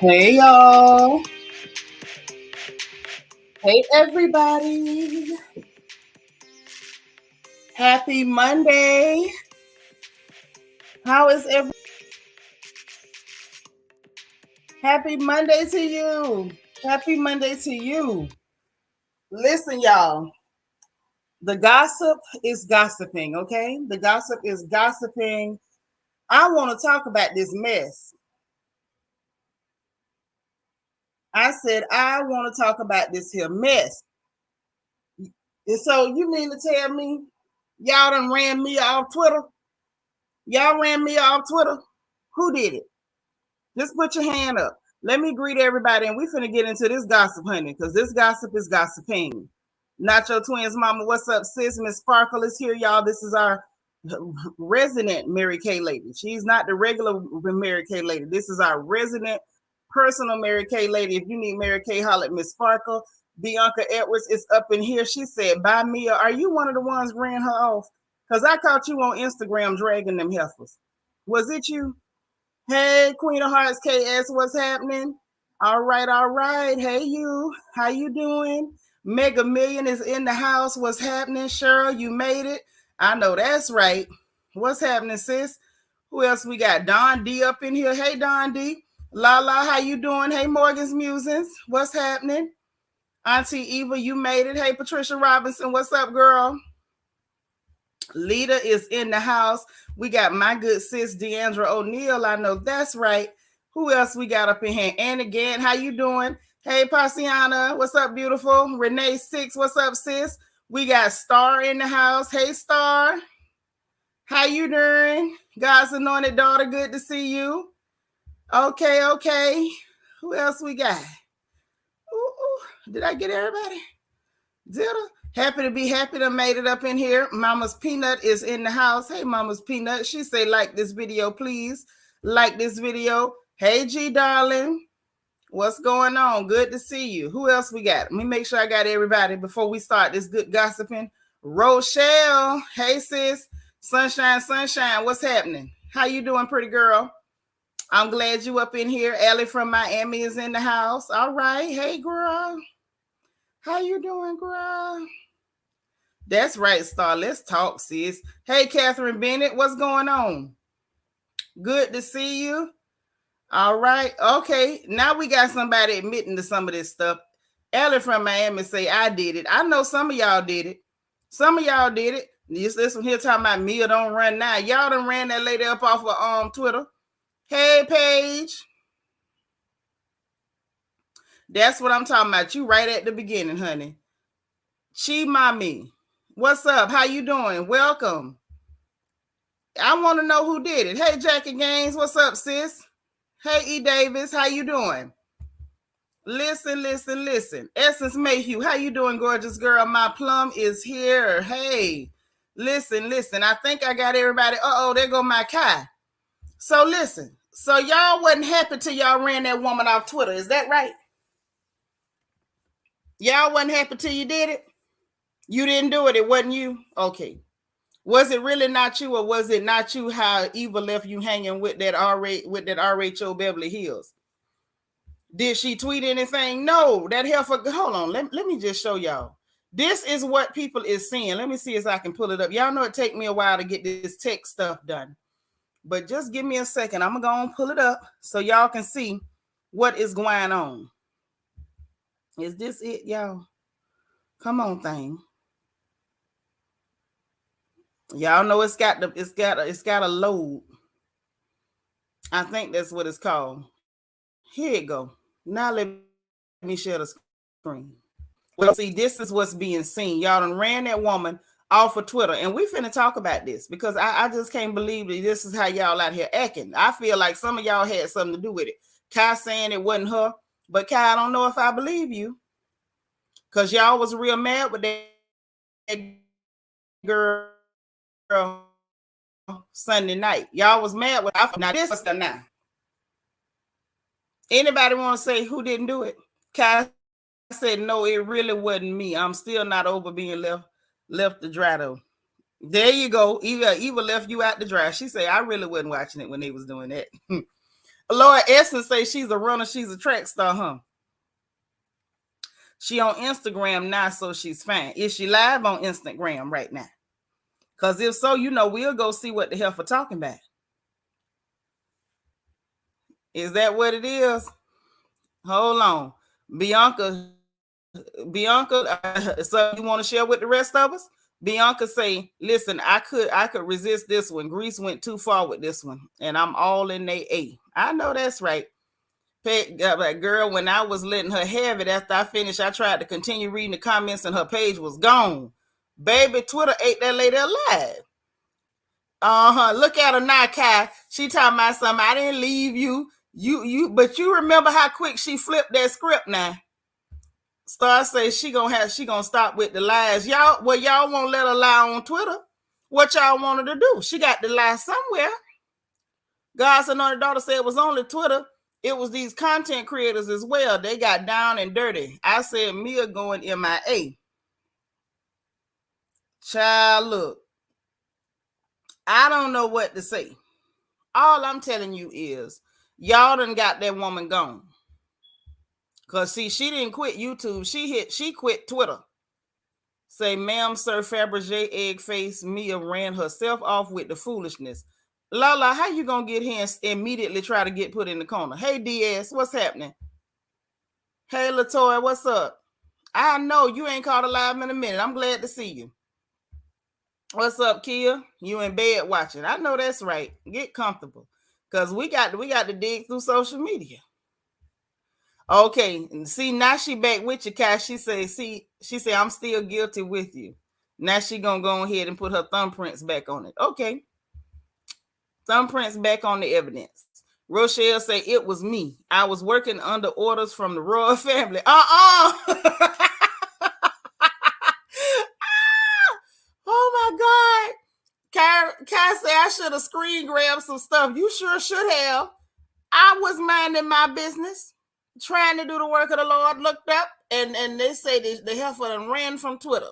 Hey y'all. Hey everybody. Happy Monday. How is every Happy Monday to you. Happy Monday to you. Listen, y'all. The gossip is gossiping, okay? The gossip is gossiping. I want to talk about this mess. I said I want to talk about this here mess. And so you mean to tell me y'all done ran me off Twitter? Y'all ran me off Twitter? Who did it? Just put your hand up. Let me greet everybody, and we finna get into this gossip, honey, because this gossip is gossiping. Not your twins, mama. What's up, sis? Miss Sparkle is here, y'all. This is our resident Mary Kay lady. She's not the regular Mary Kay lady. This is our resident personal Mary Kay lady. If you need Mary Kay, holler at Miss Sparkle. Bianca Edwards is up in here. She said, "Bye, Mia. Are you one of the ones ran her off? Because I caught you on Instagram dragging them heifers. Was it you?" Hey, Queen of Hearts KS, what's happening? All right, all right. Hey, you. How you doing? Mega Million is in the house. What's happening, Cheryl? You made it. I know that's right. What's happening, sis? Who else we got? Don D up in here. Hey, Don D. Lala, how you doing? Hey, Morgan's Musings. What's happening? Auntie Eva, you made it. Hey, Patricia Robinson. What's up, girl? Lita is in the house. We got my good sis Deandra O'Neill. I know that's right. Who else we got up in here? And again, how you doing? Hey, Pasiana, what's up, beautiful? Renee Six, what's up, sis? We got Star in the house. Hey, Star, how you doing? God's anointed daughter, good to see you. Okay. Who else we got? Ooh, did I get everybody? Did I? Happy to be happy to made it up in here. Mama's Peanut is in the house. Hey, Mama's Peanut. She say, like this video, please. Like this video. Hey, G, darling. What's going on? Good to see you. Who else we got? Let me make sure I got everybody before we start this good gossiping. Rochelle. Hey, sis. Sunshine. What's happening? How you doing, pretty girl? I'm glad you up in here. Ellie from Miami is in the house. All right. Hey, girl. How you doing, girl? That's right, Star. Let's talk, sis. Hey, Catherine Bennett, what's going on? Good to see you. All right. Okay. Now we got somebody admitting to some of this stuff. Ellie from Miami say, I did it. I know some of y'all did it. Some of y'all did it. This one here talking about Mia don't run now. Y'all done ran that lady up off of Twitter. Hey, Paige. That's what I'm talking about. You right at the beginning, honey. Chi Mommy. What's up? How you doing? Welcome. I want to know who did it. Hey, Jackie Gaines. What's up, sis? Hey, E. Davis. How you doing? Listen. Essence Mayhew. How you doing, gorgeous girl? My plum is here. Hey, listen. I think I got everybody. There go my Kai. So listen. So y'all wasn't happy till y'all ran that woman off Twitter. Is that right? Y'all wasn't happy till you did it? You didn't do it. It wasn't you? Okay. Was it really not you, or was it not you how Eva left you hanging with that RHO Beverly Hills? Did she tweet anything? No. That heifer. Hold on. Let me just show y'all. This is what people is seeing. Let me see if I can pull it up. Y'all know it take me a while to get this tech stuff done. But just give me a second. I'm going to pull it up so y'all can see what is going on. Is this it, y'all? Come on, thing. Y'all know it's got a load. I think that's what it's called. Here you go. Now let me share the screen. Well, see, this is what's being seen. Y'all done ran that woman off of Twitter, and we finna talk about this because I just can't believe that this is how y'all out here acting. I feel like some of y'all had something to do with it. Kai saying it wasn't her, but Kai, I don't know if I believe you because y'all was real mad with that girl Sunday night. Y'all was mad with her. Now this is the now. Anybody want to say who didn't do it? Kai said, no, it really wasn't me. I'm still not over being left to dry though. There you go. Eva left you out to dry. She said, I really wasn't watching it when they was doing that. Lord Essence say she's a runner, she's a track star, huh? She on Instagram now, so she's fine. Is she live on Instagram right now? Because if so, we'll go see what the hell for talking about. Is that what it is? Hold on. Bianca, so you want to share with the rest of us? Bianca say, listen, I could resist this one. Greece went too far with this one, and I'm all in they A. I know that's right. Girl, when I was letting her have it after I finished, I tried to continue reading the comments and her page was gone. Baby, Twitter ate that lady alive. Look at her now, Kai. She talking about something. I didn't leave you. But you remember how quick she flipped that script now. Star says she gonna stop with the lies. Y'all won't let her lie on Twitter. What y'all want her to do? She got to lie somewhere. God's another daughter said it was only Twitter. It was these content creators as well. They got down and dirty. I said Mia going MIA. Child, look. I don't know what to say. All I'm telling you is y'all done got that woman gone. Because, see, she didn't quit YouTube. She quit Twitter. Say, ma'am, sir, Fabergé, egg face, Mia ran herself off with the foolishness. Lala, how you going to get here and immediately try to get put in the corner? Hey, DS, what's happening? Hey, Latoya, what's up? I know you ain't caught alive in a minute. I'm glad to see you. What's up, Kia? You in bed watching. I know that's right. Get comfortable. Because we got to dig through social media. Okay, see, now she back with you, Kai. She say, I'm still guilty with you. Now she gonna go ahead and put her thumbprints back on it. Okay. Thumbprints back on the evidence. Rochelle say, it was me. I was working under orders from the RHOA family. Oh my God. Kai say, I should have screen grabbed some stuff. You sure should have. I was minding my business, trying to do the work of the Lord, looked up, and they say the heifer done ran from Twitter.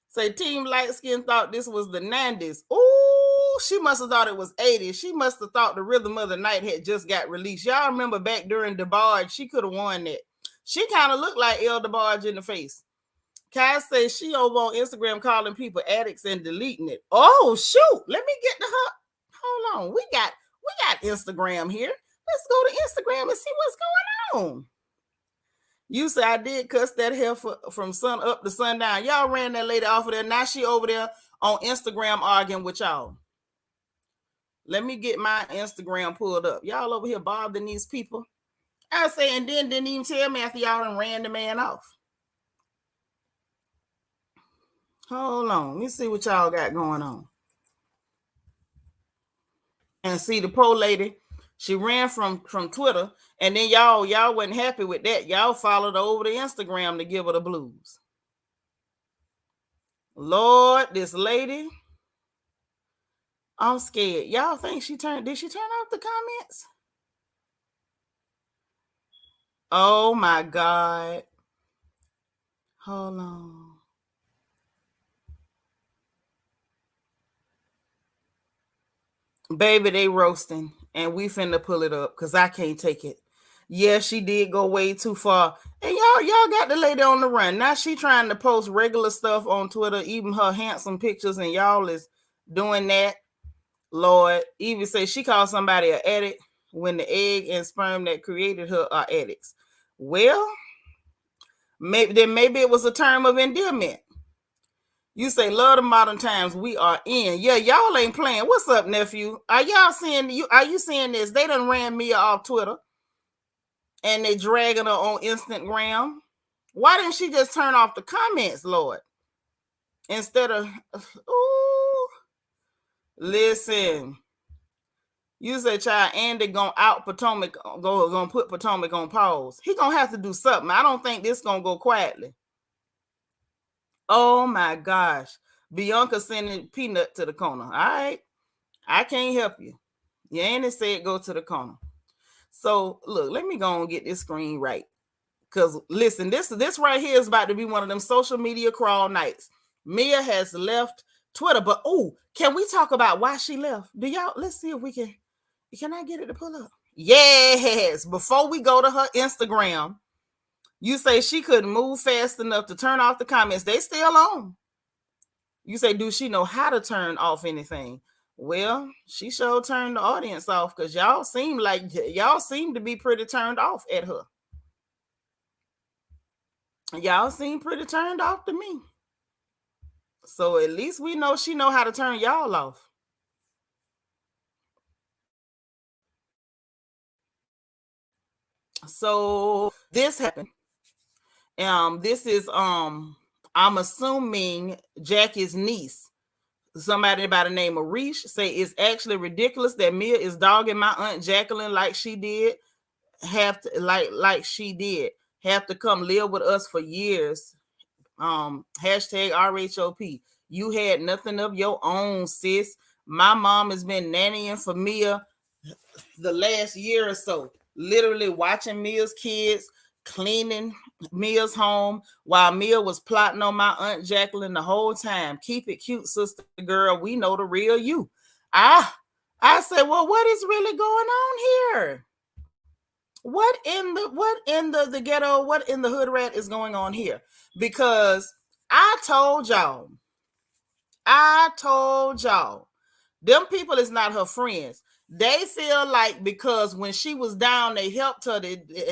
Say Team Light Skin thought this was the 90s. Ooh, she must have thought it was 80s. She must have thought the Rhythm of the Night had just got released. Y'all remember back during DeBarge, she could have won that. She kind of looked like El DeBarge in the face. Kai says she over on Instagram calling people addicts and deleting it. Oh, shoot. Let me get to her. Hold on. We got Instagram here. Let's go to Instagram and see what's going on. You say I did cuss that hair from sun up to sundown. Y'all ran that lady off of there. Now she over there on Instagram arguing with y'all. Let me get my Instagram pulled up. Y'all over here bothering these people. I say, and then didn't even tell me after y'all done ran the man off. Hold on. Let me see what y'all got going on. And see the poor lady, she ran from Twitter, and then y'all wasn't happy with that. Y'all followed her over to Instagram to give her the blues. Lord, this lady, I'm scared. Y'all think did she turn off the comments? Oh my God. Hold on. Baby, they roasting, and we finna pull it up because I can't take it. Yeah, she did go way too far. And y'all got the lady on the run. Now she trying to post regular stuff on Twitter, even her handsome pictures, and y'all is doing that. Lord, even say she called somebody an addict when the egg and sperm that created her are addicts. Well, maybe it was a term of endearment. You say, love the modern times we are in. Yeah, y'all ain't playing. What's up, nephew? Are you seeing this? They done ran Mia off Twitter and they dragging her on Instagram. Why didn't she just turn off the comments, Lord? Instead of, ooh, listen. You say, child, Andy gonna out Potomac, gonna put Potomac on pause. He gonna have to do something. I don't think this gonna go quietly. Oh my gosh. Bianca sending Peanut to the corner. All right. I can't help you. Yanni said go to the corner. So look, let me go and get this screen right. Because listen, this right here is about to be one of them social media crawl nights. Mia has left Twitter, but can we talk about why she left? Let's see if we can I get it to pull up? Yes. Before we go to her Instagram, you say she couldn't move fast enough to turn off the comments. They still on. You say, do she know how to turn off anything? Well, she sure turned the audience off because y'all seem to be pretty turned off at her. Y'all seem pretty turned off to me. So at least we know she know how to turn y'all off. So this happened. This is I'm assuming Jackie's niece. Somebody by the name of Reese say it's actually ridiculous that Mia is dogging my Aunt Jacqueline like she did. Have to like she did have to come live with us for years. Hashtag RHOP. You had nothing of your own, sis. My mom has been nannying for Mia the last year or so, literally watching Mia's kids, cleaning Mia's home while Mia was plotting on my Aunt Jacqueline the whole time. Keep it cute, sister girl. We know the real you. I said, well, what is really going on here? What in the ghetto, what in the hood rat is going on here? Because I told y'all, them people is not her friends. They feel like because when she was down, they helped her,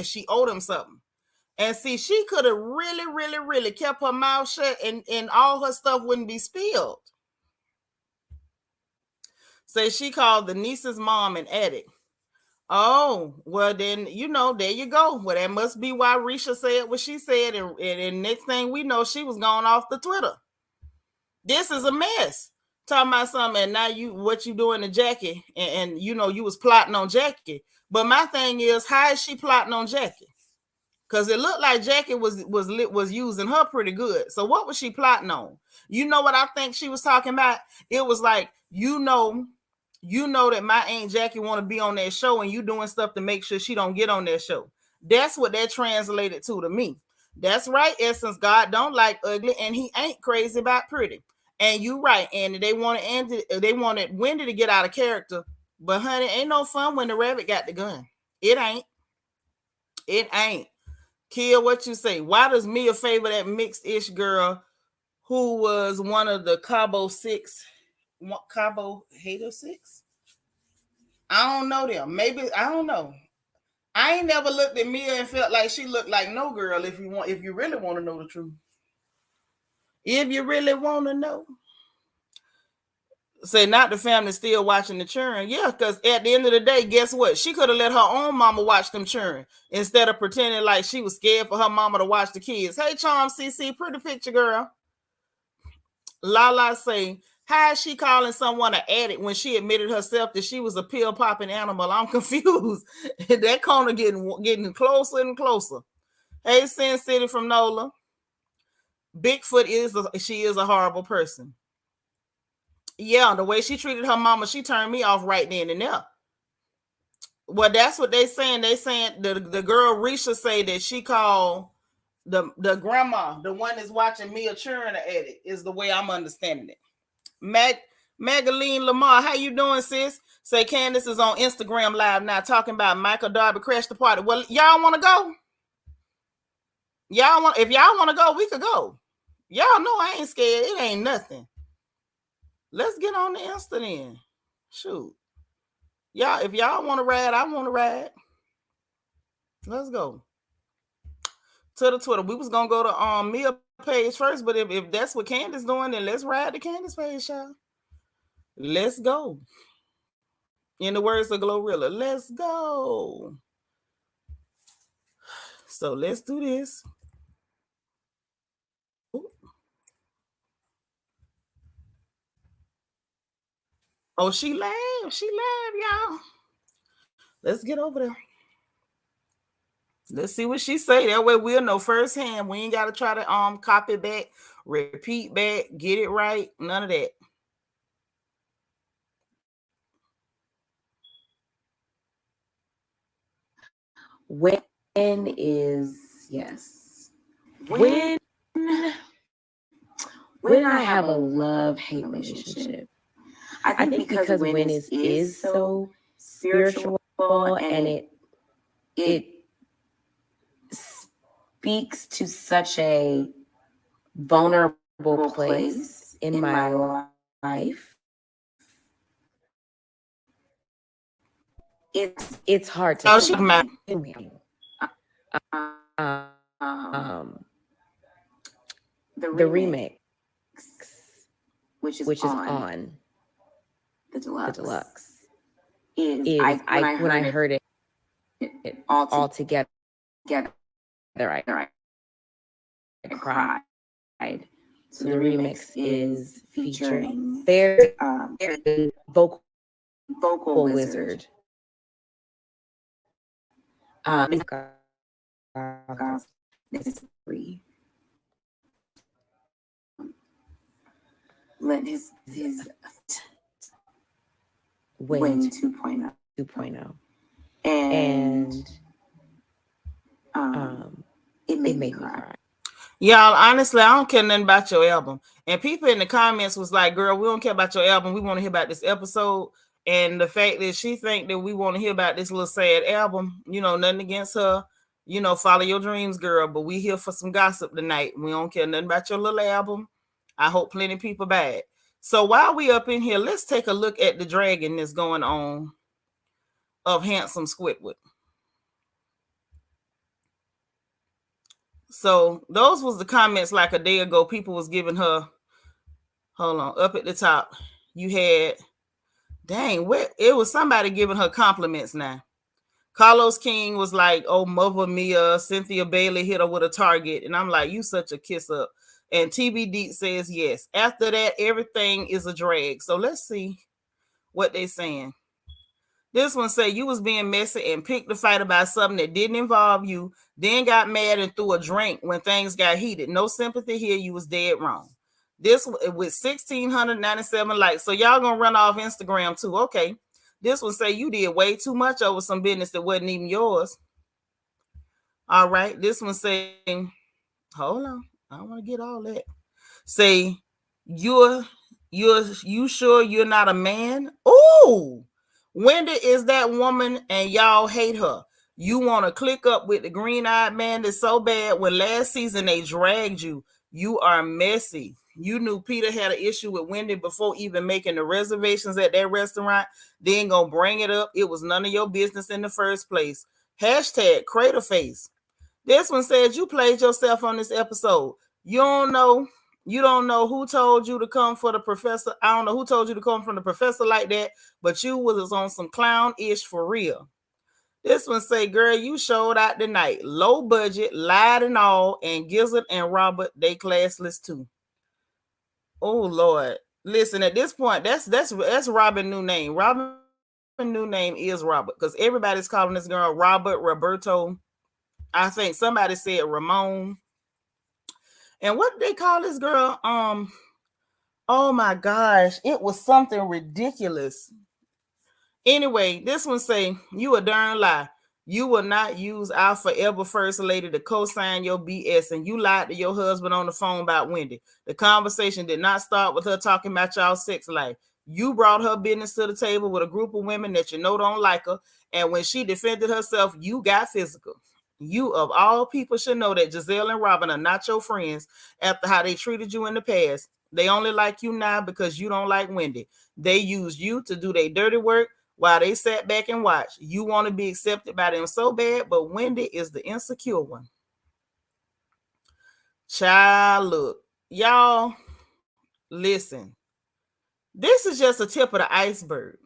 she owed them something. And see, she could have really kept her mouth shut and all her stuff wouldn't be spilled. So she called the niece's mom an addict. Oh, well then, there you go. Well, that must be why Risha said what she said. And next thing we know, she was gone off the Twitter. This is a mess. Talking about something, and now what you doing to Jackie, and you was plotting on Jackie. But my thing is, how is she plotting on Jackie? Because it looked like Jackie was using her pretty good. So what was she plotting on? You know what I think she was talking about? It was like, that my Aunt Jackie want to be on that show, and you doing stuff to make sure she don't get on that show. That's what that translated to me. That's right, Essence. God don't like ugly, and he ain't crazy about pretty. And you right, Andy. They wanted Wendy to get out of character, but honey, ain't no fun when the rabbit got the gun. It ain't. Kill, what you say? Why does Mia favor that mixed-ish girl who was one of the Cabo Hater 6? I don't know them. Maybe, I don't know. I ain't never looked at Mia and felt like she looked like no girl. If you really want to know the truth, if you really want to know, say not the family still watching the children. Yeah, because at the end of the day, guess what? She could have let her own mama watch them children instead of pretending like she was scared for her mama to watch the kids. Hey, Charm CC, pretty picture girl. Lala say, how is she calling someone an addict when she admitted herself that she was a pill popping animal? I'm confused. That corner getting closer and closer. Hey, Sin City from NOLA. Bigfoot she is a horrible person. Yeah, the way she treated her mama, she turned me off right then and there. Well, that's what they saying. They saying the girl Risha say that she called the grandma, the one that's watching Mia churn the addict, is the way I'm understanding it. Magaline Lamar, how you doing, sis? Say Candace is on Instagram Live now talking about Michael Darby crashed the party. Well, y'all want to go? If y'all want to go, we could go. Y'all know I ain't scared. It ain't nothing. Let's get on the Insta then. Shoot. Y'all, if y'all want to ride, I want to ride. Let's go. To the Twitter. We was gonna go to Mia page first, but if that's what Candace doing, then let's ride the Candace page, y'all. Let's go. In the words of Glorilla, let's go. So let's do this. Oh, she live, y'all. Let's get over there. Let's see what she say. That way we'll know firsthand. We ain't gotta try to copy back, repeat back, get it right. None of that. When is yes. When I have a love-hate relationship, I think because when is so spiritual and it speaks to such a vulnerable place in my life. It's hard to Oh, she find. my The remix, which is which is on on the the deluxe, deluxe, is is when I when I heard heard it it all all together, together, I I cried. cried. So So the the remix remix is is featuring featuring very vocal vocal wizard. wizard. It's This is free. Let his Win win 2.0. 2.0, And it it made me made me cry. cry. y'all. Honestly, I don't care nothing about your album. And people in the comments was like, "Girl, we don't care about your album. We want to hear about this episode." And the fact that she think that we want to hear about this little sad album, nothing against her. Follow your dreams, girl. But we here for some gossip tonight. We don't care nothing about your little album. I hope plenty of people buy it. So while we up in here, let's take a look at the dragging that's going on of Handsome Squidward. So those was the comments like a day ago. People was giving her, hold on, up at the top. You had, dang, it was somebody giving her compliments now. Carlos King was like, oh, Mother Mia, Cynthia Bailey hit her with a target. And I'm like, you such a kiss up. And TBD says yes. After that, everything is a drag. So let's see what they saying. This one say you was being messy and picked a fight about something that didn't involve you, then got mad and threw a drink when things got heated. No sympathy here. You was dead wrong. This with 1,697 likes. So y'all gonna run off Instagram too. Okay. This one say you did way too much over some business that wasn't even yours. All right. This one say, hold on. I don't want to get all that. Say you sure you're not a man? Ooh. Wendy is that woman and y'all hate her. You want to click up with the green-eyed man that's so bad when last season they dragged you. You are messy. You knew Peter had an issue with Wendy before even making the reservations at that restaurant. Then gonna bring it up. It was none of your business in the first place. Hashtag crater face. This one says you played yourself on this episode. You don't know who told you to come for the professor. I don't know who told you to come from the professor like that, but you was on some clown-ish for real. This one say, girl, you showed out tonight. Low budget, lied and all, and Gizzard and Robert, they classless too. Oh, Lord. Listen, at this point, that's Robin's new name. Robin's new name is Robert, because everybody's calling this girl Robert, Roberto. I think somebody said Ramon. And what did they call this girl? Oh my gosh, it was something ridiculous. Anyway, this one say, you a darn lie. You will not use our forever first lady to co-sign your BS, and you lied to your husband on the phone about Wendy. The conversation did not start with her talking about y'all sex life. You brought her business to the table with a group of women that you know don't like her, and when she defended herself, you got physical. You of all people should know that Giselle and Robin are not your friends after how they treated you in the past. They only like you now because you don't like Wendy. They used you to do their dirty work while they sat back and watched. You want to be accepted by them so bad, but Wendy is the insecure one. Child, look, y'all, listen. This is just a tip of the iceberg.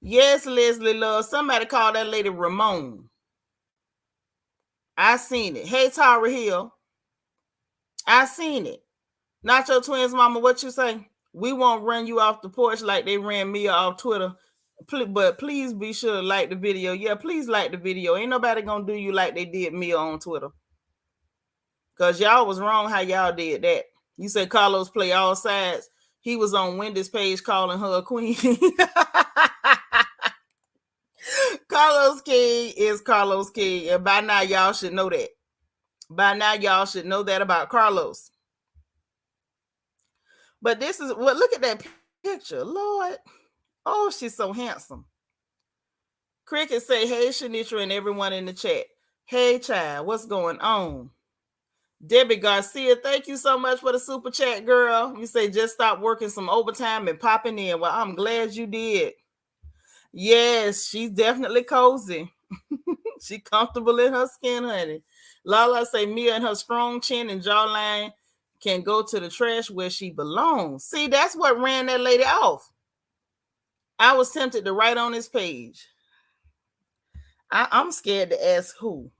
Yes, Leslie Love, somebody called that lady Ramon. I seen it. Hey, Tara Hill, I seen it. Not your twins, mama, what you say? We won't run you off the porch like they ran Mia off Twitter. But please be sure to like the video. Yeah, please like the video. Ain't nobody gonna do you like they did Mia on Twitter. Because y'all was wrong how y'all did that. You said Carlos play all sides. He was on Wendy's page calling her a queen. Carlos King is Carlos King. And by now, y'all should know that. By now, y'all should know that about Carlos. But this is, well, look at that picture. Lord. Oh, she's so handsome. Cricket say, hey, Seanitra and everyone in the chat. Hey, child, what's going on? Debbie Garcia, thank you so much for the super chat, girl. You say just stop working some overtime and popping in. Well, I'm glad you did. Yes, she's definitely cozy. She comfortable in her skin, honey. Lala say Mia and her strong chin and jawline can go to the trash where she belongs. See, that's what ran that lady off. I was tempted to write on his page. I'm scared to ask who.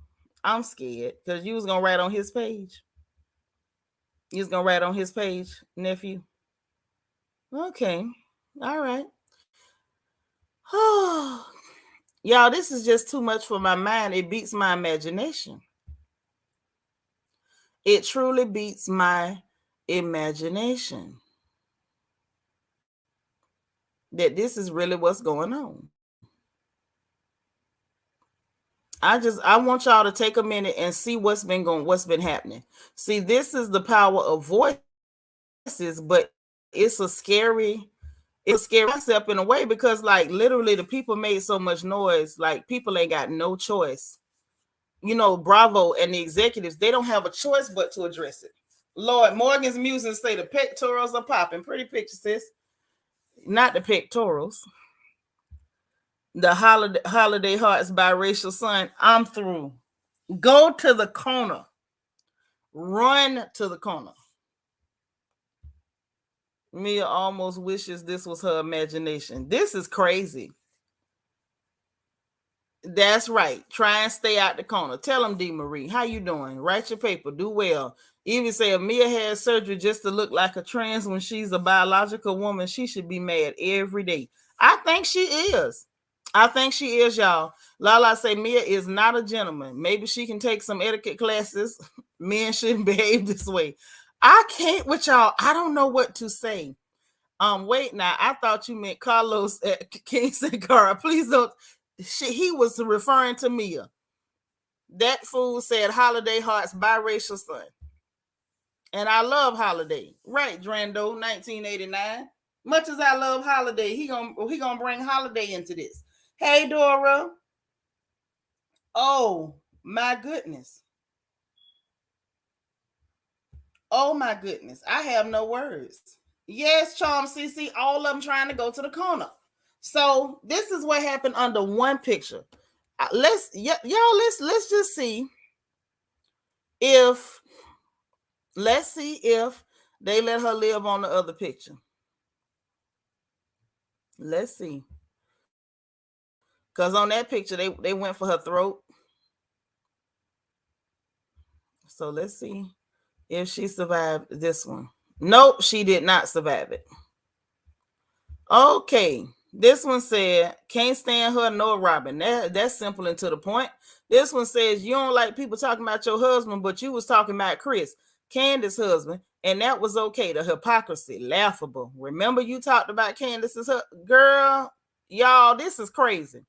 I'm scared because you was gonna write on his page. You was gonna write on his page, nephew. Okay, all right. Y'all, this is just too much for my mind. It beats my imagination. It truly beats my imagination that this is really what's going on. I want y'all to take a minute and see what's been happening. See, this is the power of voices, but it's a scary concept in a way because like literally the people made so much noise, like people ain't got no choice. You know, Bravo and the executives, they don't have a choice but to address it. Lord, Morgan's musings say the pectorals are popping. Pretty picture, sis. Not the pectorals. The holiday hearts biracial son. I'm through. Go to the corner. Run to the corner. Mia almost wishes this was her imagination. This is crazy. That's right. Try and stay out the corner. Tell them, D. Marie, how you doing? Write your paper. Do well. Even say if Mia had surgery just to look like a trans when she's a biological woman, she should be mad every day. I think she is. Y'all. Lala say Mia is not a gentleman. Maybe she can take some etiquette classes. Men shouldn't behave this way. I can't with y'all. I don't know what to say. Wait now. I thought you meant Carlos at King Sankara. Please don't. He was referring to Mia. That fool said holiday hearts biracial son. And I love Holiday. Right, Drando, 1989. Much as I love Holiday, he gonna bring Holiday into this. Hey, Dora. Oh, my goodness. Oh, my goodness. I have no words. Yes, Charm CC, all of them trying to go to the corner. So this is what happened under one picture. Let's just see if they let her live on the other picture. Let's see. Because on that picture, they went for her throat. So let's see if she survived this one. Nope, she did not survive it. Okay. This one said, can't stand her nor Robin. That's simple and to the point. This one says, you don't like people talking about your husband, but you was talking about Chris, Candace's husband, and that was okay. The hypocrisy, laughable. Remember you talked about Candace's girl? Y'all, this is crazy.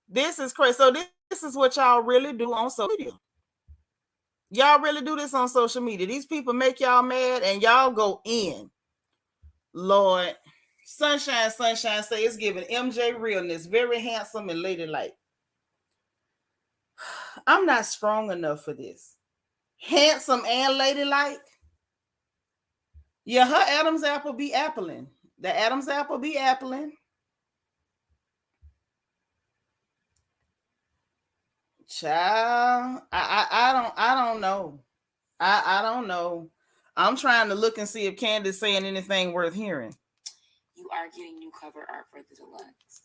This is crazy. So this is what y'all really do on social media. Y'all really do this on social media. These people make y'all mad and y'all go in. Lord, Sunshine say it's giving MJ realness, very handsome and ladylike. I'm not strong enough for this. Handsome and ladylike. Yeah, her Adam's apple be appling. The Adam's apple be appling. Child, I don't know. I don't know. I'm trying to look and see if Candace saying anything worth hearing. You are getting new cover art for the deluxe.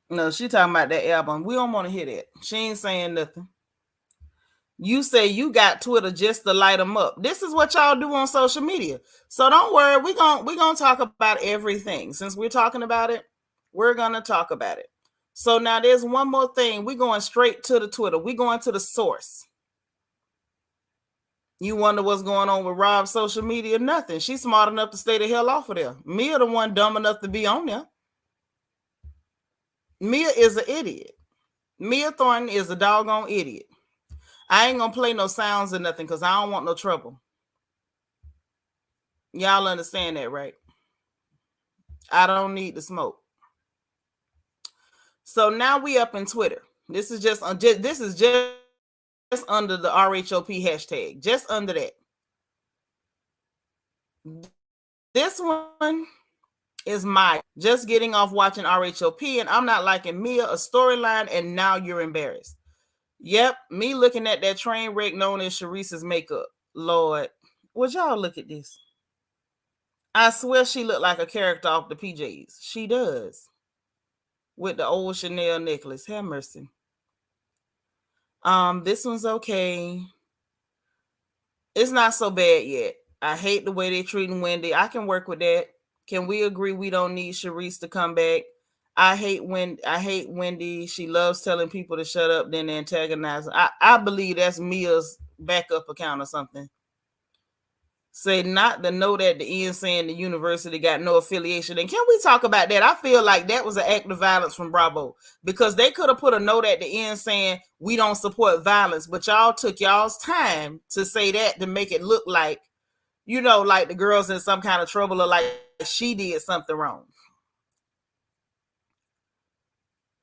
No, she talking about that album. We don't want to hear that. She ain't saying nothing. You say you got Twitter just to light them up. This is what y'all do on social media. So don't worry. We're gonna talk about everything. Since we're talking about it, we're gonna talk about it. So now there's one more thing. We're going straight to the Twitter. We're going to the source. You wonder what's going on with Rob's social media? Nothing. She's smart enough to stay the hell off of there. Mia the one dumb enough to be on there. Mia is an idiot. Mia Thornton is a doggone idiot. I ain't gonna play no sounds or nothing because I don't want no trouble. Y'all understand that, right? I don't need the smoke. So now we up in Twitter. This is just under the RHOP hashtag, just under that. This one is Maya, just getting off watching RHOP, and I'm not liking Mia, a storyline, and now you're embarrassed. Yep, me looking at that train wreck known as Sharice's makeup. Lord, would y'all look at this? I swear she looked like a character off the PJs. She does. With the old Chanel necklace. Have mercy. This one's okay. It's not so bad yet. I hate the way they're treating Wendy. I can work with that. Can we agree we don't need Sharice to come back? I hate Wendy. She loves telling people to shut up, then antagonize. I believe that's Mia's backup account or something. Say not the note at the end saying the university got no affiliation. And can we talk about that? I feel like that was an act of violence from Bravo, because they could have put a note at the end saying we don't support violence, but y'all took y'all's time to say that to make it look like, like the girl's in some kind of trouble or like she did something wrong.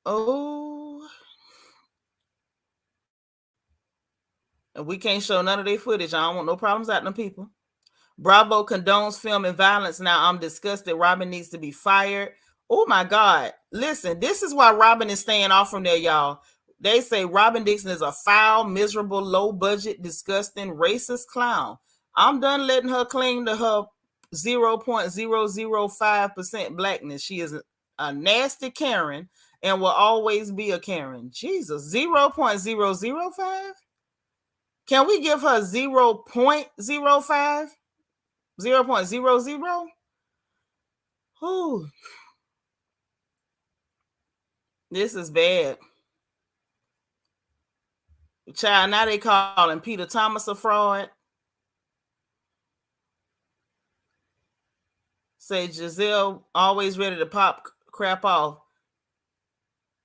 Oh, and we can't show none of their footage. I don't want no problems out them people. Bravo condones filming violence. Now I'm disgusted. Robin needs to be fired. Oh my God. Listen, this is why Robin is staying off from there, y'all. They say Robin Dixon is a foul, miserable, low budget, disgusting, racist clown. I'm done letting her cling to her 0.005% blackness. She is a nasty Karen and will always be a Karen. Jesus, 0.005? Can we give her 0.05? 0.00? Whew. This is bad. Child, now they calling Peter Thomas a fraud. Say Giselle always ready to pop crap off.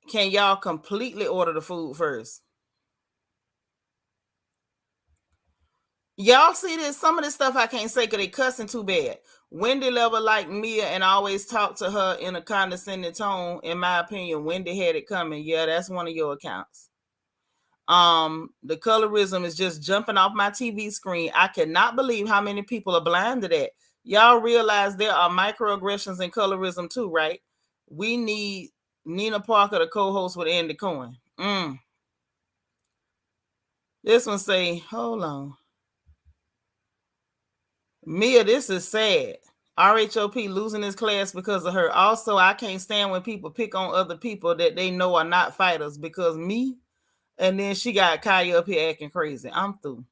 Can y'all completely order the food first? Y'all see this? Some of this stuff I can't say because they cussing too bad. Wendy level like Mia and always talk to her in a condescending tone. In my opinion, Wendy had it coming. Yeah, that's one of your accounts. The colorism is just jumping off my TV screen. I cannot believe how many people are blind to that. Y'all realize there are microaggressions in colorism too, right? We need Nina Parker to co-host with Andy Cohen. This one say, hold on. Mia, this is sad. RHOP losing his class because of her. Also, I can't stand when people pick on other people that they know are not fighters, because me, and then she got Kaya up here acting crazy. I'm through.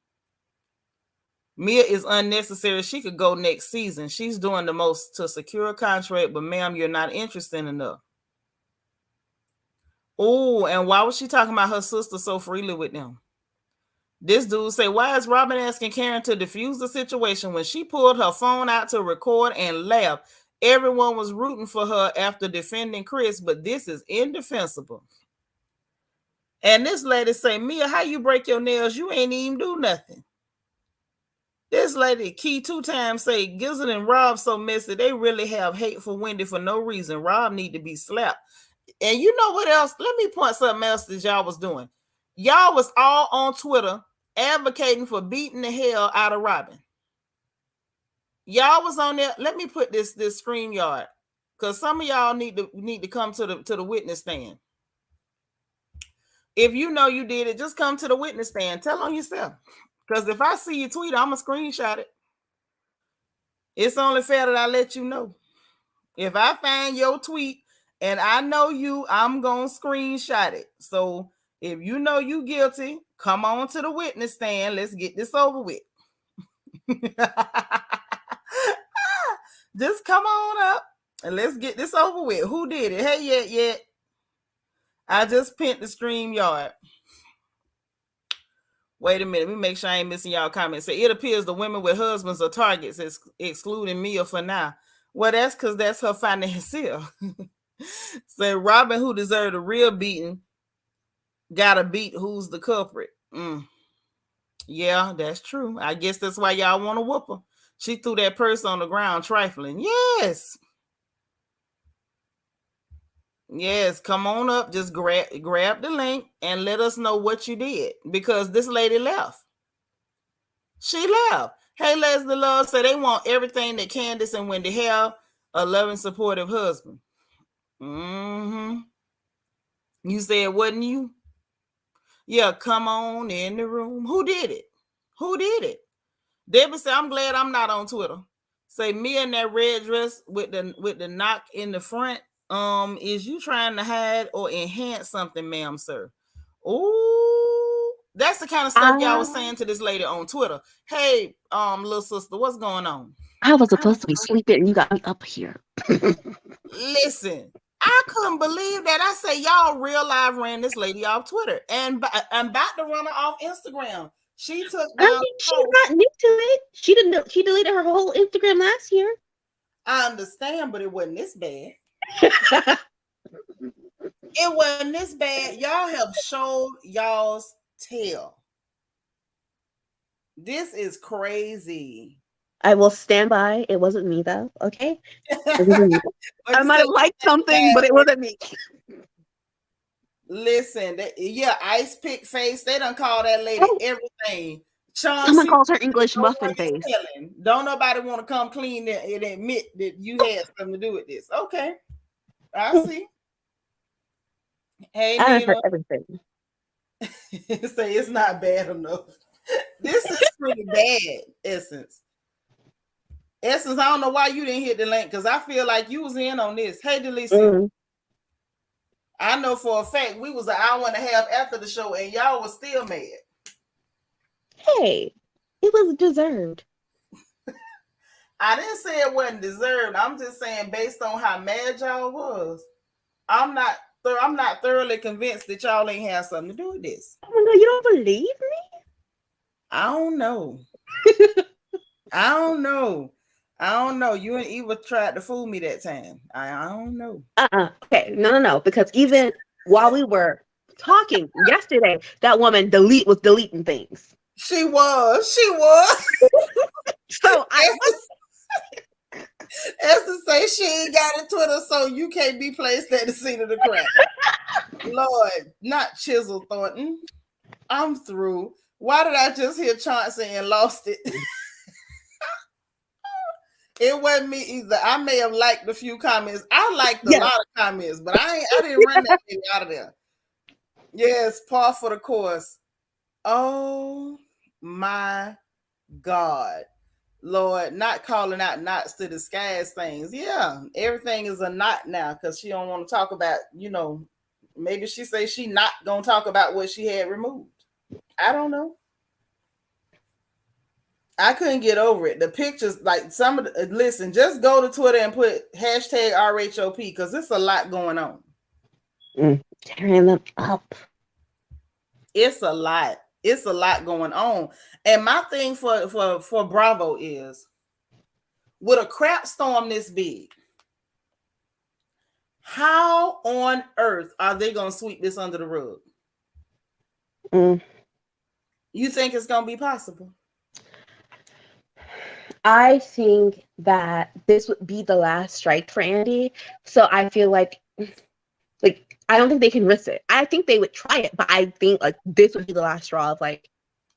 Mia is unnecessary. She could go next season. She's doing the most to secure a contract, but ma'am, you're not interested enough. Oh, and why was she talking about her sister so freely with them? This dude say, why is Robin asking Karen to defuse the situation when she pulled her phone out to record and laugh? Everyone was rooting for her after defending Chris, but this is indefensible. And this lady say, Mia, how you break your nails? You ain't even do nothing. This lady, Key 2 times, say, Gizzard and Rob so messy, they really have hate for Wendy for no reason. Rob need to be slapped. And you know what else? Let me point something else that y'all was doing. Y'all was all on Twitter advocating for beating the hell out of Robin. Y'all was on there. Let me put this StreamYard, because some of y'all need to come to the witness stand. If you know you did it, just come to the witness stand. Tell on yourself. Because if I see you tweet, I'm going to screenshot it. It's only fair that I let you know. If I find your tweet and I know you, I'm going to screenshot it. So if you know you guilty, come on to the witness stand. Let's get this over with. Just come on up and let's get this over with. Who did it? Hey, yet. I just pinned the StreamYard. Wait a minute. Let me make sure I ain't missing y'all comments. Say, it appears the women with husbands are targets, excluding Mia for now. Well, that's because that's her financier. Say, Robin, who deserved a real beating, got a beat who's the culprit. Yeah, that's true. I guess that's why y'all want to whoop her. She threw that purse on the ground trifling. Yes. Yes, come on up. Just grab the link and let us know what you did, because this lady left. She left. Hey, Leslie Love said they want everything that Candace and Wendy have, a loving, supportive husband. Mm-hmm. You said, wasn't you? Yeah, come on in the room. Who did it? Who did it? Debbie said, I'm glad I'm not on Twitter. Say, me in that red dress with the knock in the front. Is you trying to hide or enhance something, ma'am, sir? Ooh, that's the kind of stuff y'all was saying to this lady on Twitter. Hey, little sister, what's going on? I was supposed to be sleeping and you got me up here. Listen, I couldn't believe that. I say, y'all real live ran this lady off Twitter and I'm about to run her off Instagram. She took down. I mean, she's not new to it. She didn't. She deleted her whole Instagram last year. I understand, but it wasn't this bad. It wasn't this bad. Y'all have showed y'all's tail. This is crazy. I will stand by. It wasn't me though. Okay. It wasn't me. I might have liked something, but it wasn't me. Listen, ice pick face. They done call that lady everything. Someone calls her English muffin face. Don't nobody want to come clean and admit that you had something to do with this. Okay, I see. Hey, I heard everything. Say it's not bad enough. This is pretty bad, Essence. Essence, I don't know why you didn't hit the link, because I feel like you was in on this. Hey, Delisa. I know for a fact we was an hour and a half after the show and y'all was still mad. Hey, it was deserved. I didn't say it wasn't deserved. I'm just saying, based on how mad y'all was, I'm not thoroughly convinced that y'all ain't have something to do with this. Oh my God, you don't believe me? I don't know. I don't know. You and Eva tried to fool me that time. I don't know. Okay, no. Because even while we were talking yesterday, that woman was deleting things. She was. So Esther say she ain't got a Twitter, so you can't be placed at the scene of the crime. Lord, not Chisel Thornton. I'm through. Why did I just hear Chauncey and lost it? It wasn't me either. I may have liked a few comments. I liked a lot of comments, but I didn't run that thing out of there. Yes, par for the course. Oh my God. Lord, not calling out knots to the skies things. Yeah, everything is a knot now because she don't want to talk about, maybe she say she not going to talk about what she had removed. I don't know. I couldn't get over it. The pictures, like listen, just go to Twitter and put hashtag RHOP because it's a lot going on. Tearing them up. It's a lot. It's a lot going on. And my thing for Bravo is, with a crap storm this big, how on earth are they going to sweep this under the rug? You think it's going to be possible? I think that this would be the last strike for Andy. So I feel like I don't think they can risk it. I think they would try it, but I think this would be the last straw of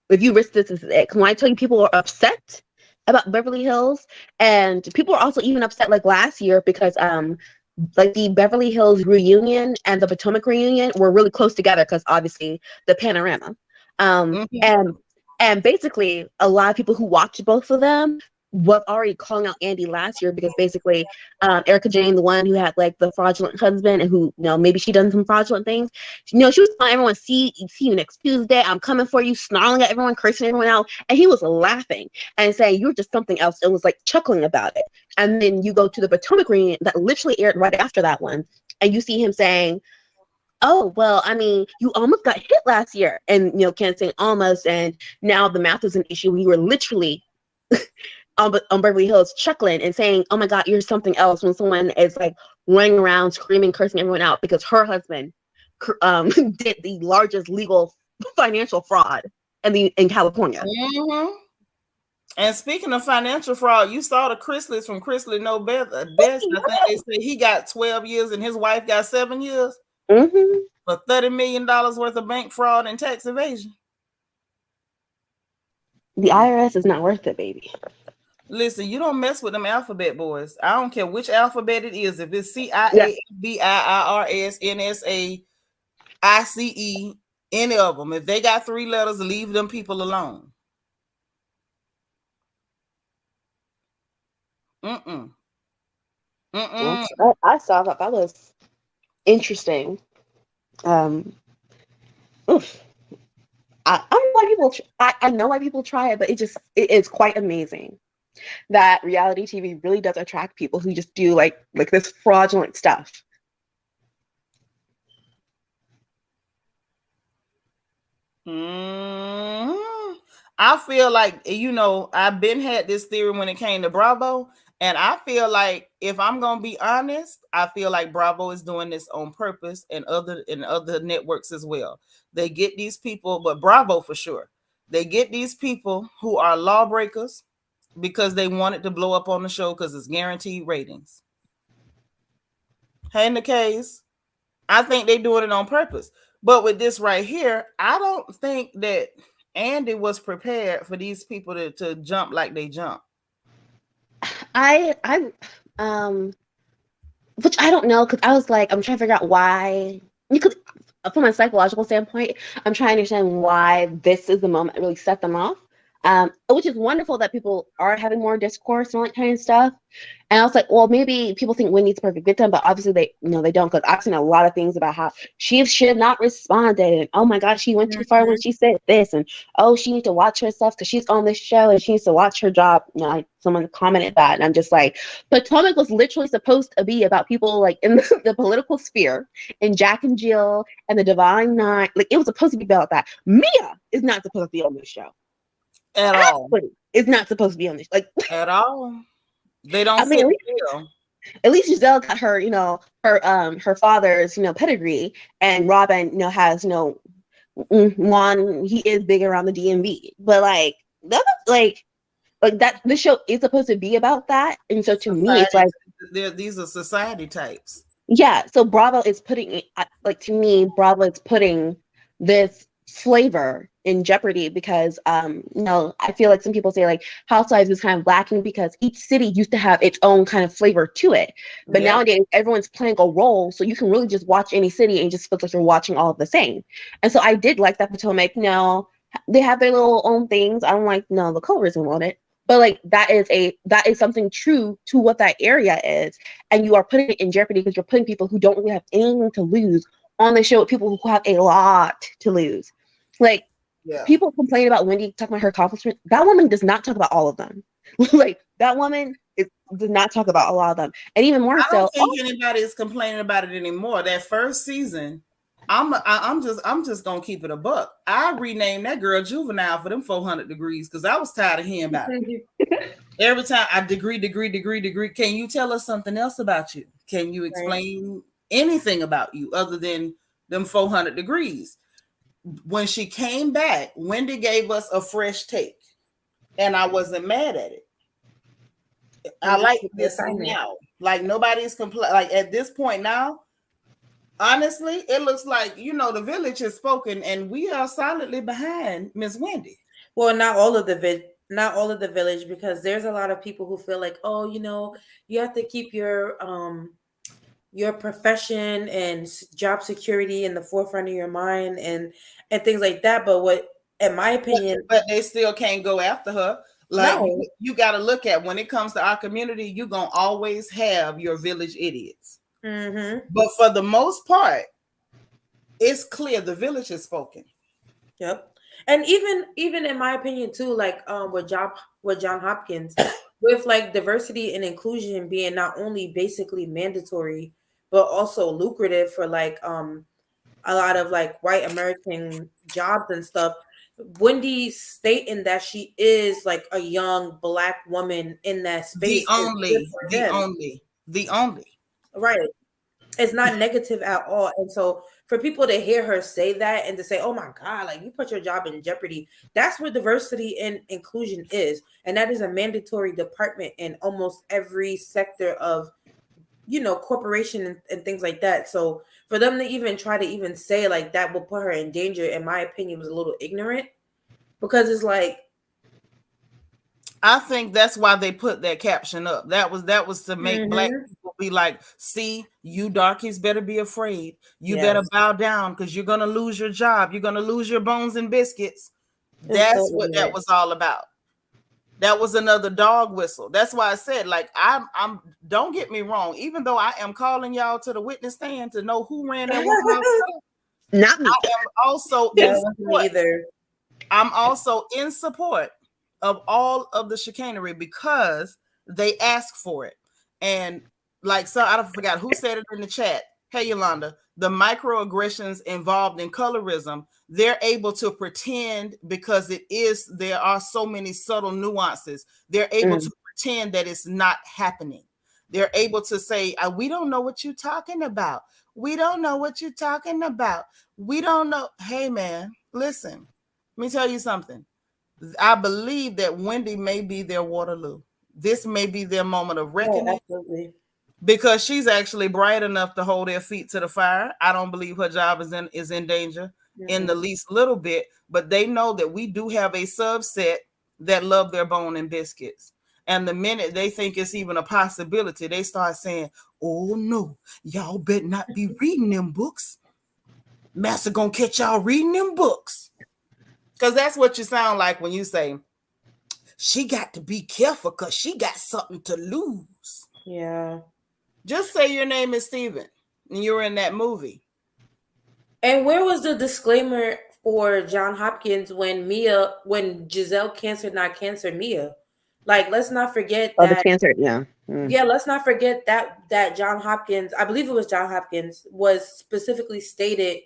if you risk this is it. Because when I tell you people are upset about Beverly Hills, and people are also even upset last year because the Beverly Hills reunion and the Potomac reunion were really close together because obviously the panorama. And basically a lot of people who watched both of them was already calling out Andy last year because basically Erica Jane, the one who had the fraudulent husband and who maybe she done some fraudulent things, she was telling everyone, see you next Tuesday, I'm coming for you, snarling at everyone, cursing everyone out, and he was laughing and saying you're just something else. It was chuckling about it. And then you go to the Potomac reunion that literally aired right after that one, and you see him saying, oh, well, I mean, you almost got hit last year. And, Ken saying almost, and now the math is an issue. We were literally on Beverly Hills chuckling and saying, oh my God, you're something else, when someone is running around screaming, cursing everyone out because her husband did the largest legal financial fraud in California. And speaking of financial fraud, you saw the Chrysler's from Chrysler No Best. I think they say he got 12 years and his wife got 7 years for $30 million worth of bank fraud and tax evasion. The IRS is not worth it, baby. Listen, you don't mess with them alphabet boys. I don't care which alphabet it is. If it's CIABIIRS, NSA, ICE, any of them. If they got 3 letters, leave them people alone. I saw that. That was interesting. Oof. I don't know why people. I know why people try it, but it is quite amazing that reality TV really does attract people who just do like this fraudulent stuff. I feel like, I've been had this theory when it came to Bravo, and I feel like, if I'm gonna be honest, I feel like Bravo is doing this on purpose, and other networks as well. They get these people, but Bravo for sure, they get these people who are lawbreakers because they want it to blow up on the show because it's guaranteed ratings. In the case, I think they're doing it on purpose. But with this right here, I don't think that Andy was prepared for these people to jump like they jump. Which I don't know, because I was like, I'm trying to figure out why. Because from a psychological standpoint, I'm trying to understand why this is the moment that really set them off. Which is wonderful that people are having more discourse and all that kind of stuff. And I was like, well, maybe people think Wendy's the perfect victim, but obviously they don't, because I've seen a lot of things about how she should not responded, and oh my God, she went too far when she said this, and oh, she needs to watch herself because she's on this show and she needs to watch her job. Someone commented that, and I'm just like, Potomac was literally supposed to be about people like in the political sphere, and Jack and Jill and the Divine Nine. Like, it was supposed to be about that. Mia is not supposed to be on this show at all. It's not supposed to be on this, like, at all. They don't. At least Giselle got her, her father's, pedigree, and Robin, has, Juan, he is big around the DMV, but like that's like that. This show is supposed to be about that, and so to me, it's like these are society types. Yeah, so Bravo is putting, to me, Bravo is putting this flavor in jeopardy because, I feel like some people say like Housewives is kind of lacking because each city used to have its own kind of flavor to it. But nowadays, everyone's playing a role, so you can really just watch any city and just feel like you're watching all of the same. And so I did like that Potomac. They have their little own things. I don't like, the colorism on it. But like that is something true to what that area is, and you are putting it in jeopardy because you're putting people who don't really have anything to lose on the show with people who have a lot to lose. Like, people complain about Wendy talking about her accomplishments. That woman does not talk about all of them. Like, that woman does not talk about a lot of them, and even more so. I don't think anybody is complaining about it anymore. That first season, I'm just gonna keep it a buck. I renamed that girl Juvenile for them 400 degrees because I was tired of hearing about it. Every time I degree. Can you tell us something else about you? Can you explain anything about you other than them 400 degrees? When she came back, Wendy gave us a fresh take, and I wasn't mad at it. I like this now. Like, nobody's complaining. Like, at this point now, honestly, it looks like, the village has spoken, and we are solidly behind Miss Wendy. Well, not all of the village, because there's a lot of people who feel like, oh, you have to keep your profession and job security in the forefront of your mind and things like that. But what, in my opinion, but they still can't go after her. Like, no. You got to look at, when it comes to our community, you're going to always have your village idiots. Mm-hmm. But for the most part, it's clear the village has spoken. Yep. And even in my opinion too, like with John Hopkins, with like diversity and inclusion being not only basically mandatory, but also lucrative for like a lot of like white American jobs and stuff. Wendy stating that she is like a young Black woman in that space. The only. Right. It's not negative at all. And so for people to hear her say that and to say, oh my God, like you put your job in jeopardy, that's what diversity and inclusion is. And that is a mandatory department in almost every sector of, corporation and things like that. So for them to even try to even say like that will put her in danger, in my opinion, was a little ignorant, because it's like, I think that's why they put that caption up. That was to make black Mhm. people be like, see, you darkies better be afraid. You better Yes. bow down because you're gonna lose your job. You're gonna lose your bones and biscuits. It was so That's what that ignorant. was all about. That was another dog whistle. That's why I said, like, I'm don't get me wrong, even though I am calling y'all to the witness stand to know who ran that White House, Not me. I am also No, in it wasn't me support. either. I'm also in support of all of the chicanery because they ask for it. And like, so I forgot who said it in the chat. Hey, Yolanda, the microaggressions involved in colorism, they're able to pretend because there are so many subtle nuances. They're able to pretend that it's not happening. They're able to say, we don't know what you're talking about. We don't know what you're talking about. We don't know. Hey, man, listen. Let me tell you something. I believe that Wendy may be their Waterloo. This may be their moment of reckoning. Oh, absolutely. Because she's actually bright enough to hold their feet to the fire. I don't believe her job is in danger in the least little bit, but they know that we do have a subset that love their bone and biscuits. And the minute they think it's even a possibility, they start saying, oh no, y'all better not be reading them books. Master gonna catch y'all reading them books. Because that's what you sound like when you say, she got to be careful because she got something to lose. Yeah. Just say your name is Steven and you're in that movie. And where was the disclaimer for John Hopkins when Giselle cancer, not cancer, Mia? Like, let's not forget Oh, the that. cancer, yeah. Yeah, let's not forget that John Hopkins, I believe it was John Hopkins, was specifically stated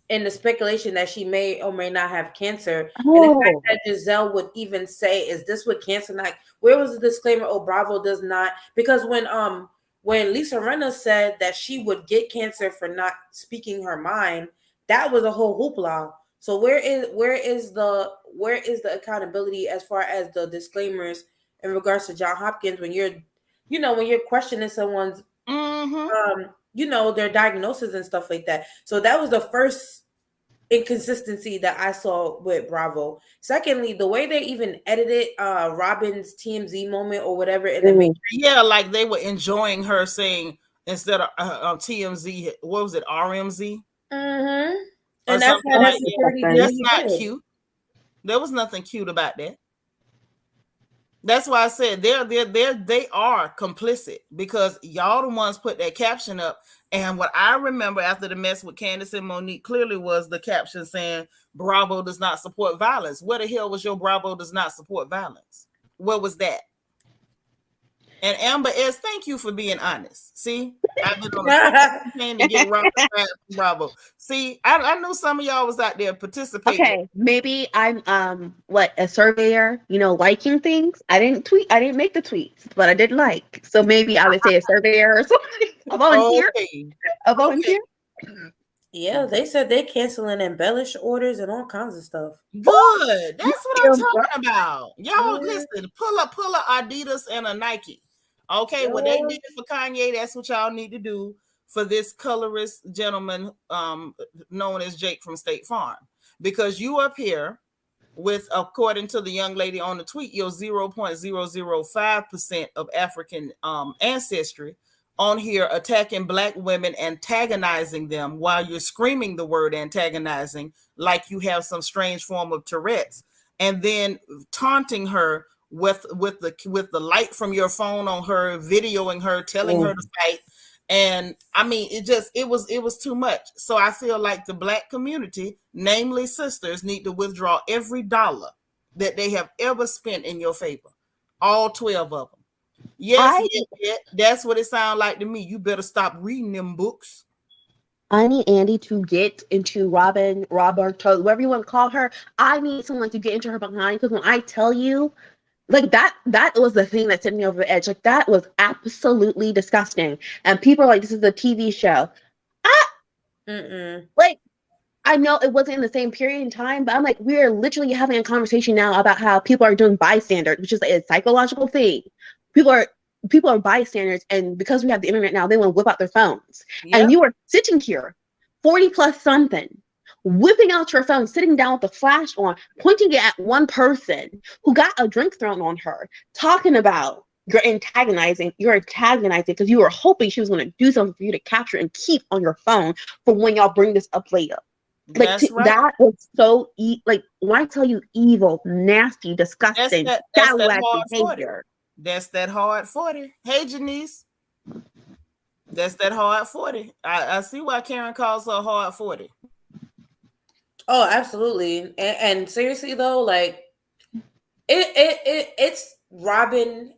in the speculation that she may or may not have cancer. And the fact that Giselle would even say, is this what cancer not? Where was the disclaimer? Oh, Bravo does not. Because when Lisa Rinna said that she would get cancer for not speaking her mind, that was a whole hoopla. So where is the accountability as far as the disclaimers in regards to John Hopkins when you're questioning someone's their diagnosis and stuff like that. So that was the first inconsistency that I saw with Bravo. Secondly, the way they even edited Robin's TMZ moment or whatever in the Matrix. Yeah, like they were enjoying her saying instead of TMZ, what was it, RMZ? Mm-hmm. And that's how like that's not cute. There was nothing cute about that. That's why I said they are complicit because y'all the ones put that caption up. And what I remember after the mess with Candace and Monique clearly was the caption saying Bravo does not support violence. Where the hell was your Bravo does not support violence? What was that? And Amber S, thank you for being honest. See, I've been on the campaign to get Bravo. See, I knew some of y'all was out there participating. Okay, maybe I'm a surveyor, liking things. I didn't make the tweets, but I did like. So maybe I would say a surveyor or something. A volunteer. Okay. A volunteer. Okay. Yeah, they said they're canceling embellish orders and all kinds of stuff. Good. That's what I'm talking about. Y'all listen, pull up Adidas and a Nike. Okay, what they did for Kanye, that's what y'all need to do for this colorist gentleman known as Jake from State Farm. Because you up here with, according to the young lady on the tweet, your 0.005% of African ancestry on here attacking Black women, antagonizing them while you're screaming the word antagonizing like you have some strange form of Tourette's, and then taunting her with the light from your phone on her, videoing her, telling her to fight. And I mean, it was too much. So I feel like the Black community, namely sisters, need to withdraw every dollar that they have ever spent in your favor. All 12 of them. Yes, that's what it sounds like to me. You better stop reading them books. I need Andy to get into Roberto, whatever you want to call her. I need someone to get into her behind, because when I tell you Like that was the thing that set me over the edge. Like that was absolutely disgusting. And people are like, this is a TV show. Like, I know it wasn't in the same period in time, but I'm like, we're literally having a conversation now about how people are doing bystanders, which is like a psychological thing. People are bystanders, and because we have the internet now, they want to whip out their phones. Yep. And you are sitting here, 40 plus something, whipping out your phone, sitting down with the flash on, pointing it at one person who got a drink thrown on her, talking about you're antagonizing because you were hoping she was going to do something for you to capture and keep on your phone for when y'all bring this up later. Like That's right. that was so like when I tell you evil, nasty, disgusting, scallywag behavior. That's that hard 40. Hey, Janice. That's that hard 40. I see why Karen calls her hard 40. Oh, absolutely. And seriously though, like it's Robin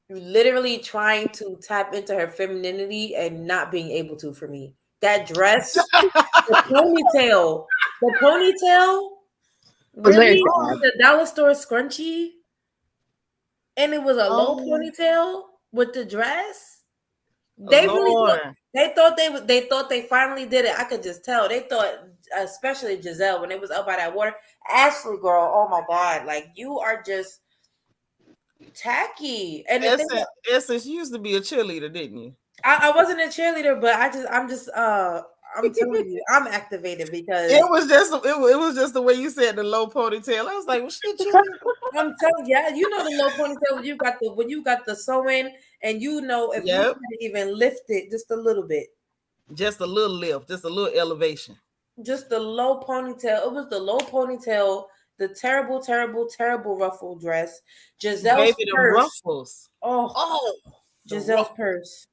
literally trying to tap into her femininity and not being able to. For me, that dress, the ponytail, really, the dollar store scrunchie, and it was a low ponytail with the dress. They really thought they finally did it. I could just tell. They thought, especially Giselle, when it was up by that water. Ashley, girl, oh my God, like you are just tacky. And Essence, you used to be a cheerleader, didn't you? I wasn't a cheerleader, but I'm telling you, I'm activated because it was just the way you said the low ponytail. I was like, well, shit, I'm telling you, you know the low ponytail when you got the sewing, and you know if you even lift it just a little bit, just a little lift, just a little elevation, just the low ponytail. It was the low ponytail, the terrible, terrible, terrible ruffle dress, Giselle's purse. Ruffles. Oh, Giselle's purse.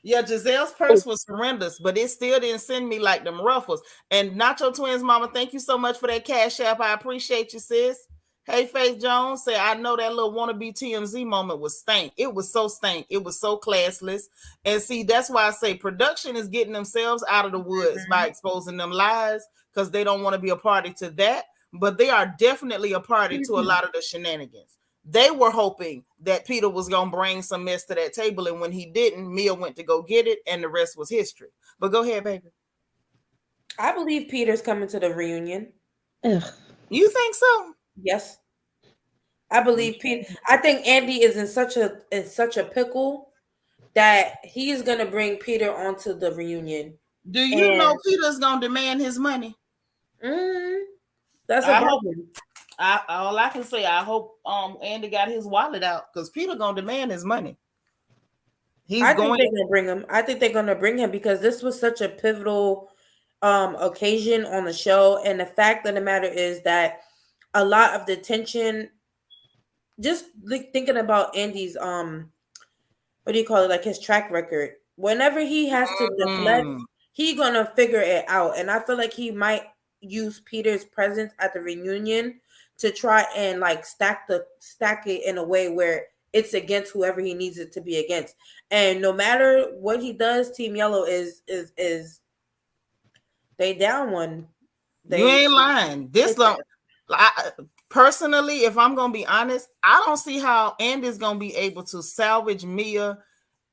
Yeah, Giselle's purse was horrendous, but it still didn't send me like them ruffles. And Nacho Twins mama, thank you so much for that cash app. I appreciate you, sis. Hey, Faith Jones said, I know that little wannabe TMZ moment was stank. It was so stank. It was so classless. And see, that's why I say production is getting themselves out of the woods by exposing them lies because they don't want to be a party to that. But they are definitely a party to a lot of the shenanigans. They were hoping that Peter was going to bring some mess to that table. And when he didn't, Mia went to go get it. And the rest was history. But go ahead, baby. I believe Peter's coming to the reunion. Ugh. You think so? Yes. I believe Peter. I think Andy is in such a pickle that he's going to bring Peter onto the reunion. Do you know Peter's going to demand his money? That's a problem. All I can say, I hope Andy got his wallet out because Peter gonna demand his money. I think they're gonna bring him. I think they're gonna bring him because this was such a pivotal occasion on the show, and the fact of the matter is that a lot of the tension. Just thinking about Andy's what do you call it? Like his track record. Whenever he has to deflect, he gonna figure it out, and I feel like he might use Peter's presence at the reunion to try and like stack it in a way where it's against whoever he needs it to be against. And no matter what he does, Team Yellow is they down one. You ain't lying. Personally, if I'm gonna be honest, I don't see how Andy's gonna be able to salvage Mia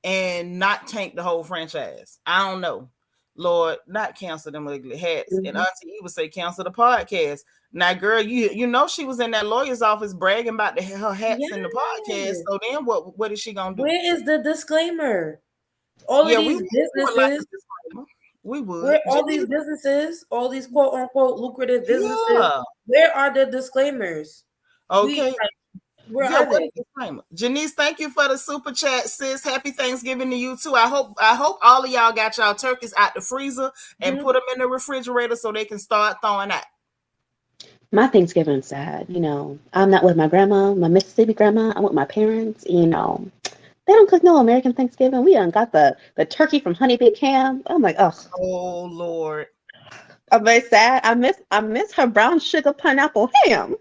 and not tank the whole franchise. I don't know. Lord, not cancel them ugly hats. And Auntie, you would say cancel the podcast. Now, girl, you know she was in that lawyer's office bragging about her hats in the podcast. So then what is she gonna do? Where is the disclaimer? All of these businesses. We would. Where all these businesses, all these quote unquote lucrative businesses, where are the disclaimers? Okay. Where are they? Janice, thank you for the super chat, sis. Happy Thanksgiving to you too. I hope all of y'all got y'all turkeys out the freezer and put them in the refrigerator so they can start thawing out. My Thanksgiving's sad. You know, I'm not with my grandma, my Mississippi grandma. I'm with my parents. You know, they don't cook no American Thanksgiving. We done got the turkey from Honey Baked Ham. I'm like, ugh. Oh Lord. I'm very sad. I miss her brown sugar pineapple ham.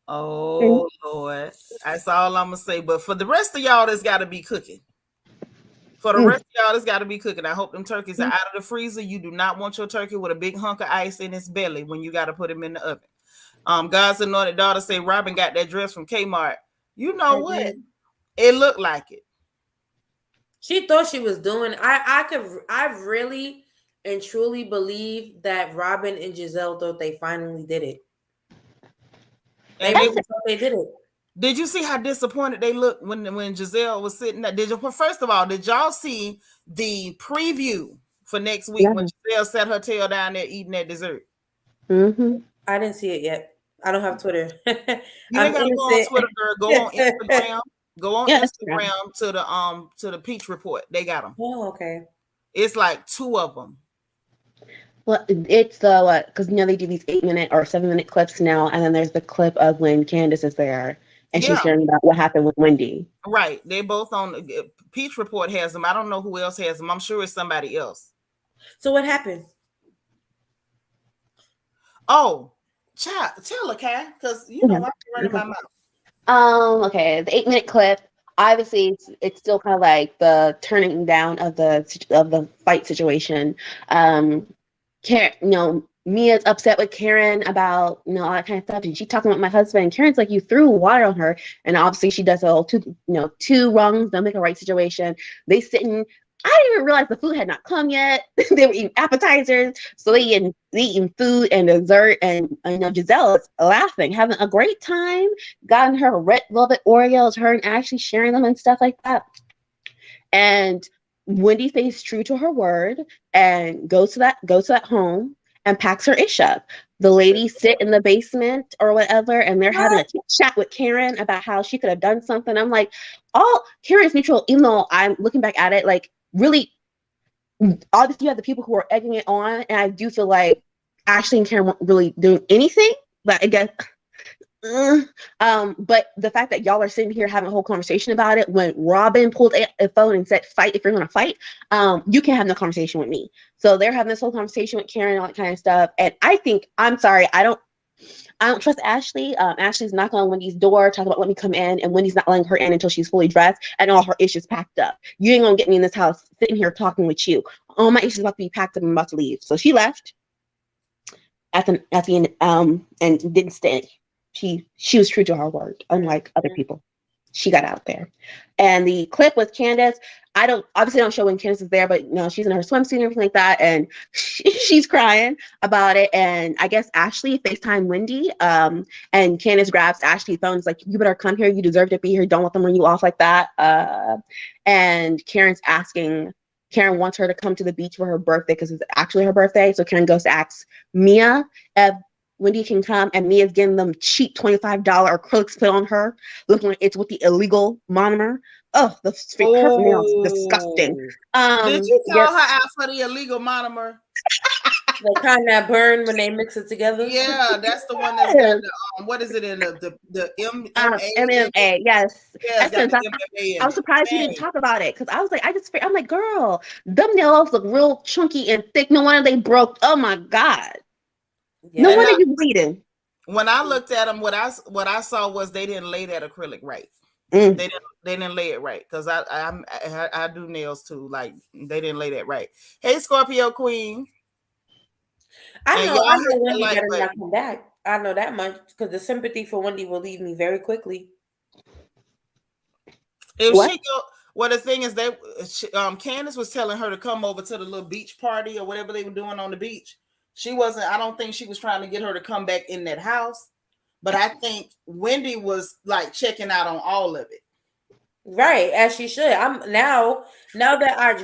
Oh Lord. That's all I'm gonna say. But for the rest of y'all, there's gotta be cooking. For the rest of y'all, there's gotta be cooking. I hope them turkeys are out of the freezer. You do not want your turkey with a big hunk of ice in its belly when you gotta put him in the oven. God's anointed daughter say Robin got that dress from Kmart. You know what? It looked like it. She thought she was doing. I really and truly believe that Robin and Giselle thought they finally did it. They And really thought they did it. Did you see how disappointed they looked when Giselle was sitting there? First of all, did y'all see the preview for next week when Giselle sat her tail down there eating that dessert? Mm-hmm. I didn't see it yet. I don't have Twitter. You ain't gotta go on Twitter, girl. Go on Instagram. Go on Instagram to the Peach Report. They got them. Oh, okay. It's like 2 of them. Well, it's the what? Because they do these 8-minute or 7-minute clips now, and then there's the clip of when Candace is there and she's sharing about what happened with Wendy. Right, they both on Peach Report has them. I don't know who else has them. I'm sure it's somebody else. So what happened? Oh, child, tell her, Kai, because I'm running my mouth. Okay, the 8-minute clip. Obviously, it's still kind of like the turning down of the fight situation. Mia's upset with Karen about all that kind of stuff, and she's talking about my husband. And Karen's like, you threw water on her, and obviously she does two wrongs don't make a right situation. They sitting. I didn't even realize the food had not come yet. They were eating appetizers, so they eating food and dessert, and Giselle is laughing, having a great time. Gotten her red velvet Oreos, her and Ashley sharing them and stuff like that. And Wendy stays true to her word and goes to that home and packs her ish up. The ladies sit in the basement or whatever, and they're having a chat with Karen about how she could have done something. I'm like, all Karen's neutral, even though I'm looking back at it, like, really, obviously you have the people who are egging it on, and I do feel like Ashley and Karen weren't really doing anything, but I guess but the fact that y'all are sitting here having a whole conversation about it when Robin pulled a phone and said, fight if you're gonna fight, you can have no conversation with me. So they're having this whole conversation with Karen and all that kind of stuff, and I'm sorry, I don't trust Ashley. Ashley's knocking on Wendy's door, talking about let me come in, and Wendy's not letting her in until she's fully dressed and all her issues packed up. You ain't gonna get me in this house sitting here talking with you. All my issues about to be packed up and I'm about to leave. So she left at the end, and didn't stay. She was true to her word, unlike other people. She got out there. And the clip with Candace, I don't show when Candace is there, but she's in her swimsuit and everything like that, and she's crying about it. And I guess Ashley FaceTime Wendy, and Candace grabs Ashley's phone. It's like, you better come here. You deserve to be here. Don't let them run you off like that. And Karen wants her to come to the beach for her birthday because it's actually her birthday. So Karen goes to ask Mia if Wendy can come, and Mia's getting them cheap $25 acrylics put on her, looking like it's with the illegal monomer. Oh, her nails disgusting. Did you call her out for the illegal monomer? The kind that burn when they mix it together. Yeah, that's the one that's got the what is it in the MMA? Yes. I was surprised you didn't talk about it because I was like, I'm like, girl, them nails look real chunky and thick. No wonder they broke. Oh my god. Yeah. No wonder you bleeding. When I looked at them, what I saw was they didn't lay that acrylic right. They didn't lay it right, because I do nails too. Like, they didn't lay that right. Hey, Scorpio Queen. I know Wendy better not come back. I know that much, because the sympathy for Wendy will leave me very quickly. If she go, well, the thing is that Candace was telling her to come over to the little beach party or whatever they were doing on the beach. I don't think she was trying to get her to come back in that house, but I think Wendy was like checking out on all of it. Right, as she should. I'm now that I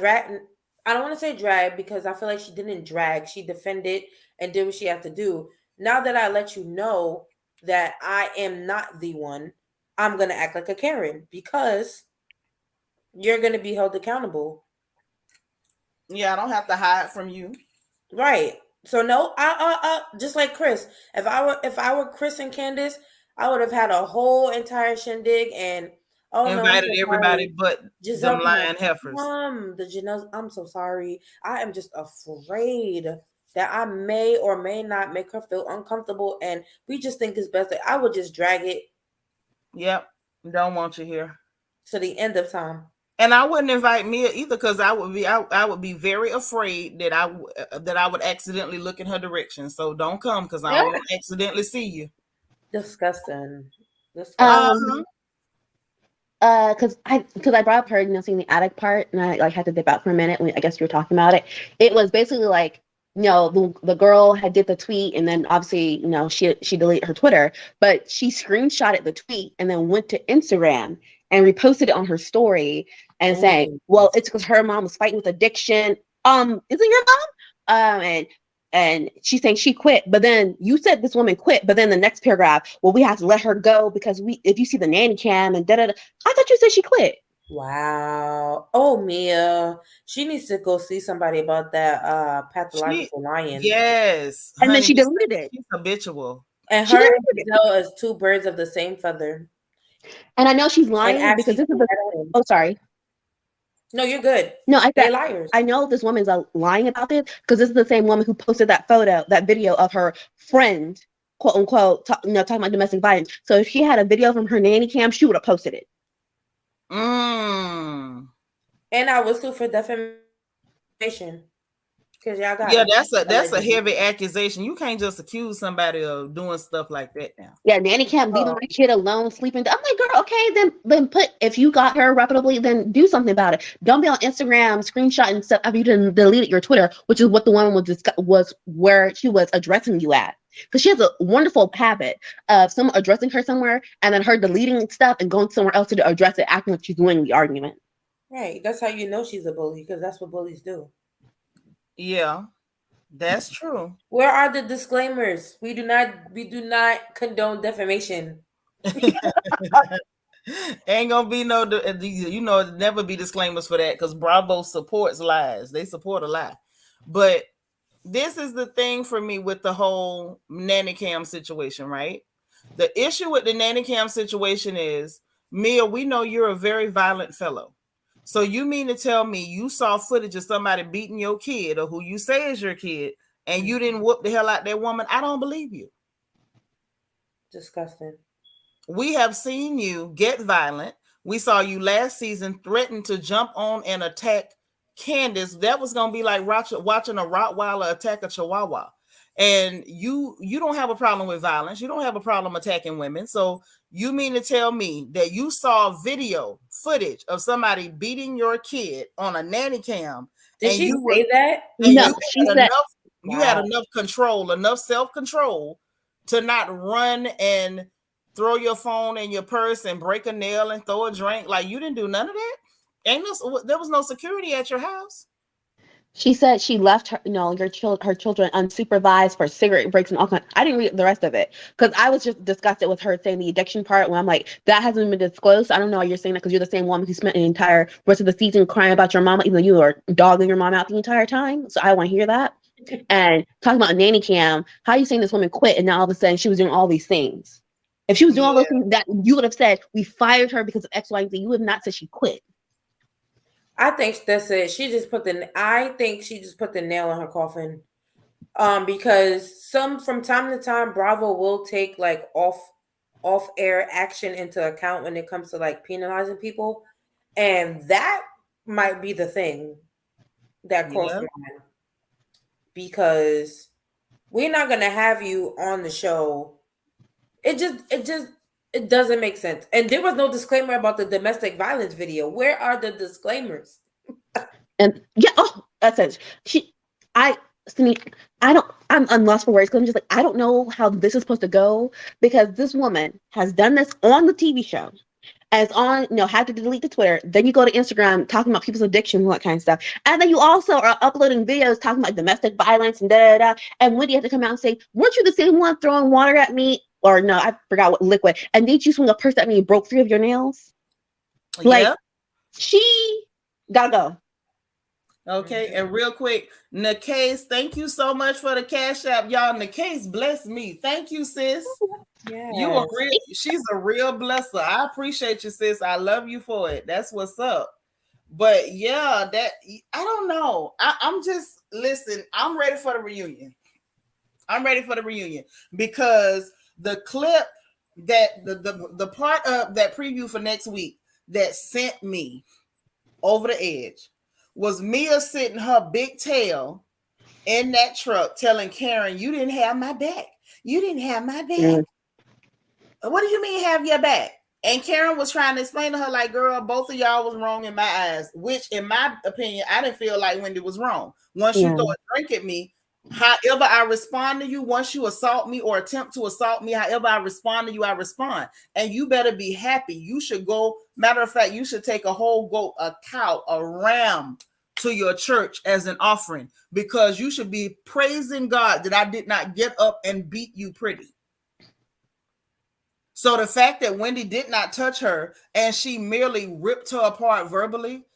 don't want to say drag, because I feel like she didn't drag. She defended and did what she had to do. Now that I let you know that I am not the one, I'm going to act like a Karen, because you're going to be held accountable. Yeah, I don't have to hide from you. Right. So no, I just like Chris. If I were Chris and Candace, I would have had a whole entire shindig and invited everybody but Giselle, them lying heifers. I'm so sorry. I am just afraid that I may or may not make her feel uncomfortable, and we just think it's best that I would just drag it. Yep, don't want you here to the end of time. And I wouldn't invite Mia either, because I would be very afraid that I would accidentally look in her direction. So don't come, because I won't accidentally see you. Disgusting. because I brought up her, seeing the attic part, and I like had to dip out for a minute when I guess we were talking about it. It was basically like, the girl had did the tweet, and then obviously, she deleted her Twitter, but she screenshotted the tweet and then went to Instagram and reposted it on her story and saying, well, it's because her mom was fighting with addiction. Isn't your mom? And she's saying she quit, but then you said this woman quit, but then the next paragraph, well, we have to let her go because if you see the nanny cam and da-da-da. I thought you said she quit. Wow. Oh, Mia. She needs to go see somebody about that pathological lying. Yes. And then she deleted it. She's habitual. And her and Giselle is two birds of the same feather. And I know she's lying because this is oh, sorry. No, you're good. No, they're liars. I know this woman's lying about this because this is the same woman who posted that video of her friend, quote unquote, talking about domestic violence. So if she had a video from her nanny cam, she would have posted it. And I was sued for defamation because y'all got that's a heavy accusation. You can't just accuse somebody of doing stuff like that now. Yeah, nanny cam leaving my kid alone, sleeping. I'm like, girl, okay, then if you got her reputably, then do something about it. Don't be on Instagram screenshotting stuff after you deleted your Twitter, which is what the woman was where she was addressing you at. Because she has a wonderful habit of someone addressing her somewhere and then her deleting stuff and going somewhere else to address it, acting like she's winning the argument. Right. That's how you know she's a bully, because that's what bullies do. Yeah, that's true. Where are the disclaimers? We do not condone defamation. Ain't gonna be no, never be disclaimers for that, because Bravo supports lies. They support a lie. But this is the thing for me with the whole nanny cam situation, right? The issue with the nanny cam situation is, Mia, we know you're a very violent fellow. So you mean to tell me you saw footage of somebody beating your kid, or who you say is your kid, and you didn't whoop the hell out that woman? I don't believe you. Disgusting. We have seen you get violent. We saw you last season threaten to jump on and attack Candace. That was going to be like watching a Rottweiler attack a Chihuahua. And you don't have a problem with violence. You don't have a problem attacking women. So you mean to tell me that you saw video footage of somebody beating your kid on a nanny cam? Did she say that? No, she said you had enough control, enough self-control to not run and throw your phone in your purse and break a nail and throw a drink. Like, you didn't do none of that? There was no security at your house? She said she left her children unsupervised for cigarette breaks and all kinds. I didn't read the rest of it because I was just disgusted with her saying the addiction part, when I'm like, that hasn't been disclosed. I don't know why you're saying that, because you're the same woman who spent the entire rest of the season crying about your mama, even though you were dogging your mom out the entire time. So I want to hear that. And talking about a nanny cam, how are you saying this woman quit and now all of a sudden she was doing all these things? If she was doing all those things, that you would have said we fired her because of X, Y, and Z. You would have not said she quit. I think that's it. I think she just put the nail in her coffin. Because from time to time, Bravo will take like off air action into account when it comes to like penalizing people, and that might be the thing that crossed my mind, because we're not gonna have you on the show. It doesn't make sense. And there was no disclaimer about the domestic violence video. Where are the disclaimers? And that's it. I'm lost for words, because I'm just like, I don't know how this is supposed to go, because this woman has done this on the TV show, as on, had to delete the Twitter. Then you go to Instagram talking about people's addiction and all that kind of stuff. And then you also are uploading videos talking about domestic violence and da-da-da. And Wendy had to come out and say, weren't you the same one throwing water at me? Or no, I forgot what liquid. And did you swing a purse at me and broke 3 of your nails? Like, she gotta go. Okay, and real quick, Nakase, thank you so much for the cash app, y'all. Nakase bless me. Thank you, sis. Yes. She's a real blesser. I appreciate you, sis. I love you for it. That's what's up. But yeah, I don't know. I'm just, listen, I'm ready for the reunion. Because the clip that the part of that preview for next week that sent me over the edge was Mia sitting her big tail in that truck telling Karen, you didn't have my back. You didn't have my back. What do you mean have your back? And Karen was trying to explain to her, like, girl, both of y'all was wrong in my eyes, which, in my opinion, I didn't feel like Wendy was wrong. Once you throw a drink at me, however I respond to you, once you assault me or attempt to assault me, however I respond to you, I respond. And you better be happy. You should go, matter of fact, you should take a whole goat, a cow, a ram to your church as an offering, because you should be praising God that I did not get up and beat you pretty. So the fact that Wendy did not touch her and she merely ripped her apart verbally,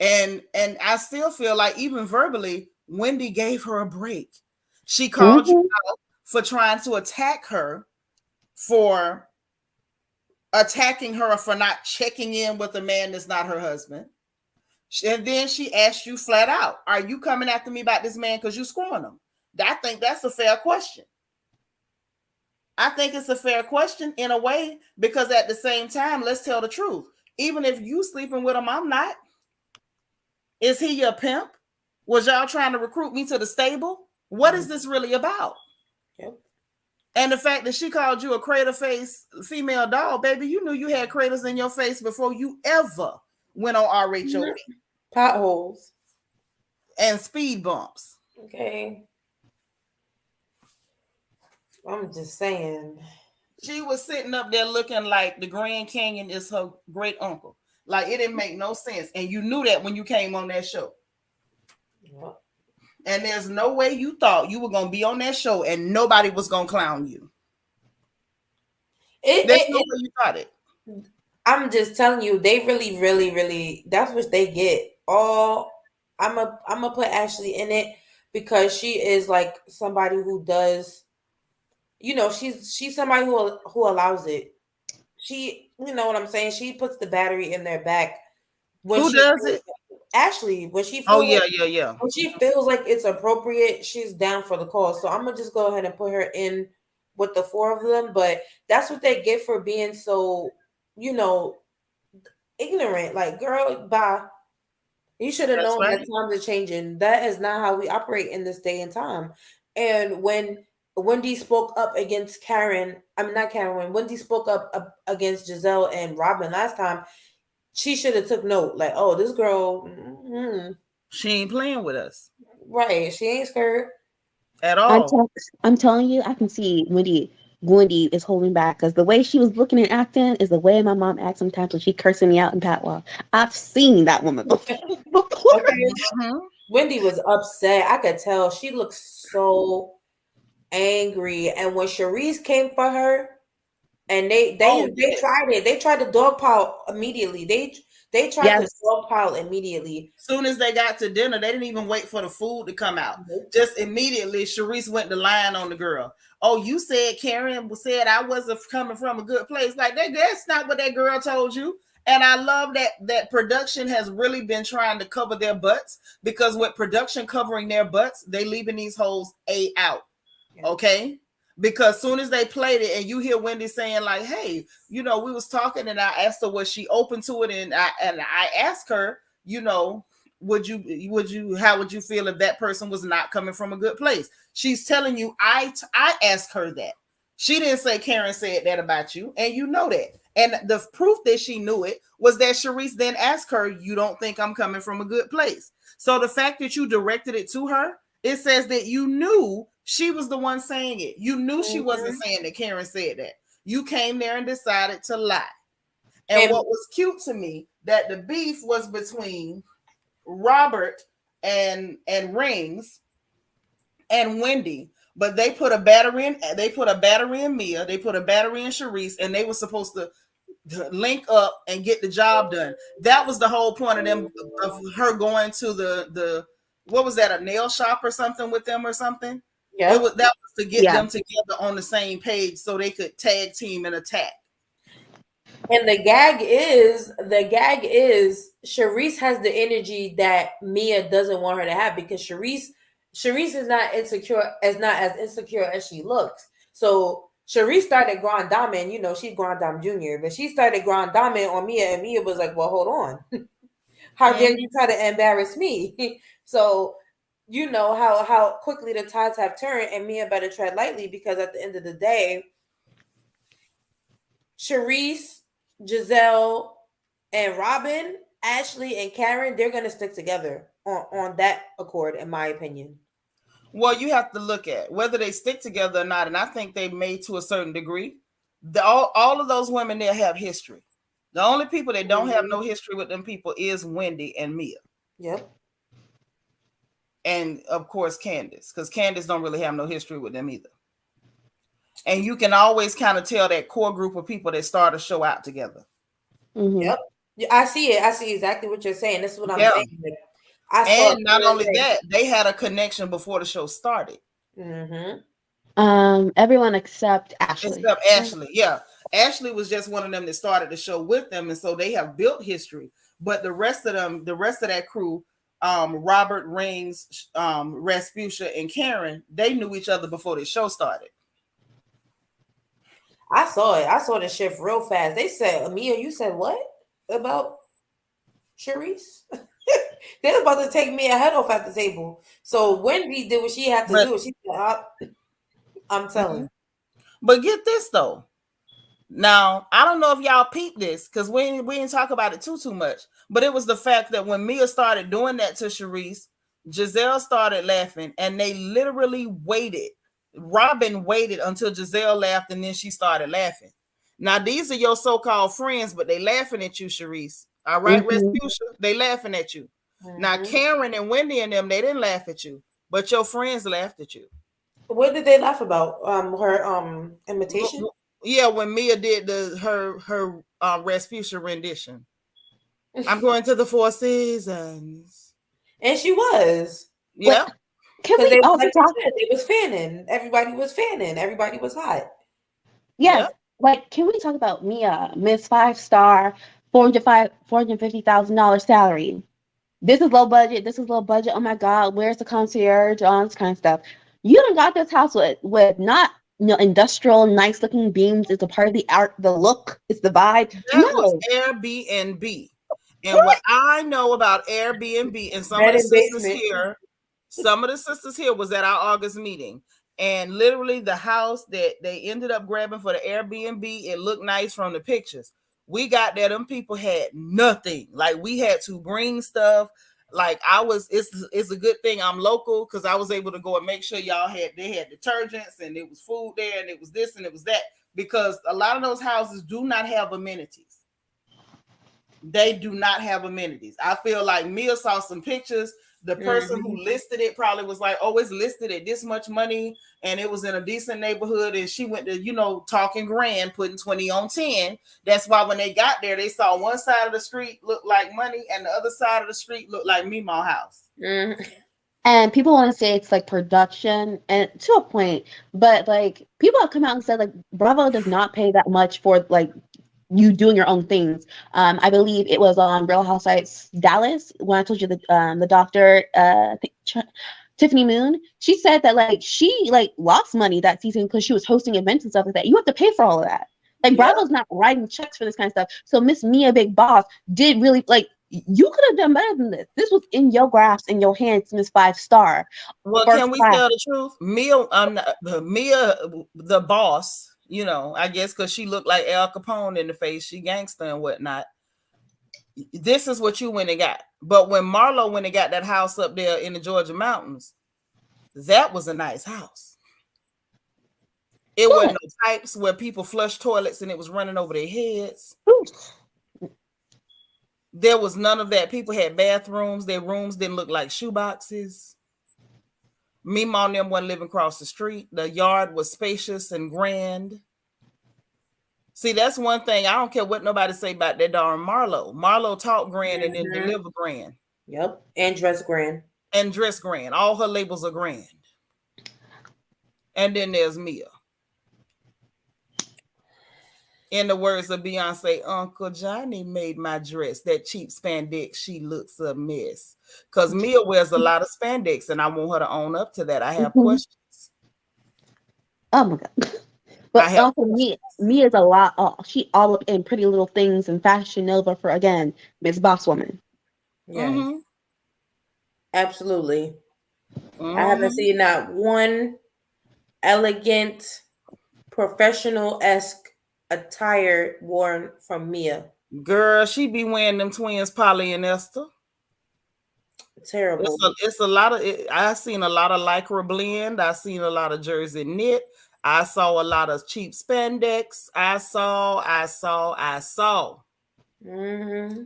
and I still feel like even verbally, Wendy gave her a break. She called you out for trying to attack her, for attacking her for not checking in with a man that's not her husband. And then she asked you flat out, are you coming after me about this man because you screwing him? I think that's a fair question. I think it's a fair question in a way, because at the same time, let's tell the truth. Even if you sleeping with him, I'm not. Is he your pimp? Was y'all trying to recruit me to the stable? What is this really about? Yep. And the fact that she called you a crater face female dog, baby, you knew you had craters in your face before you ever went on RHOA. Potholes. And speed bumps. Okay. I'm just saying. She was sitting up there looking like the Grand Canyon is her great uncle. Like, it didn't make no sense. And you knew that when you came on that show. Yep. And there's no way you thought you were going to be on that show and nobody was going to clown you. There's no way you thought it. I'm just telling you, they really, that's what they get. I'm gonna put Ashley in it because she is like somebody who does, you know, she's somebody who allows it. She, you know what I'm saying? She puts the battery in their back. Who does it? Ashley, when she feels yeah. When she feels like it's appropriate, she's down for the cause. So I'm gonna just go ahead and put her in with the four of them. But that's what they get for being so, you know, ignorant. Like, girl, bye. You should have known that times are changing. That is not how we operate in this day and time. And when Wendy spoke up against when Wendy spoke up against Giselle and Robin last time, she should have took note. Like, oh, this girl, she ain't playing with us. Right. She ain't scared at all. I'm telling you, I can see Wendy is holding back, because the way she was looking and acting is the way my mom acts sometimes when she cursing me out in Patwa. I've seen that woman before. Okay. Wendy was upset. I could tell. She looked so angry. And when Sharice came for her, and they tried it. They tried to dogpile immediately. They tried to dogpile immediately. Soon as they got to dinner, they didn't even wait for the food to come out. Just immediately, Sharice went to lying on the girl. Oh, you said Karen said I wasn't coming from a good place. Like, that's not what that girl told you. And I love that production has really been trying to cover their butts, because with production covering their butts, they leaving these holes out. Okay? Because soon as they played it and you hear Wendy saying like, hey, you know, we was talking and I asked her, was she open to it? And I asked her, you know, how would you feel if that person was not coming from a good place? She's telling you, I asked her that. She didn't say Karen said that about you, and you know that. And the proof that she knew it was that Sharice then asked her, you don't think I'm coming from a good place? So the fact that you directed it to her, it says that you knew she was the one saying it. You knew she wasn't saying that Karen said that. You came there and decided to lie. And what was cute to me, that the beef was between Robert and Rings and Wendy, but they put a battery in Mia, they put a battery in Sharice, and they were supposed to link up and get the job done. That was the whole point of her going to the what was that, a nail shop or something with them or something? Yeah, that was to get them together on the same page so they could tag team and attack. And the gag is Sharice has the energy that Mia doesn't want her to have, because Sharice is not as insecure as she looks. So Sharice started Grand Dame, you know, she's Grand Dame Junior, but she started Grand Dame on Mia, and Mia was like, well, hold on. How dare you try to embarrass me? So you know how quickly the tides have turned, and Mia better tread lightly, because at the end of the day, Sharice Giselle and Robin, Ashley and Karen, they're gonna stick together on that accord, in my opinion. Well, you have to look at whether they stick together or not, and I think they may to a certain degree. All of those women there have history. The only people that don't have no history with them people is Wendy and Mia. Yep. And of course Candace, because Candace don't really have no history with them either. And you can always kind of tell that core group of people that start a show out together. Mm-hmm. Yep. I see it. I see exactly what you're saying. This is what I'm saying. Like, and not only that, they had a connection before the show started. Mm-hmm. Everyone except Ashley. Except Ashley, yeah. Ashley was just one of them that started the show with them, and so they have built history. But the rest of them, the rest of that crew, Robert, Rings, Rasputia, and Karen, they knew each other before the show started. I saw it. I saw the shift real fast. They said, Amia, you said what about Charisse? They're about to take me a head off at the table. So Wendy did what she had to do. She said, I'm telling. But get this though. Now, I don't know if y'all peeped this because we didn't talk about it too much. But it was the fact that when Mia started doing that to Charisse, Giselle started laughing, and they literally waited. Robin waited until Giselle laughed, and then she started laughing. Now, these are your so-called friends, but they laughing at you, Charisse. All right, Rasputia, they laughing at you. Now, Karen and Wendy and them, they didn't laugh at you, but your friends laughed at you. What did they laugh about? Her imitation? Yeah, when Mia did her Rasputia rendition. I'm going to the Four Seasons. And she was. Yeah. Because they was fanning. Everybody was fanning. Everybody was hot. Yes. Yep. Like, can we talk about Mia, Miss 5-star, $450,000 salary? This is low budget. This is low budget. Oh my God, where's the concierge? All this kind of stuff. You done got this house with not industrial, nice looking beams. It's a part of the art, the look, it's the vibe. That was Airbnb. And what I know about Airbnb, and some of the sisters here was at our August meeting. And literally the house that they ended up grabbing for the Airbnb, it looked nice from the pictures. We got there, them people had nothing. Like, we had to bring stuff. Like, it's a good thing I'm local, because I was able to go and make sure they had detergents, and it was food there, and it was this and it was that, because a lot of those houses do not have amenities. They do not have amenities. I feel like Mia saw some pictures. The person who listed it probably was like, oh, it's listed at this much money, and it was in a decent neighborhood, and she went to, talking grand, putting 20 on 10. That's why when they got there, they saw one side of the street look like money, and the other side of the street looked like Meemaw house. And people want to say it's like production, and to a point, but like people have come out and said like Bravo does not pay that much for like you doing your own things. I believe it was on Real Housewives Dallas when I told you the doctor Tiffany Moon. She said that like she like lost money that season because she was hosting events and stuff like that. You have to pay for all of that. Like Bravo's not writing checks for this kind of stuff. So Miss Mia Big Boss did really like. You could have done better than this. This was in your grasp, in your hands, Miss 5-star. Well, can we tell the truth? Mia, the boss. I guess because she looked like Al Capone in the face, she gangster and whatnot. This is what you went and got. But when Marlo went and got that house up there in the Georgia mountains, that was a nice house. It wasn't no pipes where people flushed toilets and it was running over their heads. There was none of that. People had bathrooms. Their rooms didn't look like shoeboxes. Meemaw and them wasn't living across the street. The yard was spacious and grand. See, that's one thing. I don't care what nobody say about that darn Marlo. Marlo talk grand and then deliver grand. Yep. And dress grand. And dress grand. All her labels are grand. And then there's Mia. In the words of Beyonce, Uncle Johnny made my dress. That cheap spandex, she looks a mess. Because Mia wears a lot of spandex, and I want her to own up to that. I have questions. Oh my God. But also Mia's a lot. She all up in Pretty Little Things and Fashion Nova for, again, Miss Boss Woman. Yeah. Absolutely. I haven't seen not one elegant, professional-esque attire worn from Mia. Girl, she be wearing them twins, Polly and Esther. Terrible. It's a lot of. I seen a lot of lycra blend. I seen a lot of jersey knit. I saw a lot of cheap spandex. I saw. Mm-hmm.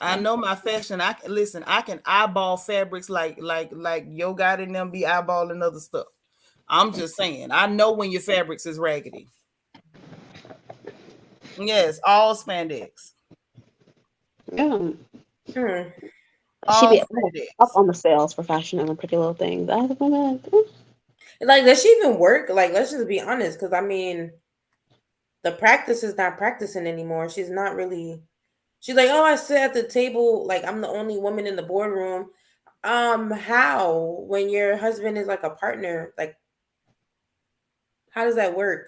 I know my fashion. I can listen. I can eyeball fabrics like Yo got in them be eyeballing other stuff. I'm just saying. I know when your fabrics is raggedy. Yes, all spandex. Yeah. She All be spandex. up on the sales for fashion and the Pretty Little Things. I was Like, does she even work? Like, let's just be honest, because I mean, the practice is not practicing anymore. She's not really. She's like, oh, I sit at the table, like I'm the only woman in the boardroom. How when your husband is like a partner, like, how does that work?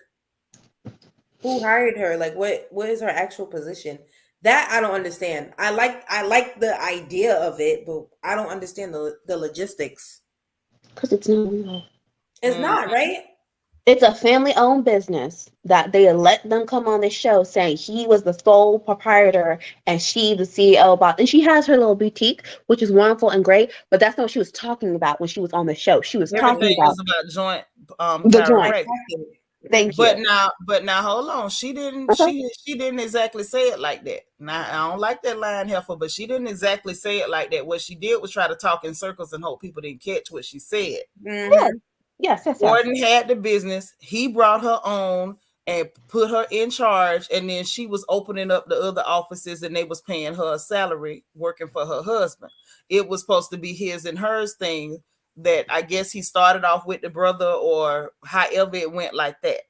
Who hired her? Like, what is her actual position? That I don't understand. I like the idea of it, but I don't understand the logistics. because it's not. It's not right. It's a family-owned business that they let them come on the show saying he was the sole proprietor and she the CEO about. And she has her little boutique, which is wonderful and great. But that's not what she was talking about when she was on the show. She was talking Everything about is about joint the joint. chiropractic. Thank But you. now, hold on. She didn't. Okay. She didn't exactly say it like that. Now I don't like that line, heifer, but she didn't exactly say it like that. What she did was try to talk in circles and hope people didn't catch what she said. Mm-hmm. Yes. Gordon had the business. He brought her on and put her in charge, and then she was opening up the other offices, and they was paying her a salary working for her husband. It was supposed to be his and hers thing that I guess he started off with the brother or however it went like that.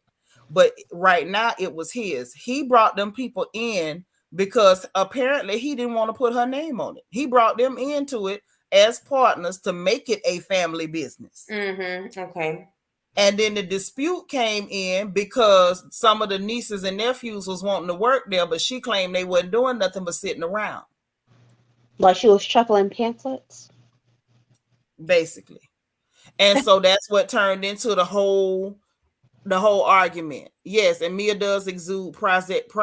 But right now it was his. He brought them people in because apparently he didn't want to put her name on it. He brought them into it as partners to make it a family business. Mm-hmm. Okay. And then the dispute came in because some of the nieces and nephews was wanting to work there, but she claimed they wasn't doing nothing but sitting around. Like she was shuffling pamphlets. Basically. And so that's what turned into the whole argument. Yes, and Mia does exude project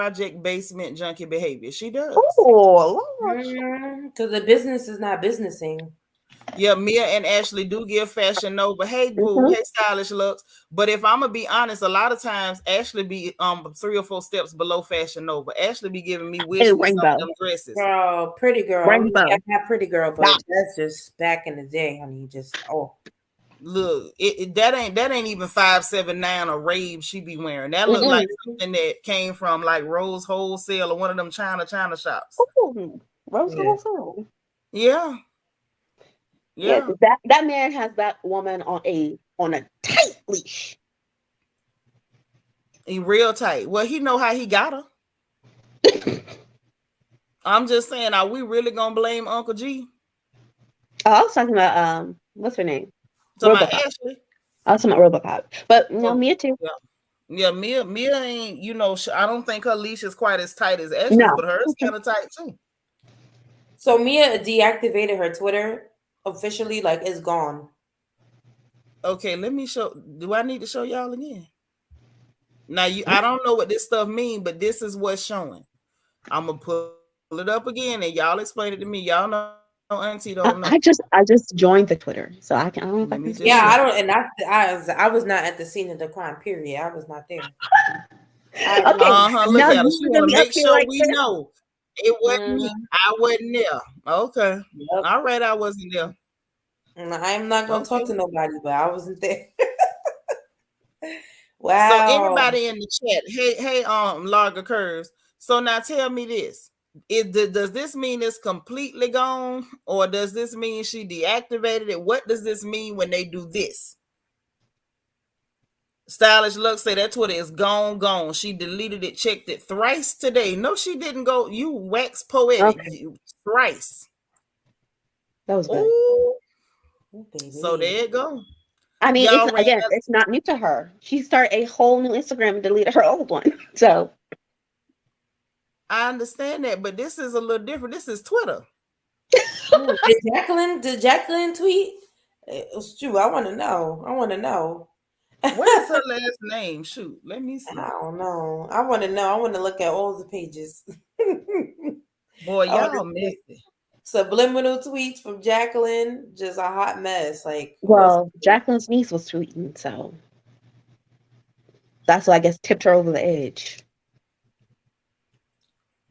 basement junkie behavior. She does. Oh, Lord. Because the business is not businessing. Yeah, Mia and Ashley do give Fashion Nova, hey boo, hey stylish looks. But if I'm gonna be honest, a lot of times Ashley be 3 or 4 steps below Fashion Nova. Ashley be giving me wish lists on them dresses. Girl, pretty girl. Rainbow. Yeah, not pretty girl, but that's just back in the day, honey. Just look, that ain't even 579 or rave she be wearing. That look like something that came from like Rose Wholesale or one of them China shops. Ooh, Rose Wholesale. Yeah. Yeah, that man has that woman on a tight leash. He real tight. Well, he know how he got her. I'm just saying, are we really gonna blame Uncle G? Oh, I was talking about what's her name? Talking about Ashley. I was talking about RoboCop, but no, Mia too. Yeah, Mia ain't. I don't think her leash is quite as tight as Ashley's, but hers kind of tight too. So Mia deactivated her Twitter officially, like it's gone. Okay, let me show. Do I need to show y'all again? Now I don't know what this stuff means, but this is what's showing. I'm gonna pull it up again, and y'all explain it to me. Y'all know, Auntie don't know. I just joined the Twitter, so I can. I don't know if I I don't, and I was not at the scene of the crime. Period. I was not there. Okay. Look at her. She want to make sure like we know it wasn't me. I wasn't there. Okay. Yep. All right, I wasn't there. I'm not gonna talk to nobody, but I wasn't there. Wow. So anybody in the chat, hey, Larga Curves. So now tell me this. Does this mean it's completely gone, or does this mean she deactivated it? What does this mean when they do this? Stylish Look say that Twitter is gone. She deleted it, checked it thrice today. No, she didn't go. You wax poetic. Okay. Thrice. That was good. Ooh, so there you go. I mean, it's not new to her. She started a whole new Instagram and deleted her old one. So I understand that, but this is a little different. This is Twitter. Did Jacqueline tweet? It's true. I want to know. What is her last name? Shoot, let me see. I don't know. I want to know. I want to look at all the pages. Boy, I wanna y'all see. messy. Subliminal tweets from Jacqueline, just a hot mess. Like, Well, Jacqueline's niece was tweeting, so that's what I guess tipped her over the edge.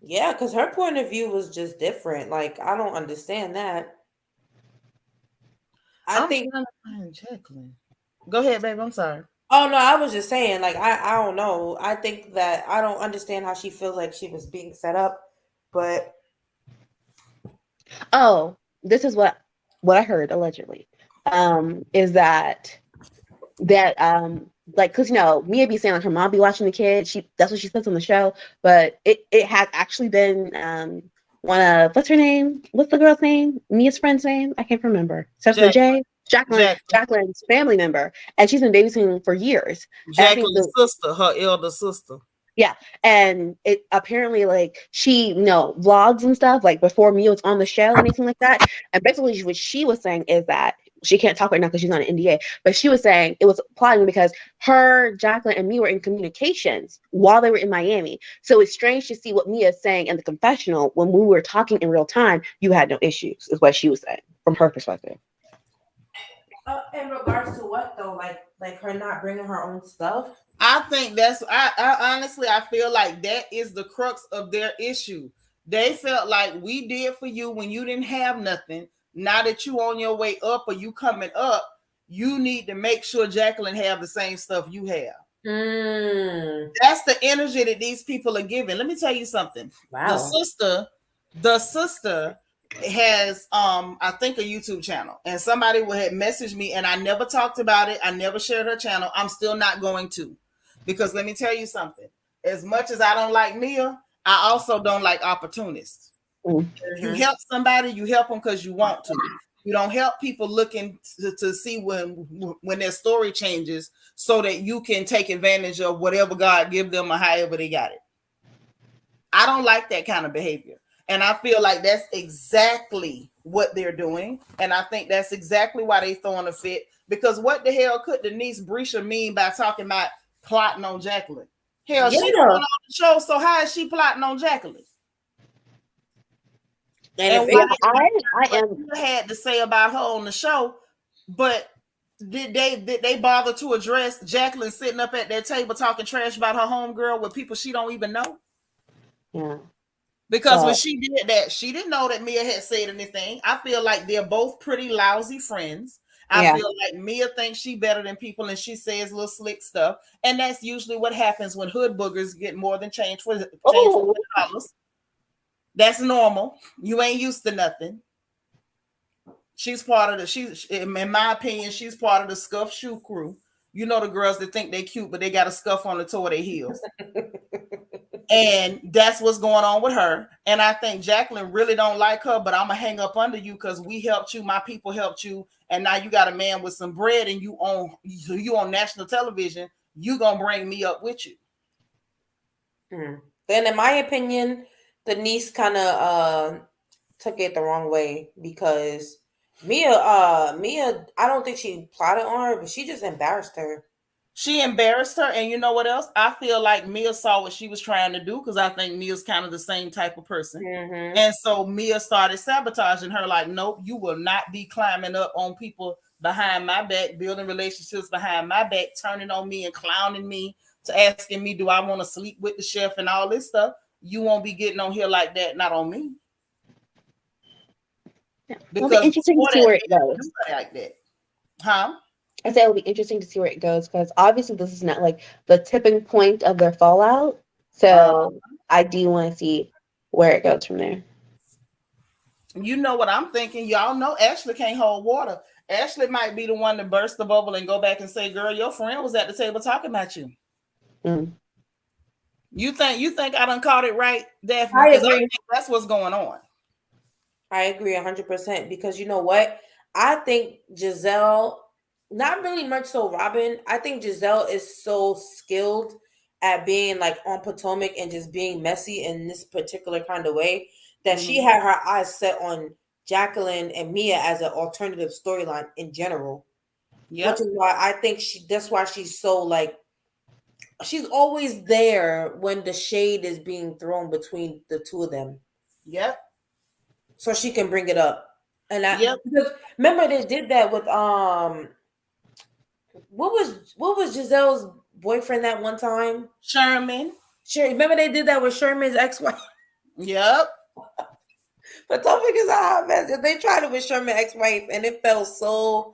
yeah, because her point of view was just different. Like, I don't understand that. I I'm think. trying to find Jacqueline. Go ahead, babe. I'm sorry. Oh no, I was just saying. Like, I don't know. I think that I don't understand how she feels like she was being set up, but Oh, this is what I heard allegedly. Is that like, because Mia be saying like her mom be watching the kid. That's what she says on the show, but it has actually been one of what's her name? What's the girl's name? Mia's friend's name? I can't remember. Starts with a J. Jacqueline's family member, and she's been babysitting for years. And I think Jacqueline's sister, her elder sister. yeah, and it apparently like she vlogs and stuff like before Mia was on the show, anything like that. And basically, what she was saying is that she can't talk right now because she's on an NDA. But she was saying it was plotting because her, Jacqueline, and Mia were in communications while they were in Miami. So it's strange to see what Mia is saying in the confessional when we were talking in real time. You had no issues, is what she was saying from her perspective. in regards to what though, like her not bringing her own stuff. I think I honestly, I feel like that is the crux of their issue. They felt like we did for you when you didn't have nothing. Now that you on your way up or you coming up, you need to make sure Jacqueline have the same stuff you have. That's the energy that these people are giving. Let me tell you something. Wow. The sister has I think a YouTube channel, and somebody had messaged me, and I never talked about it. I never shared her channel. I'm still not going to, because let me tell you something. As much as I don't like Mia, I also don't like opportunists. You help somebody, you help them because you want to. You don't help people looking to see when their story changes so that you can take advantage of whatever God give them or however they got it. I don't like that kind of behavior. And I feel like that's exactly what they're doing. And I think that's exactly why they throwing a fit. Because what the hell could Denise Breacher mean by talking about plotting on Jacqueline? Hell, she don't on the show, so how is she plotting on Jacqueline? And what I had to say about her on the show, but did they bother to address Jacqueline sitting up at that table talking trash about her homegirl with people she don't even know? Yeah. Because when she did that, she didn't know that Mia had said anything. I feel like they're both pretty lousy friends. I feel like Mia thinks she better than people, and she says little slick stuff. And that's usually what happens when hood boogers get more than change for dollars. That's normal. You ain't used to nothing. She's part of in my opinion, she's part of the scuff shoe crew. You know, the girls that think they cute, but they got a scuff on the toe of their heels. And that's what's going on with her. And I think Jacqueline really don't like her, but I'm gonna hang up under you because we helped you, my people helped you, and now you got a man with some bread and you on national television. You gonna bring me up with you. Then, in my opinion, the niece kind of took it the wrong way because Mia, I don't think she plotted on her, but she just embarrassed her. She embarrassed her, and you know what else? I feel like Mia saw what she was trying to do because I think Mia's kind of the same type of person. And so Mia started sabotaging her like, nope, you will not be climbing up on people behind my back, building relationships behind my back, turning on me and clowning me, to asking me, do I want to sleep with the chef and all this stuff. You won't be getting on here like that, not on me. Yeah. It'll be interesting to see where it goes. Like that. Huh? I say it'll be interesting to see where it goes because obviously this is not like the tipping point of their fallout. So I do want to see where it goes from there. You know what I'm thinking? Y'all know Ashley can't hold water. Ashley might be the one to burst the bubble and go back and say, girl, your friend was at the table talking about you. You think I done caught it right, Daphne? I agree. I think that's what's going on. I agree 100% because you know what? I think Giselle, not really much so Robin. I think Giselle is so skilled at being like on Potomac and just being messy in this particular kind of way that she had her eyes set on Jacqueline and Mia as an alternative storyline in general. Which is why I think that's why she's so like, she's always there when the shade is being thrown between the two of them. Yep. So she can bring it up. And Yep. remember they did that with what was Giselle's boyfriend that one time? Sherman. Sure, remember they did that with Sherman's ex-wife? Yep. But don't figure out, man, they tried it with Sherman's ex-wife and it fell so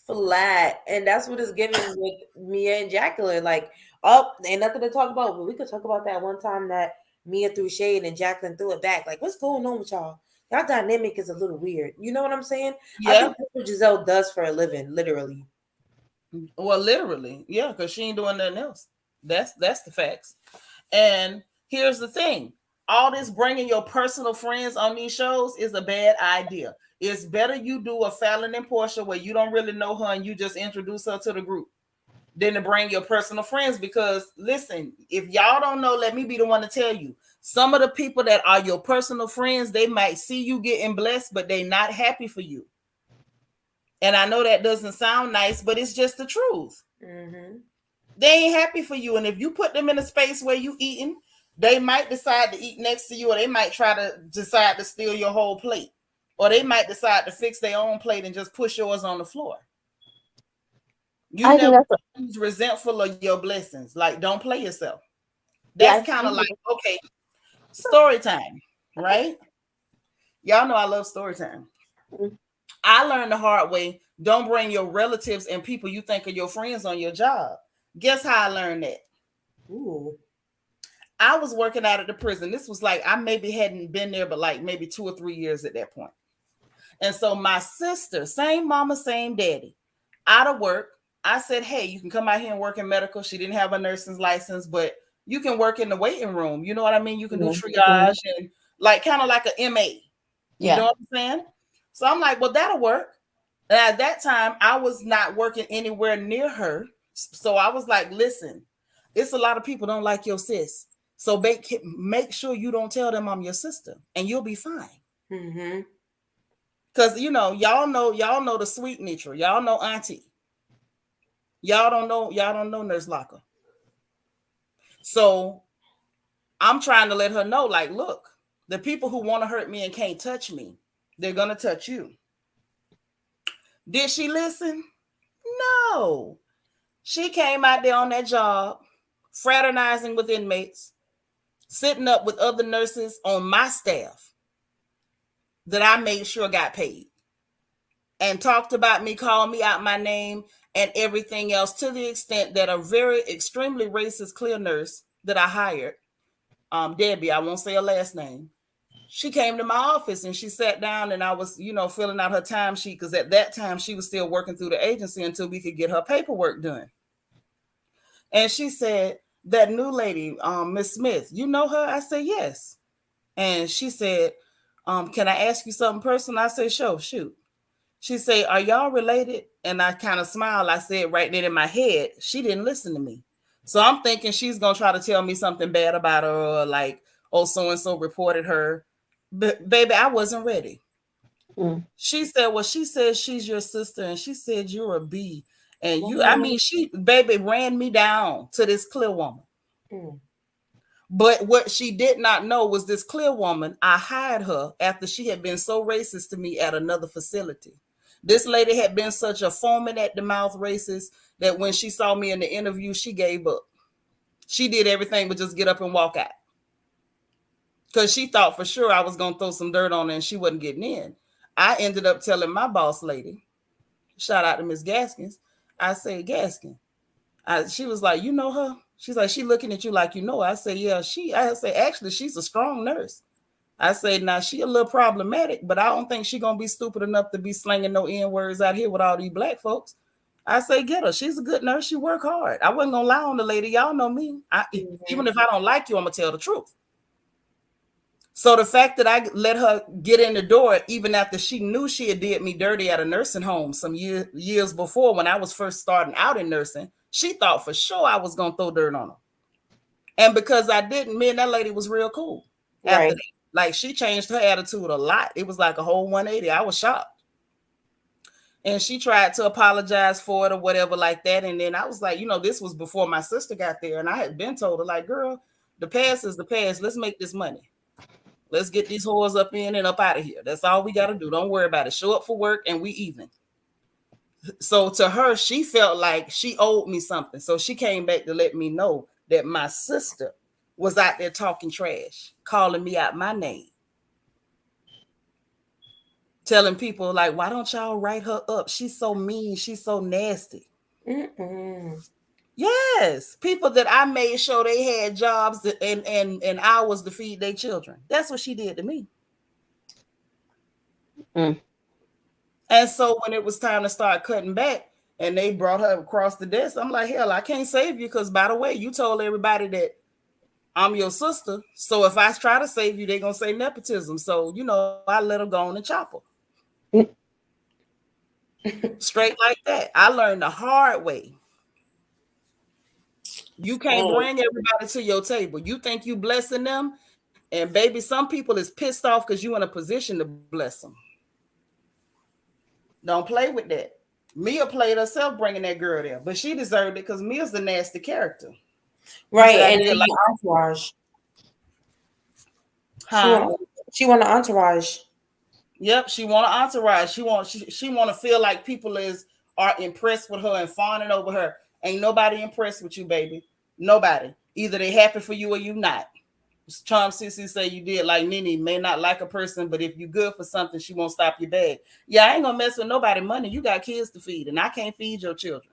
flat. And that's what it's giving with Mia and Jacqueline. Like, oh, ain't nothing to talk about, but we could talk about that one time that Mia threw shade and Jacqueline threw it back. Like, what's going on with y'all? Y'all dynamic is a little weird. You know what I'm saying? Yeah. I think that's what Giselle does for a living, literally. Well, literally, yeah, because she ain't doing nothing else. That's the facts. And here's the thing: all this bringing your personal friends on these shows is a bad idea. It's better you do a Fallon and Portia where you don't really know her and you just introduce her to the group than to bring your personal friends. Because listen, if y'all don't know, let me be the one to tell you. Some of the people that are your personal friends, they might see you getting blessed, but they not happy for you. And I know that doesn't sound nice, but it's just the truth. Mm-hmm. They ain't happy for you. And if you put them in a space where you eating, they might decide to eat next to you, or they might try to decide to steal your whole plate. Or they might decide to fix their own plate and just push yours on the floor. You never be resentful of your blessings. Like, don't play yourself. That's kind of like, okay, story time, right? Y'all know I love story time. I learned the hard way. Don't bring your relatives and people you think are your friends on your job. Guess how I learned that? Ooh. I was working out at the prison. This was like, I maybe hadn't been there, but like maybe 2 or 3 years at that point. And so my sister, same mama, same daddy, out of work. I said, hey, you can come out here and work in medical. She didn't have a nursing license, but you can work in the waiting room. You know what I mean? You can do triage and like kind of like an MA. You know what I'm saying? So I'm like, well, that'll work. And at that time, I was not working anywhere near her. So I was like, listen, it's a lot of people don't like your sis. So make sure you don't tell them I'm your sister and you'll be fine. Mm-hmm. Because, you know, y'all know the sweet Nitra. Y'all know Auntie. Y'all don't know Nurse Locker. So I'm trying to let her know, like, look, the people who want to hurt me and can't touch me, they're going to touch you. Did she listen? No. She came out there on that job, fraternizing with inmates, sitting up with other nurses on my staff that I made sure got paid, and talked about me, called me out my name and everything else, to the extent that a very extremely racist clear nurse that I hired, Debbie, I won't say her last name, she came to my office and she sat down and I was, you know, filling out her timesheet because at that time she was still working through the agency until we could get her paperwork done. And she said, that new lady, Miss Smith, you know her? I said, yes. And she said, can I ask you something personal? I said, sure, shoot. She said, are y'all related? And I kind of smiled. I said right then in my head, she didn't listen to me. So I'm thinking she's going to try to tell me something bad about her, or like, oh, so-and-so reported her. But baby, I wasn't ready. She said, well, she says she's your sister. And she said, you're a B. And you, I mean, she, baby, ran me down to this clear woman. But what she did not know was this clear woman, I hired her after she had been so racist to me at another facility. This lady had been such a foaming at the mouth racist that when she saw me in the interview, she gave up. She did everything but just get up and walk out. Because she thought for sure I was going to throw some dirt on her and she wasn't getting in. I ended up telling my boss lady, shout out to Miss Gaskins, I said, Gaskin. She was like, you know her? She's like, she looking at you like you know her. I said, yeah, I say, actually, she's a strong nurse. I said, now she a little problematic, but I don't think she going to be stupid enough to be slinging no N-words out here with all these black folks. I say, get her. She's a good nurse. She work hard. I wasn't going to lie on the lady. Y'all know me. Even if I don't like you, I'm going to tell the truth. So the fact that I let her get in the door, even after she knew she had did me dirty at a nursing home some years before when I was first starting out in nursing, she thought for sure I was going to throw dirt on her. And because I didn't, me and that lady was real cool. After that. Like, she changed her attitude a lot. It was like a whole 180. I was shocked. And she tried to apologize for it or whatever like that. And then I was like, this was before my sister got there. And I had been told her, like, girl, the past is the past. Let's make this money. Let's get these whores up in and up out of here. That's all we got to do. Don't worry about it. Show up for work and we even. So to her, she felt like she owed me something. So she came back to let me know that my sister was out there talking trash, calling me out my name. Telling people, like, why don't y'all write her up? She's so mean. She's so nasty. Yes. People that I made sure they had jobs and hours to feed their children. That's what she did to me. And so when it was time to start cutting back and they brought her across the desk, I'm like, hell, I can't save you because, by the way, you told everybody that I'm your sister. So if I try to save you, they're going to say nepotism. So, I let her go on and chop her. Straight like that. I learned the hard way. You can't bring everybody to your table. You think you blessing them, and baby, some people is pissed off because you in a position to bless them. Don't play with that. Mia played herself bringing that girl there, but she deserved it because Mia's the nasty character, right? And then like entourage. She want an entourage. Yep, she want an entourage. She want to feel like people are impressed with her and fawning over her. Ain't nobody impressed with you, baby. Nobody. Either they happy for you or you not. Charm Sissy say you did like Nene, may not like a person, but if you good for something, she won't stop your bag. Yeah, I ain't gonna mess with nobody money. You got kids to feed, and I can't feed your children.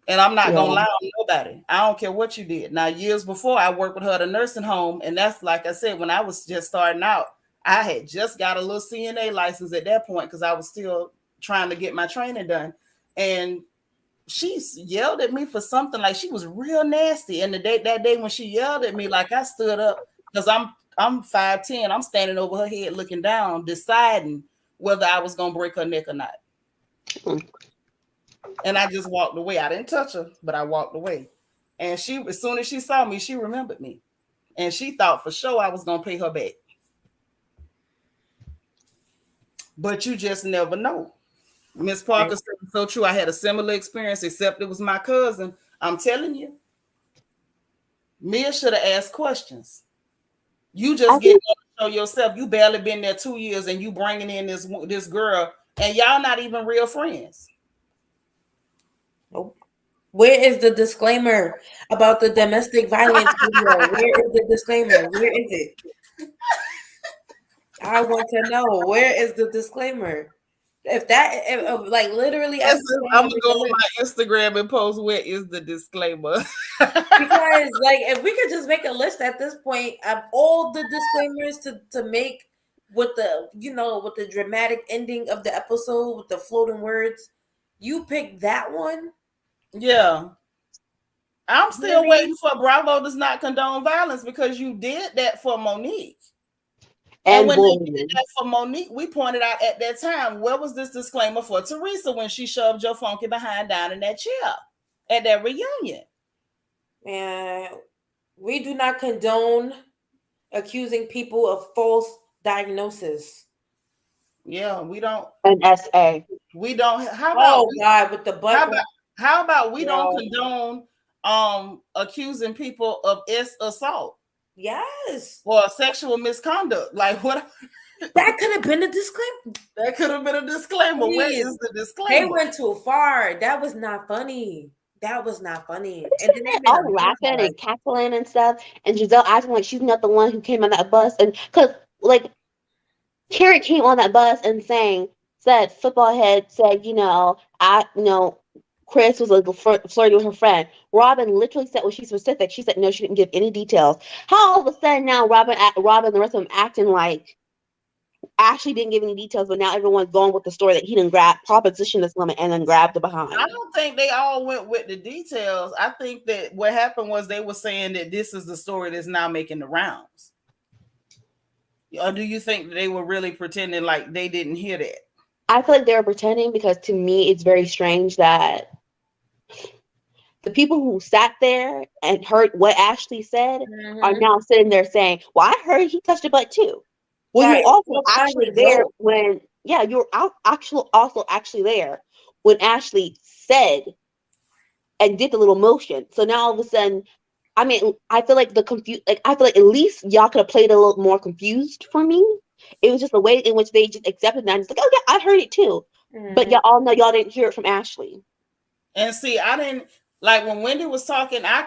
And I'm not gonna lie on nobody. I don't care what you did. Now, years before, I worked with her at a nursing home, and that's like I said, when I was just starting out, I had just got a little CNA license at that point because I was still trying to get my training done. And she yelled at me for something, like she was real nasty. And that day when she yelled at me, like I stood up because I'm 5'10", I'm standing over her head looking down, deciding whether I was gonna break her neck or not. And I just walked away. I didn't touch her, but I walked away. And she, as soon as she saw me, she remembered me. And she thought for sure I was gonna pay her back. But you just never know. Miss Parker said it's so true. I had a similar experience, except it was my cousin. I'm telling you, Mia should have asked questions. You just get to show yourself. You barely been there 2 years, and you bringing in this girl, and y'all not even real friends. Nope. Where is the disclaimer about the domestic violence video? Where is the disclaimer? Where is it? I want to know, where is the disclaimer? If like literally, I'm gonna go on my Instagram and post where is the disclaimer. Because like if we could just make a list at this point of all the disclaimers to make with the with the dramatic ending of the episode with the floating words, you pick that one. Yeah. I'm still waiting for Bravo does not condone violence, because you did that for Monique. And when they did that for Monique, we pointed out at that time, where was this disclaimer for Teresa when she shoved your funky behind down in that chair at that reunion? And we do not condone accusing people of false diagnosis. Yeah, we don't. An SA. We don't. How about? God, with the butt. How about we don't condone accusing people of assault? Yes. Or sexual misconduct. Like what? That could have been a disclaimer. That could have been a disclaimer. Please. Where is the disclaimer? They went too far. That was not funny. That was not funny. And then they all laughing and cackling and stuff. And Giselle acting like she's not the one who came on that bus. And because like Carrie came on that bus and said football head said, Chris was like flirting with her friend. Robin literally said, well, she's specific. She said, no, she didn't give any details. How all of a sudden now Robin and the rest of them acting like Ashley didn't give any details, but now everyone's going with the story that he didn't proposition this woman and then grabbed the behind. I don't think they all went with the details. I think that what happened was they were saying that this is the story that's now making the rounds. Or do you think they were really pretending like they didn't hear that? I feel like they were pretending, because to me it's very strange that the people who sat there and heard what Ashley said are now sitting there saying, well, I heard he touched her butt too. Well, right. You also actually there when yeah, you were actually there when Ashley said and did the little motion. So now all of a sudden, I mean, I feel like I feel like at least y'all could have played a little more confused for me. It was just the way in which they just accepted that. And it's like, oh yeah, I heard it too. But y'all all know y'all didn't hear it from Ashley. And see, I didn't like when Wendy was talking. I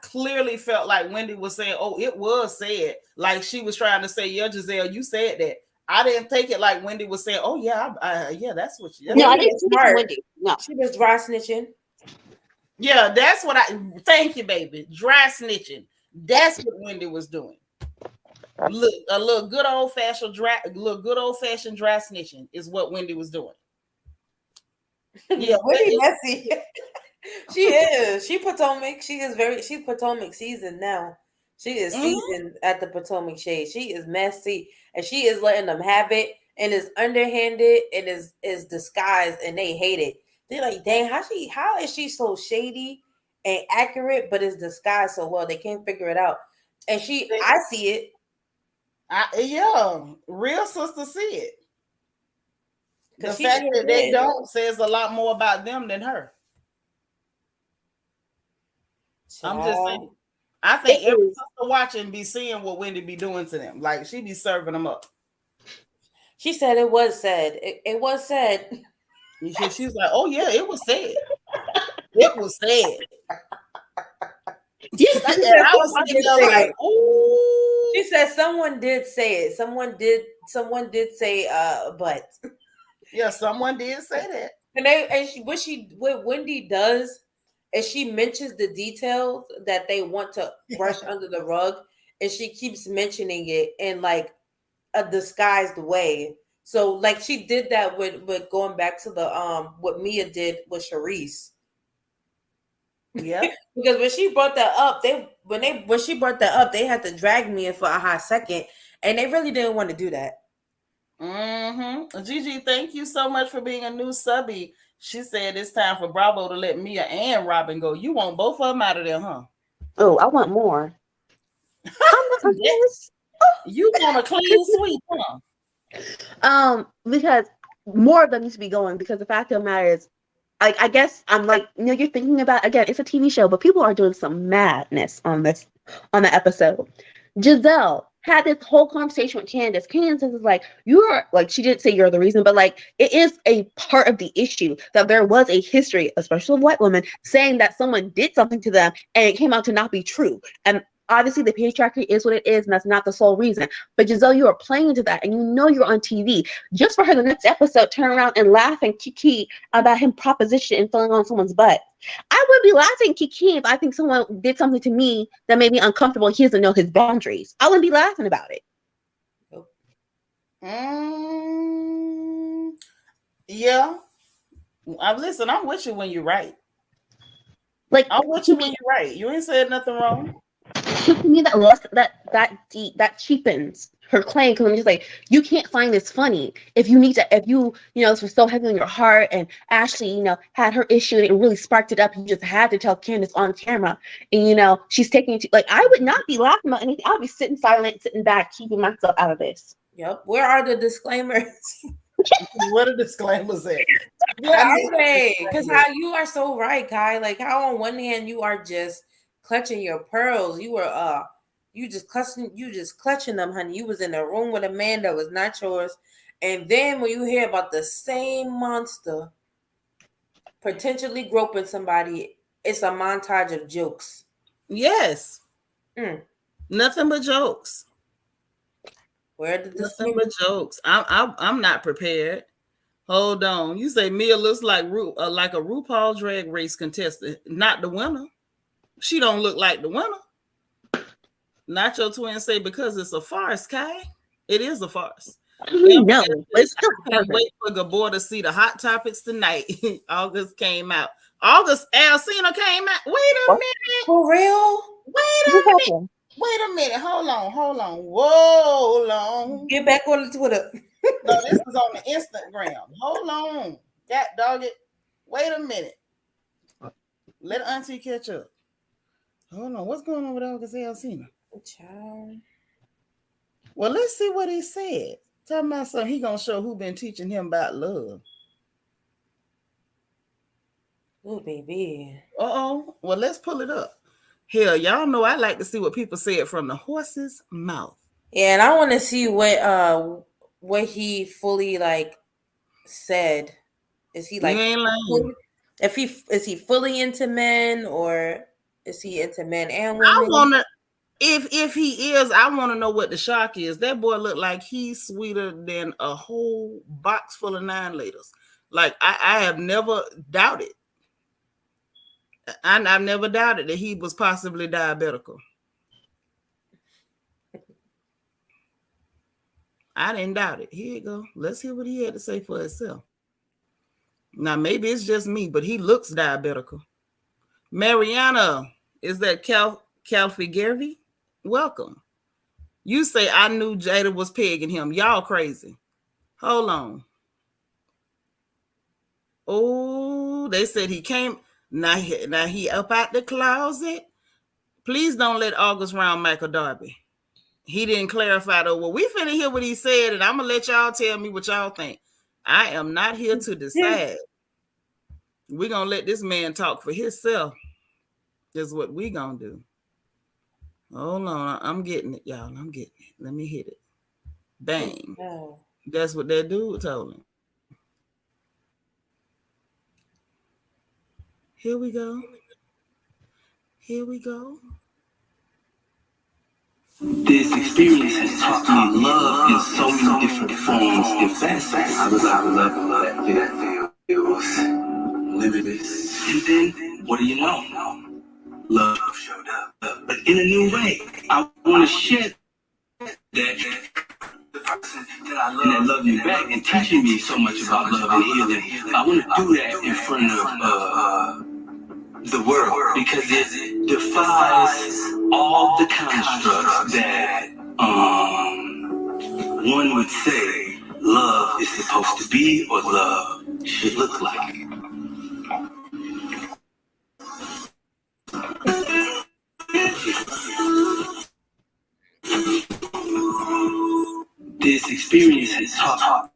clearly felt like Wendy was saying, "Oh, it was said." Like she was trying to say, "Yeah, Giselle, you said that." I didn't take it like Wendy was saying, "Oh yeah, yeah, that's what." No, I didn't think it Wendy. No, she was dry snitching. Yeah, that's what I. Thank you, baby. Dry snitching. That's what Wendy was doing. Look, a little good old fashioned dry snitching is what Wendy was doing. Yeah, Wendy messy. She is. She Potomac. She's Potomac seasoned now. She is seasoned at the Potomac shade. She is messy, and she is letting them have it, and is underhanded, and is disguised, and they hate it. They're like, dang, how is she so shady and accurate, but is disguised so well? They can't figure it out. And I see it. Yeah, real sisters see it. The fact that they don't says a lot more about them than her. I'm just saying. I think every sister watching be seeing what Wendy be doing to them. Like she be serving them up. She said it was said. It was said. She's like, oh yeah, it was said. It was said. She said someone did say it. Someone did say but. Yeah, someone did say that. And what Wendy does is she mentions the details that they want to brush under the rug, and she keeps mentioning it in like a disguised way. So like she did that with going back to the what Mia did with Charisse. Yeah. Because when she brought that up, they had to drag Mia for a hot second, and they really didn't want to do that. Gigi, thank you so much for being a new subby. She said it's time for Bravo to let Mia and Robin go. You want both of them out of there, huh? Oh, I want more. You want a clean sweep, huh? Because more of them needs to be going, because the fact of the matter is, I guess I'm like, you're thinking about, again, it's a TV show, but people are doing some madness on the episode. Giselle had this whole conversation with Candace. Candace is like, you're like, she didn't say you're the reason, but like, it is a part of the issue that there was a history, especially of white women, saying that someone did something to them and it came out to not be true. And obviously the patriarchy is what it is, and that's not the sole reason. But Giselle, you are playing into that, and you're on TV. Just for her the next episode turn around and laugh and kiki about him proposition and filling on someone's butt. I would be laughing kiki if I think someone did something to me that made me uncomfortable and he doesn't know his boundaries. I wouldn't be laughing about it. Yeah. Listen, I'm with you when you're right. Like, I'm with you when you're right. You ain't said nothing wrong. To me, that cheapens her claim, because I'm just like, you can't find this funny if you this was so heavy on your heart, and Ashley, had her issue and it really sparked it up. You just had to tell Candace on camera, and she's taking it like, I would not be laughing about anything. I'll be sitting silent, sitting back, keeping myself out of this. Yep. Where are the disclaimers? What are disclaimers at? Because how you are so right, Kai. Like, how on one hand you are just clutching your pearls. You were you just clutching them, honey. You was in a room with a man that was not yours. And then when you hear about the same monster potentially groping somebody, it's a montage of jokes. Yes. Nothing but jokes. Nothing but jokes. I'm not prepared. Hold on. You say Mia looks like a RuPaul Drag Race contestant, not the winner. She don't look like the winner. Not your twin say because it's a farce, Kai. It is a farce. No, it's can't wait for Gabor to see the Hot Topics tonight. August came out. Alsina came out. Wait a minute. For real? Wait a minute. Hold on. Whoa, long. Get back on the Twitter. No, this is on the Instagram. Hold on. God dog it. Wait a minute. Let Auntie catch up. Hold on. What's going on with August Alsina? Child. Well, let's see what he said. Talking about something, he gonna show who been teaching him about love. Oh, baby. Uh-oh. Well, let's pull it up. Hell, y'all know I like to see what people say it from the horse's mouth. Yeah, and I want to see what he fully like said. Is he like You ain't lying. is he fully into men, or is he into men and I women? wanna, if he is, I want to know what the shock is. That boy look like he's sweeter than a whole box full of 9-liters. Like I have never doubted. I've never doubted that he was possibly diabetical. I didn't doubt it. Here you go. Let's hear what he had to say for himself. Now, maybe it's just me, but he looks diabetical. Mariana, is that Calfigurvey? Welcome. You say I knew Jada was pegging him. Y'all crazy. Hold on. Oh, they said he came. Now he up out the closet. Please don't let August round Michael Darby. He didn't clarify though. Well, we finna hear what he said, and I'm gonna let y'all tell me what y'all think. I am not here to decide. We're gonna let this man talk for himself. Is what we gonna do. Hold on, I'm getting it, y'all. I'm getting it. Let me hit it. Bang. Oh. That's what that dude told him. Here we go. Here we go. This experience has taught me love in so many different forms and facets. I love that feels limitless. And then, what do you know? Love showed up, but in a new way. I want to share that the person that I love and that love you back and teaching me so much about love and healing. I want to do that in front of the world, because it defies all the constructs that one would say love is supposed to be or love should look like. This experience has taught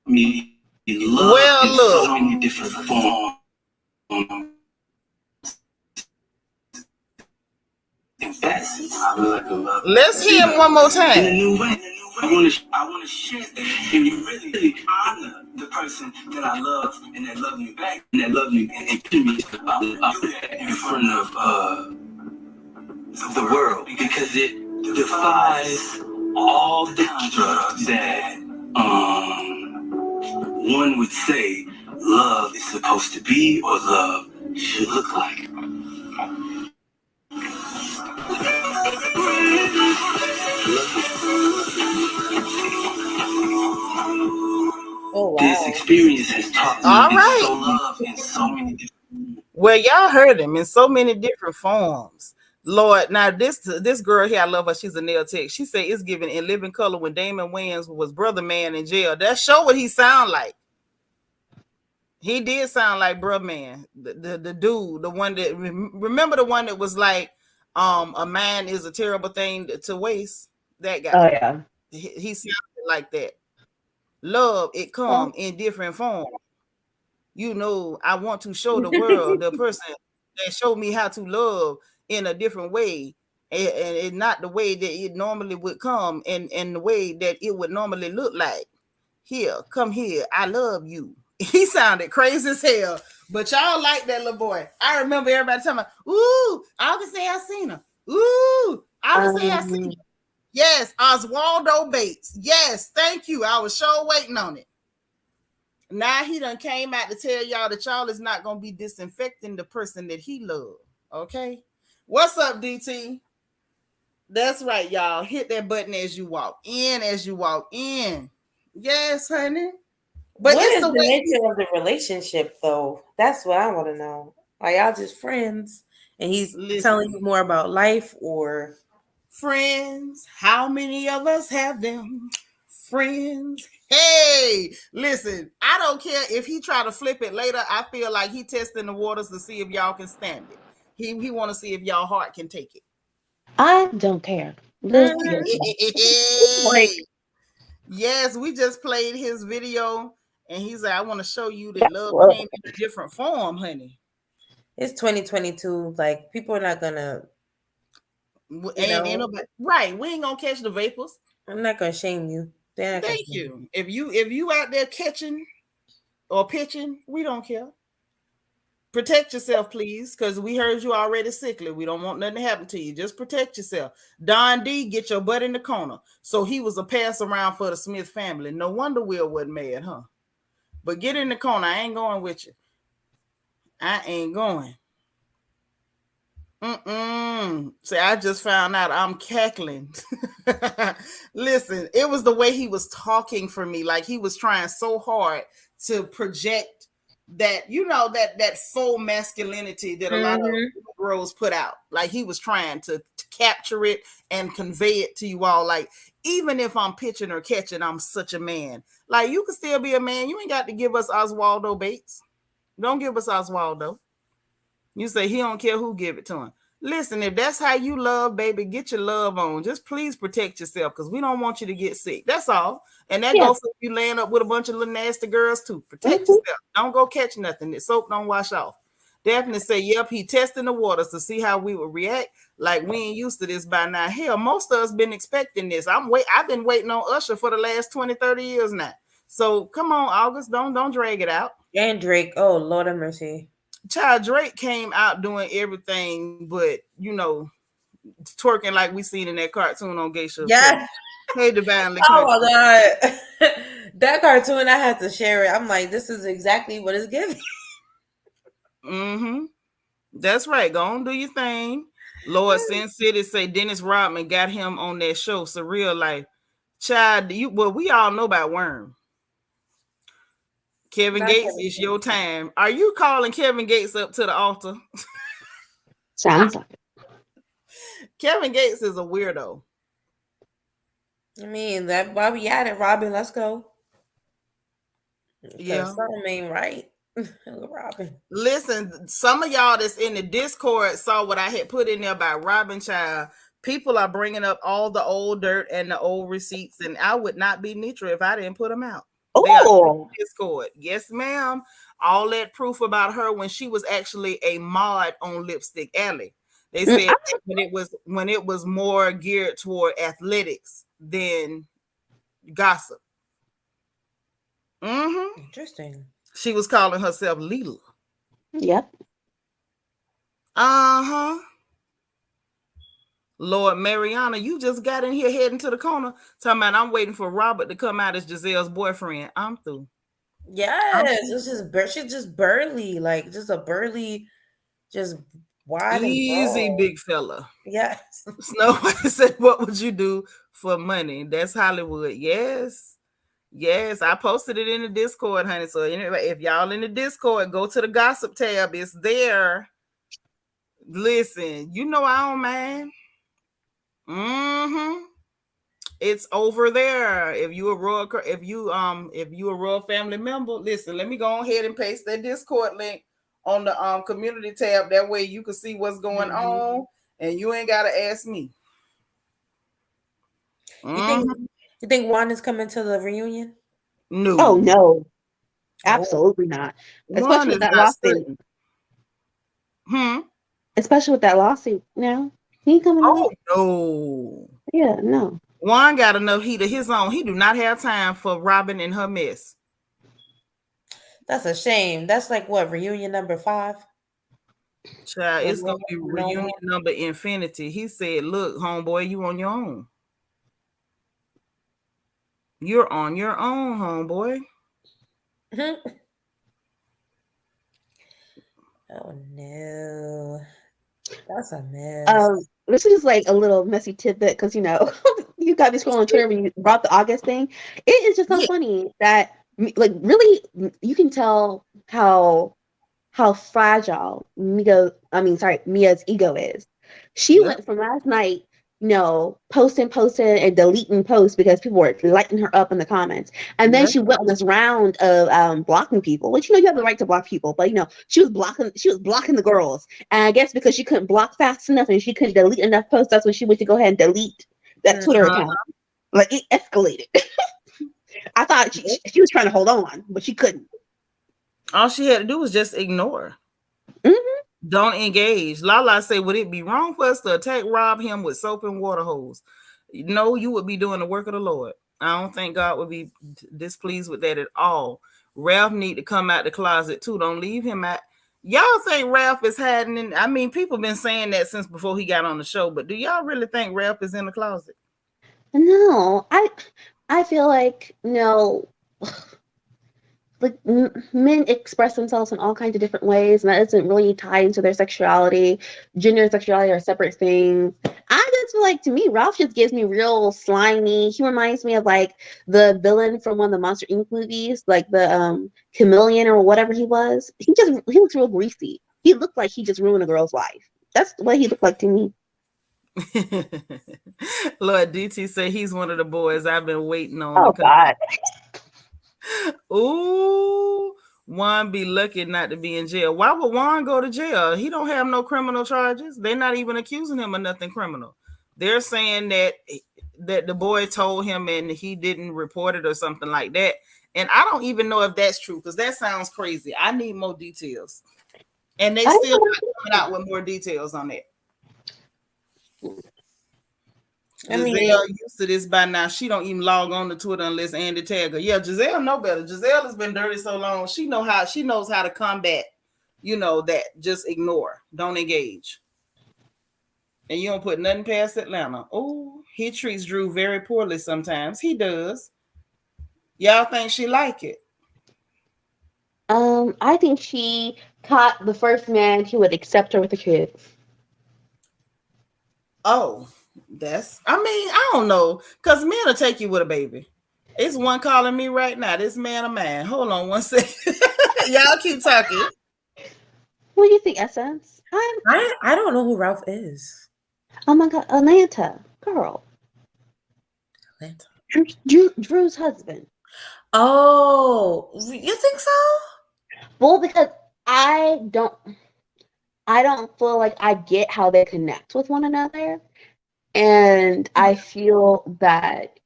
me love in so many different forms. Let's hear him one more time. In a new way. I want to share that and really honor the person that I love and that love me back and that love me and to me in front of the world, because it defies all the constructs that one would say love is supposed to be or love should look like. Oh, wow. This experience has taught me love in so many different. Well, y'all heard him in so many different forms. Lord, now this girl here, I love her. She's a nail tech. She said it's given in living color when Damon Wayans was brother man in jail. That show what he sound like. He did sound like Bruh Man, the dude, the one that remember the one that was like, a man is a terrible thing to waste. That guy. Oh yeah, he sounded like that. Love, it come in different forms. You know, I want to show the world the person that showed me how to love in a different way, and not the way that it normally would come, and the way that it would normally look like. Here, come here, I love you. He sounded crazy as hell, but y'all like that little boy. I remember everybody telling me, ooh, I can say Alsina. Ooh, I can say Alsina. Yes, Oswaldo Bates. Yes, thank you. I was sure waiting on it. Now he done came out to tell y'all that y'all is not going to be disinfecting the person that he loved. Okay? What's up, DT? That's right, y'all. Hit that button as you walk in. Yes, honey. But what is the nature of the relationship, though? That's what I want to know. Are y'all just friends and he's telling you more about life, or friends? How many of us have them? Friends. Hey, listen, I don't care if he try to flip it later. I feel like he testing the waters to see if y'all can stand it. He want to see if y'all heart can take it. I don't care. Yes, we just played his video, and he's like, I want to show you that love Whoa. came in a different form, honey. It's 2022. Like, people are not gonna, Ain't nobody, right. We ain't gonna catch the vapors. I'm not gonna shame you. Thank you. If you out there catching or pitching, we don't care. Protect yourself, please, because we heard you already sickly. We don't want nothing to happen to you. Just protect yourself. Don D, get your butt in the corner. So he was a pass around for the Smith family. No wonder Will wasn't mad, huh? But get in the corner. I ain't going with you. I ain't going. See, I just found out I'm cackling. Listen, it was the way he was talking for me. Like he was trying so hard to project that, that faux masculinity that a lot of girls put out. Like he was trying to capture it and convey it to you all. Like, even if I'm pitching or catching, I'm such a man. Like, you can still be a man. You ain't got to give us Oswaldo Bates. Don't give us Oswaldo. You say he don't care who give it to him. Listen, if that's how you love, baby, get your love on. Just please protect yourself, because we don't want you to get sick. That's all. And that goes for you laying up with a bunch of little nasty girls too. Protect yourself. Don't go catch nothing. The soap don't wash off. Definitely say, yep, he testing the waters to see how we would react. Like we ain't used to this by now. Hell, most of us been expecting this. I've been waiting on Usher for the last 20, 30 years now. So come on, August, don't drag it out. And Drake, oh Lord have mercy. Child, Drake came out doing everything but, twerking like we seen in that cartoon on Geisha. Yeah. Hey, Divinely. Oh my God. That cartoon, I had to share it. I'm like, this is exactly what it's giving. That's right. Go on, do your thing. Lord Sin City say Dennis Rodman got him on that show, Surreal Life. Child, we all know about Worm. Kevin Gates, it's your time. Are you calling Kevin Gates up to the altar? Sounds like it. Kevin Gates is a weirdo. I mean, that why we at it, Robin. Let's go. Yeah. Something ain't right. Robin. Listen, some of y'all that's in the Discord saw what I had put in there about Robin Child. People are bringing up all the old dirt and the old receipts, and I would not be Nitra if I didn't put them out. Oh, Discord. Yes, ma'am. All that proof about her when she was actually a mod on Lipstick Alley. They said when it was more geared toward athletics than gossip. Interesting. She was calling herself Leela. Yep. Lord Mariana, you just got in here heading to the corner talking about I'm waiting for Robert to come out as Giselle's boyfriend. I'm through. Yes, she's just burly, like just a burly, just wide easy and big fella. Yes. Snow White said, "What would you do for money?" That's Hollywood. Yes. I posted it in the Discord, honey. So anyway, if y'all in the Discord, go to the gossip tab. It's there. Listen, I don't mind. It's over there. If you a RHOA family member, listen, let me go ahead and paste that Discord link on the community tab. That way you can see what's going on and you ain't gotta ask me. You think Juan is coming to the reunion? No. Oh no. Absolutely not. Especially with that lawsuit. Especially with that lawsuit now. He coming Oh no. Yeah, no. Juan got enough heat of his own. He do not have time for Robin and her mess. That's a shame. That's like what, reunion number 5? Child, it's gonna be reunion number infinity. He said, "Look, homeboy, you on your own. You're on your own, homeboy." Oh no. That's a mess. This is like a little messy tidbit because you got me scrolling on Twitter when you brought the August thing. It is just so funny that really you can tell how fragile Mia's ego is. She went from last night, posting and deleting posts because people were lighting her up in the comments. And then she went on this round of blocking people, which you have the right to block people, but she was blocking the girls. And I guess because she couldn't block fast enough and she couldn't delete enough posts, that's when she went to go ahead and delete that Twitter account. Like it escalated. she was trying to hold on, but she couldn't. All she had to do was just ignore. Mm-hmm. Don't engage. Lala said, would it be wrong for us to attack rob him with soap and water hose? No, you would be doing the work of the Lord. I don't think God would be displeased with that at all. Ralph need to come out the closet too. Don't leave him out. Y'all think Ralph is hiding in? I mean, people been saying that since before he got on the show, but do y'all really think Ralph is in the closet? No, I feel like like men express themselves in all kinds of different ways, and that doesn't really tie into their sexuality. Gender and sexuality are separate things. I just feel like, to me, Ralph just gives me real slimy. He reminds me of like the villain from one of the Monster Inc. movies, like the chameleon or whatever he was. He looks real greasy. He looked like he just ruined a girl's life. That's what he looked like to me. Lord, DT say he's one of the boys I've been waiting on. Oh God. Ooh, Juan be lucky not to be in jail. Why would Juan go to jail? He don't have no criminal charges. They're not even accusing him of nothing criminal. They're saying that the boy told him and he didn't report it or something like that. And I don't even know if that's true, because that sounds crazy. I need more details. And they still not coming out with more details on that. I mean, Giselle used to this by now. She don't even log on to Twitter unless Andy tag her. Yeah, Giselle know better. Giselle has been dirty so long. She knows how to combat, that just ignore. Don't engage. And you don't put nothing past Atlanta. Oh, he treats Drew very poorly sometimes. He does. Y'all think she like it? I think she caught the first man who would accept her with the kids. Oh. I don't know, because men will take you with a baby. It's one calling me right now. This man of mine. Hold on one second. Y'all keep talking. What do you think, Essence? I don't know who Ralph is. Oh my God, Atlanta girl. Atlanta. Drew's husband. Oh, you think so? Well, because I don't feel like I get how they connect with one another. And I feel that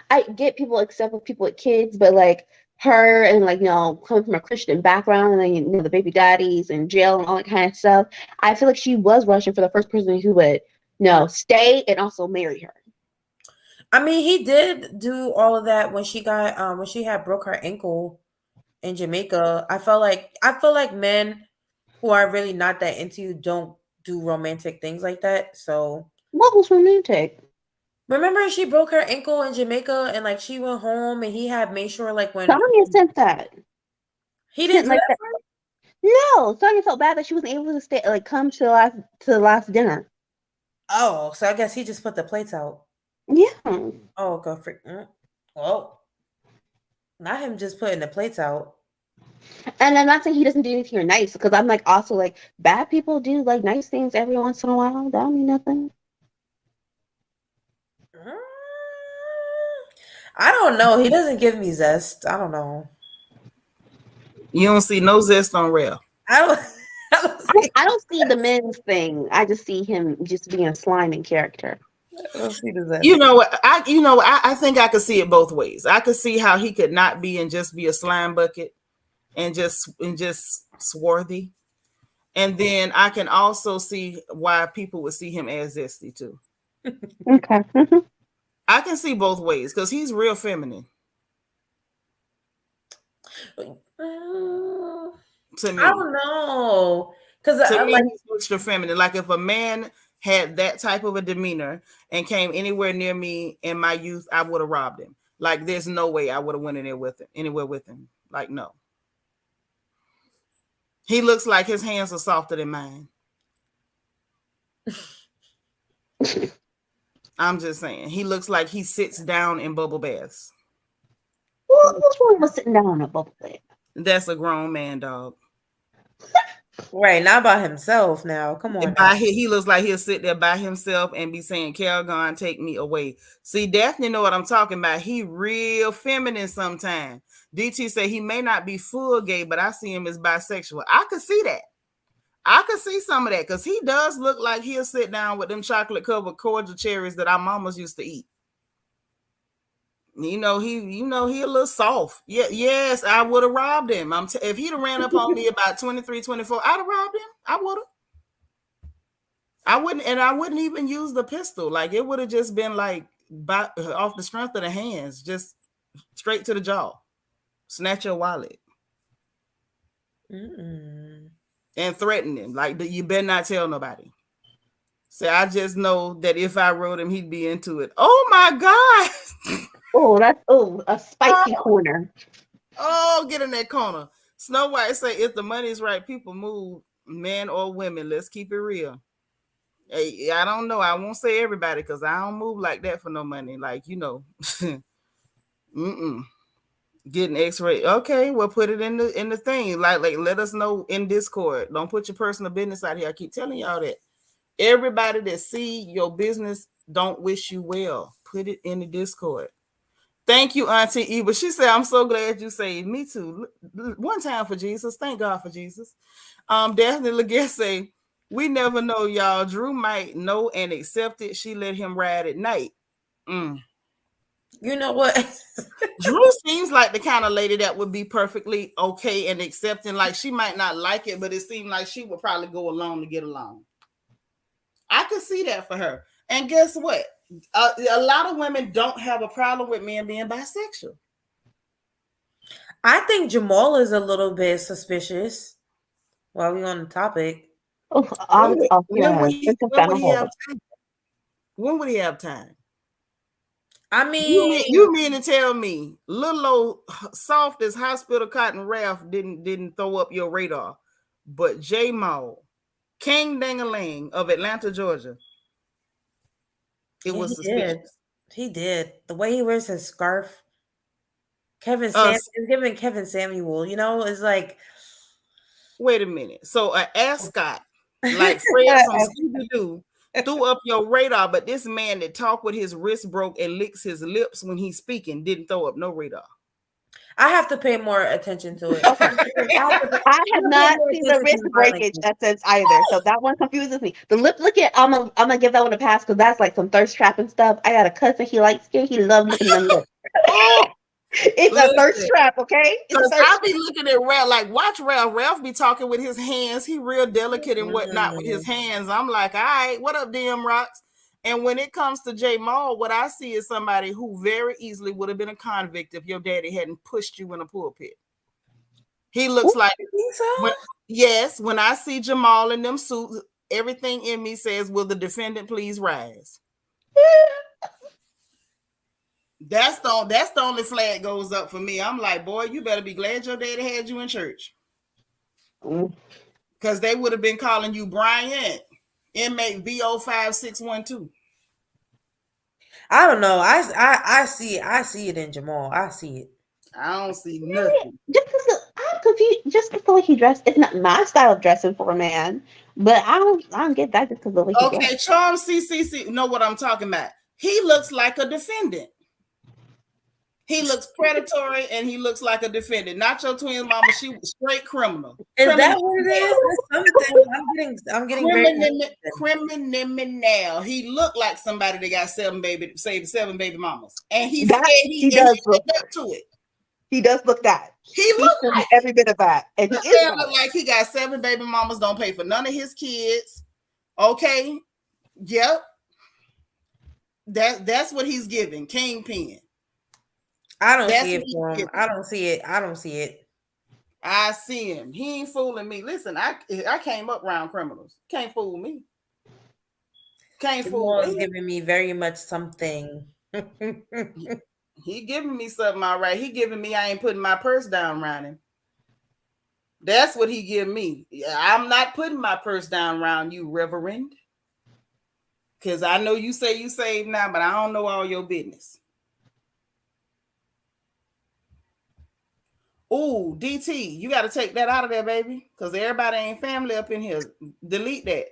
I get people accept with people with kids, but like her and coming from a Christian background, and then the baby daddies and jail and all that kind of stuff, I feel like she was rushing for the first person who would stay and also marry her. I mean, he did do all of that when she got when she had broke her ankle in Jamaica. I feel like men who are really not that into you don't do romantic things like that. So what was romantic? Remember, she broke her ankle in Jamaica, and she went home, and he had made sure when Sonya sent that. He didn't like that. No, Sonya felt bad that she wasn't able to stay, come to the last dinner. Oh, so I guess he just put the plates out. Yeah. Oh, go for well, not him just putting the plates out. And I'm not saying he doesn't do anything nice, because I'm also bad people do nice things every once in a while. That don't mean nothing. I don't know. He doesn't give me zest. I don't know. You don't see no zest on Ralph. I don't see the men's thing. I just see him just being a sliming character. I don't see the zest. I think I could see it both ways. I could see how he could not be and just be a slime bucket and just swarthy. And then I can also see why people would see him as zesty too. Okay. I can see both ways, because he's real feminine. To me, I don't know, because he's extra feminine. Like if a man had that type of a demeanor and came anywhere near me in my youth, I would have robbed him. Like there's no way I would have went anywhere with him. Like no. He looks like his hands are softer than mine. I'm just saying. He looks like he sits down in bubble baths. What's wrong with sitting down in a bubble bath? That's a grown man, dog. Right, not by himself now. Come on. He looks like he'll sit there by himself and be saying, Calgon, take me away. See, Daphne know what I'm talking about. He real feminine sometimes. DT say he may not be full gay, but I see him as bisexual. I could see that. I could see some of that, because he does look like he'll sit down with them chocolate covered cordial cherries that our mamas used to eat. he a little soft. Yeah, yes, I would have robbed him. If he'd have ran up on me about 23, 24, I'd have robbed him. I would have. I wouldn't even use the pistol. Like, it would have just been like off the strength of the hands, just straight to the jaw. Snatch your wallet. Mm-mm. And threaten him. Like, you better not tell nobody. So I just know that if I wrote him, he'd be into it. Oh my God. Oh, that's a spicy corner. Oh, get in that corner. Snow White say, if the money's right, people move, men or women. Let's keep it real. Hey, I don't know. I won't say everybody because I don't move like that for no money. Like, getting X-ray. Okay, well, put it in the thing. Like let us know in Discord. Don't put your personal business out here. I keep telling y'all that. Everybody that see your business don't wish you well. Put it in the Discord. Thank you, Auntie Eva. She said, I'm so glad you saved me too. One time for Jesus. Thank God for Jesus. Daphne Leguer say, we never know, y'all. Drew might know and accept it. She let him ride at night. You know what? Drew seems like the kind of lady that would be perfectly okay and accepting. Like, she might not like it, but it seemed like she would probably go along to get along. I could see that for her. And guess what? A lot of women don't have a problem with men being bisexual. I think Jamal is a little bit suspicious while we're on the topic. When would he have time? I mean, you mean to tell me little old soft as hospital cotton Ralph didn't throw up your radar, but J Maul, King Dangalang of Atlanta, Georgia, it was suspicious. He did. The way he wears his scarf. Kevin Samuel is giving Kevin Samuel, it's like, wait a minute. So an ascot like Fred from Scooby-Doo threw up your radar, but this man that talk with his wrist broke and licks his lips when he's speaking didn't throw up no radar. I have to pay more attention to it. Okay. I have not seen the wrist breakage essence either, so that one confuses me. The lip licking, I'm gonna give that one a pass because that's like some thirst trap and stuff. I got a cousin, he likes skin, he loves licking them lips. It's a thirst trap, okay? I be looking at Ralph, like, watch Ralph. Ralph be talking with his hands. He real delicate and whatnot with his hands. I'm like, all right, what up, DM Rocks? And when it comes to J Maul, what I see is somebody who very easily would have been a convict if your daddy hadn't pushed you in a pulpit. He looks like, when I see Jamal in them suits, everything in me says, will the defendant please rise? That's the only flag goes up for me. I'm like, boy, you better be glad your daddy had you in church. Because they would have been calling you Bryant, inmate VO5612. I don't know. I see it in Jamal. I see it. I don't see nothing. I'm confused. Just the way he dressed, it's not my style of dressing for a man, but I don't get that just because the way he dressed. Okay, Charm CCC know what I'm talking about. He looks like a defendant. He looks predatory and he looks like a defendant. Not your twin mama. She was straight criminal. Is that what it is? I'm getting criminal. He looked like somebody that got seven baby mamas, and he does look up to it. He does look that. He looks like every bit of that. And he look like he got 7 baby mamas. Don't pay for none of his kids. Okay. Yep. That's what he's giving. Kingpin. I don't see it for him. I don't see it. I see him. He ain't fooling me. Listen, I came up around criminals. Can't fool me. Can't fool me. Giving me very much something. He giving me something, all right. He giving me I ain't putting my purse down around him. That's what he give me. I'm not putting my purse down around you, Reverend. Because I know you say you saved now, but I don't know all your business. Ooh, DT, you got to take that out of there, baby, because everybody ain't family up in here. Delete that.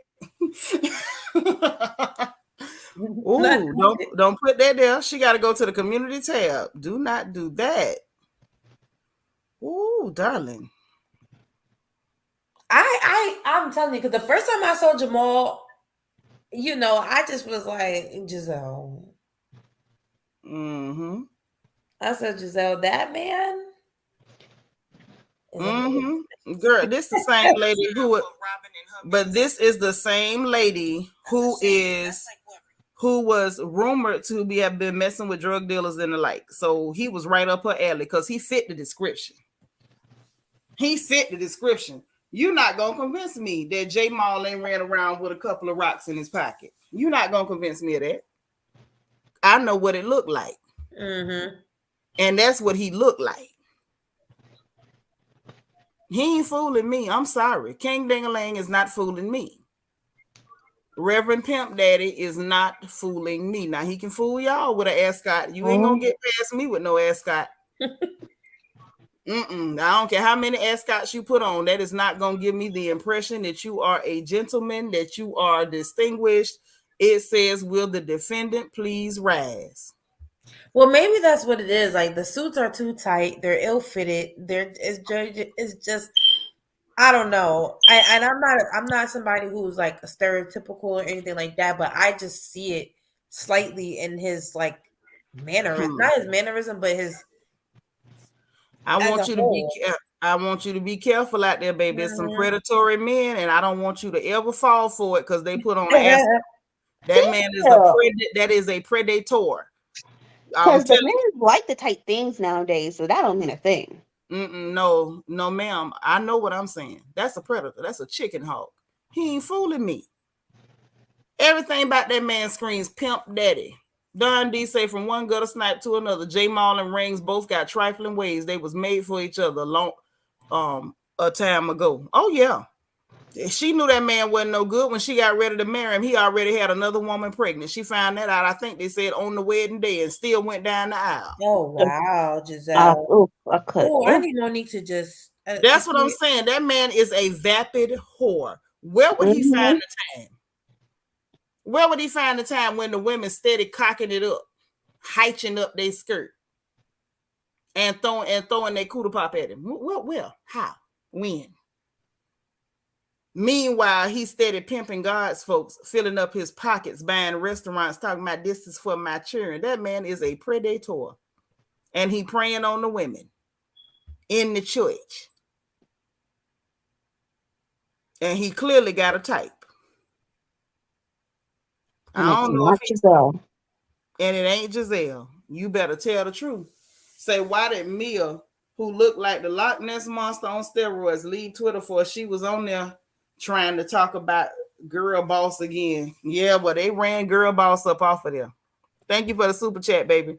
Ooh, don't put that there. She got to go to the community tab. Do not do that. Ooh, darling. I'm telling you, because the first time I saw Jamal, I just was like, Giselle. Mm-hmm. I said, Giselle, that man. Girl, this the same lady who, but this is the same lady who was rumored to have been messing with drug dealers and the like. So he was right up her alley because he fit the description. You're not gonna convince me that J Mall ain't ran around with a couple of rocks in his pocket. You're not gonna convince me of that. I know what it looked like. And that's what he looked like. He ain't fooling me. I'm sorry. King Dingalang is not fooling me. Reverend Pimp Daddy is not fooling me. Now he can fool y'all with an ascot. You ain't gonna get past me with no ascot. I don't care how many ascots you put on. That is not gonna give me the impression that you are a gentleman, that you are distinguished. It says, "Will the defendant please rise?" Well, maybe that's what it is. Like the suits are too tight. They're ill-fitted. It's just I don't know. I'm not somebody who's like a stereotypical or anything like that, but I just see it slightly in his like mannerism. Not his mannerism, but his I want you to be careful out there, baby. There's some predatory men, and I don't want you to ever fall for it because they put on an ass. That man is a predator. Because the men like the tight things nowadays, so that don't mean a thing. No, ma'am. I know what I'm saying. That's a predator. That's a chicken hawk. He ain't fooling me. Everything about that man screams Pimp Daddy. Don D say from one gutter snipe to another. J Mall and Rings both got trifling ways. They was made for each other a time ago. Oh yeah. She knew that man wasn't no good when she got ready to marry him. He already had another woman pregnant. She found that out, I think they said on the wedding day, and still went down the aisle. Oh wow, Giselle. I need Monique to just that's what I'm saying. That man is a vapid whore. Where would he find the time? Where would he find the time when the women steady cocking it up, hitching up their skirt, and throwing their cooter pop at him? Well, how? When? Meanwhile, he steady pimping God's folks, filling up his pockets, buying restaurants, talking about this is for my children. That man is a predator. And he preying on the women in the church. And he clearly got a type. And I don't know if Giselle. And it ain't Giselle. You better tell the truth. Say, why did Mia, who looked like the Loch Ness Monster on steroids, leave Twitter for she was on there trying to talk about Girl Boss again? Yeah, but they ran Girl Boss up off of there. Thank you for the super chat, baby.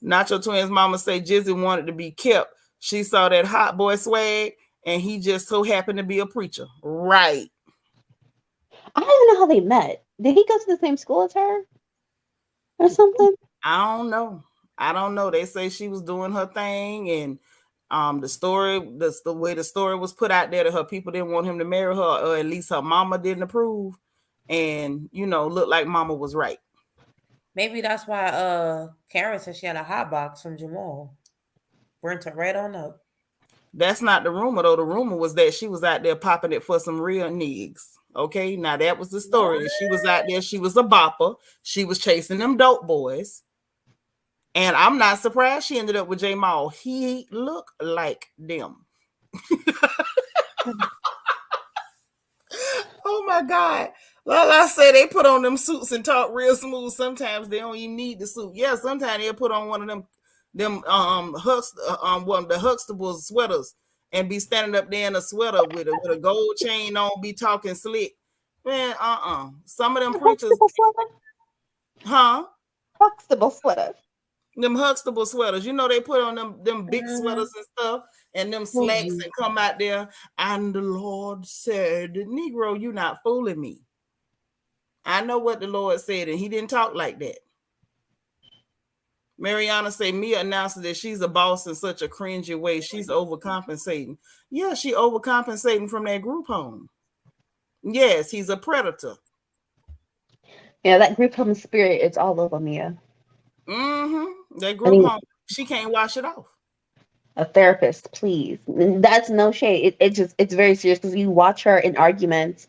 Nacho Twins mama say Jizzy wanted to be kept. She saw that hot boy swag, and he just so happened to be a preacher. Right. I don't even know how they met. Did he go to the same school as her? Or something? I don't know. They say she was doing her thing, and the way the story was put out there that her people didn't want him to marry her, or at least her mama didn't approve, and looked like mama was right. Maybe that's why Karen said she had a hot box from Jamal. Burnt her right on up. That's not the rumor though. The rumor was that she was out there popping it for some real niggas. Okay, now that was the story. What? She was out there. She was a bopper. She was chasing them dope boys. And I'm not surprised she ended up with J Mall. He looked like them. Oh my God. Well, I say they put on them suits and talk real smooth. Sometimes they don't even need the suit. Yeah, sometimes they'll put on one of them one of the Huxtable sweaters and be standing up there in a sweater with a gold chain on, be talking slick. Man, some of them preachers. Huh? Huxtable sweater. Them Huxtable sweaters, they put on them big sweaters and stuff, and them slacks, and come out there. And the Lord said, "Negro, you not fooling me. I know what the Lord said, and He didn't talk like that." Mariana say Mia announced that she's a boss in such a cringy way. She's overcompensating. Yeah, she overcompensating from that group home. Yes, he's a predator. Yeah, that group home spirit, it's all over Mia. That group home, she can't wash it off. A therapist, please. That's no shade. It's very serious because you watch her in arguments,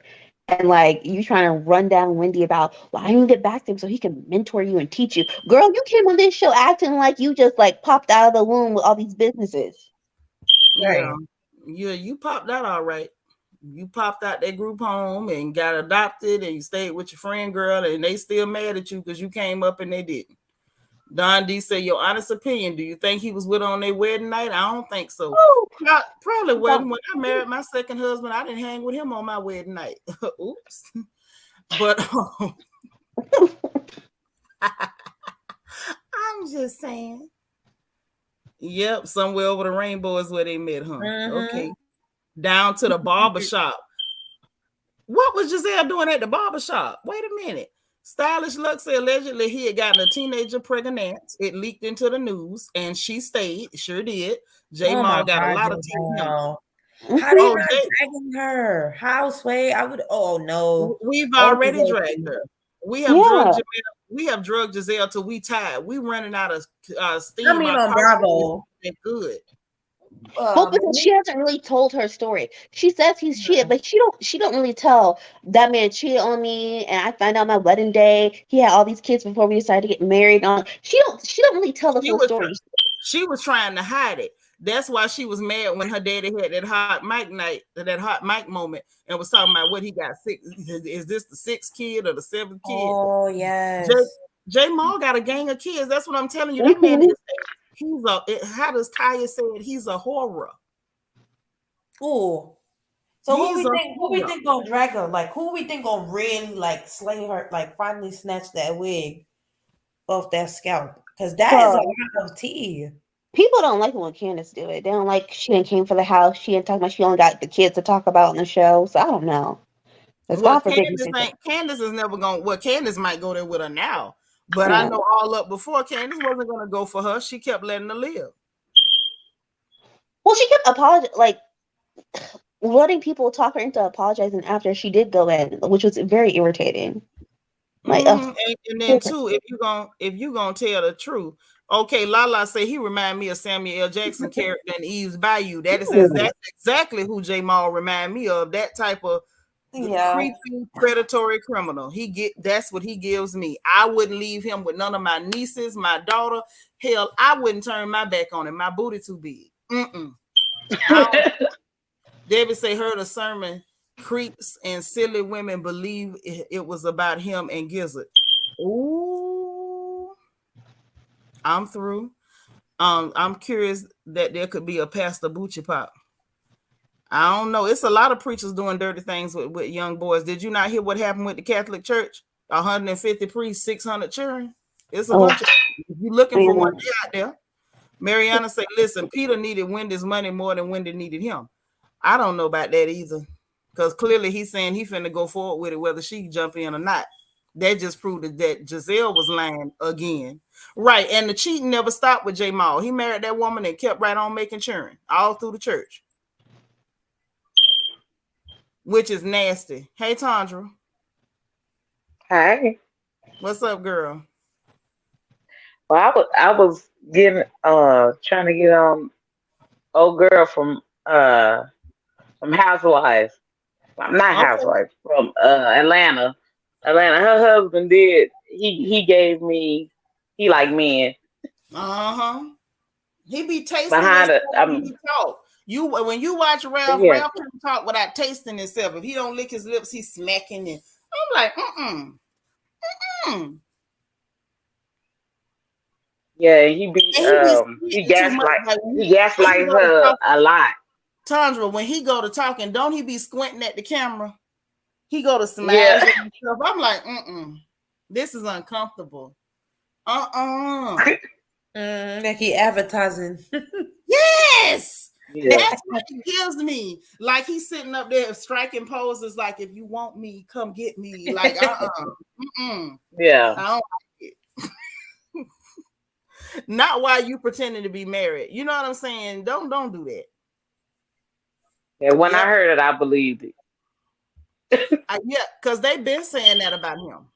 and like you trying to run down Wendy about, well, I need to get back to him so he can mentor you and teach you. Girl, you came on this show acting like you just like popped out of the womb with all these businesses. Yeah, you popped out all right. You popped out that group home and got adopted, and you stayed with your friend girl, and they still mad at you because you came up and they didn't. Don D said, your honest opinion, do you think he was with her on their wedding night? I don't think so. Probably wasn't. When I married my second husband, I didn't hang with him on my wedding night. Oops. But I'm just saying. Yep, somewhere over the rainbow is where they met, huh? Okay. Down to the barbershop. What was Giselle doing at the barbershop? Wait a minute. Stylish Luxy allegedly he had gotten a teenager pregnant. It leaked into the news, and she stayed. Sure did. J Mall got a lot of tea. How they not dragging her? How, Sway? I would. Oh no, we've already dragged her. We have drugged Giselle. We have drugged Giselle till we tired. We running out of steam. I mean, on Bravo. Good. Well, because she hasn't really told her story. She says he's cheated, but she don't really tell that man cheated on me, and I found out my wedding day. He had all these kids before we decided to get married. She don't really tell the full story. She was trying to hide it. That's why she was mad when her daddy had that hot mic night, that hot mic moment, and was talking about what he got sick. Is this the sixth kid or the seventh kid? Oh yes. J Mall got a gang of kids. That's what I'm telling you. That man is. How does Kaya say it? He's a horror. Ooh. So who we think gonna drag her? Like who we think gonna really like slay her? Like finally snatch that wig off that scalp? Because that is a lot of tea. People don't like it when Candace do it. They don't like she didn't came for the house. She didn't talk about. She only got the kids to talk about on the show. So I don't know. Well, Candace is never gonna. Well, Candace might go there with her now. But I know all up before Candace wasn't going to go for her. She kept letting her live. Well, she kept letting people talk her into apologizing after she did go in, which was very irritating. Like, and then too, if you gonna tell the truth, okay, Lala say he remind me of Samuel L. Jackson character in Eve's Bayou. That's exactly who J Mall remind me of. That type of creepy, predatory criminal. That's what he gives me. I wouldn't leave him with none of my nieces, my daughter. Hell, I wouldn't turn my back on him. My booty too big. David say heard a sermon. Creeps and silly women believe it was about him and Gizzard. Ooh, I'm through. I'm curious that there could be a Pastor Bucci Pop. I don't know. It's a lot of preachers doing dirty things with young boys. Did you not hear what happened with the Catholic Church? 150 priests, 600 children. It's a bunch of. If you're looking for one out there. Mariana said, listen, Peter needed Wendy's money more than Wendy needed him. I don't know about that either. Because clearly he's saying he finna go forward with it, whether she jump in or not. That just proved that Giselle was lying again. Right. And the cheating never stopped with J Mall. He married that woman and kept right on making children all through the church. Which is nasty. Hey, Tondra. Hi. What's up, girl? Well, I was getting trying to get old girl from Housewives. Not Housewives, from Atlanta. Her husband did. He gave me. He like men. He be tasting behind it. He talk. When you watch Ralph can talk without tasting himself. If he don't lick his lips, he's smacking it. I'm like, Yeah, he gaslight her a lot. Tondra, when he go to talking, don't he be squinting at the camera? He go to smile at himself. I'm like, this is uncomfortable. Like he advertising. Yes. Yeah. That's what he gives me. Like he's sitting up there striking poses like, if you want me, come get me. Like, Yeah. I don't like it. Not while you pretending to be married. You know what I'm saying? Don't do that. Yeah, when I heard it, I believed it. Because they've been saying that about him.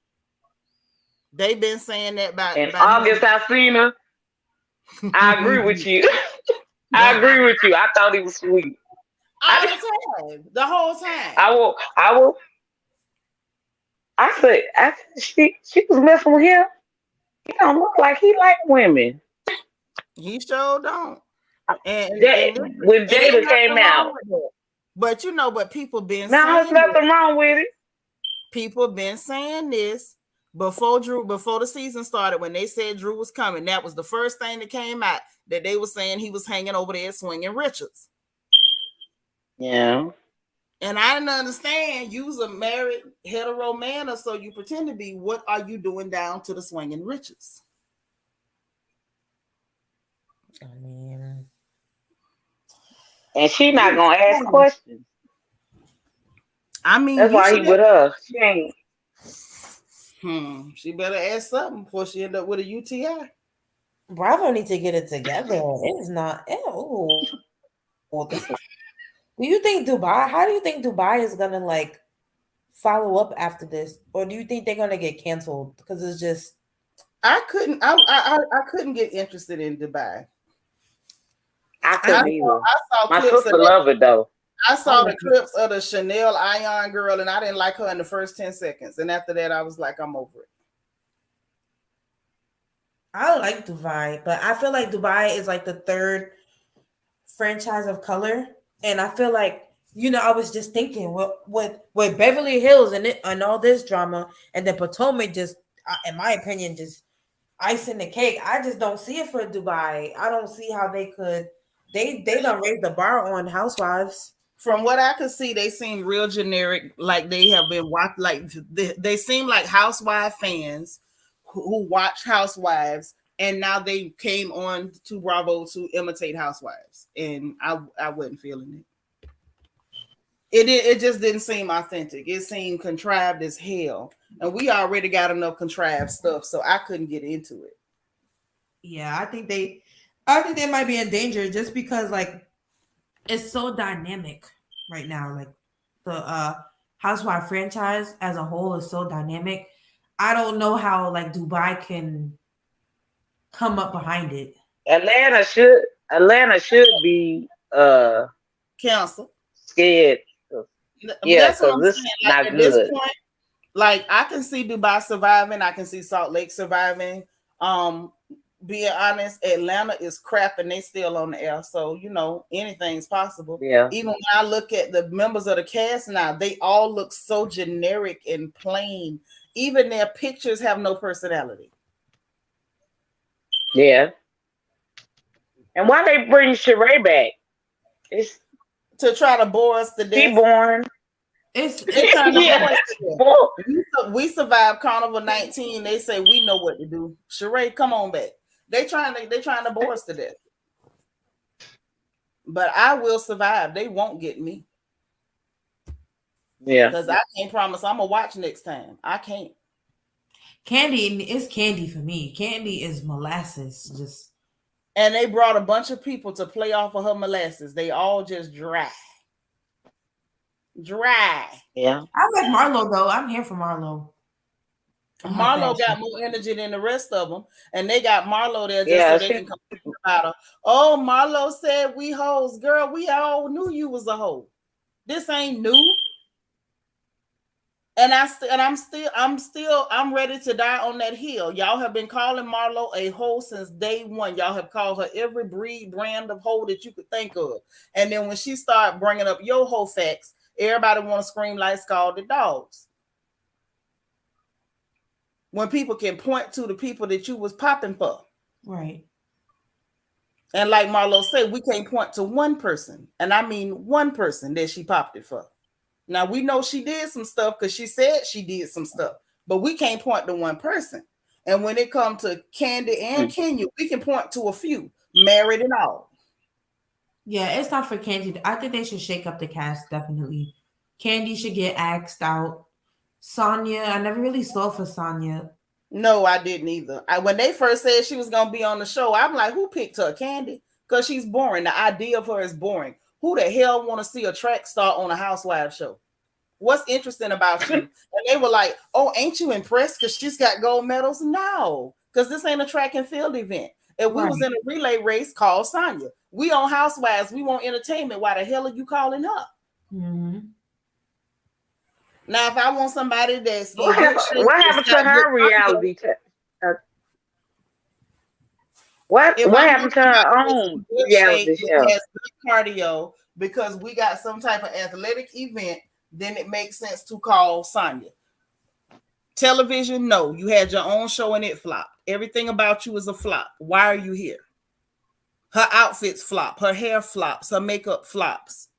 They've been saying that about August Alsina. I agree with you. I agree with you. I thought he was sweet. All the time. The whole time. I will I said, she was messing with him. He don't look like he like women. He sure don't. And When it ain't Jada came nothing wrong out, with that. But but people been now there's saying this. nothing wrong with it. People been saying this before the season started. When they said Drew was coming, that was the first thing that came out, that they were saying he was hanging over there swinging Richards. Yeah. And I didn't understand. You was a married hetero man, or so you pretend to be. What are you doing down to the swinging Richards? I mean, And she not gonna ask questions. I mean, that's why he with her. She ain't. She better ask something before she end up with a UTI. Bravo need to get it together. It is not. Do you think Dubai? How do you think Dubai is gonna like follow up after this, or do you think they're gonna get canceled? Because it's just. I couldn't get interested in Dubai. I couldn't either. I saw my clips sister love it though. I saw the clips of the Chanel Ion girl, and I didn't like her in the first 10 seconds. And after that, I was like, I'm over it. I like Dubai, but I feel like Dubai is like the third franchise of color, and I feel like, you know, I was just thinking with Beverly Hills and all this drama, and then Potomac just, in my opinion, just icing the cake. I just don't see it for Dubai. I don't see how they could. They don't raise the bar on Housewives. From what I could see, they seem real generic. Like they have been watched. Like they seem like Housewife fans who watch Housewives, and now they came on to Bravo to imitate Housewives, and I wasn't feeling it. It just didn't seem authentic. It seemed contrived as hell, and we already got enough contrived stuff, so I couldn't get into it. Yeah, I think they might be in danger just because like it's so dynamic right now. Like the Housewife franchise as a whole is so dynamic. I don't know how like Dubai can come up behind it. Atlanta should be Council scared. Yeah, because this is like, not good. This point, like I can see Dubai surviving, I can see Salt Lake surviving. Being honest, Atlanta is crap and they still on the air. So, you know, anything's possible. Yeah. Even when I look at the members of the cast now, they all look so generic and plain. Even their pictures have no personality. Yeah. And why they bring Sheree back? It's to try to bore us to death. She born. It's yeah. We survived Carnival 19. They say we know what to do. Sheree, come on back. They trying to bore us to death. But I will survive. They won't get me. Yeah. Because I can't promise I'm gonna watch next time. I can't. Candy is candy for me. Candy is molasses. Just and they brought a bunch of people to play off of her molasses. They all just dry. Yeah. I like Marlo though. I'm here for Marlo. Marlo got more energy than the rest of them, and they got Marlo there just so they can come about her. Oh, Marlo said we hoes, girl. We all knew you was a hoe. This ain't new. And I'm ready to die on that hill. Y'all have been calling Marlo a hoe since day one. Y'all have called her every brand of hoe that you could think of. And then when she started bringing up your hoe facts, everybody want to scream like scalded dogs. When people can point to the people that you was popping for. Right. And like Marlo said, we can't point to one person. And I mean one person that she popped it for. Now, we know she did some stuff because she said she did some stuff. But we can't point to one person. And when it comes to Candy and Kenya, we can point to a few. Married and all. Yeah, it's not for Candy. I think they should shake up the cast, definitely. Candy should get axed out. Sonia, I never really saw for Sonia. No, I didn't either. When they first said she was going to be on the show, I'm like, who picked her? Candy? Because she's boring. The idea of her is boring. Who the hell want to see a track star on a housewife show? What's interesting about you? And they were like, oh, ain't you impressed because she's got gold medals? No, because this ain't a track and field event. If we was in a relay race, call Sonya. We on Housewives. We want entertainment. Why the hell are you calling her? Mm-hmm. Now, if I want somebody that's in What good happened? shape, What that's happened to got good her cardio, reality? What if I happened want to her somebody that's in own good shape reality that show? has good cardio because we got some type of athletic event, then it makes sense to call Sonya. Television, no. You had your own show and it flopped. Everything about you is a flop. Why are you here? Her outfits flop. Her hair flops. Her makeup flops.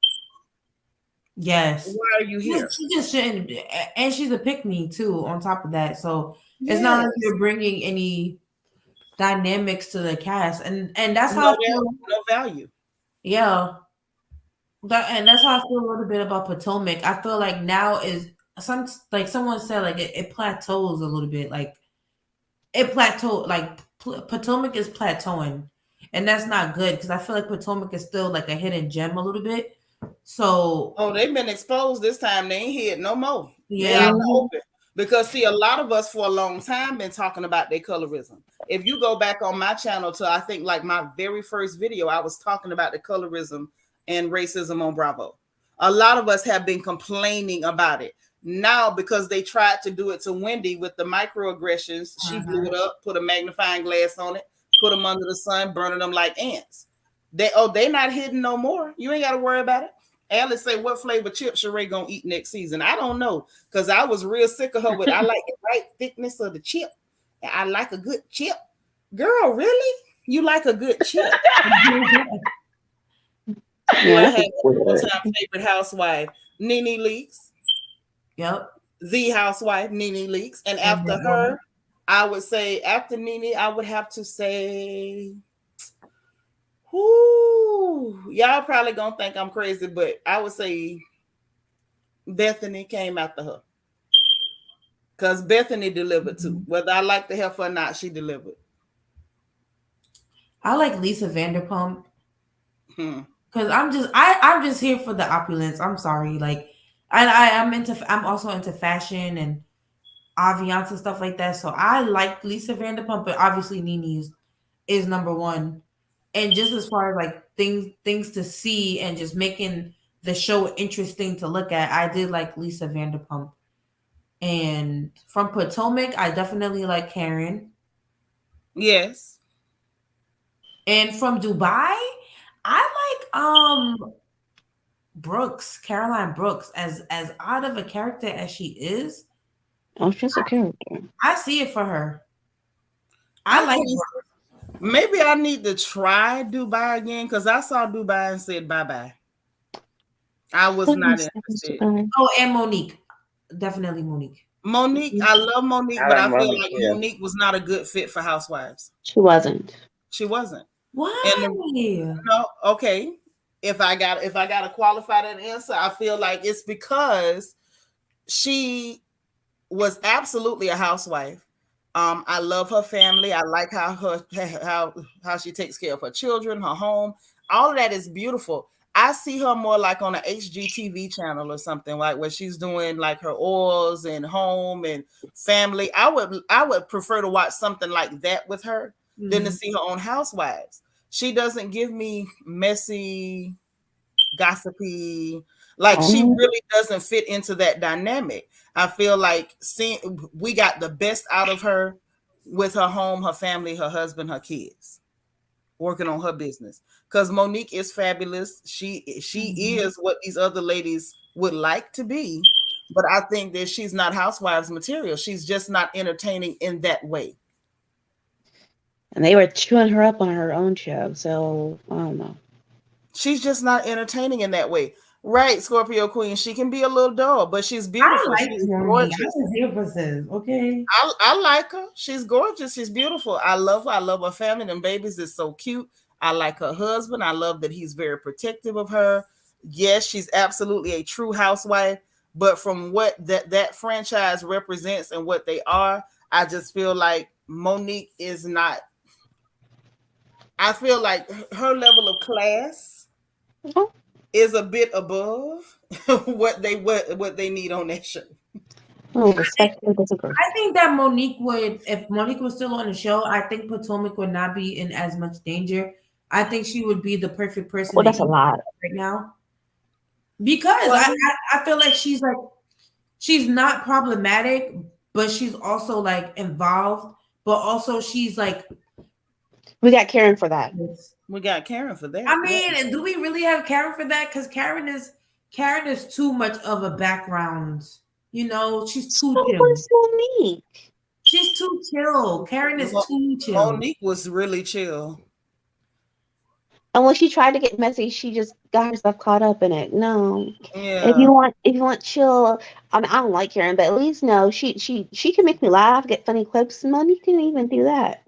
Yes. Why are you here? She just shouldn't, and she's a pick me too. On top of that, so it's not like Yes. you're bringing any dynamics to the cast, and that's No, how I feel. no value. Yeah, and that's how I feel a little bit about Potomac. I feel like now is like someone said, like it plateaus a little bit, like it plateaued, like Potomac is plateauing, and that's not good because I feel like Potomac is still like a hidden gem a little bit. So, oh, they've been exposed this time. They ain't hid no more. yeah. They out in the open. Because see, a lot of us for a long time been talking about their colorism. If you go back on my channel to I think like my very first video, I was talking about the colorism and racism on Bravo. A lot of us have been complaining about it. Now, because they tried to do it to Wendy with the microaggressions, she blew it up, put a magnifying glass on it, put them under the sun, burning them like ants. They not hidden no more. You ain't got to worry about it. Alice say, what flavor chip Sheree gonna eat next season? I don't know, because I was real sick of her with I like the right thickness of the chip. I like a good chip. Girl, really? You like a good chip? Yeah, I have all-time favorite housewife, Nene Leakes. Yep. The housewife, Nene Leakes. And after her, I would say, after Nene, I would have to say, y'all probably gonna think I'm crazy, but I would say Bethany came after her. Because Bethany delivered too. Whether I like the heifer or not, she delivered. I like Lisa Vanderpump. Hmm. Cause I'm just here for the opulence. I'm sorry. Like I'm also into fashion and Aviance and stuff like that. So I like Lisa Vanderpump, but obviously Nene is number one. And just as far as like things to see and just making the show interesting to look at, I did like Lisa Vanderpump. And from Potomac, I definitely like Karen. Yes. And from Dubai, I like Brooks, Caroline Brooks, as odd of a character as she is. Oh, she's a character. I see it for her. I like Brooks. Maybe I need to try Dubai again because I saw Dubai and said bye-bye. I was not interested. Oh, and Monique. Definitely Monique. Monique, I love Monique, but I feel like Monique was not a good fit for Housewives. She wasn't. She wasn't. Why? No, okay. If I got to qualify that answer, I feel like it's because she was absolutely a housewife. I love her family. I like how she takes care of her children, her home. All of that is beautiful. I see her more like on a HGTV channel or something, like where she's doing like her oils and home and family. I would prefer to watch something like that with her than to see her on Housewives. She doesn't give me messy, gossipy, like she really doesn't fit into that dynamic. I feel like we got the best out of her with her home, her family, her husband, her kids, working on her business. Because Monique is fabulous. She is what these other ladies would like to be, but I think that she's not Housewives material. She's just not entertaining in that way. And they were chewing her up on her own show, so I don't know. She's just not entertaining in that way. Right, Scorpio Queen. She can be a little dull, but she's beautiful. I like she's gorgeous. Okay. I like her. She's gorgeous. She's beautiful. I love her. I love her family. And babies is so cute. I like her husband. I love that he's very protective of her. Yes, she's absolutely a true housewife. But from what that franchise represents and what they are, I just feel like Monique is not. I feel like her level of class is a bit above what they need on that show. Oh, respectfully disagree. I think that Monique would, if Monique was still on the show, I think Potomac would not be in as much danger. I think she would be the perfect person. Well, that's a lot right now, because I feel like she's she's not problematic, but she's also like involved. But also she's like, We got Karen for that. We got Karen for that. I mean, and do we really have Karen for that? Because Karen is too much of a background. You know, she's too So chill. was Monique. She's too chill. Karen is too chill. Monique was really chill. And when she tried to get messy, she just got herself caught up in it. No, Yeah. if you want chill, I don't like Karen, but at least no, she can make me laugh, get funny clips. Monique can even do that.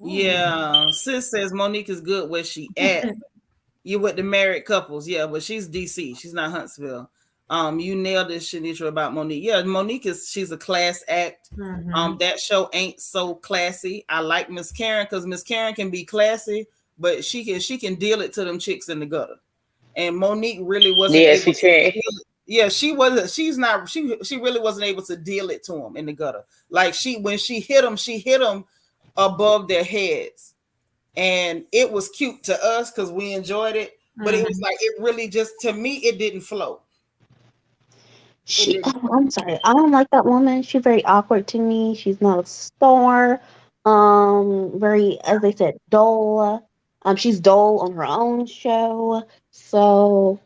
Yeah. Sis says Monique is good where she at. You with the married couples, yeah, but she's DC. She's not Huntsville. You nailed it, Seanitra, about Monique. Yeah, Monique she's a class act. That show ain't so classy. I like Miss Karen because Miss Karen can be classy, but she can deal it to them chicks in the gutter. And Monique really wasn't able she to can. deal it. Yeah, she wasn't. She's not. She really wasn't able to deal it to them in the gutter. Like when she hit them above their heads, and it was cute to us because we enjoyed it. But it was like it really just to me it didn't flow. I'm sorry, I don't like that woman. She's very awkward to me. She's not a star. Very, as they said, dull. She's dull on her own show. So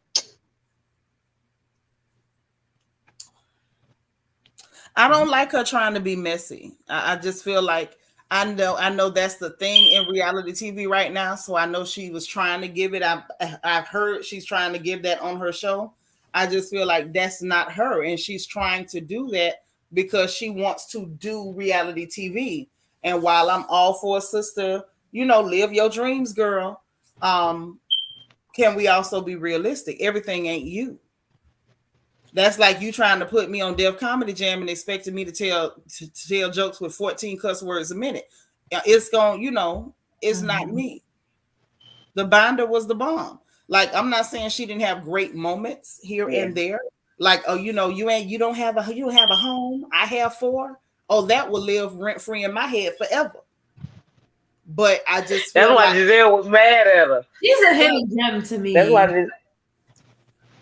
I don't like her trying to be messy. I just feel like I know that's the thing in reality TV right now. So I know she was trying to give it. I've heard she's trying to give that on her show. I just feel like that's not her, and she's trying to do that because she wants to do reality TV. And while I'm all for a sister, live your dreams, girl. Can we also be realistic? Everything ain't you. That's like you trying to put me on Def Comedy Jam and expecting me to tell jokes with 14 cuss words a minute. It's it's not me. The Binder was the bomb. Like, I'm not saying she didn't have great moments here and there. Like, you don't have a home. I have 4. Oh, that will live rent free in my head forever. But I just that's why Giselle was mad at her. She's a hidden gem to me. That's why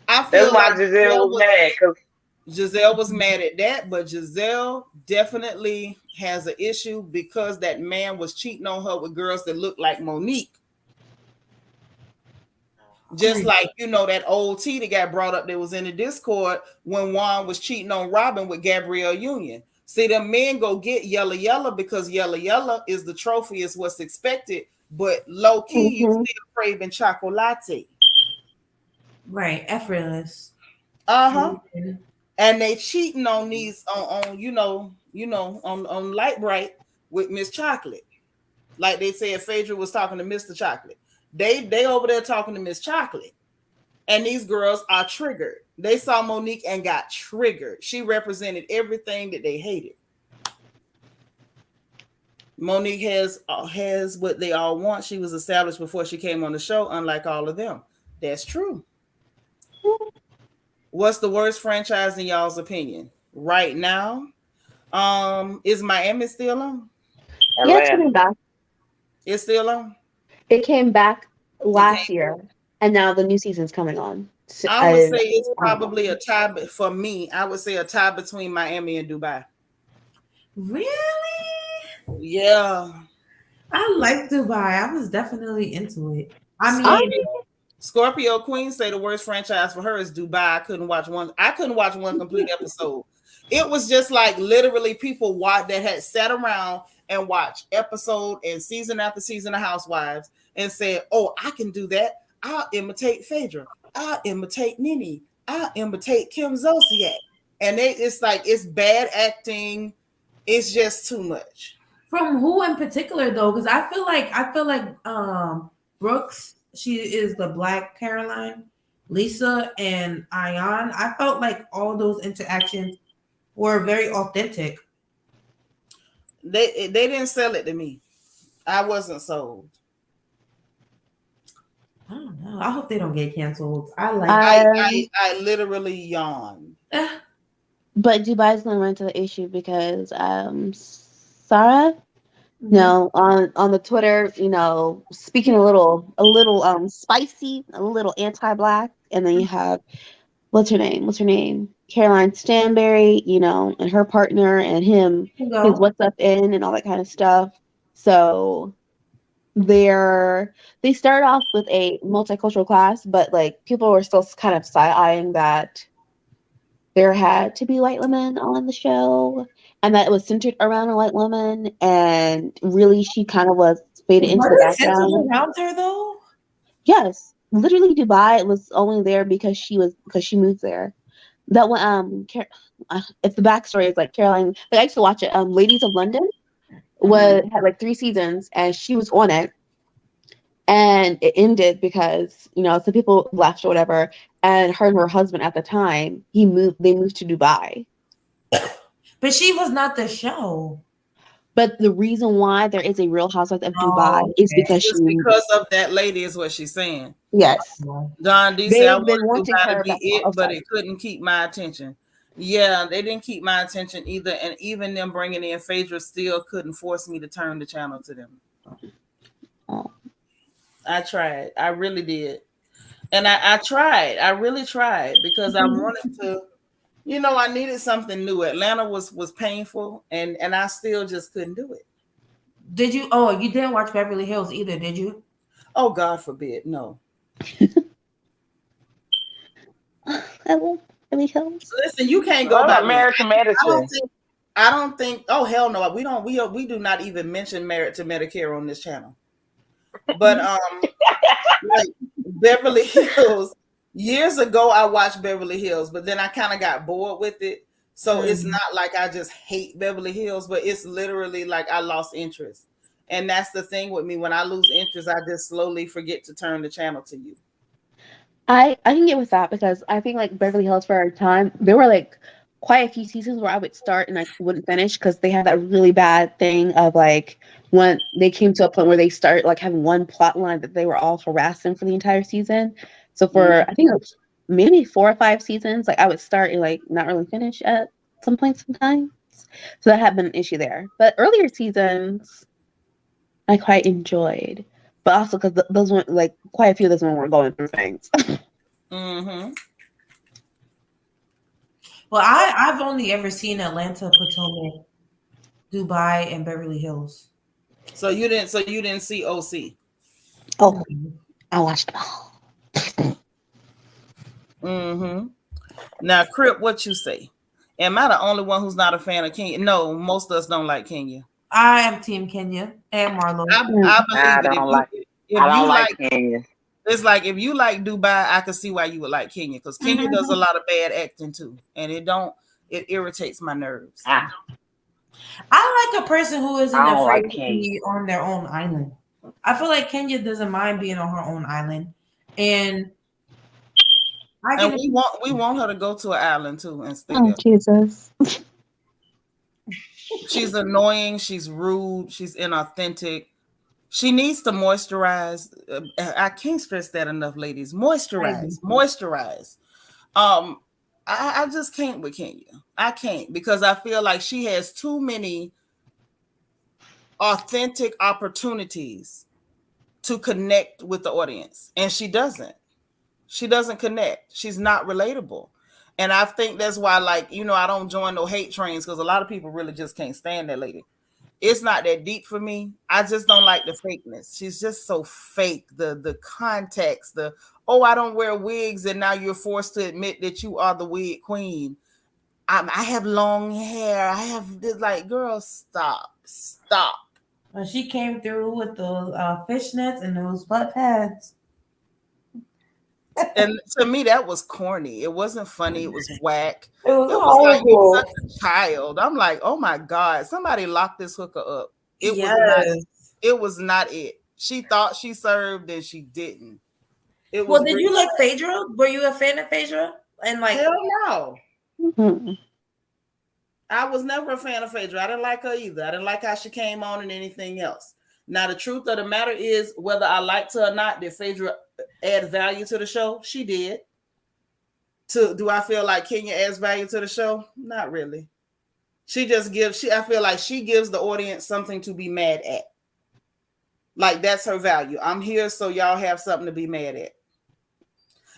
like Giselle was mad, because Giselle was mad at that, but Giselle definitely has an issue because that man was cheating on her with girls that look like Monique. Just like, that old tea that got brought up that was in the Discord when Juan was cheating on Robin with Gabrielle Union. See, the men go get Yella Yella because Yella Yella is the trophy, is what's expected, but low key, you still craving chocolate. Right, effortless. And they cheating on these on Light Bright with Miss Chocolate. Like they said, Phaedra was talking to Mr. Chocolate. They over there talking to Miss Chocolate. And these girls are triggered. They saw Monique and got triggered. She represented everything that they hated. Monique has what they all want. She was established before she came on the show, unlike all of them. That's true. What's the worst franchise in y'all's opinion right now? Is Miami still on? Yeah, it's coming back. It's still on. It came back last year, and now the new season's coming on. So I would say it's probably a tie for me. I would say a tie between Miami and Dubai. Really? Yeah. I like Dubai. I was definitely into it. Scorpio Queen say the worst franchise for her is Dubai. I couldn't watch one complete episode. It was just like literally people that had sat around and watched episode and season after season of Housewives and said, "Oh, I can do that. I'll imitate Phaedra. I'll imitate Nene. I'll imitate Kim Zolciak." And it's bad acting. It's just too much. From who in particular though? Because I feel like Brooks, she is the Black Caroline, Lisa and Ayan. I felt like all those interactions were very authentic. They didn't sell it to me. I wasn't sold. I don't know. I hope they don't get canceled. I literally yawned. But Dubai's gonna run into the issue because Sarah, on the Twitter, speaking a little spicy, a little anti-black, and then you have what's her name? Caroline Stanberry, and her partner and his what's up in and all that kind of stuff. So they started off with a multicultural class, but like people were still kind of side-eyeing that there had to be white women on the show and that it was centered around a white woman, and really she kind of was faded into the background. Around her though? Yes, literally Dubai was only there because she moved there. That one, if the backstory is like Caroline, like I used to watch it. Ladies of London had like 3 seasons, and she was on it, and it ended because some people left or whatever, and her and her husband at the time they moved to Dubai. But she was not the show. But the reason why there is a Real Housewives of Dubai is because because of that lady is what she's saying. Yes. Don D said I wanted Dubai to be it, but it couldn't keep my attention. Yeah, they didn't keep my attention either, and even them bringing in Phaedra still couldn't force me to turn the channel to them. Oh. I tried. I really did. And I tried. I really tried because I wanted to, I needed something new. Atlanta was painful, and I still just couldn't do it. Did you? Oh, you didn't watch Beverly Hills either, did you? Oh, God forbid, no. I love Beverly Hills. Listen, you can't go back. Married to Medicare. I don't think. Oh hell no, we do not even mention Married to Medicare on this channel. But like Beverly Hills. Years ago, I watched Beverly Hills, but then I kind of got bored with it. So it's not like I just hate Beverly Hills, but it's literally like I lost interest. And that's the thing with me. When I lose interest, I just slowly forget to turn the channel to you. I can get with that because I think like Beverly Hills for a time, there were like quite a few seasons where I would start and I wouldn't finish because they had that really bad thing of like when they came to a point where they start like having one plot line that they were all harassing for the entire season. So for I think maybe 4 or 5 seasons, like I would start and like not really finish at some point sometimes. So that had been an issue there. But earlier seasons, I quite enjoyed, but also because those weren't like quite a few of those were going through things. Mm-hmm. Well, I've only ever seen Atlanta, Potomac, Dubai, and Beverly Hills. So you didn't see OC? Oh, I watched them all. Mm-hmm. Now, Crip, what you say? Am I the only one who's not a fan of Kenya? No, most of us don't like Kenya. I am Team Kenya and Marlo. I believe I don't like Kenya. It's like if you like Dubai, I can see why you would like Kenya because Kenya does a lot of bad acting too, and it irritates my nerves. I like a person who isn't afraid to be on their own island. I feel like Kenya doesn't mind being on her own island, and we want her to go to an island too and stay there. Jesus. She's annoying. She's rude. She's inauthentic. She needs to moisturize. I can't stress that enough, ladies. Moisturize. I just can't with Kenya. I can't because I feel like she has too many authentic opportunities to connect with the audience, and she doesn't. She doesn't connect. She's not relatable. And I think that's why, like, I don't join no hate trains because a lot of people really just can't stand that lady. It's not that deep for me. I just don't like the fakeness. She's just so fake. The context, I don't wear wigs and now you're forced to admit that you are the wig queen. I have long hair. I have this, like, girl, stop. When she came through with those fishnets and those butt pads. And to me, that was corny. It wasn't funny. It was whack. It was like such a child. I'm like, oh my God, somebody locked this hooker up. It was not it. She thought she served and she didn't. Did you like Phaedra? Were you a fan of Phaedra? And like, hell no. Mm-hmm. I was never a fan of Phaedra. I didn't like her either. I didn't like how she came on and anything else. Now, the truth of the matter is, whether I liked her or not, did Phaedra add value to the show? She did. Do I feel like Kenya adds value to the show? Not really. She just I feel like she gives the audience something to be mad at. Like, that's her value. I'm here so y'all have something to be mad at.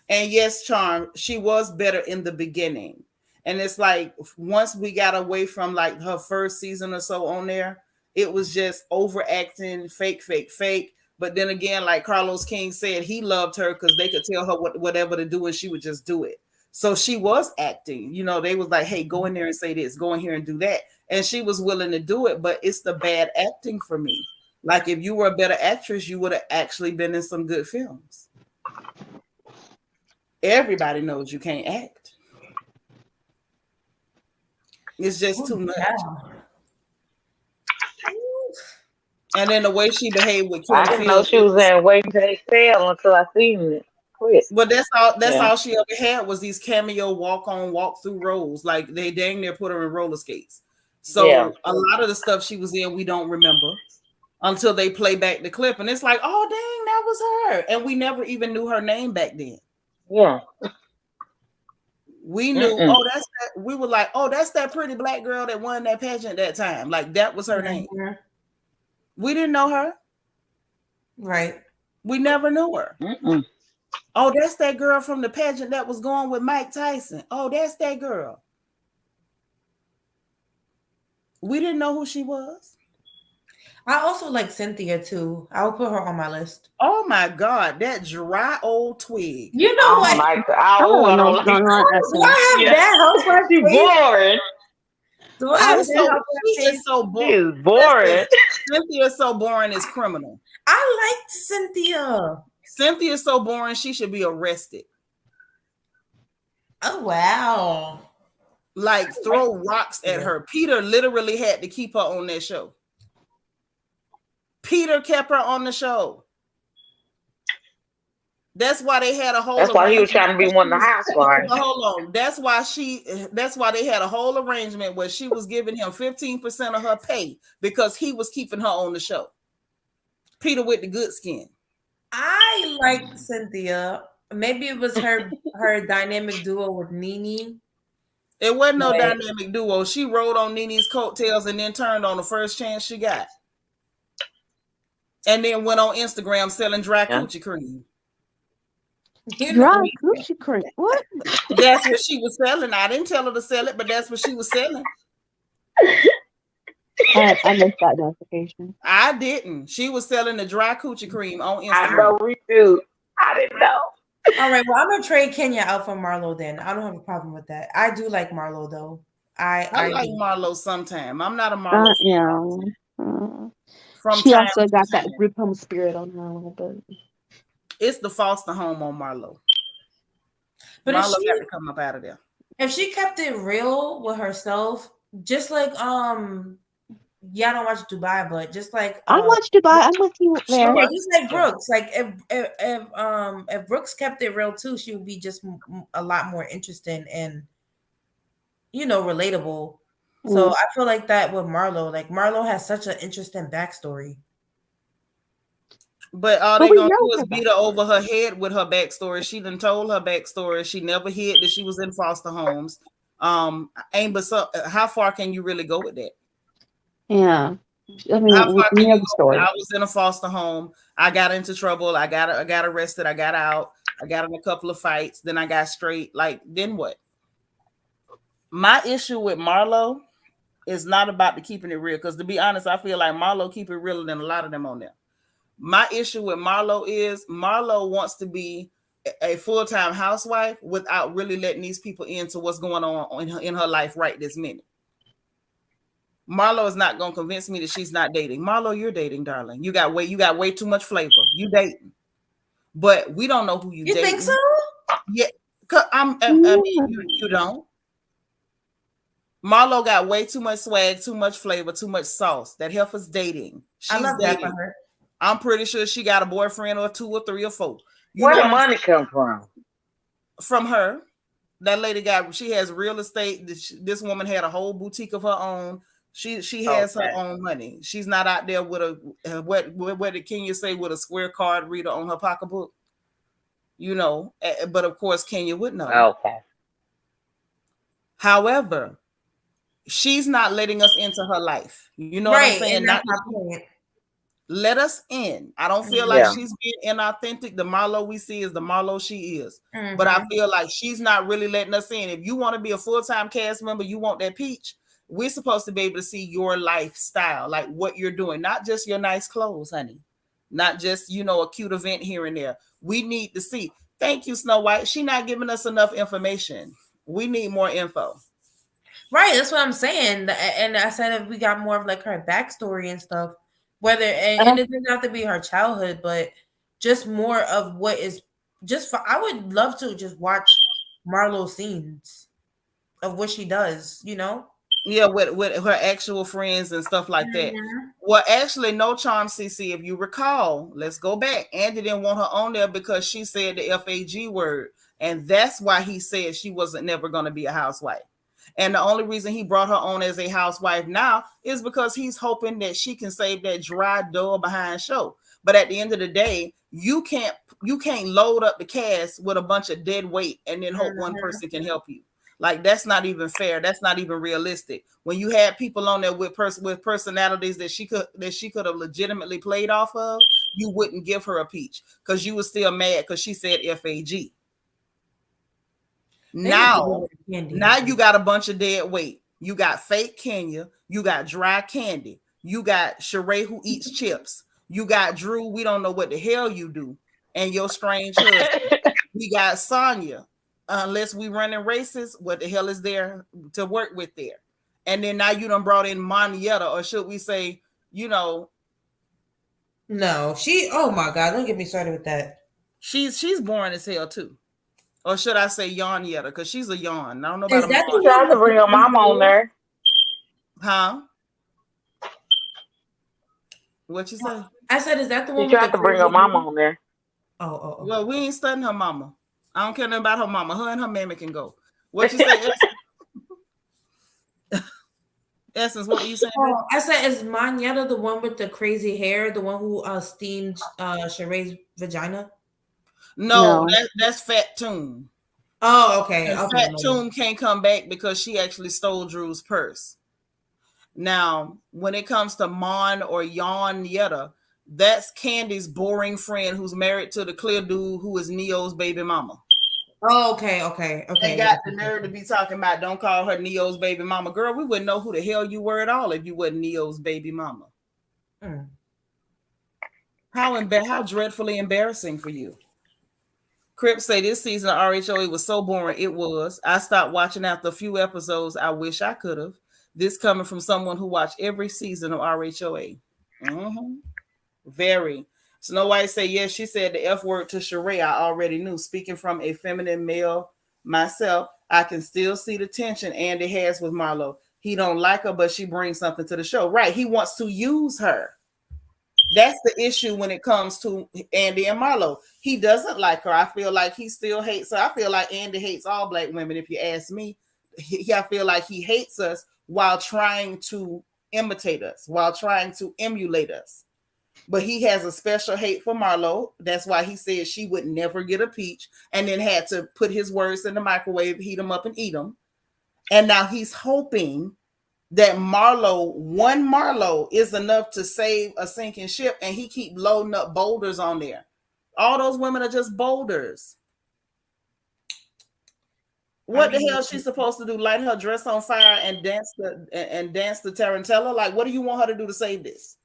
And yes, Charm, she was better in the beginning. And it's like once we got away from like her first season or so on there, it was just overacting, fake, fake, fake. But then again, like Carlos King said, he loved her because they could tell her whatever to do and she would just do it. So she was acting. You know, they was like, hey, go in there and say this, go in here and do that. And she was willing to do it, but it's the bad acting for me. Like if you were a better actress, you would have actually been in some good films. Everybody knows you can't act. It's just too much. And then the way she behaved with Kim I didn't know she was in Waiting to Exhale until I seen it. Quit. But that's all she ever had was these cameo walk through roles. Like they dang near put her in roller skates. So a lot of the stuff she was in, we don't remember until they play back the clip. And it's like, oh dang, that was her. And we never even knew her name back then. Yeah. We knew, oh, that's that. We were like, oh, that's that pretty black girl that won that pageant that time. Like that was her name. We didn't know her. Right. We never knew her. Oh, that's that girl from the pageant that was going with Mike Tyson. Oh, that's that girl. We didn't know who she was. I also like Cynthia too. I would put her on my list. Oh my God, that dry old twig. You know what? I don't like that. She's boring. She is so boring. She's boring. Cynthia is so boring, it's criminal. I liked Cynthia. Cynthia is so boring, she should be arrested. Oh, wow. Like throw rocks at her. Peter literally had to keep her on that show. Peter kept her on the show. That's why they had a whole. That's why he was trying to be one of the housewives. Hold on. That's why they had a whole arrangement where she was giving him 15% of her pay because he was keeping her on the show. Peter with the good skin. I liked Cynthia. Maybe it was her dynamic duo with Nene. It wasn't no dynamic duo. She rode on Nene's coattails and then turned on the first chance she got. And then went on Instagram selling dry coochie cream. Dry coochie cream? What? That's what she was selling. I didn't tell her to sell it, but that's what she was selling. I missed that notification. I didn't. She was selling the dry coochie cream on Instagram. I know we do. I didn't know. All right, well, I'm gonna trade Kenya out for Marlo then. I don't have a problem with that. I do like Marlo though. I like Marlo sometime. I'm not a Marlo. She also got that group home spirit on her a little bit. It's the foster home on Marlo. But Marlo got to come up out of there. If she kept it real with herself, just like yeah, I don't watch Dubai, but just like I watch Dubai. I'm with you there. Yeah, just like Brooks. Like if Brooks kept it real too, she would be just a lot more interesting and relatable. So I feel like that with Marlo. Like Marlo has such an interesting backstory. But all they gonna do is beat her over her head with her backstory. She done told her backstory. She never hid that she was in foster homes. How far can you really go with that? Yeah, I mean, we have a story. I was in a foster home. I got into trouble. I got arrested. I got out. I got in a couple of fights. Then I got straight. Like, then what? My issue with Marlo is not about the keeping it real. Because to be honest, I feel like Marlo keep it realer than a lot of them on there. My issue with Marlo is Marlo wants to be a full-time housewife without really letting these people into what's going on in her life right this minute. Marlo is not going to convince me that she's not dating. Marlo, you're dating, darling. You got way too much flavor. You dating, but we don't know who you dating. You think so? Yeah, you don't. Marlo got way too much swag, too much flavor, too much sauce. That heifer's dating. She's I love dating. that for her. I'm pretty sure she got a boyfriend or 2 or 3 or 4. Where did money come from? From her. That lady she has real estate. This woman had a whole boutique of her own. She has her own money. She's not out there with what did Kenya say, with a square card reader on her pocketbook? But of course Kenya would know. Okay. However, she's not letting us into her life. You know what I'm saying? let us in. I don't feel like she's being inauthentic. The Marlo we see is the Marlo she is. But I feel like she's not really letting us in. If you want to be a full-time cast member, you want that peach, we're supposed to be able to see your lifestyle, like what you're doing, not just your nice clothes, honey. Not just, a cute event here and there. We need to see. Thank you, Snow White. She's not giving us enough information. We need more info. Right, that's what I'm saying. And I said if we got more of like her backstory and stuff, whether and it doesn't have to be her childhood, but just more of what is I would love to just watch Marlo scenes of what she does, Yeah, with her actual friends and stuff like that. Well, actually, no charm, CC. If you recall, let's go back. Andy didn't want her on there because she said the FAG word, and that's why he said she wasn't never going to be a housewife. And the only reason he brought her on as a housewife now is because he's hoping that she can save that dry, dull behind show. But at the end of the day, you can't load up the cast with a bunch of dead weight and then hope one person can help you. Like, that's not even fair. That's not even realistic. When you had people on there with personalities that she could have legitimately played off of, you wouldn't give her a peach because you were still mad because she said FAG. Now you got a bunch of dead weight. You got fake Kenya. You got dry candy. You got Sheree who eats chips. You got Drew. We don't know what the hell you do. And your strange husband. We got Sonya. Unless we running races, what the hell is there to work with there? And then now you done brought in Monietta, or should we say, No, oh my God, don't get me started with that. She's boring as hell too. Or should I say Yanietta? Because she's a yawn. I don't know about that. You tried to bring her mom on there. Huh? What you say? I said, is that the one? You tried to bring her mama on there. Oh. Well, we ain't studying her mama. I don't care nothing about her mama. Her and her mammy can go. What you say, Essence? What were you saying? Oh, I said, is Monietta the one with the crazy hair? The one who steamed Sheree's vagina? No. That's Fat Toon. Oh, okay. Fat Toon can't come back because she actually stole Drew's purse. Now, when it comes to Mon or Yanietta, that's Candy's boring friend who's married to the clear dude who is Neo's baby mama. Oh, okay. They got the nerve to be talking about don't call her Neo's baby mama. Girl, we wouldn't know who the hell you were at all if you wasn't Neo's baby mama. How dreadfully embarrassing for you. Crip say this season of RHOA was so boring. It was. I stopped watching after a few episodes. I wish I could have. This coming from someone who watched every season of RHOA. Very. Snow White say, yes, she said the F word to Sheree. I already knew. Speaking from a feminine male myself, I can still see the tension Andy has with Marlo. He don't like her, but she brings something to the show. Right. He wants to use her. That's the issue when it comes to Andy and Marlo. He doesn't like her. I feel like he still hates her. I feel like Andy hates all black women, if you ask me. I feel like he hates us while trying to imitate us, while trying to emulate us. But he has a special hate for Marlo. That's why he said she would never get a peach and then had to put his words in the microwave, heat them up and eat them. And now he's hoping that one Marlo is enough to save a sinking ship, and he keep loading up boulders on there. All those women are just boulders. What the hell is she supposed to do? Light her dress on fire and dance the Tarantella? Like, what do you want her to do to save this?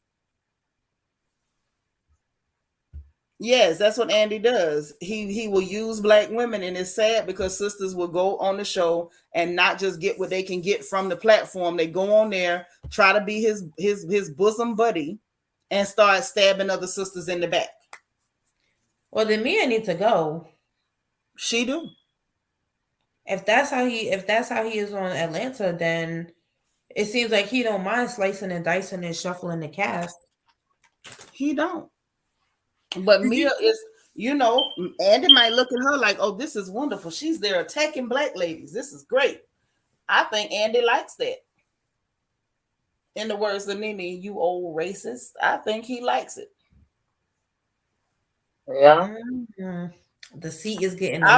Yes, that's what Andy does. He will use black women, and it's sad because sisters will go on the show and not just get what they can get from the platform. They go on there, try to be his bosom buddy, and start stabbing other sisters in the back. Well, then Mia needs to go. She do. If that's how he is on Atlanta, then it seems like he don't mind slicing and dicing and shuffling the cast. He don't. But Mia is, Andy might look at her like, oh, this is wonderful. She's there attacking black ladies. This is great. I think Andy likes that. In the words of Nene, you old racist. I think he likes it. Yeah. The seat is getting what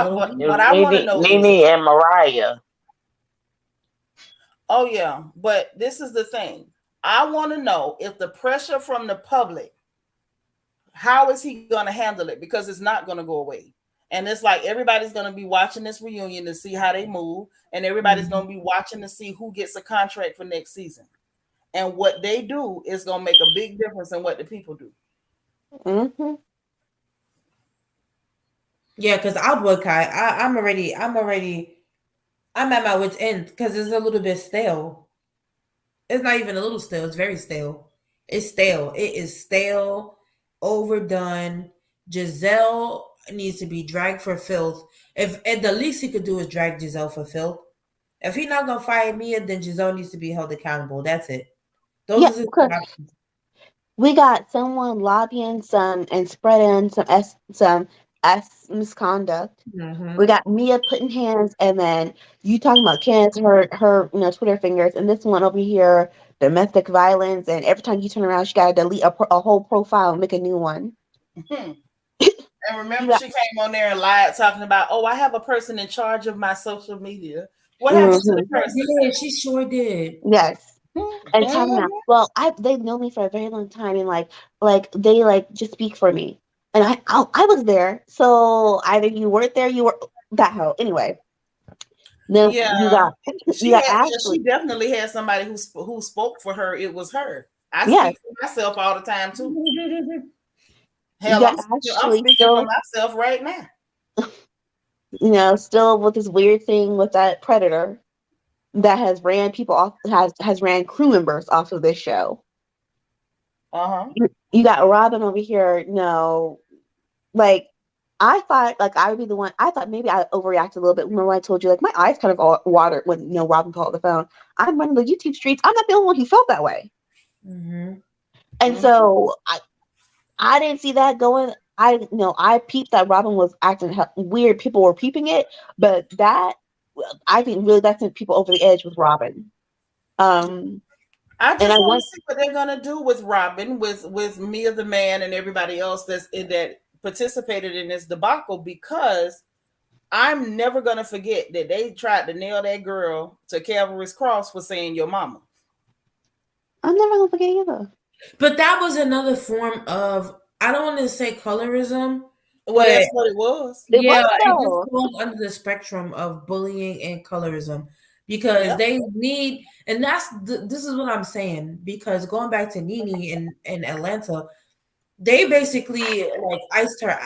I want to know Nene and Mariah. Oh, yeah. But this is the thing. I want to know if the pressure from the public how is he going to handle it? Because it's not going to go away. And it's like everybody's going to be watching this reunion to see how they move, and everybody's going to be watching to see who gets a contract for next season. And what they do is going to make a big difference in what the people do. Mm-hmm. Yeah, because I'll boycott. I'm at my wit's end because it's a little bit stale. It's not even a little stale. It's very stale. It's stale. It is stale, overdone. Giselle needs to be dragged for filth. If the least he could do is drag Giselle for filth. If he's not gonna fire Mia, then Giselle needs to be held accountable. That's it. Those Yeah, are the because options. we got someone lobbying some and spreading some S misconduct. Mm-hmm. We got Mia putting hands, and then you talking about Candace, her Twitter fingers, and this one over here, domestic violence, and every time you turn around, she got to delete a whole profile and make a new one. And remember, she came on there and lied, talking about, oh, I have a person in charge of my social media. What happened to the person? Yeah, she sure did. Yes. And talking about, well, they've known me for a very long time, and like they just speak for me, and I was there, so either you weren't there, you were that hell anyway. Then you got Ashley. She definitely had somebody who spoke for her. It was her. I Yes. speak for myself all the time too. Hell, I'm speaking for myself right now. Still with this weird thing with that predator that has ran people off, has ran crew members off of this show. You got Robin over here. No, like I thought, like I would be the one. I thought maybe I overreacted a little bit. Remember when I told you, like my eyes kind of all watered when Robin called the phone. I'm running the YouTube streets. I'm not the only one who felt that way. Mm-hmm. And so I didn't see that going. I peeped that Robin was acting weird. People were peeping it, but that I think really that sent people over the edge with Robin. I just want to see what they're gonna do with Robin, with Mia the man, and everybody else that participated in this debacle, because I'm never gonna forget that they tried to nail that girl to Calvary's cross for saying your mama. I'm never gonna forget either. But that was another form of, I don't want to say colorism. Well, that's what it was. It just falls under the spectrum of bullying and colorism, because they need, and this is what I'm saying, because going back to Nene in Atlanta, they basically like asked her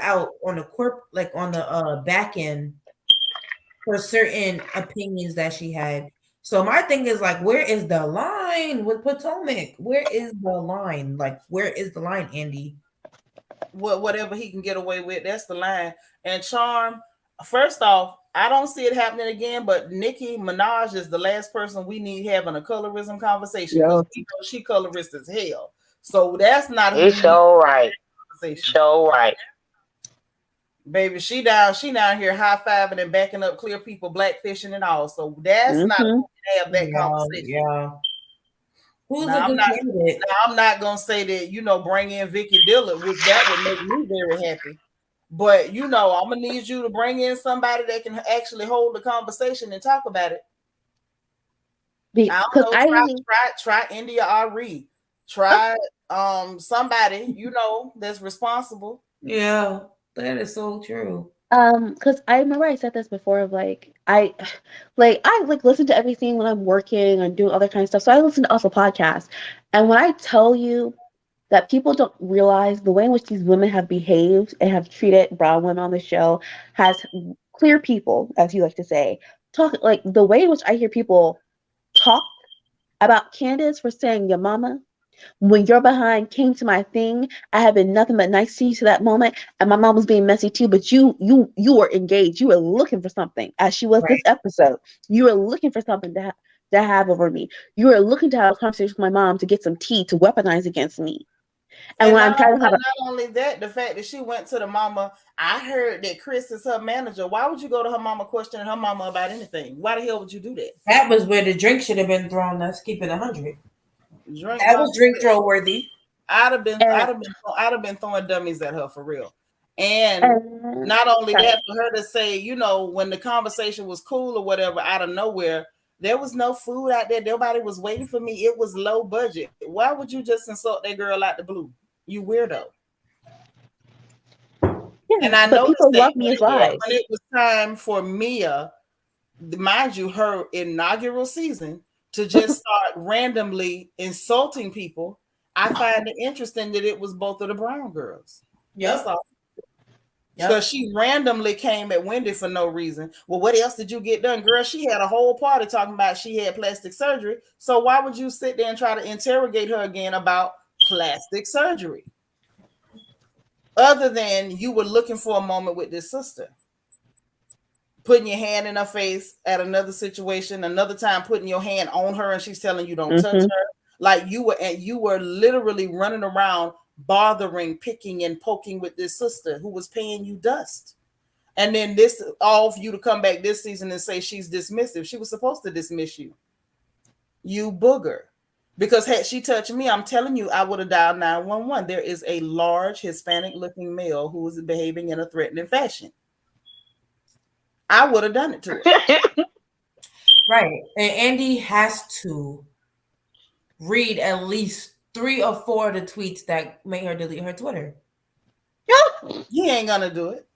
out on the back end for certain opinions that she had. So my thing is like, where is the line with Potomac? Where is the line? Like, where is the line, Andy? Whatever he can get away with, that's the line. And Charm, first off, I don't see it happening again, but Nicki Minaj is the last person we need having a colorism conversation, because we know she colorist as hell. So that's not it's so right. So right. Baby, she down here high-fiving and backing up clear people, blackfishing and all. So that's not going to have that conversation. Yeah. I'm not gonna say that, bring in Vicky Dillard, which that would make me very happy. But I'm gonna need you to bring in somebody that can actually hold the conversation and talk about it. I don't know. Try India Ari. Try somebody that's responsible. Yeah, that is so true. Because I remember I said this before of I listen to everything when I'm working and doing other kind of stuff. So I listen to also podcasts. And when I tell you that people don't realize the way in which these women have behaved and have treated brown women on the show has clear people, as you like to say, talk like the way in which I hear people talk about Candace for saying your mama. When your behind came to my thing, I have been nothing but nice to you to that moment, and my mom was being messy too. But you were engaged. You were looking for something, as she was this episode. You were looking for something to have over me. You were looking to have a conversation with my mom to get some tea to weaponize against me. And when I'm trying to have not only that, the fact that she went to the mama, I heard that Chris is her manager. Why would you go to her mama questioning her mama about anything? Why the hell would you do that? That was where the drink should have been thrown. Let's keep it 100. That was drink throw worthy. I'd have been throwing dummies at her for real. And not only that, for her to say, when the conversation was cool or whatever, out of nowhere, there was no food out there. Nobody was waiting for me. It was low budget. Why would you just insult that girl out the blue? You weirdo. And I but noticed people that love Mia's lives. when it was time for Mia, mind you, her inaugural season, to just start randomly insulting people, I find it interesting that it was both of the Brown girls. That's all. Because she randomly came at Wendy for no reason. Well, what else did you get done? Girl, she had a whole party talking about she had plastic surgery. So why would you sit there and try to interrogate her again about plastic surgery? Other than you were looking for a moment with this sister. Putting your hand in her face at another situation, another time putting your hand on her and she's telling you don't touch her. Like you were literally running around bothering, picking and poking with this sister who was paying you dust. And then this all for you to come back this season and say she's dismissive. She was supposed to dismiss you. You booger. Because had she touched me, I'm telling you, I would have dialed 911. There is a large Hispanic looking male who is behaving in a threatening fashion. I would have done it to her. Right. And Andy has to read at least 3 or 4 of the tweets that made her delete her Twitter. He ain't gonna do it.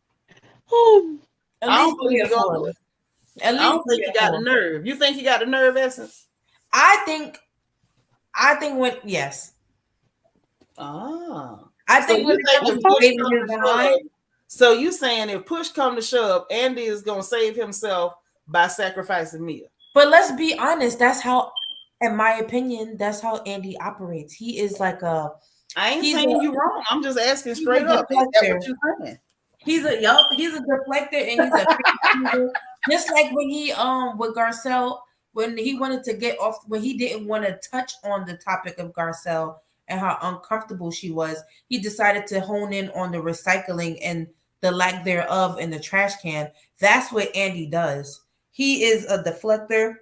At I least don't think he's gonna do it. I don't think he got the nerve. You think he got the nerve, Essence? I think when yes. Ah. I think when so you saying if push come to shove, Andy is gonna save himself by sacrificing Mia. But let's be honest, that's how, in my opinion, that's how Andy operates. He is like a I ain't saying you wrong. I'm just asking straight up. Is that what you saying? He's a deflector and he's a just like when he with Garcelle, when he wanted to get off, when he didn't want to touch on the topic of Garcelle and how uncomfortable she was, he decided to hone in on the recycling and the lack thereof in the trash can. That's what Andy does. He is a deflector.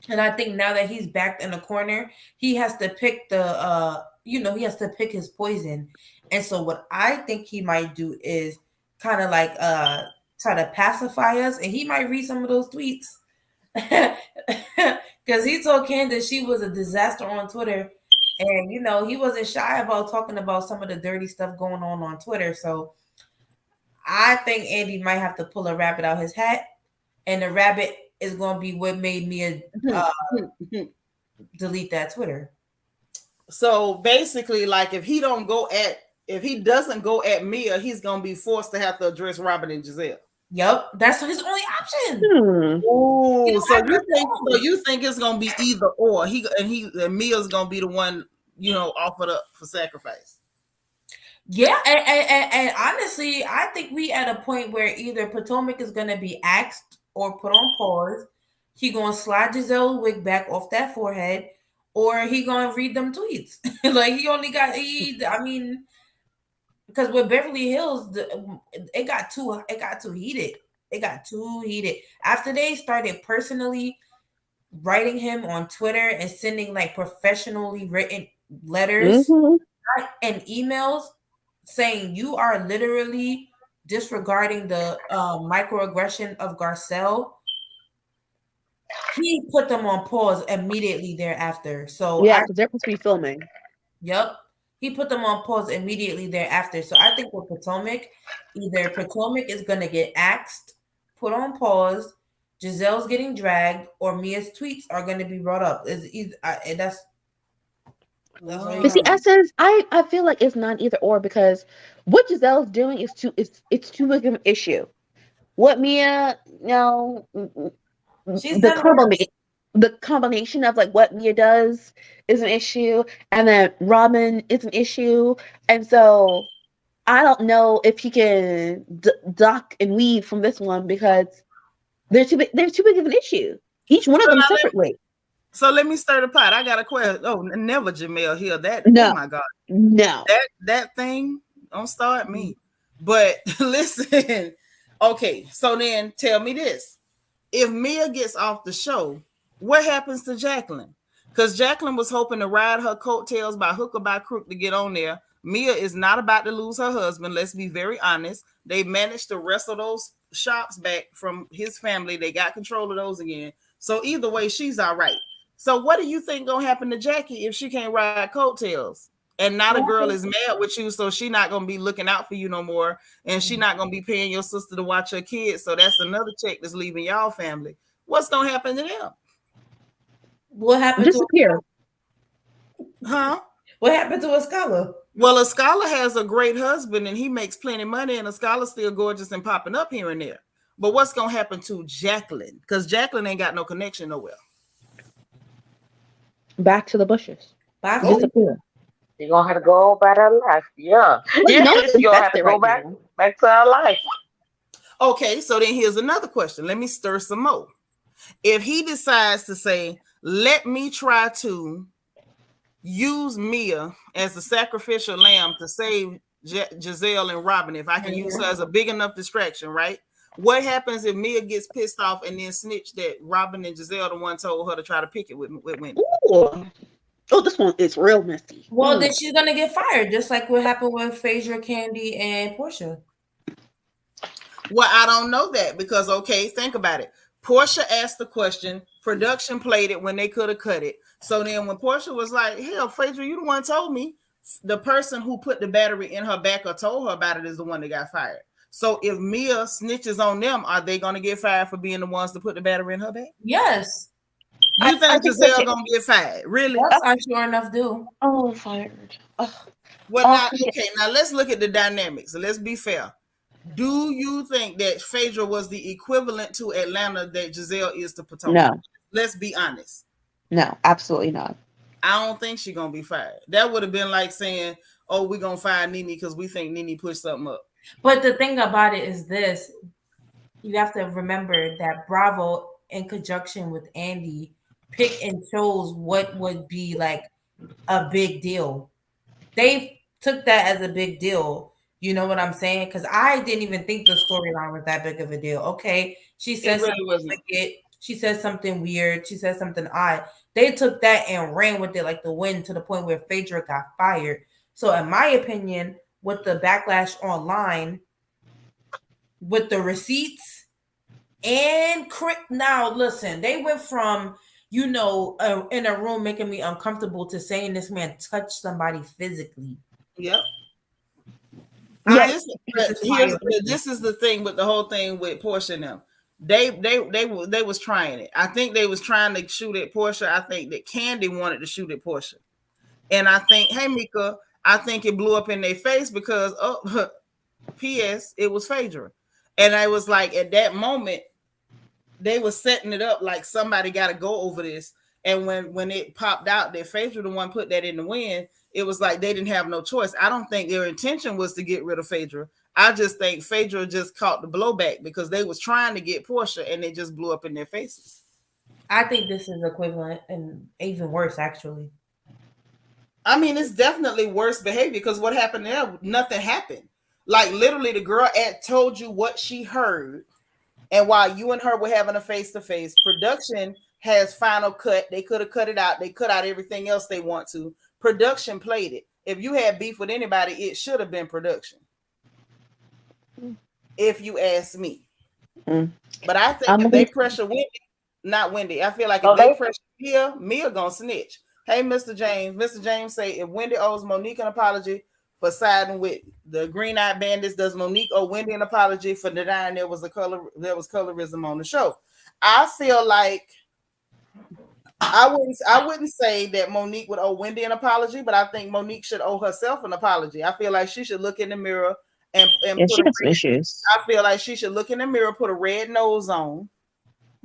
And I think now that he's backed in the corner, he has to pick the he has to pick his poison. And so what I think he might do is kind of like try to pacify us, and he might read some of those tweets. Because he told Candace she was a disaster on Twitter. And he wasn't shy about talking about some of the dirty stuff going on Twitter. So I think Andy might have to pull a rabbit out his hat, and the rabbit is going to be what made me delete that Twitter. So basically, like if he doesn't go at Mia, he's going to be forced to have to address Robin and Giselle. Yep, that's his only option. Ooh, so you think it's going to be either or? And Mia's going to be the one offered up for sacrifice. Yeah, and honestly, I think we at a point where either Potomac is going to be axed or put on pause. He going to slide Giselle's wig back off that forehead, or he going to read them tweets. Like he only got because with Beverly Hills, it got too heated. It got too heated after they started personally writing him on Twitter and sending like professionally written letters and emails saying you are literally disregarding the microaggression of Garcelle. He put them on pause immediately thereafter. So yeah, because they're supposed to be filming. Yep. He put them on pause immediately thereafter. So I think with Potomac, either Potomac is going to get axed, put on pause, Giselle's getting dragged, or Mia's tweets are going to be brought up. But see, Essence, I feel like it's not either or, because what Giselle's doing is it's too big of an issue. What Mia, the combination of like what Mia does is an issue, and then Robin is an issue, and so I don't know if he can duck and weave from this one because they're too big of an issue. Each one of them separately. So let me stir the pot. I got a question. Oh, never Jamel Hill. No. Oh my God. No. That thing, don't start me. But listen, okay, so then tell me this. If Mia gets off the show, what happens to Jacqueline? Because Jacqueline was hoping to ride her coattails by hook or by crook to get on there. Mia is not about to lose her husband. Let's be very honest. They managed to wrestle those shops back from his family. They got control of those again. So either way, she's all right. So what do you think gonna happen to Jackie if she can't ride coattails and now the girl is mad with you, so she not gonna be looking out for you no more, and she not gonna be paying your sister to watch her kids. So that's another check that's leaving y'all family. What's gonna happen to them? What happened Disappear. Huh? What happened to a scholar? Well, a scholar has a great husband and he makes plenty of money, and a scholar's still gorgeous and popping up here and there. But what's gonna happen to Jacqueline? Because Jacqueline ain't got no connection nowhere. Back to the bushes. Bye. Disappear. You're gonna have to go about our life. Yeah. Well, no Yes, one's you're gonna have to invested go right now. back to our life. Okay, so then here's another question. Let me stir some more. If he decides to say, let me try to use Mia as the sacrificial lamb to save Giselle and Robin, if I can use her as a big enough distraction, right? What happens if Mia gets pissed off and then snitch that Robin and Giselle the one told her to try to pick it with Wendy? Ooh. Oh, this one is real messy. Well, then she's gonna get fired, just like what happened with Phaedra, Candy, and Portia. Well, I don't know that because, okay, think about it. Portia asked the question, production played it when they could have cut it. So then when Portia was like, hell, Phaedra, you the one told me, the person who put the battery in her back or told her about it is the one that got fired. So if Mia snitches on them, are they going to get fired for being the ones to put the battery in her back? Yes. You think Giselle going to get fired? Really? Yes, I sure enough do. Oh, fired. Oh. Well, now, okay, now let's look at the dynamics. Let's be fair. Do you think that Phaedra was the equivalent to Atlanta that Giselle is to Potomac? No. Let's be honest. No, absolutely not. I don't think she's going to be fired. That would have been like saying, oh, we're going to fire Nene because we think Nene pushed something up. But the thing about it is this. You have to remember that Bravo, in conjunction with Andy, pick and chose what would be like a big deal. They took that as a big deal. You know what I'm saying? Because I didn't even think the storyline was that big of a deal. Okay, she said something wicked. She said something weird. She said something odd. They took that and ran with it like the wind to the point where Phaedra got fired. So in my opinion, with the backlash online, with the receipts, and now listen, they went from, you know, in a room making me uncomfortable to saying this man touched somebody physically. Yep. Yes. This is the thing with the whole thing with Portia and them. They was trying it. I think they was trying to shoot at Portia. I think that Candy wanted to shoot at Portia. And I think, hey Mika, I think it blew up in their face because P.S. it was Phaedra. And I was like, at that moment, they were setting it up like somebody got to go over this. And when it popped out that Phaedra the one put that in the wind, it was like they didn't have no choice. I don't think their intention was to get rid of Phaedra. I just think Phaedra just caught the blowback because they was trying to get Portia and they just blew up in their faces. I think this is equivalent and even worse, actually. I mean, it's definitely worse behavior because what happened there, nothing happened. Like literally the girl told you what she heard. And while you and her were having a face-to-face, production has final cut. They could have cut it out. They cut out everything else they want to. Production played it. If you had beef with anybody, it should have been production. If you ask me. But I think if they pressure Wendy, not Wendy. I feel like if they pressure Mia gonna snitch. Hey, Mr. James say if Wendy owes Monique an apology for siding with the Green-Eyed Bandits, does Monique owe Wendy an apology for denying there was colorism on the show? I feel like I wouldn't say that Monique would owe Wendy an apology, but I think Monique should owe herself an apology. I feel like she should look in the mirror and she got some issues. I feel like she should look in the mirror, put a red nose on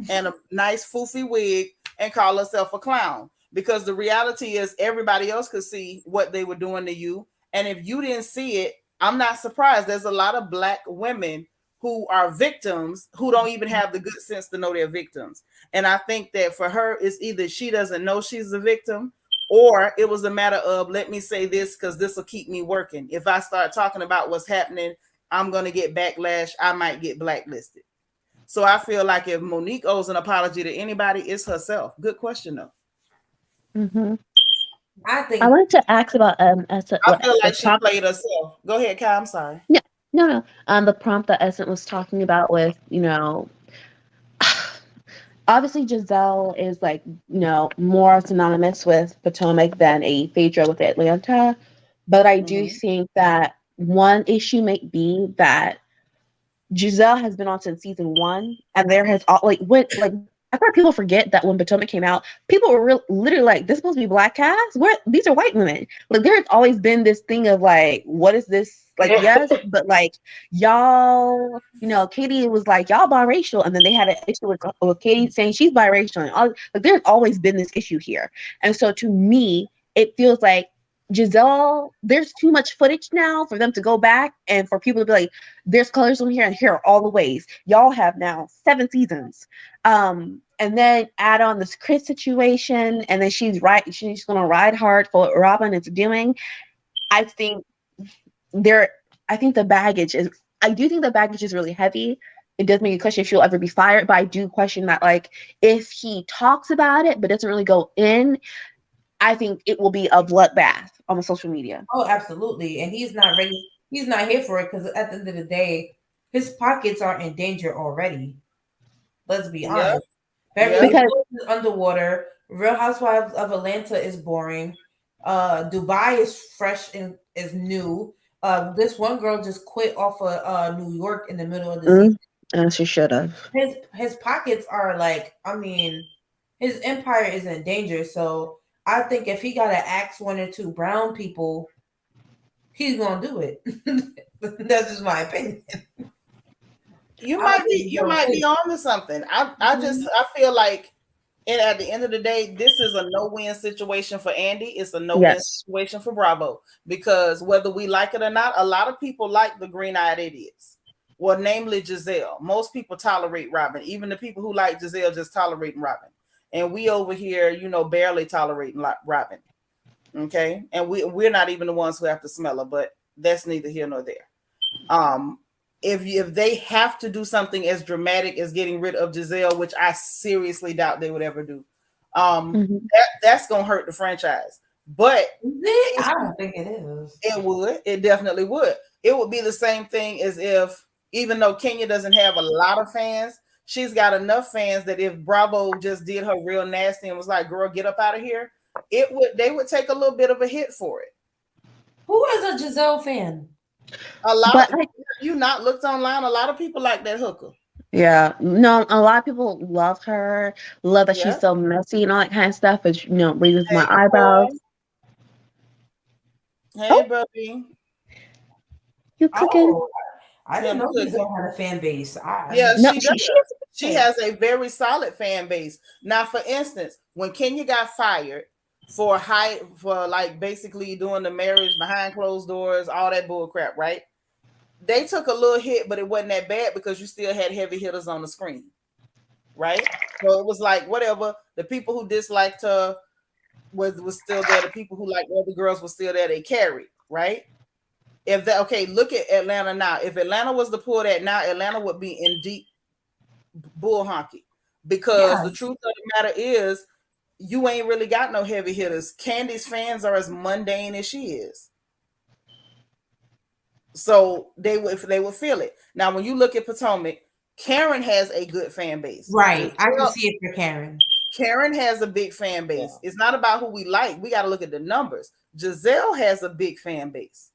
and a nice foofy wig and call herself a clown. Because the reality is everybody else could see what they were doing to you. And if you didn't see it, I'm not surprised. There's a lot of Black women who are victims who don't even have the good sense to know they're victims. And I think that for her, it's either she doesn't know she's a victim or it was a matter of, let me say this because this will keep me working. If I start talking about what's happening, I'm going to get backlash. I might get blacklisted. So I feel like if Monique owes an apology to anybody, it's herself. Good question, though. Mm-hmm. I wanted to ask about I feel like she played herself. Go ahead, Kai. I'm sorry. No. The prompt that Essence was talking about with, you know, obviously Giselle is like, you know, more synonymous with Potomac than a Phaedra with Atlanta. But I do think that one issue may be that Giselle has been on since season 1, and there has all I thought people forget that when Potomac came out, people were literally like, "This is supposed to be black cast? Where these are white women?" Like there's always been this thing of like, "What is this?" Like yes, but like y'all, Katie was like, "Y'all biracial," and then they had an issue with Katie saying she's biracial, and all like there's always been this issue here, and so to me, it feels like Giselle, there's too much footage now for them to go back and for people to be like, there's colors on here and here are all the ways. Y'all have now 7 seasons. And then add on this Chris situation, and then she's gonna ride hard for what Robin is doing. I think I do think the baggage is really heavy. It does make me question if she'll ever be fired, but I do question that like if he talks about it but doesn't really go in, I think it will be a bloodbath on the social media. Oh, absolutely. And he's not ready. He's not here for it because at the end of the day, his pockets are in danger already. Let's be honest. Beverly Hills is underwater. Real Housewives of Atlanta is boring. Dubai is fresh and is new. This one girl just quit off of New York in the middle of the season. And she should have. His pockets are like, I mean, his empire is in danger. So I think if he got to axe 1 or 2 brown people, he's gonna do it. That's just my opinion. You might be on to something. I feel like, and at the end of the day, this is a no-win situation for Andy. It's a no-win situation for Bravo, because whether we like it or not, a lot of people like the green-eyed idiots. Well, namely Giselle. Most people tolerate Robin. Even the people who like Giselle just tolerating Robin. And we over here, barely tolerating Robin. Okay? And we're not even the ones who have to smell her, but that's neither here nor there. If they have to do something as dramatic as getting rid of Giselle, which I seriously doubt they would ever do, that's going to hurt the franchise. But I don't think it is. It would. It definitely would. It would be the same thing as if, even though Kenya doesn't have a lot of fans, she's got enough fans that if Bravo just did her real nasty and was like, "Girl, get up out of here," they would take a little bit of a hit for it. Who is a Giselle fan? A lot of you not looked online. A lot of people like that hooker. Yeah, no, a lot of people love her, love that she's so messy and all that kind of stuff, which raises my eyebrows. Hey, buddy. You cooking? Oh, I didn't know Giselle had a fan base. She has a very solid fan base. Now, for instance, when Kenya got fired for basically doing the marriage behind closed doors, all that bull crap, right? They took a little hit, but it wasn't that bad because you still had heavy hitters on the screen, right? So it was like whatever. The people who disliked her was still there. The people who liked other girls were still there. They carried, right? Look at Atlanta now. If Atlanta was to pull that now, Atlanta would be in deep bull honky, because the truth of the matter is you ain't really got no heavy hitters. Candy's fans are as mundane as she is. So they would feel it. Now, when you look at Potomac, Karen has a good fan base. Right. I can see it for Karen. Karen has a big fan base. Yeah. It's not about who we like. We got to look at the numbers. Giselle has a big fan base.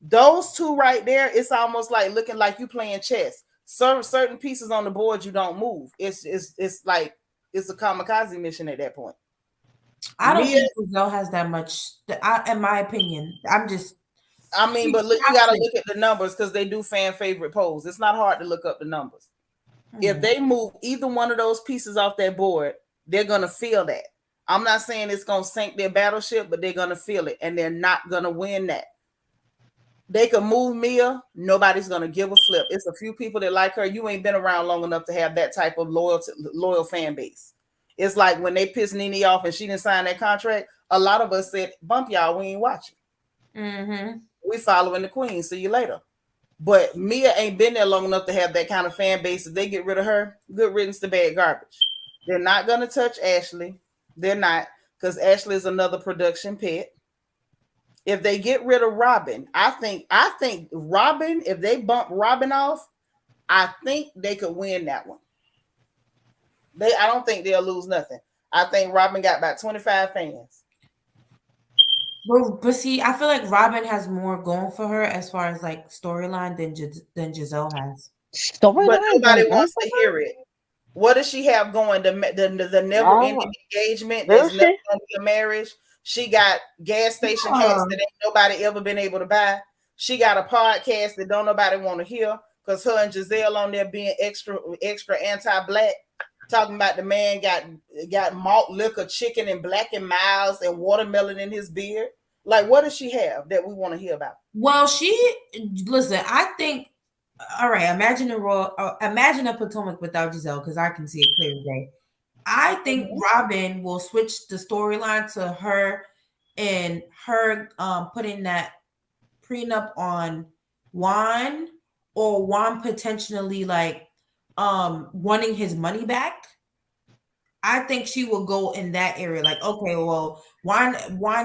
Those two right there, it's almost like looking like you playing chess. Certain pieces on the board you don't move. It's like it's a kamikaze mission at that point. I don't think Giselle has that much. In my opinion, but look, you got to look at the numbers because they do fan favorite polls. It's not hard to look up the numbers. If they move either one of those pieces off that board, they're going to feel that. I'm not saying it's going to sink their battleship, but they're going to feel it, and they're not going to win that. They can move Mia. Nobody's going to give a flip. It's a few people that like her. You ain't been around long enough to have that type of loyal fan base. It's like when they pissed Nene off and she didn't sign that contract, a lot of us said, bump y'all, we ain't watching. Mm-hmm. We following the queen. See you later. But Mia ain't been there long enough to have that kind of fan base. If they get rid of her, good riddance to bad garbage. They're not going to touch Ashley. They're not, because Ashley is another production pet. If they get rid of Robin, I think Robin, if they bump Robin off, I think they could win that one. I don't think they'll lose nothing. I think Robin got about 25 fans. But see, I feel like Robin has more going for her as far as like storyline than Giselle has. But Storyline nobody going on wants for to her? hear it. What does she have going? The never ending No, engagement do that's never she? going to be a marriage. She got gas station hats that ain't nobody ever been able to buy. She got a podcast that don't nobody want to hear because her and Giselle on there being extra anti-black, talking about the man got malt liquor, chicken, and Black and Miles and watermelon in his beard. Like, what does she have that we want to hear about? Well, listen. I think. All right, imagine imagine a Potomac without Giselle, because I can see it clear as day. I think Robin will switch the storyline to her and her putting that prenup on Juan, or Juan potentially like wanting his money back. I think she will go in that area. Like, okay, well, Juan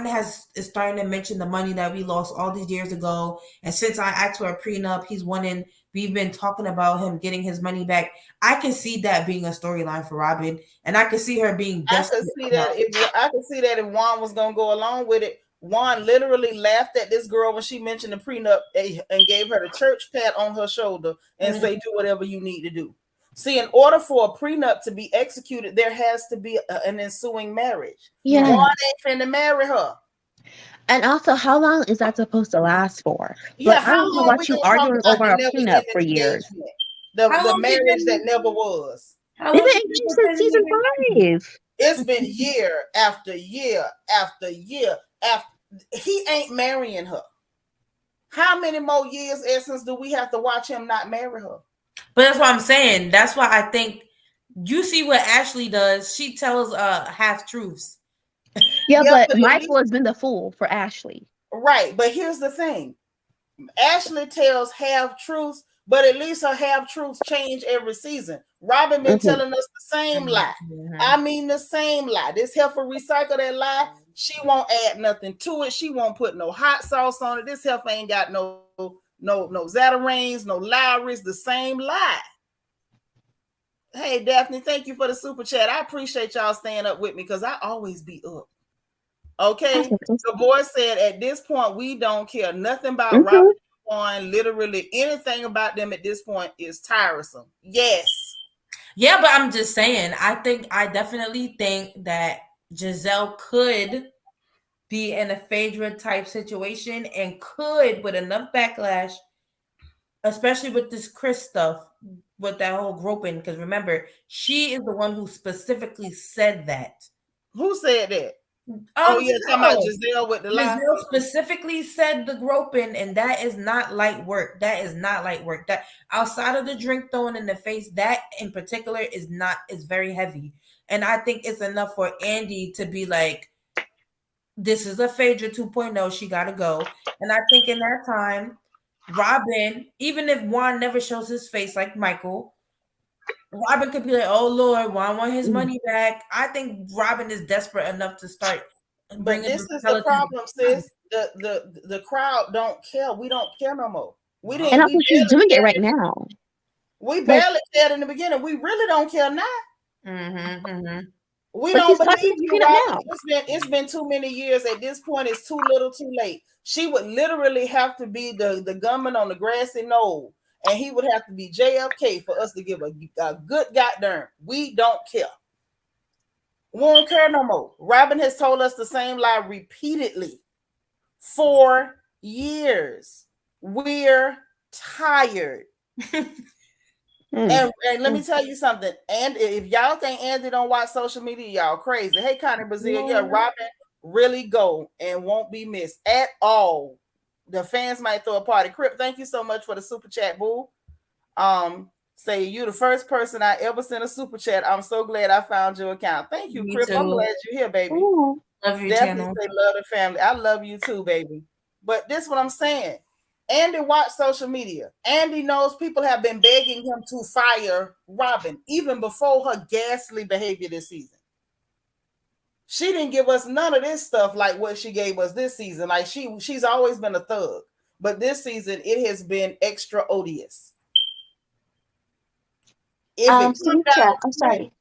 is starting to mention the money that we lost all these years ago, and since I asked for a prenup, he's wanting. We've been talking about him getting his money back. I can see that being a storyline for Robin, and I can see her being I could desperate see enough. that if Juan was gonna go along with it. Juan literally laughed at this girl when she mentioned the prenup and gave her the church pat on her shoulder and say, "Do whatever you need to do." See, in order for a prenup to be executed, there has to be an ensuing marriage. Yeah. Juan ain't finna marry her. And also, how long is that supposed to last for? Yeah, Like, I how don't know long we about you gonna talk arguing about over the a never prenup for ending years. engagement, How the long she marriage that been? never was? How They've long been she been engaged since pretending season to be married? 5. It's been year after year after year after. He ain't marrying her. How many more years, Essence, do we have to watch him not marry her? But that's what I'm saying. That's why I think you see what Ashley does. She tells half truths. Yeah, Yeah, but but Michael has been the fool for Ashley. right. But here's the thing: Ashley tells half truths, but at least her half truths change every season. Robin been telling us the same lie. I mean the same lie. This heifer recycle that lie. She won't add nothing to it. She won't put no hot sauce on it. This heifer ain't got no Zatarains, no Lowry's, the same lie. Hey, Daphne, thank you for the super chat. I appreciate y'all staying up with me because I always be up. Okay. The boy said at this point, we don't care nothing about Robin and Juan. Literally anything about them at this point is tiresome. Yes. Yeah, but I'm just saying, I definitely think that Giselle could be in a Phaedra type situation and could, with enough backlash, especially with this Chris stuff, with that whole groping, because remember, she is the one who specifically said that. Who said that? Oh, yeah, talking about Giselle with the lie. Giselle specifically said the groping, and that is not light work. That is not light work. That outside of the drink thrown in the face, that in particular is very heavy. And I think it's enough for Andy to be like, this is a Phaedra 2.0. She got to go. And I think in that time, Robin, even if Juan never shows his face like Michael, Robin could be like, oh, Lord, Juan want his money back. I think Robin is desperate enough to start bringing. But this is the problem, sis. The crowd don't care. We don't care no more. We didn't. And also, she's doing it right now. We barely cared in the beginning. We really don't care now. We but don't believe you, now. It's been too many years. At this point, it's too little, too late. She would literally have to be the gunman on the grassy knoll, and he would have to be JFK for us to give a good goddamn. We don't care. We don't care no more. Robin has told us the same lie repeatedly for years. We're tired. And let me tell you something. And if y'all think Andy don't watch social media, y'all crazy. Hey, Connie Brazil, yeah, Robin really go and won't be missed at all. The fans might throw a party. Crip, thank you so much for the super chat, boo. Say you the first person I ever sent a super chat. I'm so glad I found your account. Thank you, Crip. I'm glad you're here, baby. Ooh, love your definitely channel. Say love the family. I love you too, baby. But this is what I'm saying. Andy watched social media. Andy knows people have been begging him to fire Robin even before her ghastly behavior this season. She didn't give us none of this stuff like what she gave us this season. Like she's always been a thug, but this season it has been extra odious. I'm sorry.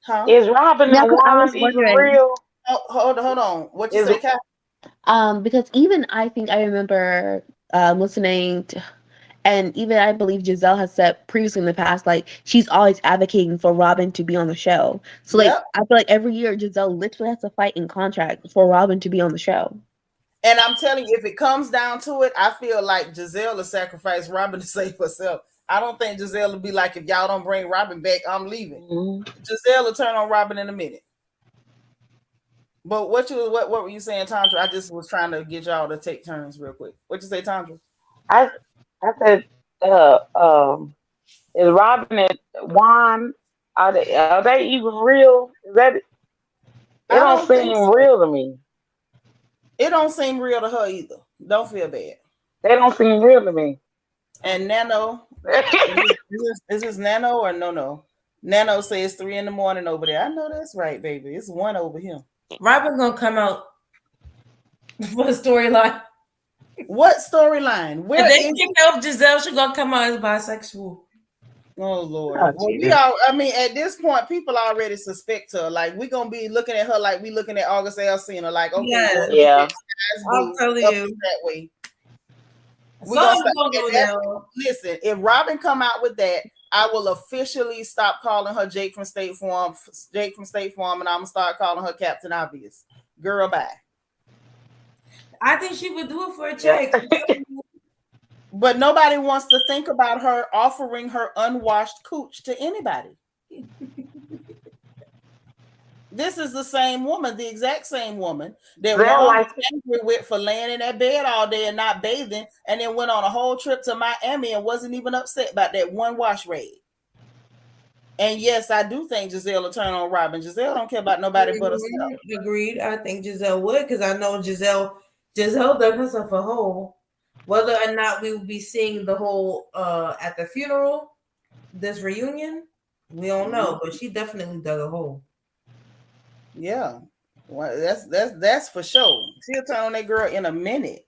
Huh? Is Robin and Juan even real? Hold on. What you say, Kat? Because even I think I remember listening to, and even I believe Giselle has said previously in the past, like she's always advocating for Robin to be on the show. So like Yep. I feel like every year Giselle literally has to fight in contract for Robin to be on the show. And I'm telling you, if it comes down to it, I feel like Giselle will sacrifice Robin to save herself. I don't think Giselle will be like, if y'all don't bring Robin back, I'm leaving. Giselle will turn on Robin in a minute. But what were you saying, Tandra? I just was trying to get y'all to take turns real quick. What you say, Tandra? I said, is Robin and Juan, are they even real? Is that it? They I don't don't think seem so. real to me. It don't seem real to her either. Don't feel bad. They don't seem real to me. And Nano, is this Nano or no? Nano says 3 a.m. over there. I know that's right, baby. It's 1 over here. Robin gonna come out for the storyline. What storyline? Where If they is kick off Giselle, she gonna come out as bisexual. Oh Lord. Oh, Well, Jesus. I mean, at this point, people already suspect her. Like, we're gonna be looking at her like we looking at August Alsina, like, okay, Yes. Yeah. I'm telling you. that way. We Something's gonna gonna go start, down. listen, if Robin come out with that, I will officially stop calling her Jake from State Farm, and I'm gonna start calling her Captain Obvious. Girl, bye. I think she would do it for a check. But nobody wants to think about her offering her unwashed cooch to anybody. This is the same woman, the exact same woman that Juan was angry with for laying in that bed all day and not bathing, and then went on a whole trip to Miami and wasn't even upset about that one wash rag. And yes, I do think Giselle will turn on Robin. Giselle don't care about nobody but herself. Agreed. I think Giselle would, because I know Giselle dug herself a hole. Whether or not we will be seeing the whole at the funeral, this reunion, we don't know, but she definitely dug a hole. Yeah, well, that's for sure. She'll turn on that girl in a minute.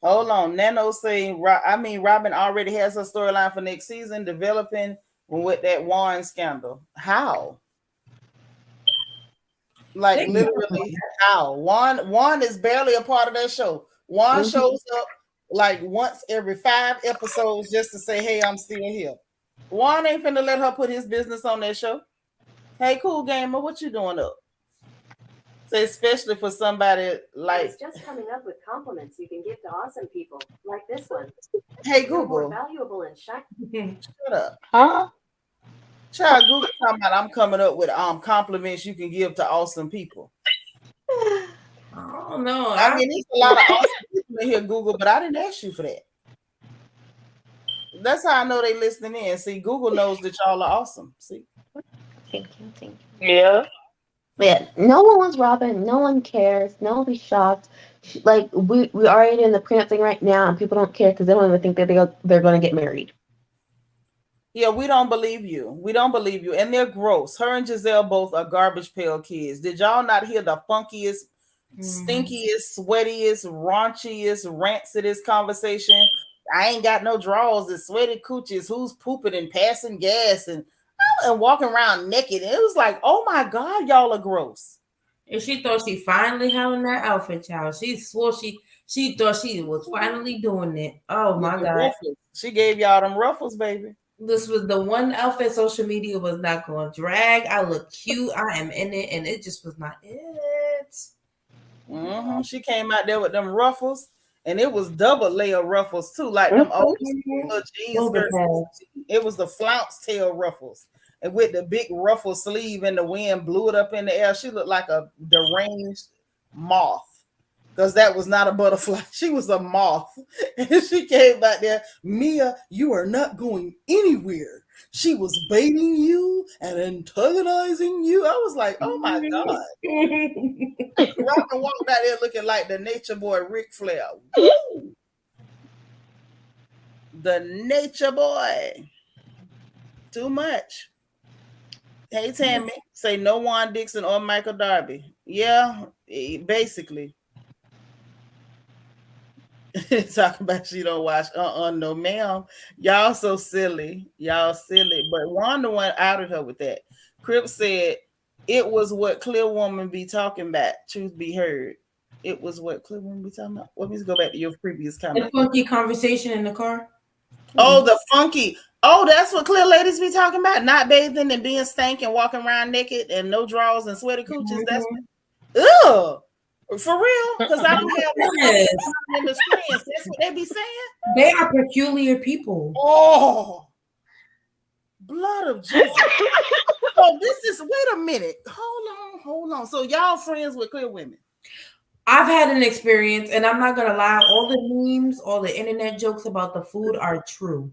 Hold on, Nano saying, Robin already has her storyline for next season developing with that Juan scandal. How? Like, literally, how? Juan is barely a part of that show. Juan shows up like once every 5 episodes just to say, hey, I'm still here. Juan ain't finna let her put his business on that show. Hey, cool gamer, what you doing up? So especially for somebody like, it's just coming up with compliments you can give to awesome people like this one. hey, You're more Google, valuable and shiny. shut up. Huh? Child, Google talking about I'm coming up with compliments you can give to awesome people. I don't know. I mean, there's a lot of awesome people in here, Google, but I didn't ask you for that. That's how I know they listening in. See, Google knows that y'all are awesome. See? Thank you. Yeah. But yeah, no one wants Robin. No one cares. No one will be shocked. Like we already in the prenup thing right now, and people don't care because they don't even think that they're going to get married. Yeah, we don't believe you. We don't believe you. And they're gross. Her and Giselle both are garbage pail kids. Did y'all not hear the funkiest, stinkiest, sweatiest, raunchiest, rancidest conversation? I ain't got no drawers. It's sweaty coochies. Who's pooping and passing gas and walking around naked? And it was like, oh my God, y'all are gross. And she thought she finally having that outfit, child. She swore she thought she was finally doing it. Oh my God. Ruffles. She gave y'all them ruffles, baby. This was the one outfit social media was not going to drag. I look cute. I am in it, and it just was not it. Mm-hmm. She came out there with them ruffles, and it was double layer ruffles too, like them old jeans skirts. It was the flounce tail ruffles, and with the big ruffle sleeve, and the wind blew it up in the air. She looked like a deranged moth. Because that was not a butterfly. She was a moth. And she came back there, Mia, you are not going anywhere. She was baiting you and antagonizing you. I was like, oh my God. Robin walked out there looking like the nature boy Ric Flair. Woo! The nature boy. Too much. Hey, Tammy, say no Juan Dixon or Michael Darby. Yeah, basically. Talking about she don't watch no ma'am. Y'all so silly. Y'all silly. But Juan the one outed her with that. Crip said it was what clear woman be talking about. Truth be heard. It was what Cliff when we talking about. Let me go back to your previous The comment. funky conversation in the car. Oh, the funky. Oh, that's what clear ladies be talking about. Not bathing and being stank and walking around naked and no drawers and sweaty cooches. That's ugh. For real? Because I don't have Yes. in the friends. That's what they be saying. They are peculiar people. Oh, blood of Jesus. Oh, this is wait a minute. Hold on. So y'all friends with clear women? I've had an experience, and I'm not gonna lie. All the memes, all the internet jokes about the food are true.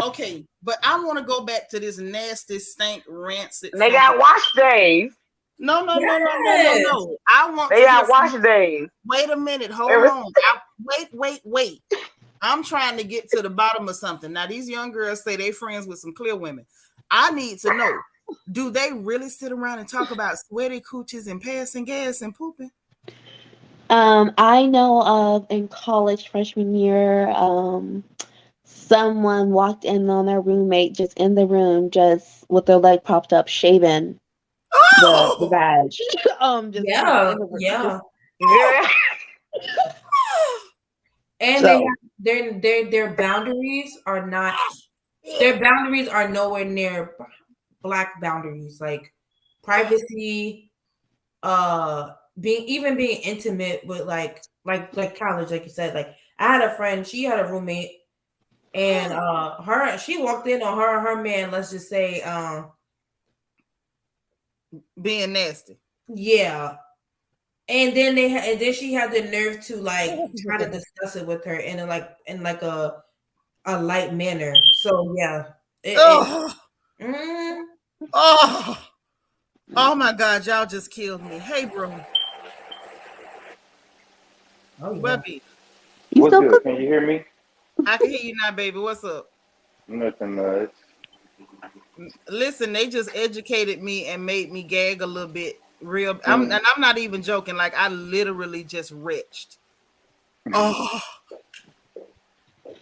Okay, but I want to go back to this nasty, stank, rancid. They got wash days. No. I want. They got wash days. Wait a minute. Hold on. Wait. I'm trying to get to the bottom of something. Now, these young girls say they friends with some clear women. I need to know, do they really sit around and talk about sweaty cooches and passing gas and pooping? I know of in college freshman year, someone walked in on their roommate just in the room, just with their leg propped up, shaving the vag. Just yeah. And so, their boundaries are not. Their boundaries are nowhere near Black boundaries, like privacy, being intimate with like college, like you said. Like I had a friend, she had a roommate, and she walked in on her man, let's just say being nasty. Yeah. And then she had the nerve to like try to discuss it with her in a light manner. So yeah. Oh my God, y'all just killed me. Hey, bro. Oh, yeah. Bubby. What's good? Can you hear me? I can hear you now, baby. What's up? Nothing much. Listen, they just educated me and made me gag a little bit. And I'm not even joking. Like I literally just retched. Oh.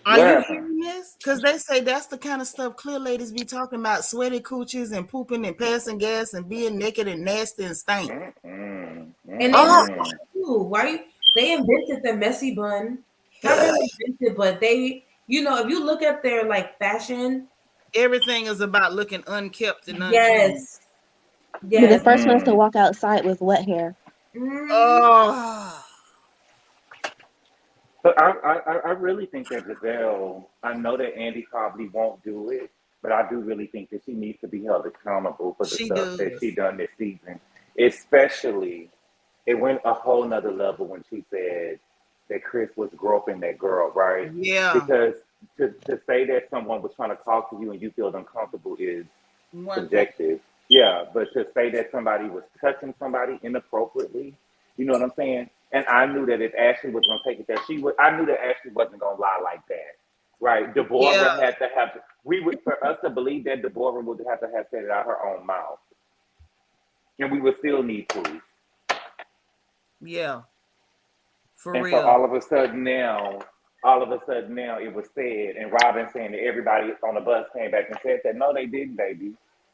Are you hearing this? Because they say that's the kind of stuff clear ladies be talking about: sweaty cooches and pooping and passing gas and being naked and nasty and stank. And why they invented the messy bun? Not really invented, but they, if you look at their like fashion, everything is about looking unkept and unclean. Yes. But the first ones to walk outside with wet hair. Oh. But I really think that Giselle, I know that Andy probably won't do it, but I do really think that she needs to be held accountable for the stuff that she done this season. Especially, it went a whole nother level when she said that Chris was groping that girl, right? Yeah. Because to say that someone was trying to talk to you and you feel uncomfortable is subjective. Yeah, but to say that somebody was touching somebody inappropriately, you know what I'm saying? And I knew that if Ashley was going to take it, I knew that Ashley wasn't going to lie like that, right? Deborah had to have, for us to believe that, Deborah would have to have said it out her own mouth. And we would still need proof. Yeah. For and real. So all of a sudden now it was said, and Robin saying that everybody on the bus came back and said that. No, they didn't, baby.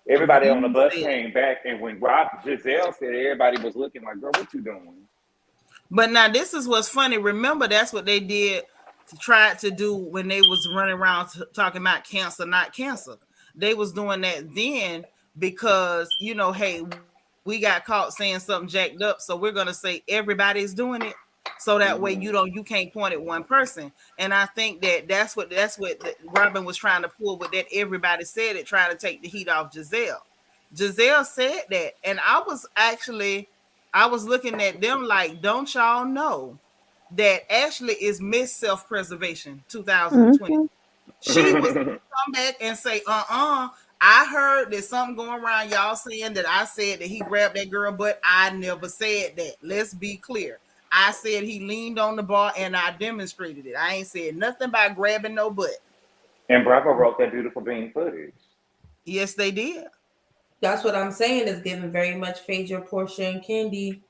Everybody on the bus came back, and when Giselle said it, everybody was looking like, girl, what you doing? But now this is what's funny. Remember, that's what they did to try to do when they was running around talking about cancer, not cancer. They was doing that then because, hey, we got caught saying something jacked up, so we're going to say everybody's doing it. So that way you can't point at one person. And I think that's what Robin was trying to pull with that. Everybody said it, trying to take the heat off Giselle. Giselle said that. And I was looking at them like, don't y'all know that Ashley is Miss Self-Preservation 2020. She was going to come back and say, I heard there's something going around, y'all saying that I said that he grabbed that girl, but I never said that. Let's be clear. I said he leaned on the bar and I demonstrated it. I ain't said nothing about grabbing no butt. And Bravo wrote that beautiful bean footage. Yes, they did. That's what I'm saying. Is giving very much Phaedra, Portia, and Candy.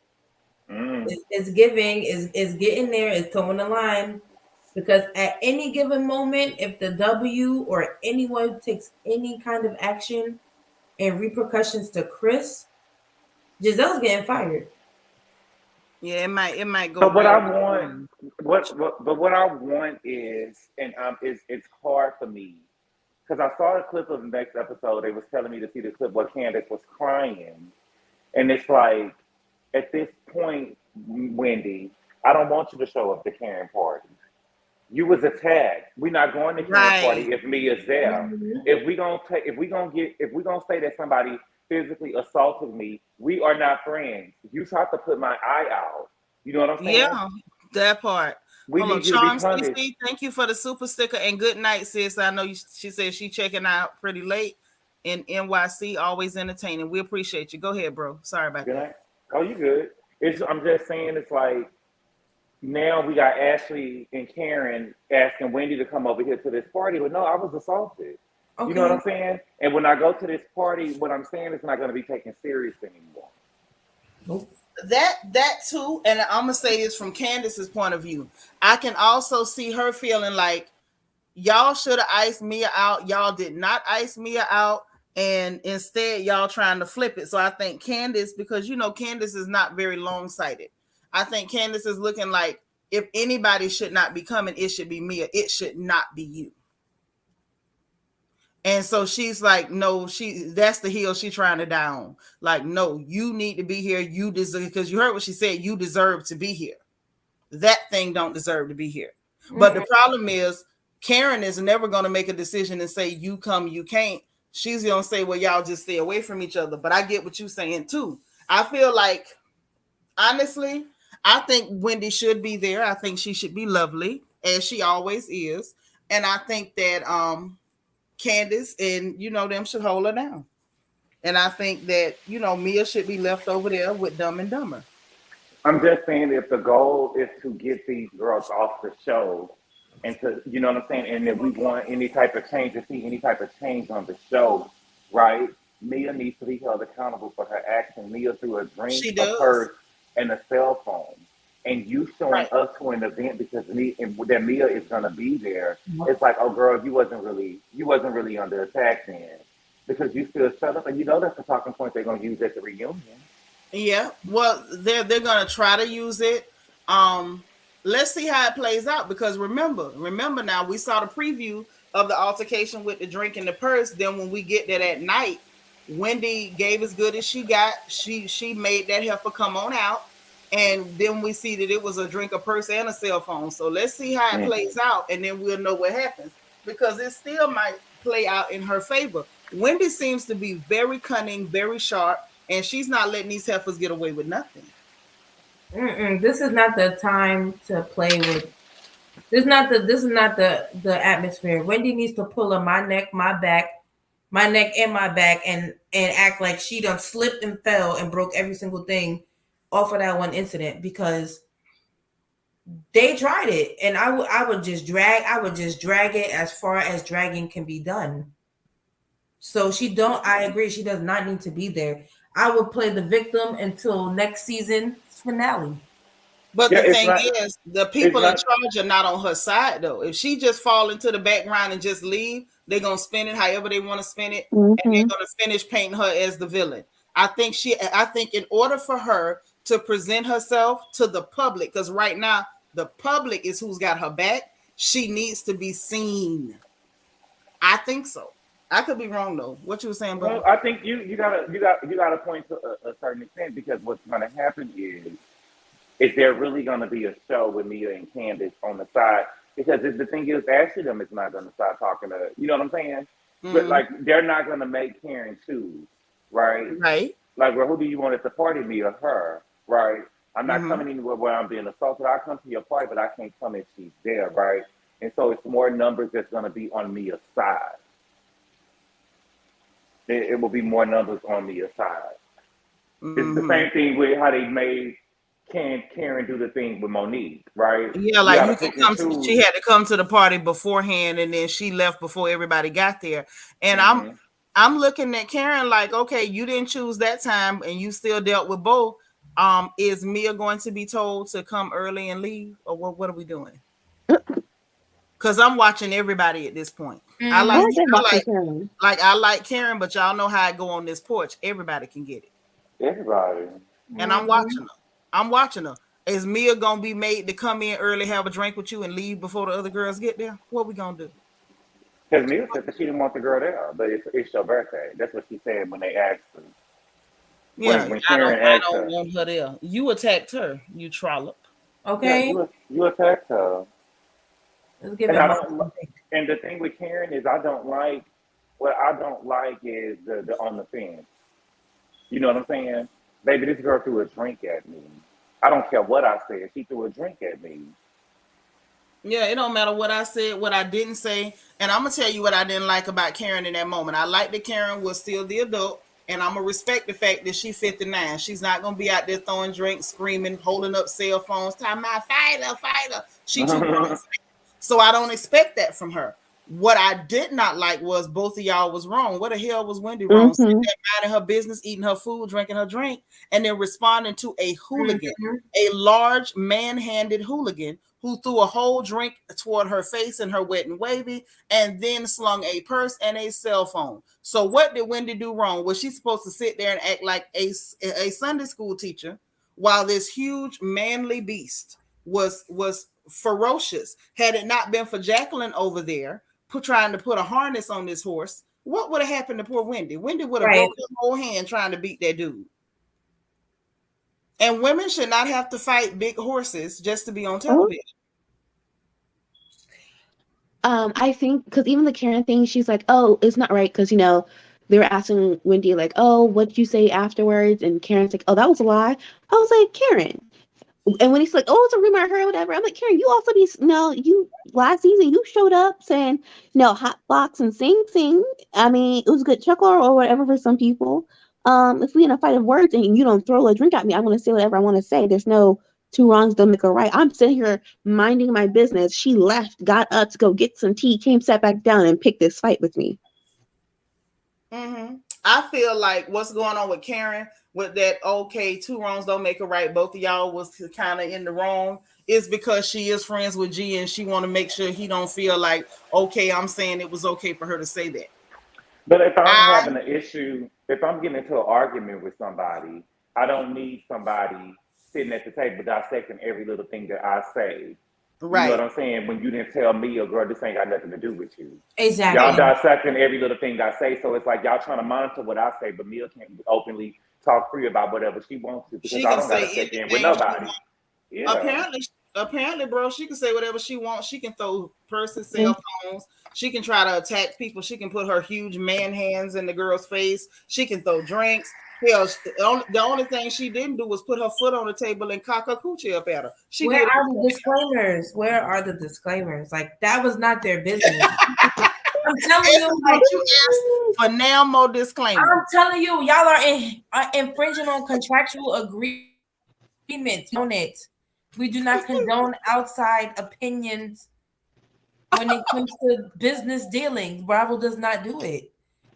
It's giving, is getting there, is towing the line. Because at any given moment, if the W or anyone takes any kind of action and repercussions to Chris, Giselle's getting fired. Yeah, it might go. But what I real want, what I want is, and it's hard for me because I saw the clip of the next episode. They was telling me to see the clip where Candace was crying, and it's like, at this point, Wendy, I don't want you to show up to Karen party. You was attacked. We're not going to Karen right. party if Mia's there. If we gonna say that somebody physically assaulted me, we are not friends. You tried to put my eye out. You know what I'm saying? Yeah, that part. We Hold on, need you to be Charm punished. CC, thank you for the super sticker and good night, sis. I know she said she checking out pretty late in NYC, always entertaining. We appreciate you. Go ahead, bro. Sorry about Good that. night. Oh, you good? I'm just saying, it's like now we got Ashley and Karen asking Wendy to come over here to this party, but no, I was assaulted. You know what I'm saying? And when I go to this party, what I'm saying is not going to be taken seriously anymore. Nope. That too, and I'm gonna say this from Candace's point of view. I can also see her feeling like y'all should have iced Mia out. Y'all did not ice Mia out, and instead y'all trying to flip it. So I think Candace, because Candace is not very long sighted. I think Candace is looking like if anybody should not be coming, it should be Mia. It should not be you. And so she's like, no, that's the hill she's trying to down. Like, no, you need to be here. You deserve, because you heard what she said, you deserve to be here. That thing don't deserve to be here. Mm-hmm. But the problem is Karen is never going to make a decision and say, you come, you can't. She's going to say, well, y'all just stay away from each other. But I get what you're saying too. I feel like, honestly, I think Wendy should be there. I think she should be lovely, as she always is. And I think that, Candace and them should hold her down. And I think that Mia should be left over there with Dumb and Dumber. I'm just saying, if the goal is to get these girls off the show and to, you know what I'm saying, and if we want any type of change, to see any type of change on the show, right? Mia needs to be held accountable for her action. Mia threw a drink, a purse, and a cell phone. And you showing up to an event because that Mia is gonna be there. It's like, oh girl, you wasn't really under attack then, because you still shut up, and that's the talking point they're gonna use at the reunion. Yeah, well, they're gonna try to use it. Let's see how it plays out, because remember now, we saw the preview of the altercation with the drink and the purse. Then when we get there at night, Wendy gave as good as she got. She made that heifer come on out. And then we see that it was a drink, a purse, and a cell phone. So let's see how it plays out, and then we'll know what happens, because it still might play out in her favor. Wendy seems to be very cunning, very sharp, and she's not letting these heifers get away with nothing. This is not the time to play with. This is not the atmosphere. Wendy needs to pull on my neck, my neck and my back, and act like she done slipped and fell and broke every single thing off of that one incident, because they tried it, and I would just drag it as far as dragging can be done. So I agree, she does not need to be there. I would play the victim until next season finale. But the thing is, the people in charge are not on her side, though. If she just fall into the background and just leave, they're gonna spin it however they want to spin it, and they're gonna finish painting her as the villain. I think in order for her to present herself to the public, because right now the public is who's got her back, she needs to be seen. I think so. I could be wrong though. What you were saying, bro? Well, I think you got a point to a certain extent, because what's going to happen is there really going to be a show with Mia and Candace on the side? Because the thing is, Ashley them is not going to start talking to her. You know what I'm saying? But like, they're not going to make Karen choose, right? Right. Like, well, who do you want at the party, me or her? Right? I'm not coming anywhere where I'm being assaulted. I come to your party, but I can't come if she's there, right? And so it's more numbers that's going to be on Mia's side. It will be more numbers on Mia's side. It's the same thing with how they made Karen do the thing with Monique, right? Yeah, like she had to come to the party beforehand, and then she left before everybody got there. And I'm looking at Karen like, okay, you didn't choose that time, and you still dealt with both. Is Mia going to be told to come early and leave, or what are we doing? Because I'm watching everybody at this point. I like Karen, but y'all know how I go on this porch. Everybody can get it. Everybody. And I'm watching her. Is Mia gonna be made to come in early, have a drink with you, and leave before the other girls get there? What we gonna do? Because Mia said that she didn't want the girl there, but it's your birthday. That's what she said when they asked her. Yeah, When I Karen asked don't her. want her there. You attacked her, you trollop. Okay. Yeah, you attacked her. Let's give And it I don't. And the thing with Karen is I don't like. What I don't like is the on the fence. You know what I'm saying? Baby, this girl threw a drink at me. I don't care what I said. She threw a drink at me. Yeah, it don't matter what I said, what I didn't say. And I'm gonna tell you what I didn't like about Karen in that moment. I like that Karen was still the adult, and I'm gonna respect the fact that she's 59. She's not gonna be out there throwing drinks, screaming, holding up cell phones, talking about fighter. She too grown. So I don't expect that from her. What I did not like was both of y'all was wrong. What the hell was Wendy wrong? Sitting there minding her business, eating her food, drinking her drink, and then responding to a hooligan, a large man-handed hooligan who threw a whole drink toward her face and her wet and wavy, and then slung a purse and a cell phone. So what did Wendy do wrong? Was she supposed to sit there and act like a Sunday school teacher while this huge manly beast was ferocious? Had it not been for Jacqueline over there trying to put a harness on this horse, what would have happened to poor Wendy? Wendy would have broke her whole hand trying to beat that dude. And women should not have to fight big horses just to be on television. I think because even the Karen thing, she's like, oh, it's not right because, they were asking Wendy, like, oh, what'd you say afterwards? And Karen's like, oh, that was a lie. I was like, Karen. And when he's like, oh, it's a rumor I heard, whatever. I'm like, Karen, you also you last season, you showed up saying, hot box and sing. I mean, it was a good chuckle or whatever for some people. If we in a fight of words and you don't throw a drink at me, I'm going to say whatever I want to say. There's no two wrongs don't make a right. I'm sitting here minding my business. She left, got up to go get some tea, came, sat back down and picked this fight with me. I feel like what's going on with Karen with that, okay, two wrongs don't make a right, both of y'all was kind of in the wrong, is because she is friends with G and she want to make sure he don't feel like, okay, I'm saying it was okay for her to say that. But if I'm having an issue, if I'm getting into an argument with somebody, I don't need somebody sitting at the table dissecting every little thing that I say. Right. You know what I'm saying? When you didn't tell me, or girl, this ain't got nothing to do with you. Exactly. Y'all dissecting every little thing I say, so it's like y'all trying to monitor what I say, but Mia can't openly talk free about whatever she wants to because I don't got to check in with nobody. Yeah. Apparently, bro, she can say whatever she wants. She can throw purses, cell phones. She can try to attack people. She can put her huge man hands in the girl's face. She can throw drinks. Hell, the only thing she didn't do was put her foot on the table and cock her coochie up at her. Where are the disclaimers? Where are the disclaimers? Like, that was not their business. I'm telling you, like, you asked for now more disclaimers. I'm telling you, y'all are infringing on contractual agreements on it. We do not condone outside opinions when it comes to business dealings. Bravo does not do it.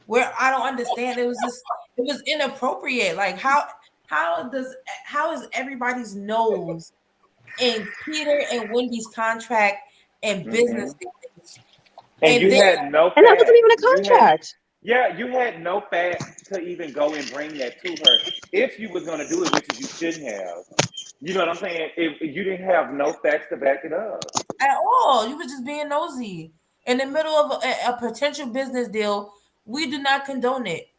Where I don't understand, it was inappropriate. Like, how is everybody's nose in Peter and Wendy's contract and business dealings? And you had no facts. And that wasn't even a contract. You had no facts to even go and bring that to her. If you was going to do it, which you shouldn't have. You know what I'm saying? If you didn't have no facts to back it up. At all. You were just being nosy. In the middle of a potential business deal, we do not condone it.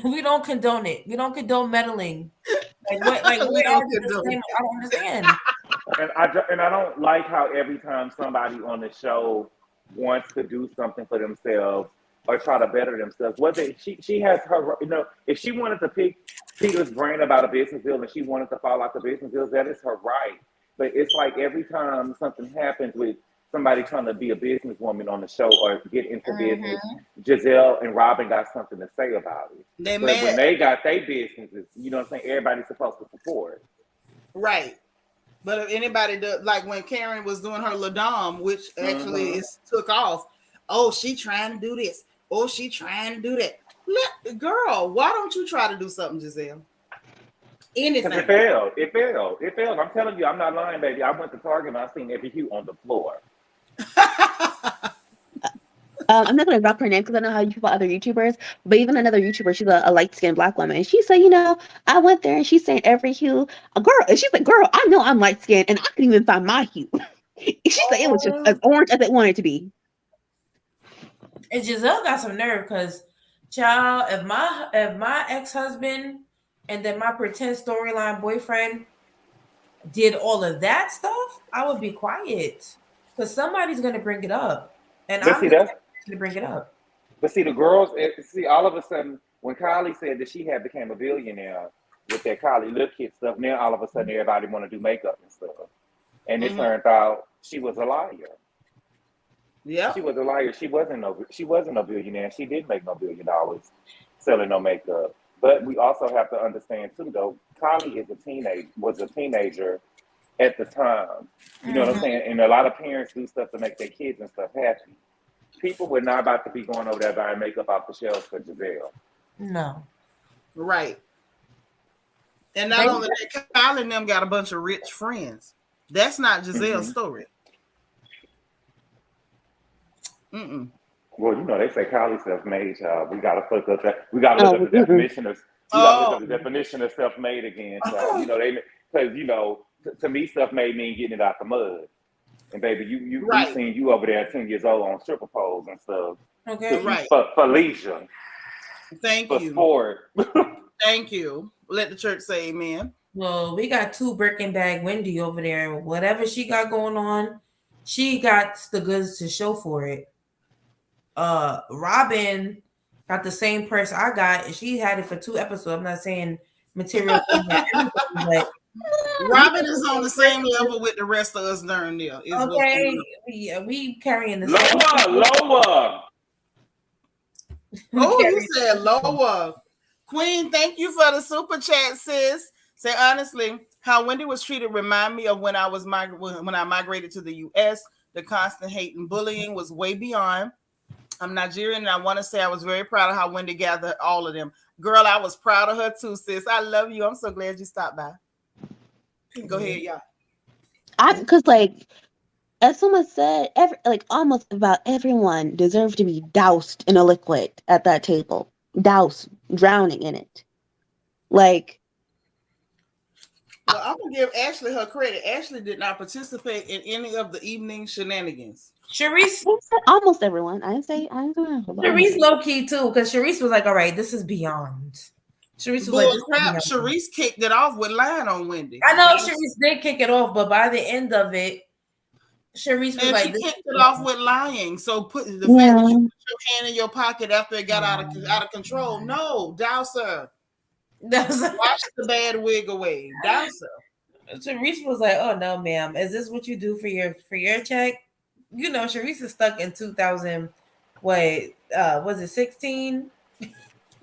We don't condone it. We don't condone meddling. Where are the disclaimers? I don't understand. And I don't like how every time somebody on the show wants to do something for themselves or try to better themselves, whether she has her, if she wanted to pick Peter's brain about a business deal and she wanted to fall out the business deals, that is her right. But it's like every time something happens with somebody trying to be a businesswoman on the show or get into business, Giselle and Robin got something to say about it. But when they got their businesses, you know what I'm saying, everybody's supposed to support. Right. But if anybody does, like when Karen was doing her Ladom, which actually took off, oh, she trying to do this. Oh, she trying to do that. Girl, why don't you try to do something, Giselle? Anything. It failed. I'm telling you, I'm not lying, baby. I went to Target and I seen every hue on the floor. I'm not gonna drop her name because I know how you feel about other YouTubers, but even another YouTuber, she's a light-skinned Black woman, and she said, I went there and she's saying every hue, a girl, and she's like, girl, I know I'm light-skinned and I couldn't even find my hue. She said it was just as orange as it wanted to be. And Giselle got some nerve because, child, if my ex-husband and then my pretend storyline boyfriend did all of that stuff, I would be quiet because somebody's gonna bring it up, and But I'm see, gonna that's bring it up. but see the girls. All of a sudden when Kylie said that she had became a billionaire with that Kylie Lip Kit stuff, now all of a sudden everybody want to do makeup and stuff, and it turned out she was a liar. Yeah, She was a liar. She wasn't a billionaire. She didn't make no $1 billion selling no makeup. But we also have to understand too, though, Kylie was a teenager at the time. You know what I'm saying? And a lot of parents do stuff to make their kids and stuff happy. People were not about to be going over there buying makeup off the shelves for Giselle. No. right. And not only that, Kylie and them got a bunch of rich friends. That's not Giselle's story. Mm-mm. Well, they say Kylie self-made, child. We gotta look up that. We gotta look up the definition of. We gotta look up the definition of self-made again, child. Because to me, self-made means getting it out the mud. And baby, you seen you over there 10 years old on stripper poles and stuff. Okay, right. For leisure. Thank you. Sport. Thank you. Let the church say amen. Well, we got 2 Birkin bag Wendy over there. Whatever she got going on, she got the goods to show for it. Robin got the same purse I got, and she had it for 2 episodes. I'm not saying material, but Robin is on the same level with the rest of us during there. Okay, we carrying the lower. Oh, you said lower. Queen, thank you for the super chat, sis. Say honestly, how Wendy was treated remind me of when I migrated to the U.S. The constant hate and bullying was way beyond. I'm Nigerian, and I want to say I was very proud of how Wendy gathered all of them. Girl, I was proud of her too, sis. I love you. I'm so glad you stopped by. Go ahead, y'all. Because as someone said, almost about everyone deserved to be doused in a liquid at that table. Doused, drowning in it. Well, I'm gonna give Ashley her credit. Ashley did not participate in any of the evening shenanigans. Sharice, almost everyone. I didn't say Sharice low key too, because Sharice was like, "All right, this is beyond." Sharice was like, Sharice kicked it off with lying on Wendy. I know Sharice did kick it off, but by the end of it, Sharice was she kicked it off with lying. So put the fact that you put your hand in your pocket after it got out of control. No, douse her. Wash the bad wig away. Douse her. Sharice was like, "Oh no, ma'am. Is this what you do for your check?" Sharice is stuck in 2000. Wait, was it 16?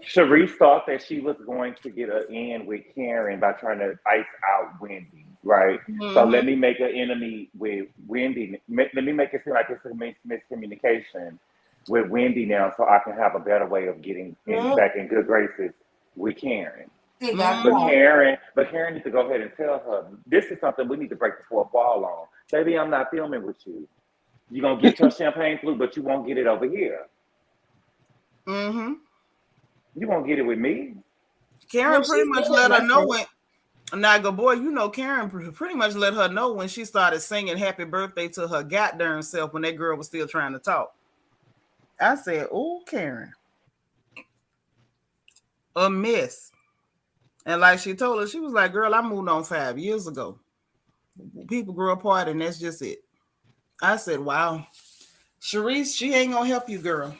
Sharice thought that she was going to get an in with Karen by trying to ice out Wendy, right? Mm-hmm. So let me make an enemy with Wendy. Let me make it seem like it's a miscommunication with Wendy now, so I can have a better way of getting back in good graces with Karen. Exactly. But Karen needs to go ahead and tell her, this is something we need to break the fourth wall on. Baby, I'm not filming with you. You're going to get your champagne flute, but you won't get it over here. Mm-hmm. You won't get it with me. Karen pretty much let her know when. Karen pretty much let her know when she started singing "Happy Birthday" to her goddamn self when that girl was still trying to talk. I said, "Oh, Karen, a mess." And like she told her, she was like, "Girl, I moved on 5 years ago. People grow apart, and that's just it." I said, "Wow, Sharice, she ain't gonna help you, girl.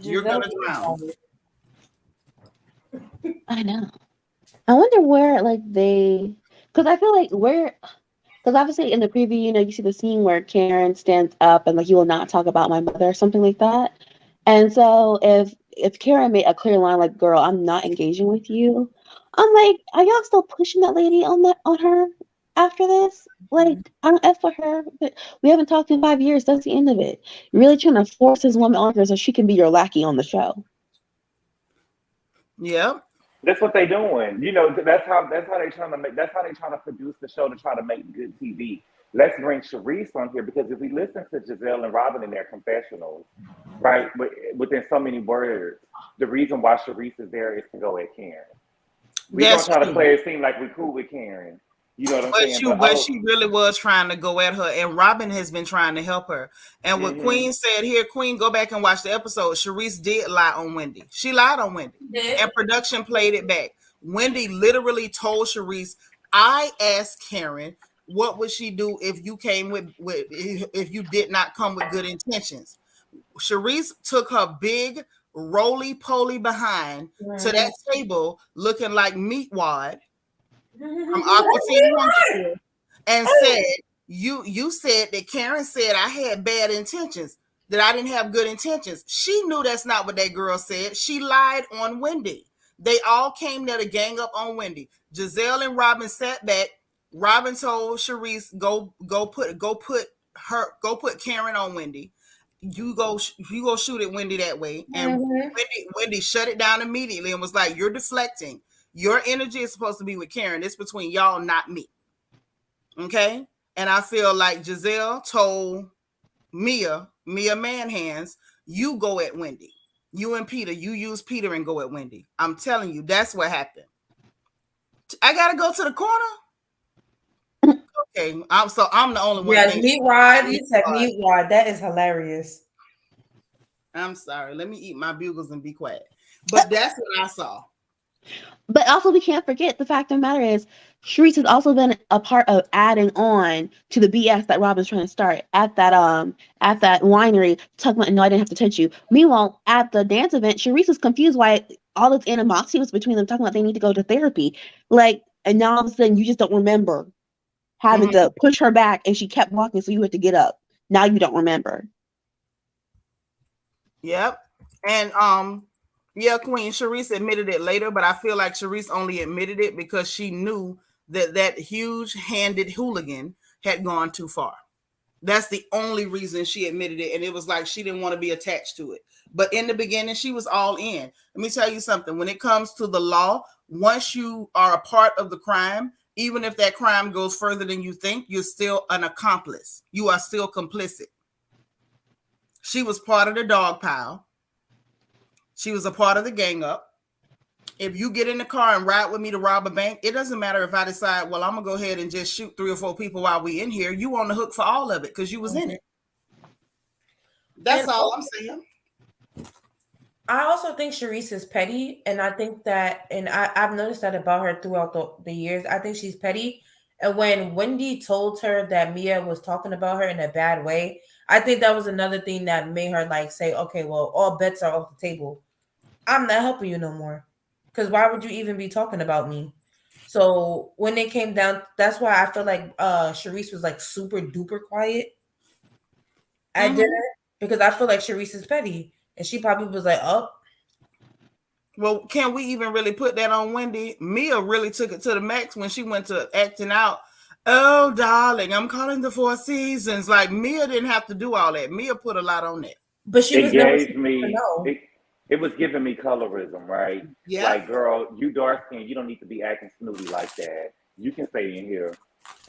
You're gonna drown." I know. I wonder where because I feel like because obviously in the preview, you see the scene where Karen stands up and you will not talk about my mother or something like that. And so if Karen made a clear line like, girl, I'm not engaging with you, I'm like, are y'all still pushing that lady on her after this? I don't F for her, but we haven't talked in 5 years. That's the end of it. You're really trying to force this woman on her so she can be your lackey on the show. Yeah. That's what they're doing. That's how they're trying to produce the show to try to make good TV. let's bring Sharice on here, because if we listen to Giselle and Robin in their confessionals, right, within so many words, the reason why Sharice is there is to go at Karen. We're gonna try to play it seem like we cool with Karen. You know what I'm saying? But she really was trying to go at her, and Robin has been trying to help her. And what Queen said here, Queen, go back and watch the episode. Sharice did lie on Wendy. She lied on Wendy, and production played it back. Wendy literally told Sharice, "I asked Karen, what would she do if you came with if you did not come with good intentions?" Sharice took her big roly-poly behind to that table, looking like meat wad from Aquafina, and said, "You said that Karen said I had bad intentions, that I didn't have good intentions." She knew that's not what that girl said. She lied on Wendy. They all came there to gang up on Wendy. Giselle and Robin sat back. Robin told Sharice, go put Karen on Wendy. You go shoot at Wendy that way." And Wendy shut it down immediately and was like, "You're deflecting. Your energy is supposed to be with Karen. It's between y'all, not me." Okay. And I feel like Giselle told Mia Manhands, "You go at Wendy. You and Peter, you use Peter and go at Wendy." I'm telling you, that's what happened. I gotta go to the corner. Okay, I'm the only one. Yeah, meat wad. You said meat wad. That is hilarious. I'm sorry. Let me eat my bugles and be quiet. But that's what I saw. But also, we can't forget the fact of the matter is, Sharice has also been a part of adding on to the BS that Robin's trying to start at that winery, talking about, "No, I didn't have to touch you." Meanwhile, at the dance event, Sharice is confused why all this animosity was between them, talking about they need to go to therapy. Like, and now all of a sudden you just don't remember having to push her back, and she kept walking, so you had to get up. Now you don't remember. Yep. And yeah, Queen, Sharice admitted it later, but I feel like Sharice only admitted it because she knew that huge-handed hooligan had gone too far. That's the only reason she admitted it, and it was like she didn't want to be attached to it. But in the beginning, she was all in. Let me tell you something. When it comes to the law, once you are a part of the crime, even if that crime goes further than you think, you're still an accomplice. You are still complicit. She was part of the dog pile. She was a part of the gang up. If you get in the car and ride with me to rob a bank, it doesn't matter if I decide, well, I'm going to go ahead and just shoot 3 or 4 people while we in here. You on the hook for all of it because you was in it. That's all I'm saying. I also think Sharice is petty, and I think that, and I've noticed that about her throughout the years. I think she's petty, and when Wendy told her that Mia was talking about her in a bad way, I think that was another thing that made her like say, "Okay, well, all bets are off the table. I'm not helping you no more, because why would you even be talking about me?" So when it came down, that's why I feel like Sharice was like super duper quiet at dinner, because I feel like Sharice is petty. And she probably was like, "Oh." Well, can we even really put that on Wendy? Mia really took it to the max when she went to acting out. "Oh, darling, I'm calling the 4 seasons." Like, Mia didn't have to do all that. Mia put a lot on that. But she was it was giving me colorism, right? Yeah. Like, girl, you dark skin, you don't need to be acting snooty like that. You can stay in here.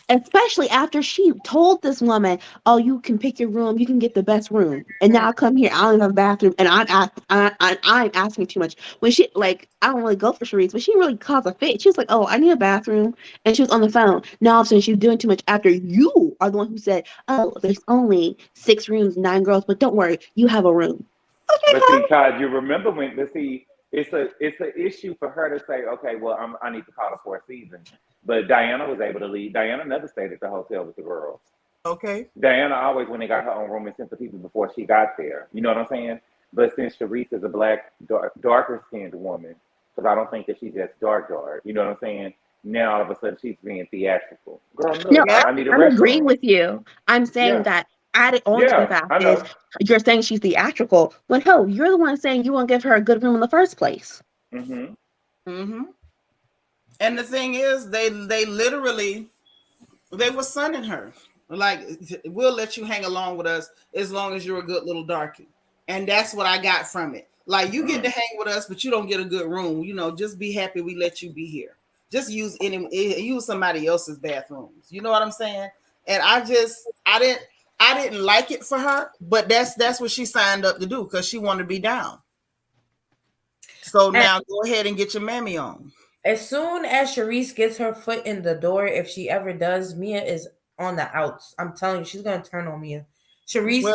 Especially after she told this woman, "Oh, you can pick your room, you can get the best room," and now I come here, I don't have a bathroom, and I'm asking too much. When she, like, I don't really go for Sharice, but she really caused a fit. She was like, "Oh, I need a bathroom," and she was on the phone. Now all of a sudden she's doing too much after you are the one who said, "Oh, there's only 6 rooms, 9 girls, but don't worry, you have a room." Okay, but see, Todd, you remember when? But see, it's an issue for her to say, "Okay, well, I need to call the 4 seasons." But Diana was able to leave. Diana never stayed at the hotel with the girls. Okay. Diana always went and got her own room and sent the people before she got there. You know what I'm saying? But since Sharice is a black, darker skinned woman, because I don't think that she's just dark. You know what I'm saying? Now all of a sudden she's being theatrical. Girl, no, I need a I'm restroom. agreeing with you. I'm saying that added on to the fact is you're saying she's theatrical. When you're the one saying you won't give her a good room in the first place. And the thing is, they literally, they were sunning her. Like, "We'll let you hang along with us as long as you're a good little darky." And that's what I got from it. Like, you get to hang with us, but you don't get a good room. You know, just be happy we let you be here. Just use somebody else's bathrooms. You know what I'm saying? And I didn't like it for her, but that's what she signed up to do because she wanted to be down. So now go ahead and get your mammy on. As soon as Sharice gets her foot in the door, if she ever does, Mia is on the outs. I'm telling you, she's gonna turn on Mia. Sharice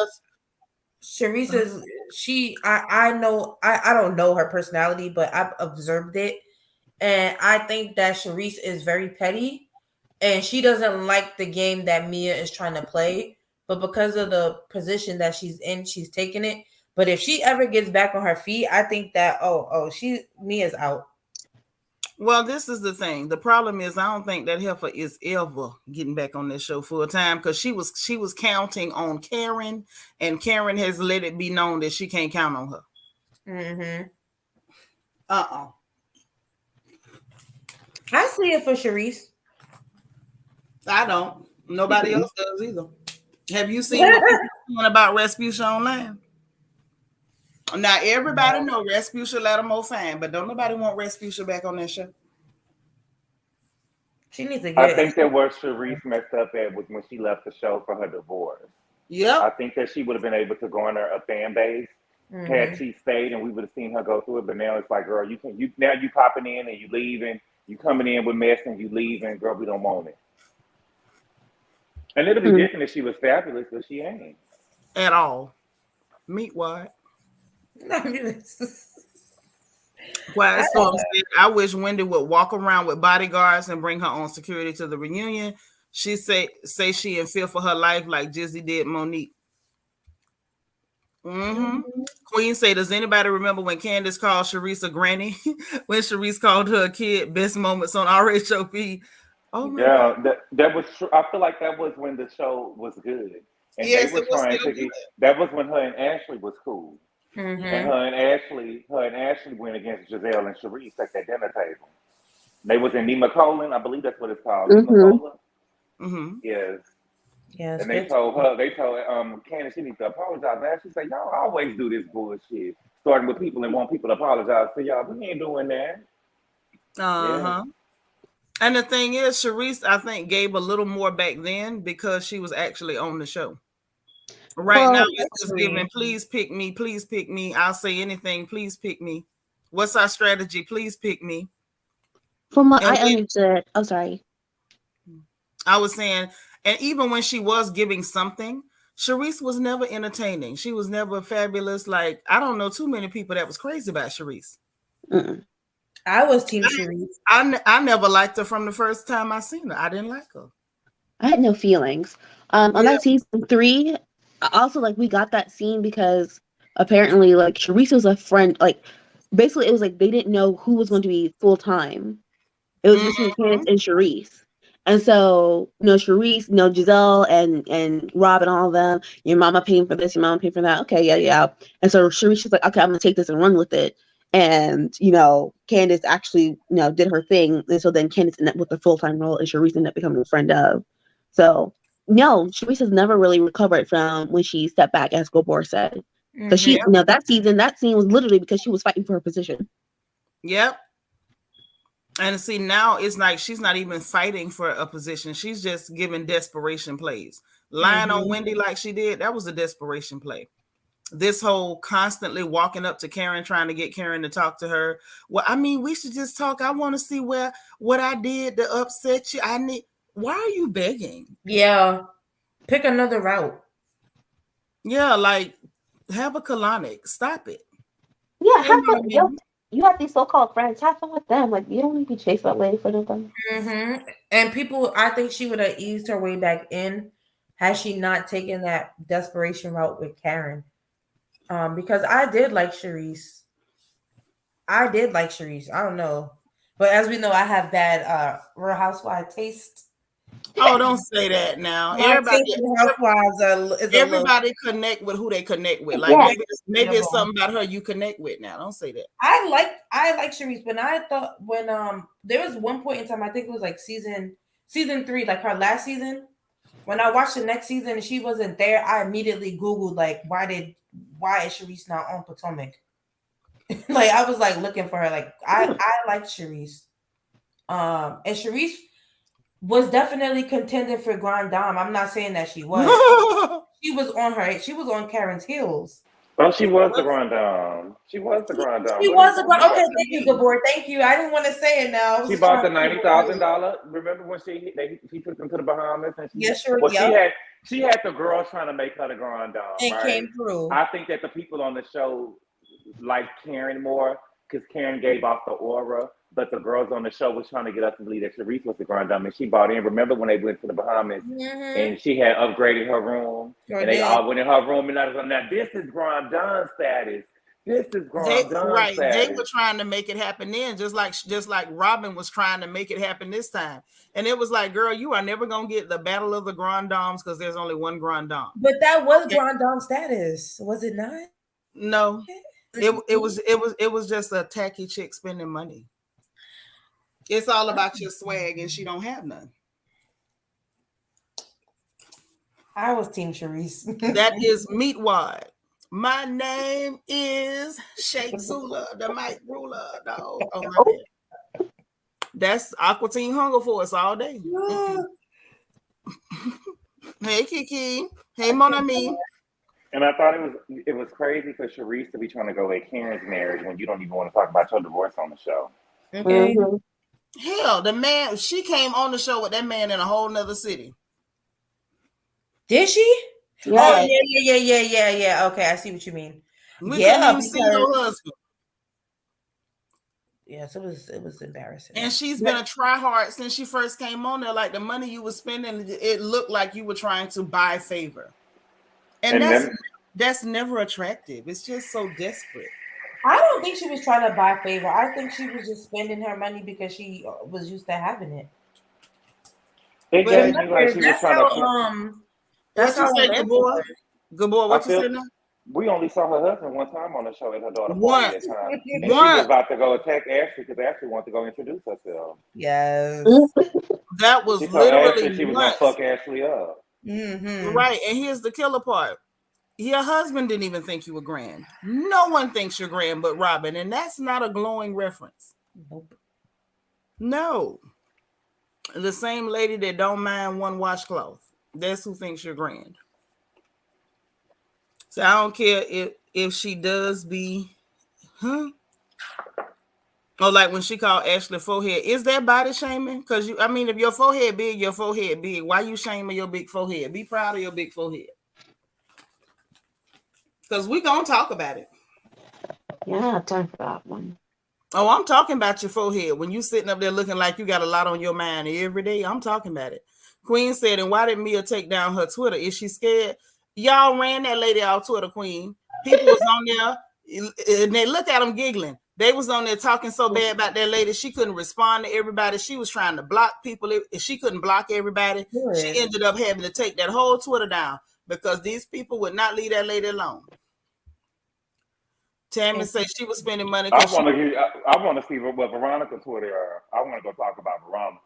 is I know I don't know her personality, but I've observed it. And I think that Sharice is very petty and she doesn't like the game that Mia is trying to play. But because of the position that she's in, she's taking it. But if she ever gets back on her feet, I think that Mia's out. Well, this is the thing. The problem is I don't think that heifer is ever getting back on this show full time because she was counting on Karen, and Karen has let it be known that she can't count on her. Mm-hmm. I see it for Sharice. I don't. Nobody else does either. Have you seen what people saying about Rasputia online? Now everybody know Rasputia let them more fine, but don't nobody want Rasputia back on that show. She needs to get. I think that where Sharice messed up at was when she left the show for her divorce. Yeah, I think that she would have been able to garner a fan base had she stayed, and we would have seen her go through it. But now it's like, girl, you popping in and you leaving, you coming in with mess and you leaving, girl, we don't want it. And it'll be different if she was fabulous, but she ain't at all. Meet what? Quiet Storm said, I wish Wendy would walk around with bodyguards and bring her own security to the reunion. She say she in fear for her life like Jizzy did Monique. Queen say, does anybody remember when Candace called Sharice a granny? When Sharice called her a kid? Best moments on RHOP. Oh my God. That was true. I feel like that was when the show was good. And yes, they were trying to get, that was when her and Ashley was cool. And her and Ashley went against Giselle and Sharice at that dinner table. They was in Nema Colon, I believe that's what it's called. Nema Colon. Yes. And they told Candace she needs to apologize. And she said, y'all always do this bullshit, starting with people and want people to apologize to y'all. We ain't doing that. Yeah. And the thing is, Sharice, I think, gave a little more back then because she was actually on the show. Right now, it's just giving, please pick me, please pick me. I'll say anything, please pick me. What's our strategy? Please pick me. From what I understood, I'm sorry. I was saying, and even when she was giving something, Sharice was never entertaining. She was never fabulous. Like, I don't know too many people that was crazy about Sharice. I was Team Sharice. I never liked her from the first time I seen her. I didn't like her. I had no feelings. On that season 3, also, like, we got that scene because apparently, like, Sharice was a friend. Like, basically, it was like they didn't know who was going to be full time. It was between Candace and Sharice. And so, Sharice, Giselle and Rob and all of them, your mama paying for this, your mama paying for that. Okay, yeah. And so Sharice was like, okay, I'm going to take this and run with it. And, Candace actually, did her thing. And so then Candace ended up with the full-time role and Sharice ended up becoming a friend of. So, no, Sharice has never really recovered from when she stepped back, as Gobor said. Because she, that scene was literally because she was fighting for her position. Yep. And see, now it's like she's not even fighting for a position. She's just giving desperation plays. Lying on Wendy like she did, that was a desperation play. This whole constantly walking up to Karen, trying to get Karen to talk to her. Well, I mean, we should just talk. I want to see what I did to upset you. Why are you begging? Yeah. Pick another route. Yeah, like, have a colonic. Stop it. Yeah, have fun. You have these so-called friends. Have fun with them. Like, you don't need to be chased that way for them. And people, I think she would have eased her way back in had she not taken that desperation route with Karen. Because I did like Sharice. I don't know. But as we know, I have bad Real Housewives taste. Oh, don't say that now. Everybody connect with who they connect with. Like maybe it's something about her you connect with now. Don't say that. I like Sharice, but I thought when there was one point in time, I think it was like season 3, like her last season. When I watched the next season and she wasn't there, I immediately Googled like why is Sharice not on Potomac? Like I was like looking for her. Like I like Sharice. And Sharice, was definitely contending for Grand Dame. I'm not saying that she was. She was on her. She was on Karen's heels. Oh, she was the Grand Dame. She was the Grand Dame. She What are you was a talking grand. Okay, about? thank you, Gabor. Thank you. I didn't want to say it now. I was She just bought trying the to keep it $90,000. Remember when she took them to the Bahamas and Yeah, sure. well Yep. she had the girls trying to make her the Grand Dame, And right? came through. I think that the people on the show liked Karen more because Karen gave off the aura, but the girls on the show was trying to get us to believe that Sharice was the Grand Dame, and she bought in. Remember when they went to the Bahamas and she had upgraded her room, Sure and they did. all went in her room, and I was like, now this is Grand Dame status. This is Grand Dame They status. were trying to make it happen then, just like Robin was trying to make it happen this time. And it was like, girl, you are never gonna get the battle of the Grand Dames because there's only one Grand Dame. But that was Grand Dame status, was it not? No, it was just a tacky chick spending money. It's all about your swag, and she don't have none. I was Team Sharice. That is meat wad. My name is Sheikh Zula, the mic ruler. Dog. Oh my bad. That's Aqua Teen Hunger Force all day. Hey Kiki. Hey Mon Ami. And I thought it was crazy for Sharice to be trying to go at Karen's marriage when you don't even want to talk about your divorce on the show. Okay. Hell, the man, she came on the show with that man in a whole nother city. Did she? Yeah. Oh yeah. Okay, I see what you mean. We couldn't even see no husband. Yes, it was embarrassing. And she's been a tryhard since she first came on there. Like the money you were spending, it looked like you were trying to buy favor. And that's never attractive. It's just so desperate. I don't think she was trying to buy favor. I think she was just spending her money because she was used to having it. It gave me like she was trying to. That's how you say, Gabor? Gabor, what you said now? We only saw her husband one time on the show at her daughter's party that time. And she was about to go attack Ashley because Ashley wanted to go introduce herself. Yes. That was she told literally Ashley she was going to fuck Ashley up. Mm-hmm. Right. And here's the killer part. Your husband didn't even think you were grand. No one thinks you're grand but Robin. And that's not a glowing reference. Nope. No. The same lady that don't mind one washcloth. That's who thinks you're grand. So I don't care if she does be, or like when she called Ashley forehead, is that body shaming? Because if your forehead big, your forehead big. Why you shaming your big forehead? Be proud of your big forehead. Because we gonna talk about it. Yeah, time for that one. Oh, I'm talking about your forehead. When you sitting up there looking like you got a lot on your mind every day, I'm talking about it. Queen said, and why did Mia take down her Twitter? Is she scared? Y'all ran that lady off Twitter, Queen. People was on there, and they look at them giggling. They was on there talking so bad about that lady, she couldn't respond to everybody. She was trying to block people. If she couldn't block everybody, she ended up having to take that whole Twitter down because these people would not leave that lady alone. Tammy said she was spending money. I want to see what Veronica Twitter. I want to go talk about Veronica.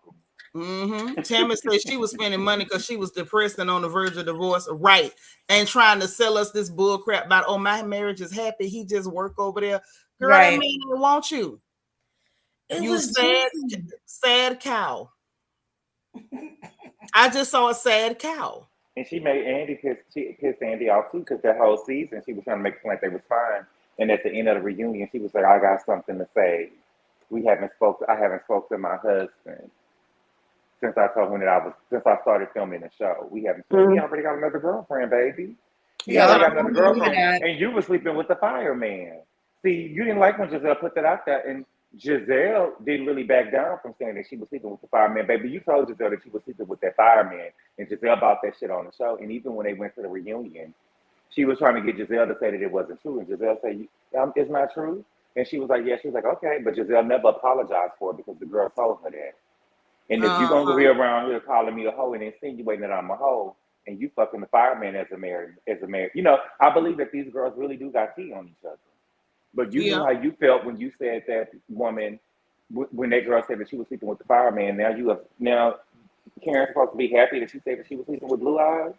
Tammy said she was spending money because she was depressed and on the verge of divorce, right? And trying to sell us this bull crap about, my marriage is happy. He just work over there. Girl, right. I mean, they want you. You sad cow. I just saw a sad cow. And she made Andy pissed Andy off too because that whole season she was trying to make it seem like they was fine. And at the end of the reunion, she was like, I got something to say. I haven't spoke to my husband since I told him since I started filming the show. We haven't spoken. He already got another girlfriend, baby. He already got another girlfriend. And you were sleeping with the fireman. See, you didn't like when Giselle put that out there. And Giselle didn't really back down from saying that she was sleeping with the fireman. Baby, you told Giselle that she was sleeping with that fireman. And Giselle bought that shit on the show. And even when they went to the reunion, she was trying to get Giselle to say that it wasn't true. And Giselle said, it's not true. And she was like, yeah. She was like, okay. But Giselle never apologized for it because the girl told her that. And if you're going to be around here calling me a hoe and insinuating that I'm a hoe and you fucking the fireman as a married, I believe that these girls really do got tea on each other. But you know how you felt when you said that woman, when that girl said that she was sleeping with the fireman. Now Karen's supposed to be happy that she said that she was sleeping with blue eyes.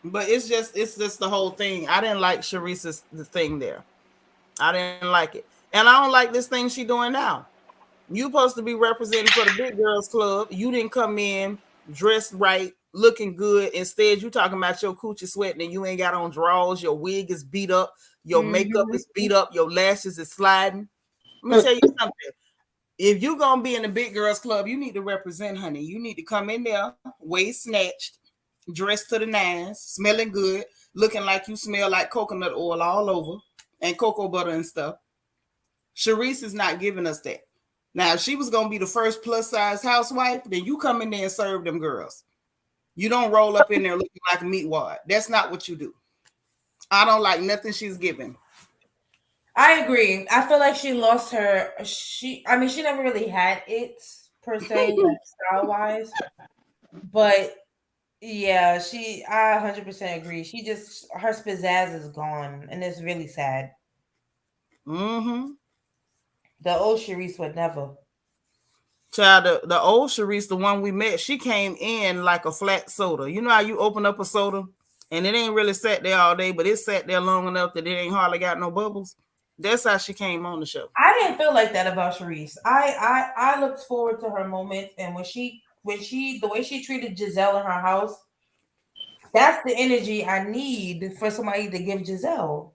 But it's just the whole thing. I didn't like Sharice's thing there. I didn't like it. And I don't like this thing she doing now. You supposed to be representing for the big girls club. You didn't come in dressed right, looking good. Instead, you talking about your coochie sweating and you ain't got on drawers. Your wig is beat up. Your makeup is beat up. Your lashes is sliding. Let me tell you something. If you're going to be in the big girls club, you need to represent, honey. You need to come in there, waist snatched, dressed to the nines, smelling good, looking like you smell like coconut oil all over and cocoa butter and stuff. Sharice is not giving us that. Now, if she was going to be the first plus size housewife, then you come in there and serve them girls. You don't roll up in there looking like a meat wad. That's not what you do. I don't like nothing she's giving. I agree. I feel like she lost her. She never really had it per se, like style wise. But yeah, I 100% agree. Her pizzazz is gone, and it's really sad. Mm-hmm. The old Sharice would never. Child, the old Sharice, the one we met, she came in like a flat soda. You know how you open up a soda and it ain't really sat there all day, but it sat there long enough that it ain't hardly got no bubbles. That's how she came on the show. I didn't feel like that about Sharice. I looked forward to her moments, and when she the way she treated Giselle in her house, that's the energy I need for somebody to give Giselle.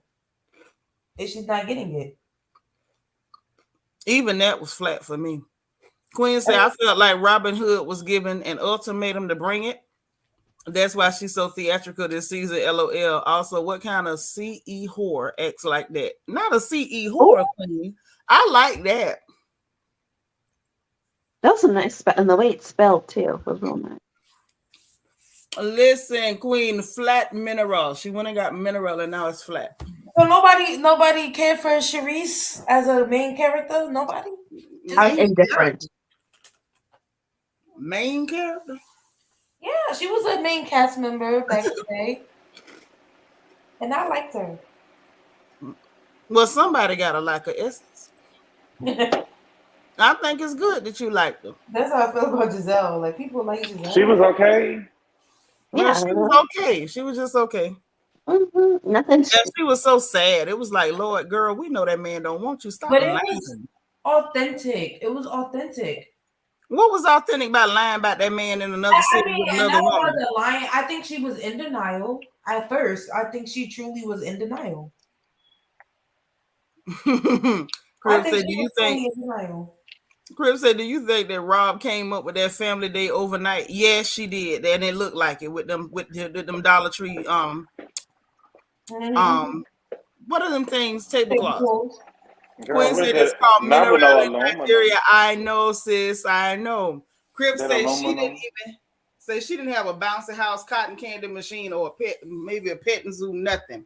And she's not getting it. Even that was flat for me. Queen said, I felt like Robin Hood was given an ultimatum to bring it. That's why she's so theatrical this season, LOL. Also, what kind of CE whore acts like that? Not a CE whore, Queen. I like that. That was a nice spell, and the way it's spelled too was real nice. Listen, Queen, flat mineral. She went and got mineral, and now it's flat. So nobody cared for Sharice as a main character. Nobody. I was indifferent. Main character. Yeah, she was a main cast member back in the day, and I liked her. Well, somebody got to like her essence. I think it's good that you liked her. That's how I feel about Giselle. Like, people like Giselle. She was okay. Well, yeah, she was okay. She was just okay. Mm-hmm. Nothing. And she was so sad. It was like, Lord, girl, we know that man don't want you. Stop but lying. It was authentic. It was authentic. What was authentic about lying about that man in another city with another woman? Lying. I think she was in denial at first. I think she truly was in denial. Crib said, do you think that Rob came up with that family day overnight? Yes, she did. And it looked like it with them Dollar Tree what are them things? Tablecloths. Quinn said it's called mineral bacteria. I know, sis. I know. Crib said she didn't have a bouncy house cotton candy machine or a pet, maybe a petting zoo, nothing.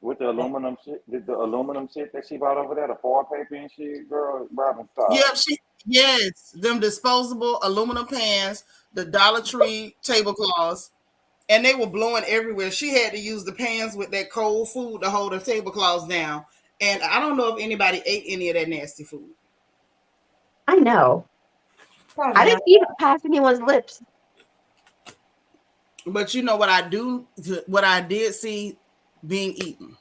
With the aluminum shit, the aluminum shit that she bought over there, the foil paper and shit, girl, Robin, stop. Yep, yes, them disposable aluminum pans, the Dollar Tree tablecloths, and they were blowing everywhere. She had to use the pans with that cold food to hold her tablecloths down. And I don't know if anybody ate any of that nasty food. I know. I didn't eat it past anyone's lips. But you know what I did see being eaten?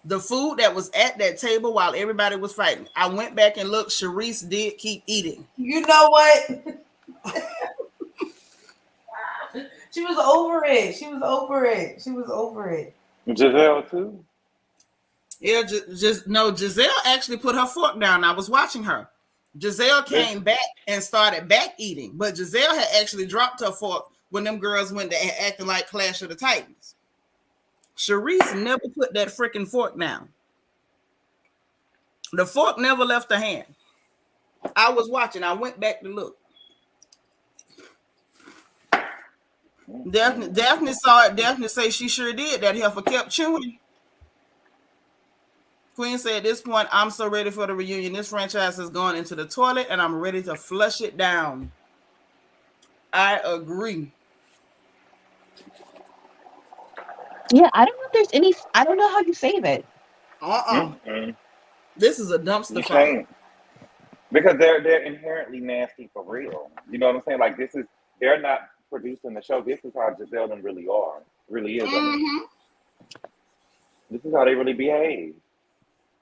The food that was at that table while everybody was fighting. I went back and looked. Sharice did keep eating. You know what? She was over it. She was over it. Giselle too. Yeah, Giselle actually put her fork down. I was watching her. Giselle came back and started back eating, but Giselle had actually dropped her fork when them girls went to acting like Clash of the Titans. Sharice never put that freaking fork down. The fork never left her hand. I was watching. I went back to look. Daphne saw it. Daphne say she sure did. That heifer kept chewing. Queen said, at this point, I'm so ready for the reunion. This franchise has gone into the toilet and I'm ready to flush it down. I agree. Yeah, I don't know if there's any. I don't know how you save it. This is a dumpster fire. Because they're inherently nasty for real. You know what I'm saying? Like they're not producing the show. This is how Giselle them really is. This is how they really behave.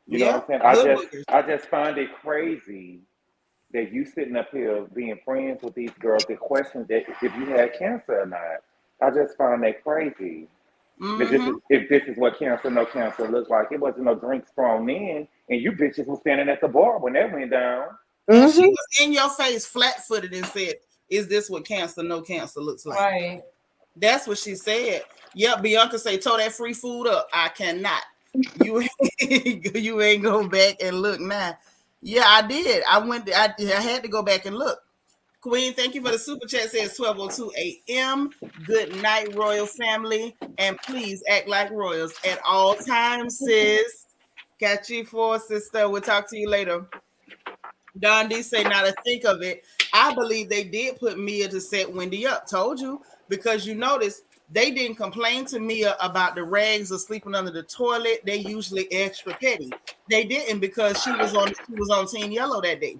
You know Yeah, what I'm saying? hood boogers. I just find it crazy that you sitting up here being friends with these girls that question that if you had cancer or not. I just find that crazy. That this Mm-hmm. is if this is what cancer, no cancer looks like. It wasn't no drinks thrown in, and you bitches was standing at the bar when that went down. And she Mm-hmm. was in your face, flat-footed, and said, "Is this what cancer, no cancer looks like?" Right. That's what she said. Yep, Bianca say, "Tow that free food up." I cannot. You you ain't go back and look now. Yeah, I did. I went. I had to go back and look. Queen, thank you for the super chat. Says 12:02 a.m. Good night, royal family, and please act like royals at all times, sis. Got you for sister. We'll talk to you later. Don D say, now to think of it, I believe they did put Mia to set Wendy up. Told you, because you notice they didn't complain to Mia about the rags or sleeping under the toilet. They usually extra petty. They didn't because she was on Team Yellow that day.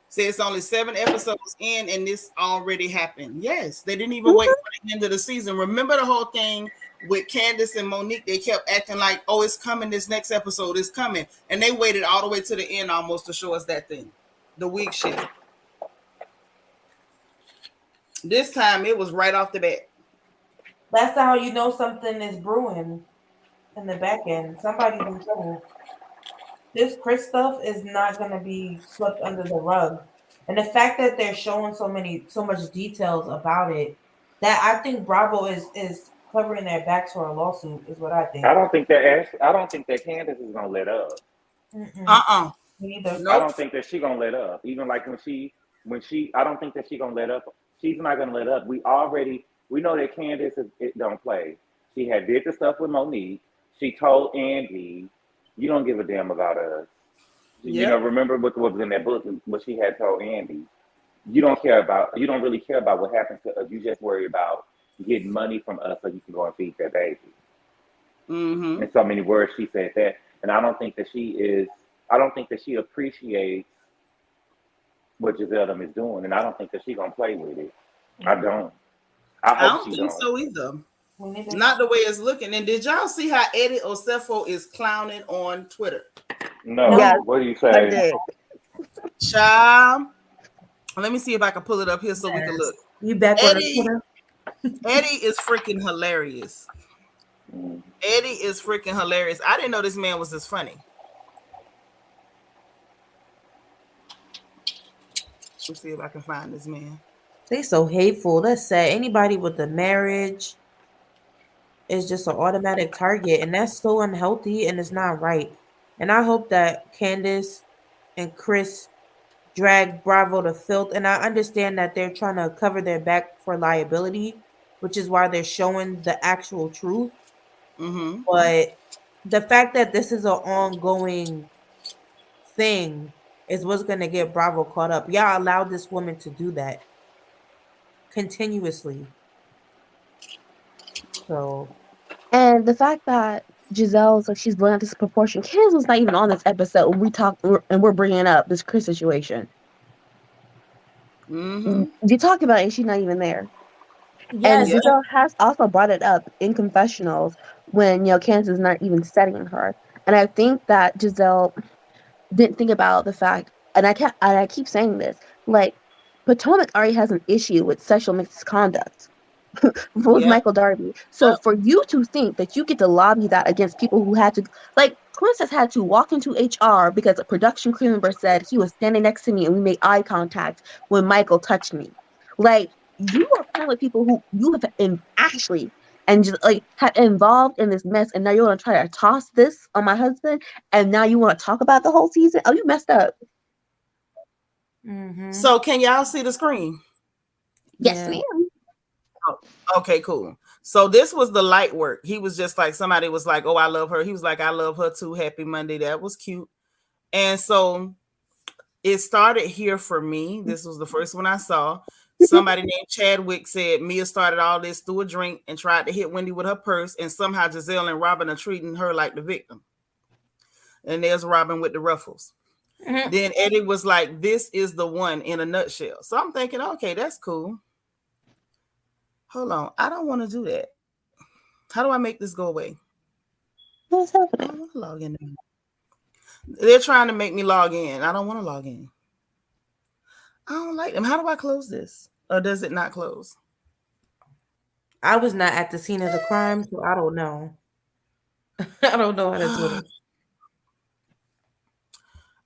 Say it's only 7 episodes in and this already happened. Yes, they didn't even wait for the end of the season. Remember the whole thing with Candace and Monique? They kept acting like, oh, it's coming, this next episode is coming. And they waited all the way to the end almost to show us that thing. The wig shift. This time it was right off the bat. That's how you know something is brewing in the back end. Somebody's in trouble. This Chris stuff is not gonna be swept under the rug. And the fact that they're showing so much details about it, that I think Bravo is covering their backs for a lawsuit, is what I think. I don't think that Candace is gonna let up. Uh-uh. Me neither. I Nope. don't think that she gonna let up. Even like when she I don't think that she gonna let up. She's not gonna let up. We know that Candace it don't play. She had did the stuff with Monique. She told Andy, "You don't give a damn about us." You know, Yep. remember what was in that book? What she had told Andy. You don't really care about what happens to us. You just worry about getting money from us so you can go and feed that baby. Mm-hmm. In so many words, she said that, and I don't think that she is. I don't think that she appreciates what Giselle them is doing, and I don't think that she gonna play with it. I don't. I I hope don't she think don't. so either. Me neither. Not the way it's looking. And did y'all see how Eddie Osefo is clowning on Twitter? No. Yes, No. What do you I say? did. Child. Let me see if I can pull it up here so we can look. You back on the Eddie Twitter? Eddie is freaking hilarious. Mm. Eddie is freaking hilarious. I didn't know this man was this funny. Let's see if I can find this man. They so hateful. That's sad. Anybody with a marriage is just an automatic target, and that's so unhealthy and it's not right. And I hope that Candace and Chris drag Bravo to filth. And I understand that they're trying to cover their back for liability, which is why they're showing the actual truth. Mm-hmm. But the fact that this is an ongoing thing is what's going to get Bravo caught up. Y'all allowed this woman to do that continuously. So, And the fact that Giselle's like she's blowing out this proportion. Candace was not even on this episode when we're bringing up this Chris situation. Mm-hmm. You talk about it, and she's not even there. And yes. Yeah. Giselle has also brought it up in confessionals when Candace is not even studying her. And I think that Giselle didn't think about the fact, and I keep saying this, like Potomac already has an issue with sexual misconduct with Yep. Michael Darby. So for you to think that you get to lobby that against people who had to, like, Princess had to walk into HR because a production crew member said he was standing next to me and we made eye contact when Michael touched me. Like, you are playing with people who you have actually and just like have involved in this mess, and now you want to try to toss this on my husband, and now you want to talk about the whole season. Oh, you messed up. Mm-hmm. So can y'all see the screen? Yes, Yeah. ma'am. Oh, okay, cool. So this was the light work. He was just like, somebody was like, oh, I love her. He was like, I love her too. Happy Monday. That was cute. And so it started here for me. This was the first one I saw. Somebody named Chadwick said Mia started all this through a drink and tried to hit Wendy with her purse, and somehow Giselle and Robin are treating her like the victim. And there's Robin with the ruffles. Mhm. Then Eddie was like, this is the one in a nutshell. So I'm thinking, okay, that's cool. Hold on. I don't want to do that. How do I make this go away? What's I happening? don't want to log in. They're trying to make me log in. I don't want to log in. I don't like them. How do I close this? Or does it not close? I was not at the scene of the crime, so I don't know. I don't know how to do it.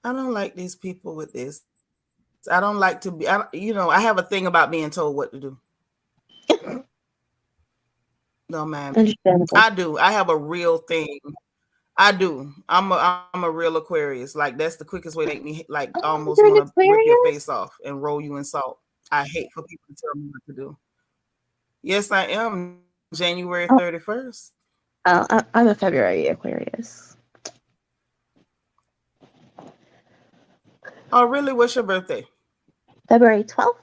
I don't like these people with this. I don't like to be, I have a thing about being told what to do. No, man. Understandable. I do. I have a real thing. I do. I'm a real Aquarius. Like, that's the quickest way to make me like almost You're an want to rip your Aquarius? face off and roll you in salt. I hate for people to tell me what to do. Yes, I am. January 31st. Oh, I'm a February Aquarius. Oh, really? What's your birthday? February 12th.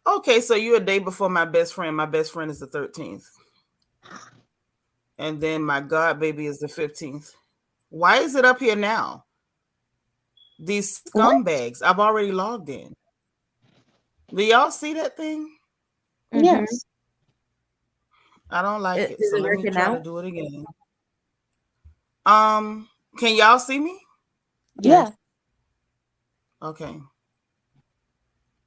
Okay, so you're a day before my best friend. My best friend is the 13th. And then my god baby is the 15th. Why is it up here now? These scumbags. I've already logged in. Do y'all see that thing? Yes. I don't like it. Is So it let me working try out? to do it again. Can y'all see me? Yeah. Okay.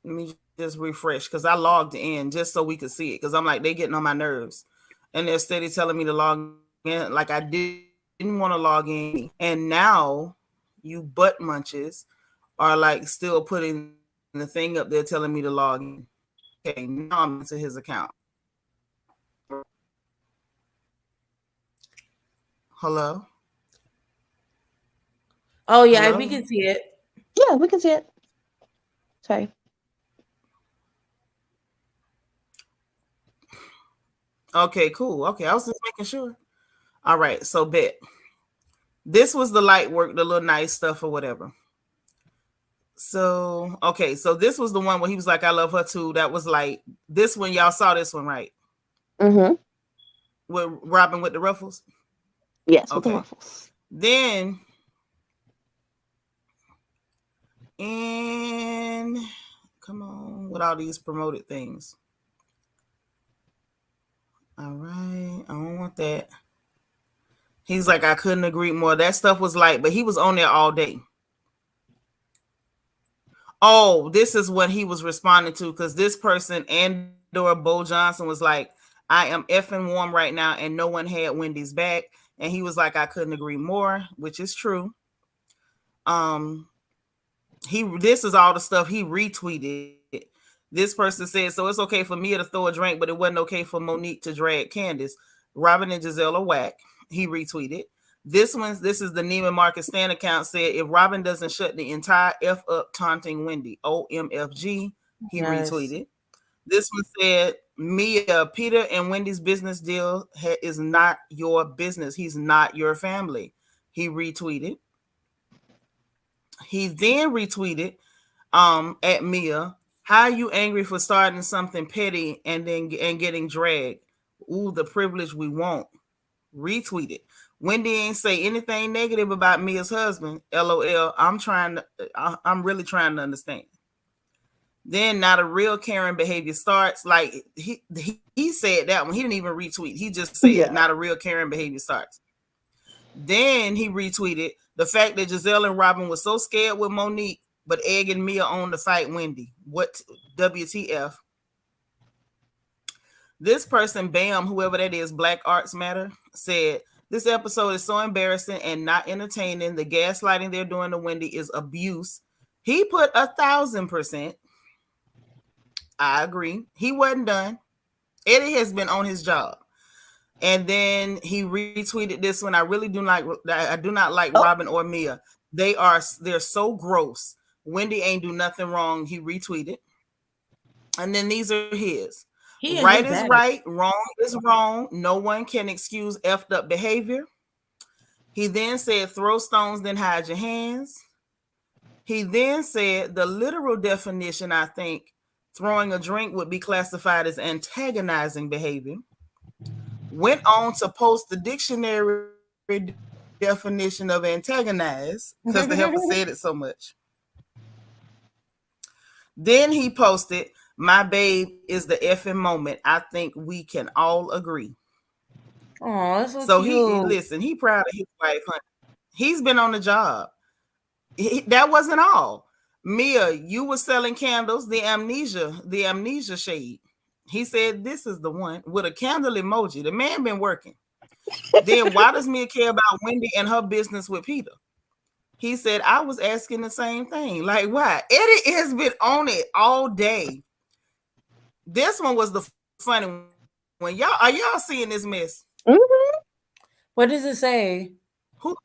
Let me just refresh because I logged in just so we could see it. Because I'm like, they getting on my nerves. And they're steady telling me to log in. Like, I didn't want to log in. And now you butt munches are like still putting the thing up there telling me to log in. Okay, now I'm into his account. Hello? Oh yeah, Hello? we can see it. Yeah, we can see it. Sorry. Okay, cool. Okay, I was just making sure. All right, so bet. This was the light work, the little nice stuff or whatever. So, okay, so this was the one where he was like, I love her too. That was like this one. Y'all saw this one, right? Mm-hmm. With Robin with the ruffles? Yes, with the ruffles. Then, and come on, with all these promoted things. All right, I don't want that. He's like, I couldn't agree more. That stuff was light, but he was on there all day. Oh, this is what he was responding to because this person, Andor Bo Johnson, was like, I am effing warm right now, and no one had Wendy's back. And he was like, I couldn't agree more, which is true. This is all the stuff he retweeted. This person said, so it's okay for Mia to throw a drink, but it wasn't okay for Monique to drag Candace. Robin and Giselle are whack. He retweeted. This is the Neiman Marcus Stan account said, if Robin doesn't shut the entire F up taunting Wendy, OMFG, he retweeted. This one said, Mia, Peter and Wendy's business deal is not your business. He's not your family. He retweeted. He then retweeted at Mia, how are you angry for starting something petty and getting dragged? Ooh, the privilege we want. Retweeted. Wendy ain't say anything negative about Mia's husband. LOL. I'm really trying to understand. Then not a real Karen behavior starts. Like he said that one. He didn't even retweet. He just said not a real Karen behavior starts. Then he retweeted the fact that Giselle and Robin was so scared with Monique, but egging Mia on to fight Wendy. What WTF? This person, Bam, whoever that is, Black Arts Matter, said, this episode is so embarrassing and not entertaining. The gaslighting they're doing to Wendy is abuse. He put 1,000%. I agree. He wasn't done. Eddie has been on his job. And then he retweeted this one. I do not like Robin or Mia. They're so gross. Wendy ain't do nothing wrong. He retweeted. And then these are his. Right is right, wrong is wrong. No one can excuse effed up behavior. He then said, throw stones, then hide your hands. He then said, the literal definition, I think, throwing a drink would be classified as antagonizing behavior. Went on to post the dictionary definition of antagonize because the heifer said it so much. Then he posted, My babe is the effing moment. I think we can all agree. Oh, that's So cute. listen, he proud of his wife, honey. He's been on the job. That wasn't all. Mia, you were selling candles, the amnesia shade. He said, this is the one with a candle emoji. The man been working. Then why does Mia care about Wendy and her business with Peter? He said, I was asking the same thing. Like, why? Eddie has been on it all day. This one was the funny one. Are y'all seeing this mess? Mm-hmm. What does it say? Who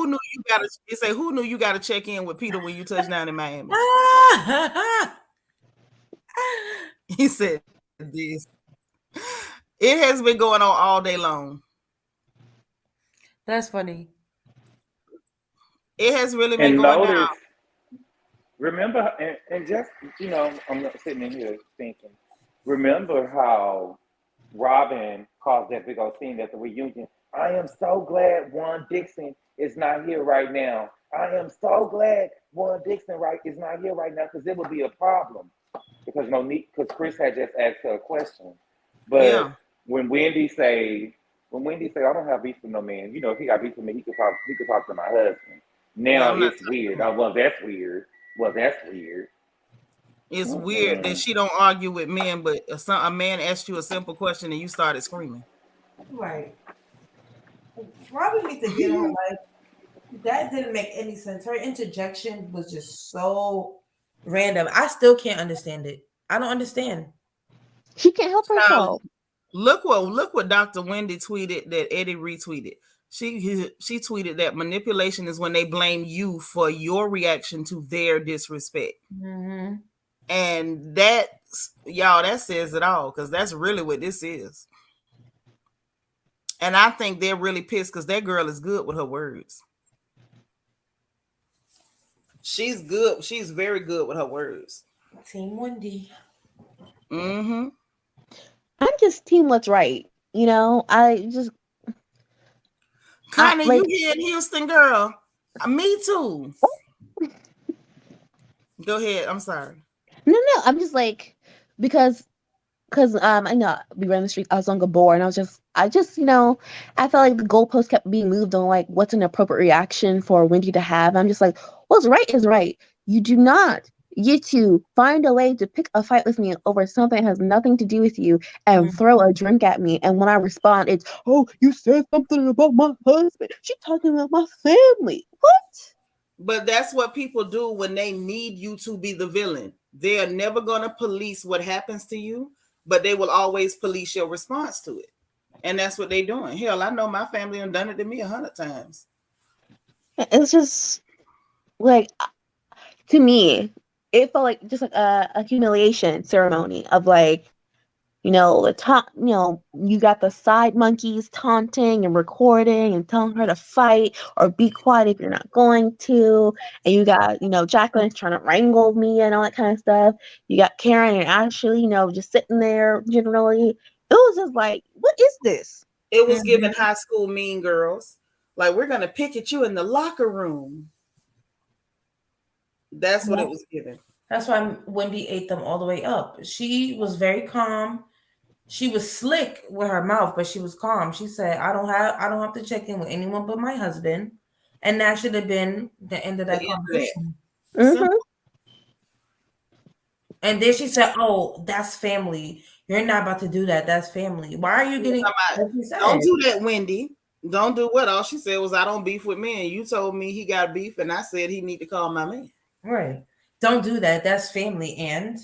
knew you gotta? It say, who knew you gotta check in with Peter when you touch down in Miami? He said this. It has been going on all day long. That's funny. It has really been And going notice, down. remember, and just, I'm not sitting in here thinking, remember how Robin caused that big old scene at the reunion. I am so glad Juan Dixon is not here right now. I am so glad Juan Dixon is not here right now, because it would be a problem. Because Chris had just asked her a question. But Yeah. when Wendy say, I don't have beef with no man, if he got beef with me, he could talk to my husband. Now it's weird. Oh, well, that's weird. It's weird that she don't argue with men, but a man asked you a simple question and you started screaming. Right. Robin needs to get on. Like, that didn't make any sense. Her interjection was just so random. I still can't understand it. I don't understand. She can't help herself. Look what Dr. Wendy tweeted that Eddie retweeted. She tweeted that manipulation is when they blame you for your reaction to their disrespect. Mm-hmm. And that says it all, because that's really what this is. And I think they're really pissed because that girl is good with her words. She's good. She's very good with her words. Team Wendy. Mm-hmm. I'm just team what's right. Connie, you here in Houston, girl. Me too. Go ahead. I'm sorry. No. I'm just like, because I know we ran the street. I was on Gabor, and I just I felt like the goalpost kept being moved on, like, what's an appropriate reaction for Wendy to have. I'm just like, what's right is right. You do not get to find a way to pick a fight with me over something that has nothing to do with you and throw a drink at me. And when I respond, it's, oh, you said something about my husband. She's talking about my family. What? But that's what people do when they need you to be the villain. They are never going to police what happens to you, but they will always police your response to it. And that's what they're doing. Hell, I know my family have done it to me 100 times. It's just like, to me, it felt like just like a humiliation ceremony of, like, you got the side monkeys taunting and recording and telling her to fight or be quiet if you're not going to. And you got, Jacqueline trying to wrangle me and all that kind of stuff. You got Karen and Ashley, just sitting there generally. It was just like, what is this? It was given high school Mean Girls. Like, we're going to pick at you in the locker room. That's what it was given. That's why Wendy ate them all the way up. She was very calm. She was slick with her mouth, but she was calm. She said, I don't have to check in with anyone but my husband. And that should have been the end of that conversation. Mm-hmm. And then she said, oh, that's family. You're not about to do that. That's family. Why are you getting... Don't do that, Wendy. Don't do what? All she said was, I don't beef with men. You told me he got beef, and I said he need to call my man. Right. Don't do that. That's family. And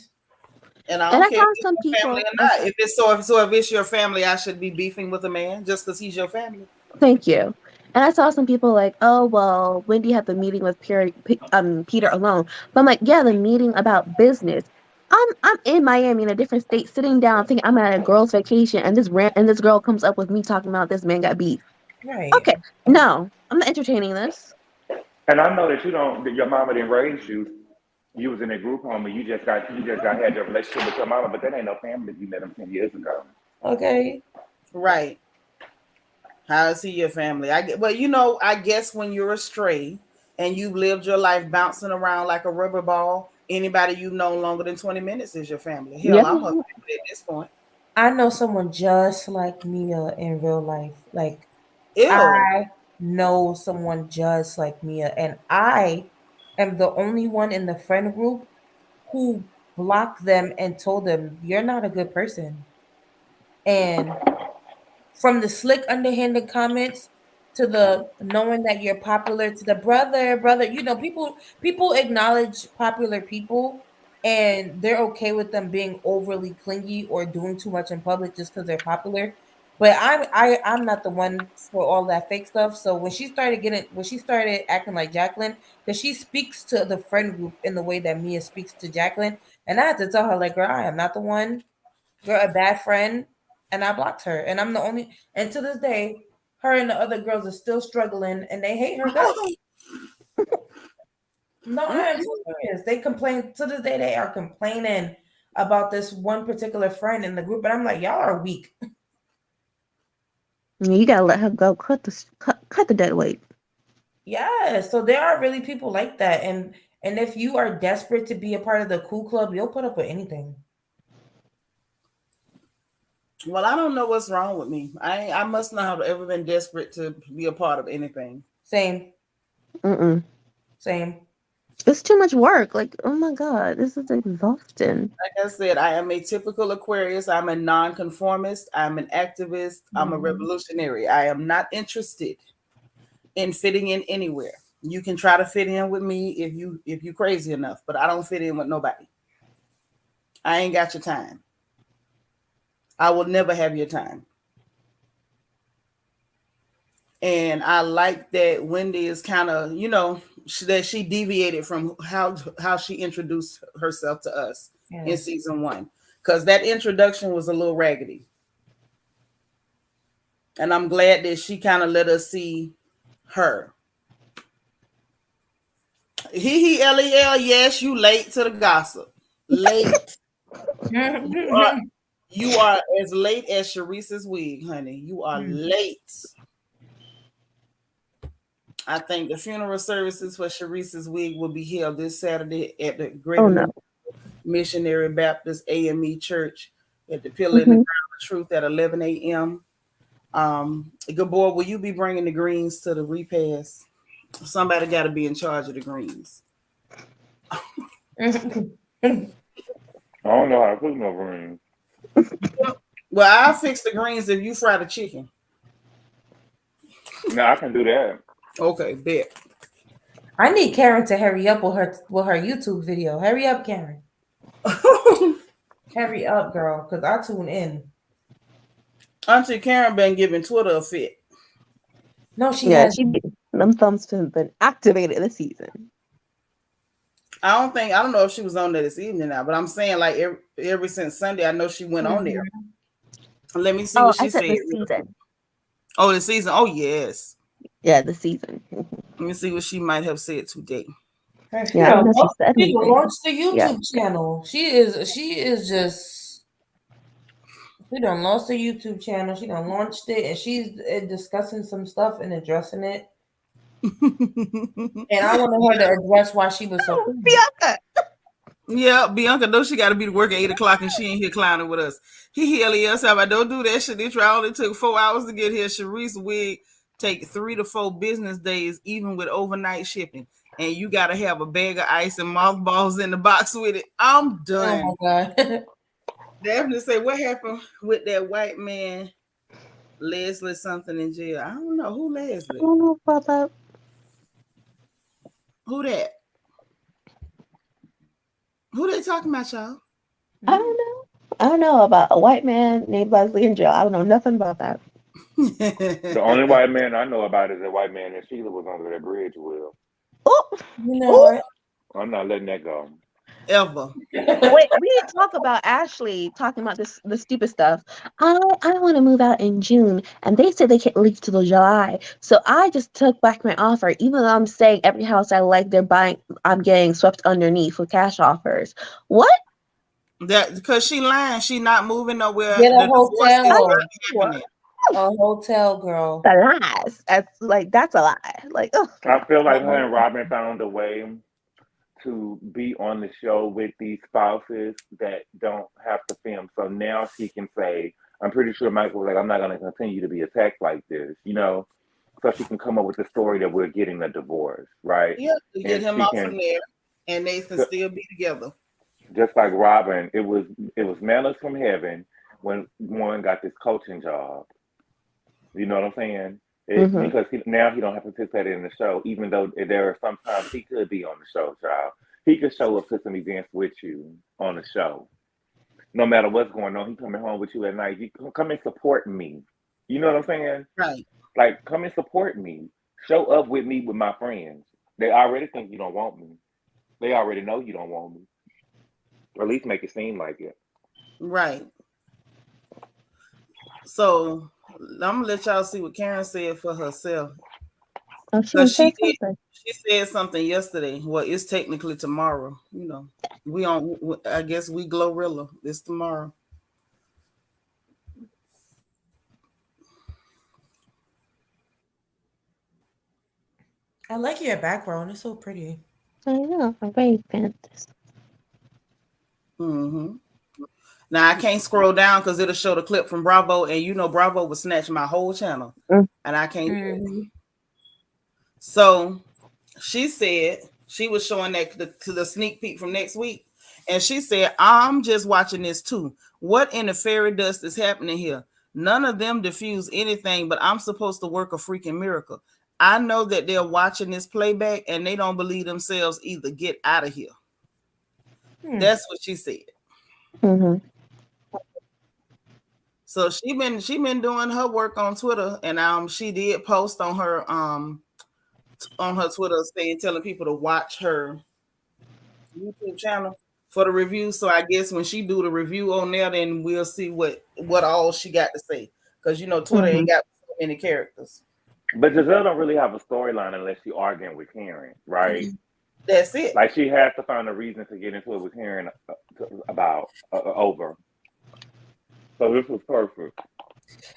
I don't care if it's your family or not. If it's your family, I should be beefing with a man just because he's your family. Thank you. And I saw some people like, oh, well, Wendy had the meeting with Peter alone. But I'm like, yeah, the meeting about business. I'm in Miami in a different state, sitting down, thinking I'm at a girl's vacation, and this girl comes up with me talking about this man got beef. Right. Okay. No, I'm not entertaining this. And I know that your mama didn't raise you. You was in a group home, and you just had your relationship with your mama, but that ain't no family if you met him 10 years ago. Okay. Right. How is he your family? I guess when you're astray and you've lived your life bouncing around like a rubber ball, Anybody you've known longer than 20 minutes is your family. Hell, Yeah. I'm her family at this point. I know someone just like Mia in real life. Like Ew. I know someone just like Mia, and I am the only one in the friend group who blocked them and told them you're not a good person. And from the slick underhanded comments to the knowing that you're popular to the brother, people acknowledge popular people and they're okay with them being overly clingy or doing too much in public just because they're popular. But I'm not the one for all that fake stuff. So when she started acting like Jacqueline, because she speaks to the friend group in the way that Mia speaks to Jacqueline, and I had to tell her, like, girl, I am not the one. You're a bad friend, and I blocked her. And I'm the only. And to this day, her and the other girls are still struggling, and they hate her guts. No, I am so serious. They complain to this day. They are complaining about this one particular friend in the group, and I'm like, y'all are weak. You gotta let her go. Cut the dead weight. Yeah. So there are really people like that, and if you are desperate to be a part of the cool club, you'll put up with anything. Well, I don't know what's wrong with me. I must not have ever been desperate to be a part of anything. Same. Same. It's too much work. Like, oh my God, this is exhausting. Like I said, I am a typical Aquarius. I'm a nonconformist. I'm an activist. I'm a revolutionary. I am not interested in fitting in anywhere. You can try to fit in with me if you crazy enough, but I don't fit in with nobody. I ain't got your time. I will never have your time. And I like that Wendy is kind of, that she deviated from how she introduced herself to us in season 1. Because that introduction was a little raggedy. And I'm glad that she kind of let us see her. LEL, yes, you late to the gossip. Late. You are as late as Sharice's wig, honey. You are late. I think the funeral services for Sharice's wig will be held this Saturday at the Greater Missionary Baptist AME Church at the Pillar in the Ground of Truth at 11 a.m. Good boy, will you be bringing the greens to the repast? Somebody got to be in charge of the greens. I don't know how to cook no greens. Well, I'll fix the greens if you fry the chicken. No, I can do that. Okay, bet. I need Karen to hurry up with her YouTube video. Hurry up, Karen. Hurry up, girl, because I tune in. Auntie Karen been giving Twitter a fit. No, she has. Them thumbs have been activated this season. I don't know if she was on there this evening now, but I'm saying like ever since Sunday, I know she went on there. Let me see what she said. This season. Oh, the season. Oh, yes. Yeah, the season. Let me see what she might have said today. She launched the YouTube channel. She done launched the YouTube channel. She done launched it, and she's discussing some stuff and addressing it. And I wanted her to address why she was so Bianca. Yeah, Bianca knows she got to be to work at 8 o'clock, and she ain't here clowning with us. I don't do that shit. It only took 4 hours to get here. Sharice wig take 3 to 4 business days, even with overnight shipping. And you got to have a bag of ice and mothballs in the box with it. I'm done. Oh my God. Daphne say, what happened with that white man, Leslie something in jail? I don't know. Who Leslie? I don't know about that. Who that? Who they talking about, y'all? I don't know. I don't know about a white man named Leslie in jail. I don't know nothing about that. The only white man I know about is the white man that Sheila was under that bridge with. Oh, you know what? I'm not letting that go. Ever. Wait, we didn't talk about Ashley talking about the stupid stuff. I want to move out in June, and they said they can't leave till July. So I just took back my offer, even though I'm saying every house I like, I'm getting swept underneath with cash offers. What? That because she lying, she not moving nowhere. Get a hotel. Happening. A hotel, girl. The lies. That's a lie. Like, I feel like her and Robin found a way to be on the show with these spouses that don't have to film. So now she can say, I'm pretty sure Michael was like, I'm not going to continue to be attacked like this, you know? So she can come up with the story that we're getting a divorce, right? Yeah, to get And him she off can, from there, and they can still be together. just like Robin, it was manners from heaven when Warren got this coaching job. You know what I'm saying? Because now he don't have to participate in the show, even though there are sometimes he could be on the show, child. He could show up to some events with you on the show. No matter what's going on, he coming home with you at night. You come and support me. You know what I'm saying? Right. Like, come and support me. Show up with me with my friends. They already think you don't want me. They already know you don't want me. Or at least make it seem like it. Right. So I'm gonna let y'all see what Karen said for herself. Oh, She said something yesterday. Well, it's technically tomorrow. You know, I guess we Glorilla. It's tomorrow. I like your background. It's so pretty. I know. I'm very fantastic. Mm-hmm. Now I can't scroll down because it'll show the clip from Bravo, and you know Bravo would snatch my whole channel, and I can't do it. So she said she was showing that the sneak peek from next week, and she said, "I'm just watching this too. What in the fairy dust is happening here? None of them diffuse anything, but I'm supposed to work a freaking miracle. I know that they're watching this playback and they don't believe themselves either. Get out of here." That's what she said. So she been doing her work on Twitter, and she did post on her Twitter telling people to watch her YouTube channel for the review. So I guess when she do the review on there, then we'll see what all she got to say, because you know Twitter ain't got so many characters. But Giselle don't really have a storyline unless she's arguing with Karen, right? That's it. Like she has to find a reason to get into it with Karen about over. So this was perfect.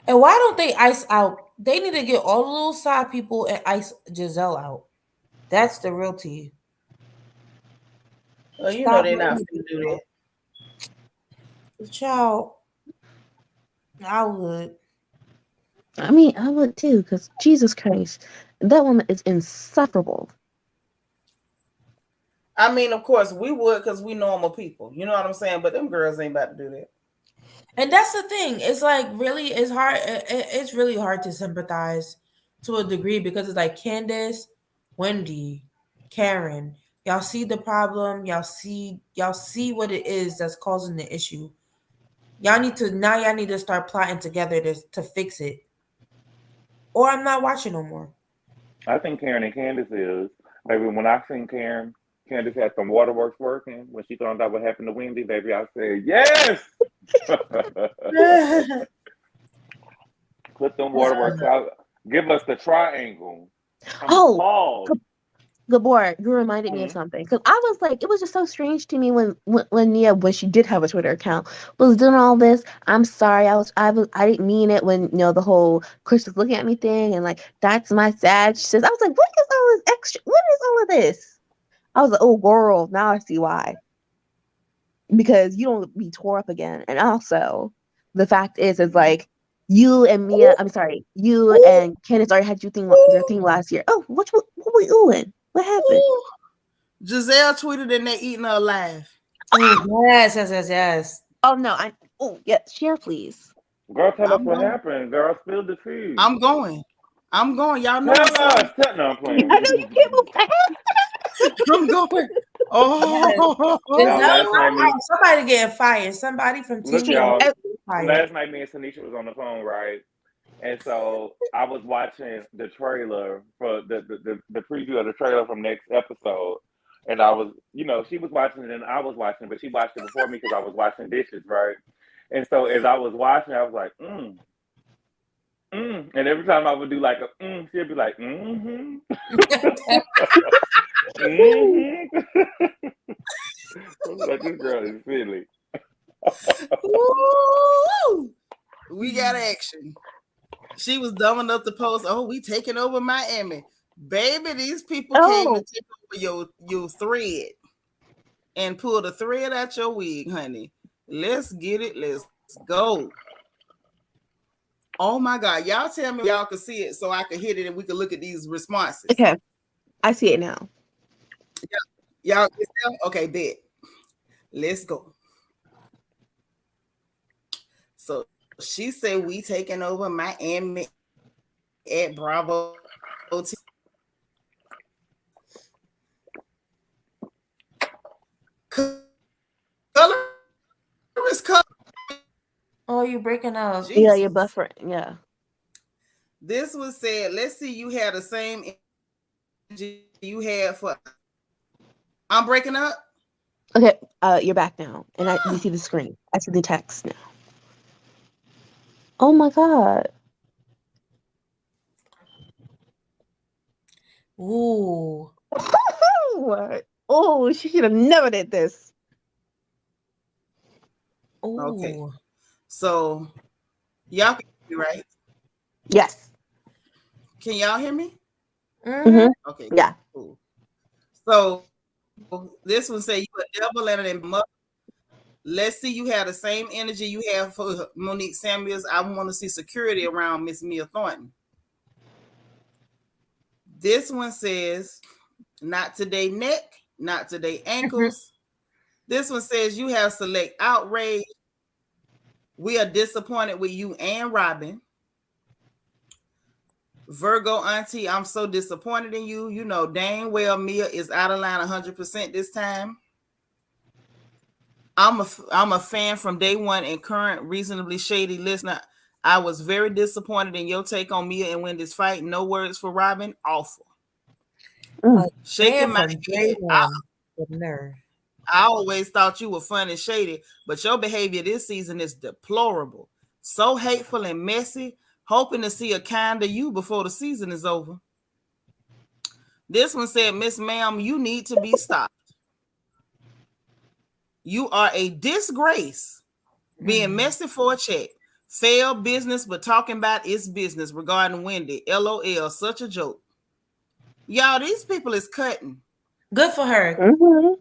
And why don't they ice out? They need to get all the little side people and ice Giselle out. That's the real tea. Well, you know they're not going to do that. Child, I would. I mean, I would too, because Jesus Christ, that woman is insufferable. I mean, of course we would, because we normal people. You know what I'm saying? But them girls ain't about to do that. And that's the thing. It's like really, it's hard. It's really hard to sympathize to a degree, because it's like Candace, Wendy, Karen. Y'all see the problem. Y'all see what it is that's causing the issue. Y'all need to start plotting together to fix it. Or I'm not watching no more. I think Karen and Candace is. Maybe when I seen Candace had some waterworks working when she found out what happened to Wendy, baby, I said, yes! Put them waterworks out. Give us the triangle. Gabor, you reminded me of something, because I was like, it was just so strange to me when Nia, when she did have a Twitter account, was doing all this. I'm sorry, I didn't mean it, when the whole Chris was looking at me thing, and like, that's my sad. She says, I was like, what is all this extra? What is all of this? I was like, oh girl, now I see why. Because you don't be tore up again, and also the fact is like, you and Mia, I'm sorry, you and Candace already had your thing last year. Oh, what were you doing? What happened? Giselle tweeted and they eating her alive. Oh, yes. Oh no, share please. Girl, tell us what happened. Girl, spill the tea. I'm going. Y'all know. No, I'm playing. I know you can't move fast. I'm going. Oh, somebody getting fired. Somebody from Look, y'all. Last night, me and Seanitra was on the phone, right? And so I was watching the trailer for the preview of the trailer from next episode. And I was, she was watching it and I was watching, but she watched it before me because I was washing dishes, right? And so as I was watching, I was like, and every time I would do like a she'd be like, like, this girl is silly. We got action. She was dumb enough to post, we taking over Miami. Baby, these people came to take over your thread. and pull the thread out your wig, honey. Let's get it. Let's go. Oh my God. Y'all tell me y'all can see it so I can hit it and we can look at these responses. Okay. I see it now. Y'all can tell? Okay, bet. Let's go. So she said we taking over Miami at Bravo. Color is color. Oh, you breaking up. Jesus. Yeah, you're buffering. Yeah. This was said, let's see, you had the same energy you had for. I'm breaking up. Okay, you're back now, and we see the screen. I see the text now. Oh my God. Ooh. What? Oh, she should have never did this. Ooh. Okay. So y'all can hear me, right? Yes. Can y'all hear me? Mm-hmm. Okay. Yeah. Cool. So this one say you a devil and a mother. Let's see, you have the same energy you have for Monique Samuels. I want to see security around Miss Mia Thornton. This one says, not today neck, not today ankles. This one says you have select outrage. We are disappointed with you and Robin. Virgo auntie, I'm so disappointed in you. You know dang well Mia is out of line 100% this time. I'm a fan from day one and current reasonably shady listener. I was very disappointed in your take on Mia and Wendy's fight. No words for Robin. Awful. Shaking my head. I always thought you were fun and shady, but your behavior this season is deplorable. So hateful and messy. Hoping to see a kinder you before the season is over. This one said, Miss Ma'am, you need to be stopped. You are a disgrace. Being messy for a check. Failed business, but talking about its business regarding Wendy. LOL, such a joke. Y'all, these people is cutting. Good for her. Mm-hmm.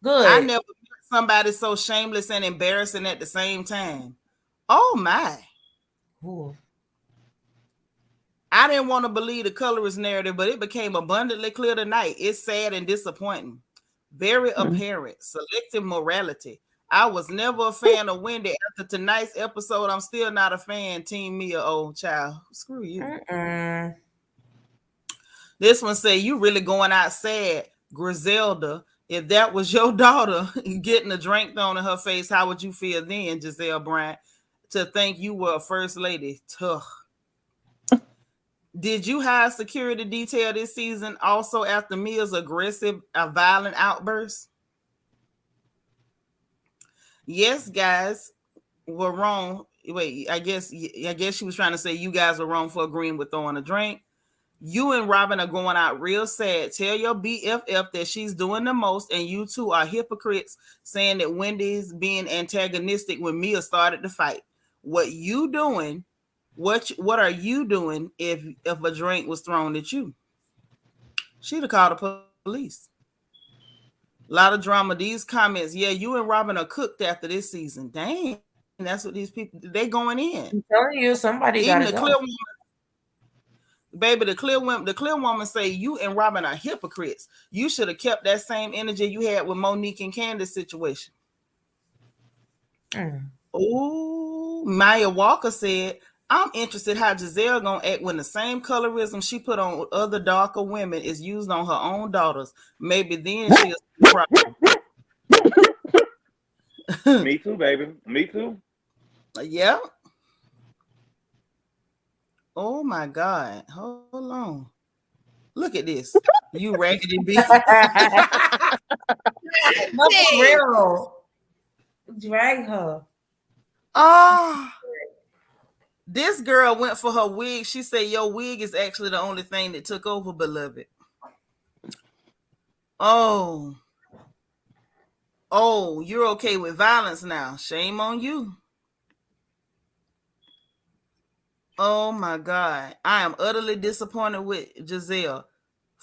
Good. I never met somebody so shameless and embarrassing at the same time. Oh my. Ooh. I didn't want to believe the colorist narrative, but it became abundantly clear tonight. It's sad and disappointing. Very apparent. Selective morality. I was never a fan of Wendy. After tonight's episode, I'm still not a fan. Team Mia, old child. Screw you. This one say, you really going out sad, Griselda. If that was your daughter getting a drink thrown in her face, how would you feel then, Giselle Bryant? To think you were a first lady. Tuh. Did you hire security detail this season also after Mia's aggressive, violent outburst? Yes, guys, were wrong. Wait, I guess she was trying to say you guys were wrong for agreeing with throwing a drink. You and Robin are going out real sad. Tell your BFF that she's doing the most, and you two are hypocrites saying that Wendy's being antagonistic when Mia started the fight. What you doing? What are you doing if a drink was thrown at you? She'd have called the police. A lot of drama. These comments, yeah, you and Robin are cooked after this season. Dang, that's what these people, they going in. I'm telling you, somebody got to go. Clear woman, baby, the clear woman say you and Robin are hypocrites. You should have kept that same energy you had with Monique and Candace situation. Oh, Maya Walker said, I'm interested how Giselle gonna act when the same colorism she put on other darker women is used on her own daughters. Maybe then she'll see problem. Me too, baby. Me too. Yeah. Oh my God. Hold on. Look at this. You raggedy bitch. No, for real. Drag her. Oh. This girl went for her wig. She said, your wig is actually the only thing that took over, beloved. Oh, you're okay with violence now. Shame on you. Oh, my God. I am utterly disappointed with Giselle.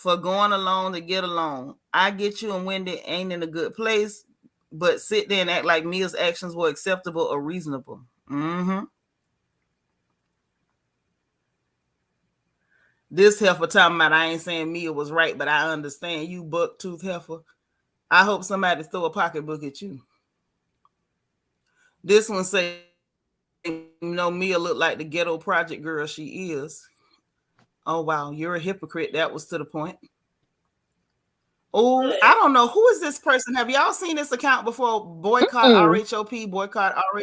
for going along to get along. I get you and Wendy ain't in a good place, but sit there and act like Mia's actions were acceptable or reasonable. Mm-hmm. This heifer talking about I ain't saying Mia was right, but I understand you buck-tooth heifer. I hope somebody throw a pocketbook at you. This one say, Mia looked like the ghetto project girl she is. Oh, wow, you're a hypocrite. That was to the point. Oh, I don't know. Who is this person? Have y'all seen this account before? Boycott RHOP, boycott RHOP.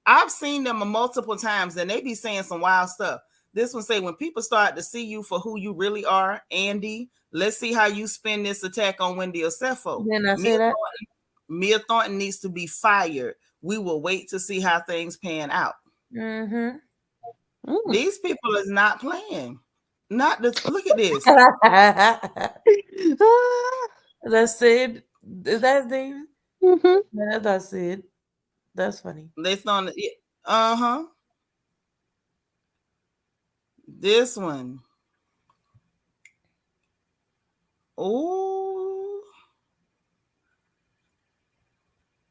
I've seen them multiple times, and they be saying some wild stuff. This one say, when people start to see you for who you really are, Andy, let's see how you spin this attack on Wendy or Cepho. Didn't I say that? Mia Thornton needs to be fired. We will wait to see how things pan out. Mm-hmm. These people is not playing. Not this. Look at this. That's Sid. Is that his name? Mm-hmm. Yeah, that's Sid. That's funny. They throwing it. Uh-huh. This one. Oh.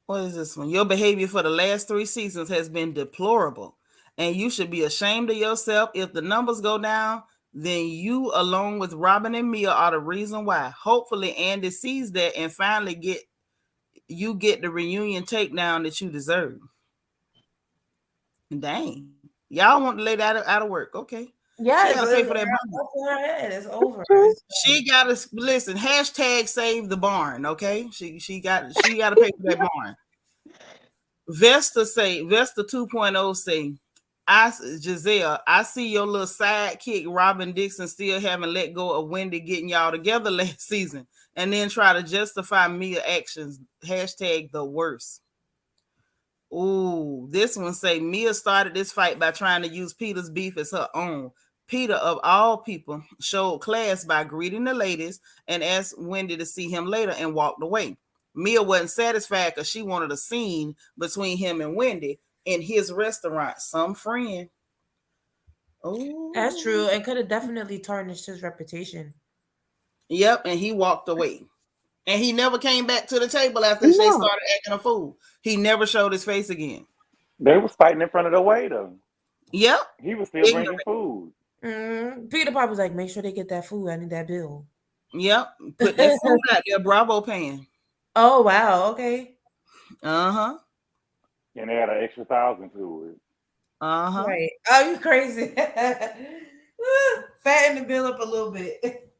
What is this one? Your behavior for the last 3 seasons has been deplorable, and you should be ashamed of yourself. If the numbers go down, then you, along with Robin and Mia, are the reason why. Hopefully, Andy sees that and finally get the reunion takedown that you deserve. Dang. Y'all want to lay that out of work. Okay. Yeah, she gotta pay for that barn. It's over. She gotta listen, hashtag save the barn. Okay. She gotta pay for that barn. Vesta 2.0 say, Giselle, I see your little sidekick Robin Dixon still haven't let go of Wendy getting y'all together last season, and then try to justify Mia actions. Hashtag the worst. Ooh, this one say Mia started this fight by trying to use Peter's beef as her own. Peter, of all people, showed class by greeting the ladies and asked Wendy to see him later and walked away. Mia wasn't satisfied because she wanted a scene between him and Wendy in his restaurant. Some friend. Oh, that's true. It could have definitely tarnished his reputation. Yep, and he walked away. And he never came back to the table after they started acting a fool. He never showed his face again. They was fighting in front of the waiter. Yep. He was still bringing food. Peter Pop was like, make sure they get that food. I need that bill. Yep. Put that food out there, Bravo pan. Oh, wow. Okay. Uh-huh. And they had an extra 1,000 to it. Uh-huh. Right. Oh, you crazy. Fatten the bill up a little bit.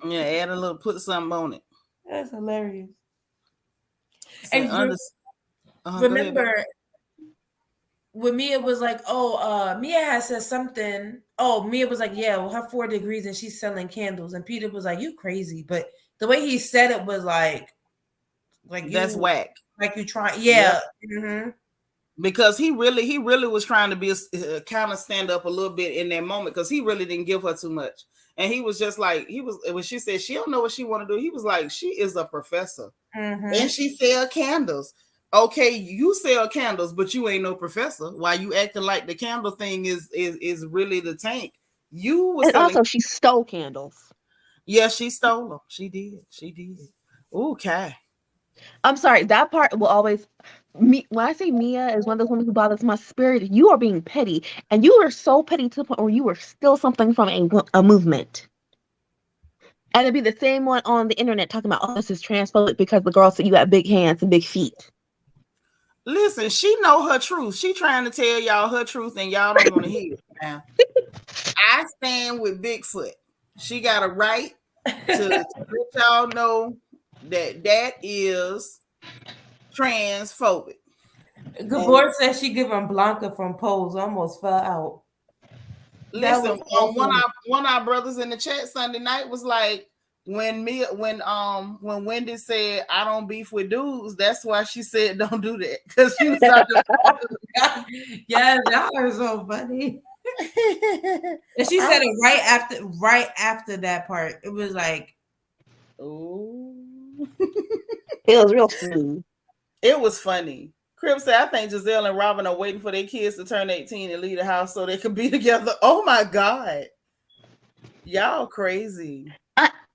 Yeah, add a little, put something on it. That's hilarious. So And remember when Mia was like, Mia has said something. Oh, Mia was like, yeah, well, her 4 degrees and she's selling candles. And Peter was like, you crazy. But the way he said it was like that's whack. Like you try. Yeah. Yep. Mm-hmm. Because he really was trying to be kind of stand up a little bit in that moment, because he really didn't give her too much. And he was just like, when she said she don't know what she want to do, he was like, she is a professor. Mm-hmm. And she sell candles. Okay, you sell candles, but you ain't no professor. Why you acting like the candle thing is really the tank? You was also she stole candles. Yeah, she stole them. She did. Okay. I'm sorry. That part will always. When I say Mia is one of those women who bothers my spirit, you are being petty, and you are so petty to the point where you were still something from a movement. And it'd be the same one on the internet talking about, this is transphobic because the girl said you got big hands and big feet. Listen, she know her truth. She trying to tell y'all her truth, and y'all don't want to hear it. Now, I stand with Bigfoot. She got a right to let y'all know that is transphobic. Gabor says she giving Blanca from Pose, almost fell out. Listen, one of our brothers in the chat Sunday night was like, when Wendy said I don't beef with dudes, that's why she said don't do that, because she was yeah, that was so funny. And she said it right after that part. It was like, oh, it was real smooth. It was funny. Crib said, I think Giselle and Robin are waiting for their kids to turn 18 and leave the house so they can be together. Oh my God. Y'all crazy.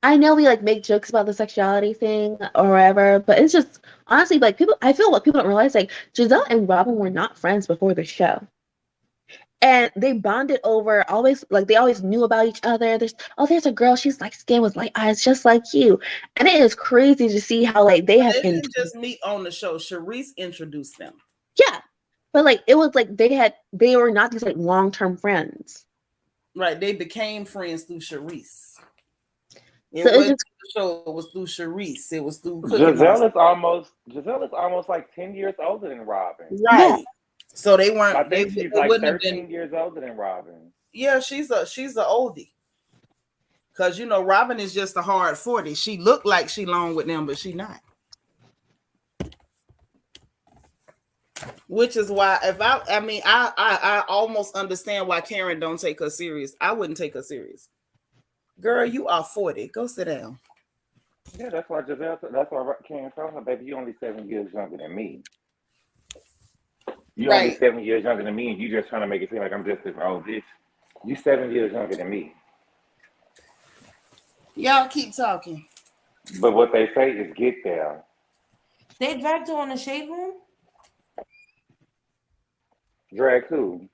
I know we like make jokes about the sexuality thing or whatever, but it's just honestly like people. I feel what people don't realize like Giselle and Robin were not friends before the show, and they bonded over always like they always knew about each other. There's a girl, she's like skin with light eyes just like you, and it is crazy to see how like they have They didn't just meet on the show. Sharice introduced them. yeah, but like it was like they were not these like long-term friends. Right, they became friends through Sharice. It So wasn't the show. It was through Sharice. It was through Giselle is almost like 10 years older than Robin. Right. Yeah. So they weren't. I think they she's like wouldn't 13 have been, years older than Robin. Yeah, she's a oldie. Cause you know Robin is just a hard 40. She looked like she long with them, but she not. Which is why I almost understand why Karen don't take her serious. I wouldn't take her serious. Girl, you are 40. Go sit down. Yeah, that's why Karen told her, baby, you only 7 years younger than me. You only 7 years younger than me, and you just trying to make it seem like I'm just this old bitch. You 7 years younger than me. Y'all keep talking. But what they say is get there. They dragged her on the shade room? Drag who?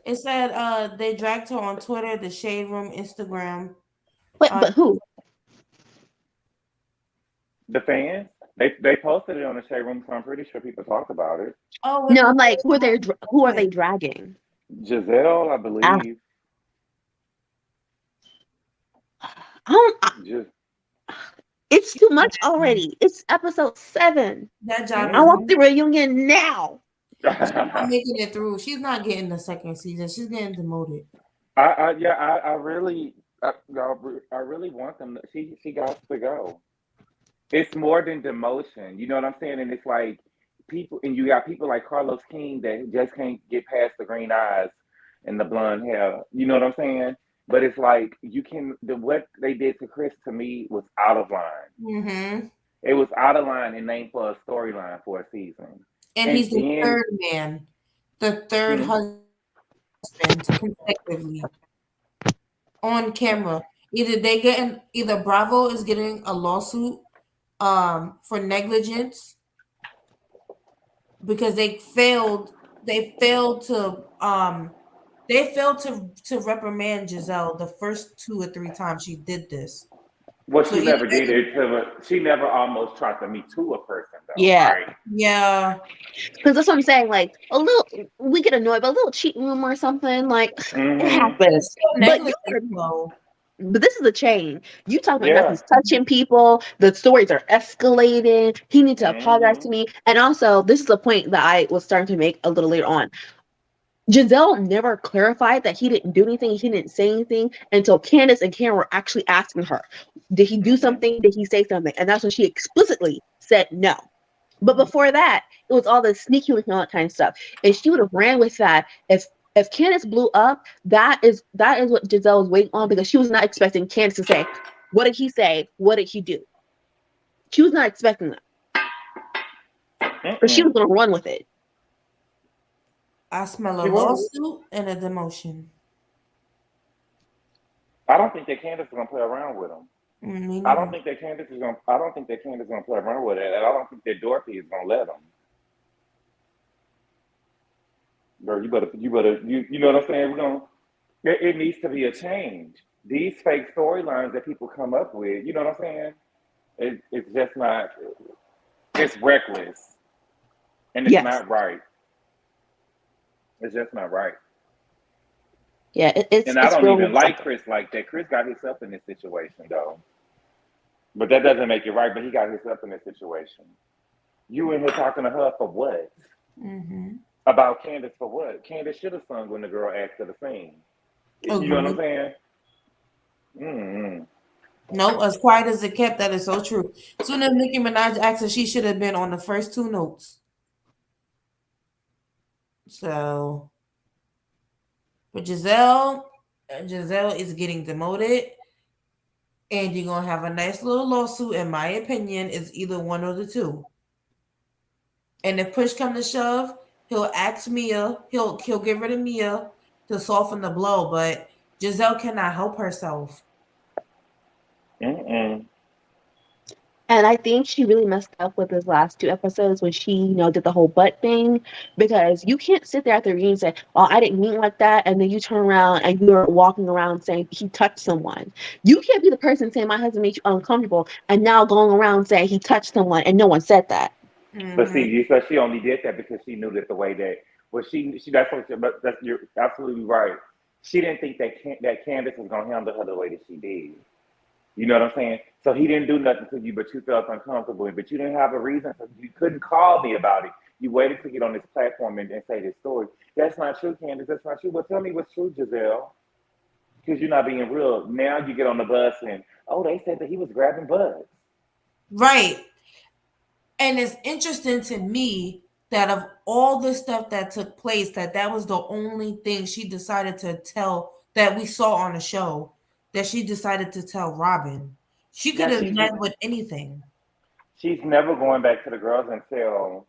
It said they dragged her on Twitter, the shade room, Instagram. Wait, but who? The fans. They posted it on the shade room, so I'm pretty sure people talked about it. Oh no, I'm like, who are they dragging? Giselle, I believe. It's too much already. It's episode 7. That job. I want the reunion now. She's not making it through. She's not getting the second season. She's getting demoted. I really want them. She got to go. It's more than demotion. You know what I'm saying? And it's like people, and you got people like Carlos King that just can't get past the green eyes and the blonde hair. You know what I'm saying? But it's like what they did to Chris to me was out of line. Mm-hmm. It was out of line and named for a storyline for a season. And he's the third man, the third husband consecutively on camera. Either Bravo is getting a lawsuit for negligence because they failed to reprimand Giselle the first 2 or 3 times she did this. Well, she never did it. She never almost tried to Me Too a person, though. Yeah. Right? Yeah. Because that's what I'm saying. Like, we get annoyed, but a little cheating rumor or something, like, it happens. But this is a chain. You talking about he's touching people. The stories are escalating. He needs to apologize to me. And also, this is a point that I was starting to make a little later on. Giselle never clarified that he didn't do anything. He didn't say anything until Candace and Karen were actually asking her, did he do something? Did he say something? And that's when she explicitly said no. But before that, it was all the sneaky and all that kind of stuff. And she would have ran with that if Candace blew up. That is what Giselle was waiting on, because she was not expecting Candace to say, what did he say? What did he do? She was not expecting that. But she was going to run with it. I smell a lawsuit and a demotion. I don't think that Candace is gonna play around with him. I don't think that Candace is gonna play around with it, and I don't think that Dorothy is gonna let him. Bro, you know what I'm saying? It needs to be a change. These fake storylines that people come up with, you know what I'm saying? It's just not. It's reckless, and it's not right. It's just not right. Yeah, and I don't even like Chris like that. Chris got himself in this situation, though. But that doesn't make it right. But he got himself in this situation. You in here talking to her for what? Mm-hmm. About Candace for what? Candace should have sung when the girl asked her to sing. You know what I'm saying? Mm-hmm. No, as quiet as it kept, that is so true. Soon as Nicki Minaj asked her, she should have been on the first 2 notes. So, but Giselle is getting demoted, and you're gonna have a nice little lawsuit. In my opinion, is either one or the 2. And if push come to shove, he'll ask Mia. He'll get rid of Mia to soften the blow. But Giselle cannot help herself. Mm-mm. And I think she really messed up with his last 2 episodes when she, did the whole butt thing, because you can't sit there at the reunion and say, "Oh, I didn't mean like that," and then you turn around and you're walking around saying he touched someone. You can't be the person saying my husband made you uncomfortable and now going around saying he touched someone and no one said that. But see, you said she only did that because she knew that the way that she that's what but that's you're absolutely right. She didn't think that Candace was gonna handle her the way that she did. You know what I'm saying? So he didn't do nothing to you, but you felt uncomfortable, but you didn't have a reason. So you couldn't call me about it. You waited to get on this platform and say this story. That's not true, Candace. That's not true. Well, tell me what's true, Giselle, because you're not being real. Now you get on the bus and they said that he was grabbing butts. Right. And it's interesting to me that of all the stuff that took place, that was the only thing she decided to tell, that we saw on the show, that she decided to tell Robin. She could have led with anything. She's never going back to the girls and tell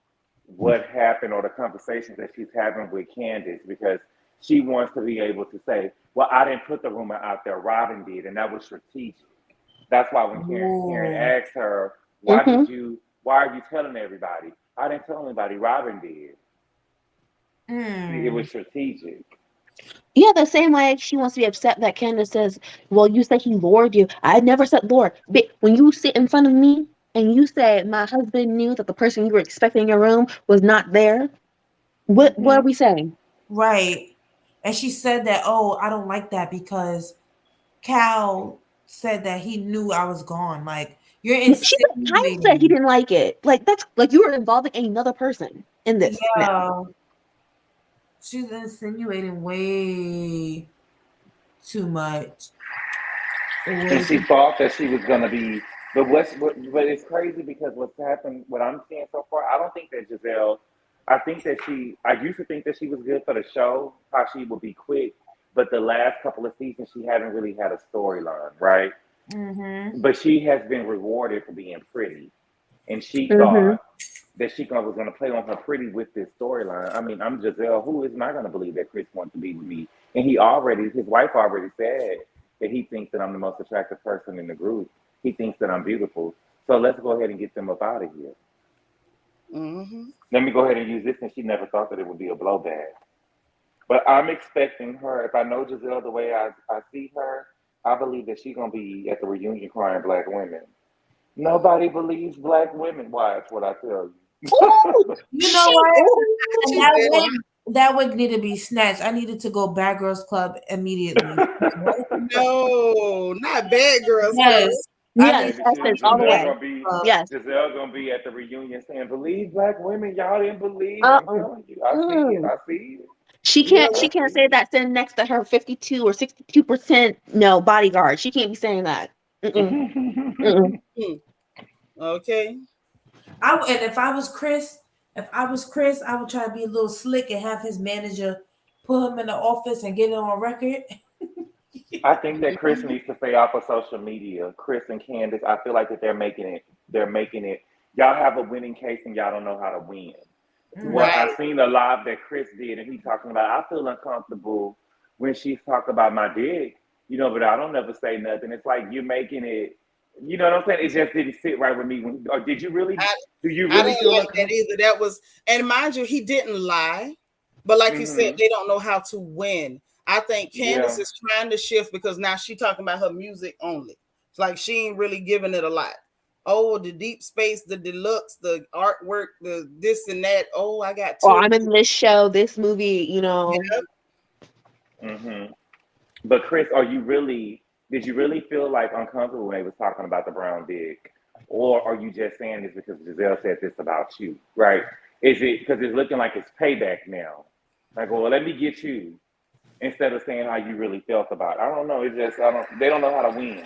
what happened or the conversations that she's having with Candace, because she wants to be able to say, well, I didn't put the rumor out there, Robin did, and that was strategic. That's why when Karen asked her, why are you telling everybody? I didn't tell anybody, Robin did. It was strategic. Yeah, the same way she wants to be upset that Candace says, "Well, you said he lured you." I never said lure. But when you sit in front of me and you say my husband knew that the person you were expecting in your room was not there, what are we saying? Right. And she said that, I don't like that because Cal said that he knew I was gone. Like, you're insinuating. Kyle said he didn't like it. Like, that's like you were involving another person in this. Yeah. Now. She's insinuating way too much. And she thought that she was gonna be, but but it's crazy because what's happened, what I'm seeing so far, I don't think that Giselle. I think that I used to think that she was good for the show, how she would be quick, but the last couple of seasons she hadn't really had a storyline, right? Mm-hmm. But she has been rewarded for being pretty, and she thought that she was going to play on her pretty with this storyline. I mean, I'm Giselle. Who is not going to believe that Chris wants to be with me? And his wife already said that he thinks that I'm the most attractive person in the group. He thinks that I'm beautiful. So let's go ahead and get them up out of here. Mm-hmm. Let me go ahead and use this, and she never thought that it would be a blowback. But I'm expecting her, if I know Giselle the way I see her, I believe that she's going to be at the reunion crying black women. Nobody believes black women. Why? That's what I tell you. You know what? That would need to be snatched. I needed to go Bad Girls Club immediately. No, not Bad Girls Club. Yes, all the way. Yes. Giselle gonna be at the reunion saying, "Believe black women, y'all didn't believe." I'm telling you, I see it. She can't say that sitting next to her 52 or 62% bodyguard. She can't be saying that. Okay. And if I was Chris, I would try to be a little slick and have his manager put him in the office and get it on record. I think that Chris needs to stay off of social media. Chris and Candace, I feel like that they're making it. Y'all have a winning case and y'all don't know how to win. Right. Well, I've seen a live that Chris did, and he's talking about, I feel uncomfortable when she's talking about my dick, but I don't ever say nothing. It's like you're making it. You know what I'm saying? It just didn't sit right with me. Or did you really? Do you really feel like that either? That was, and mind you, he didn't lie, but like you said, they don't know how to win. I think Candace is trying to shift because now she's talking about her music only. It's like she ain't really giving it a lot. Oh, the deep space, the deluxe, the artwork, the this and that. Oh, I got. I'm in this show, this movie. But Chris, did you really feel like uncomfortable when they was talking about the brown dick? Or are you just saying this because Giselle said this about you, right? Is it because it's looking like it's payback now? Like, well, let me get you, instead of saying how you really felt about it. I don't know. It's just, they don't know how to win.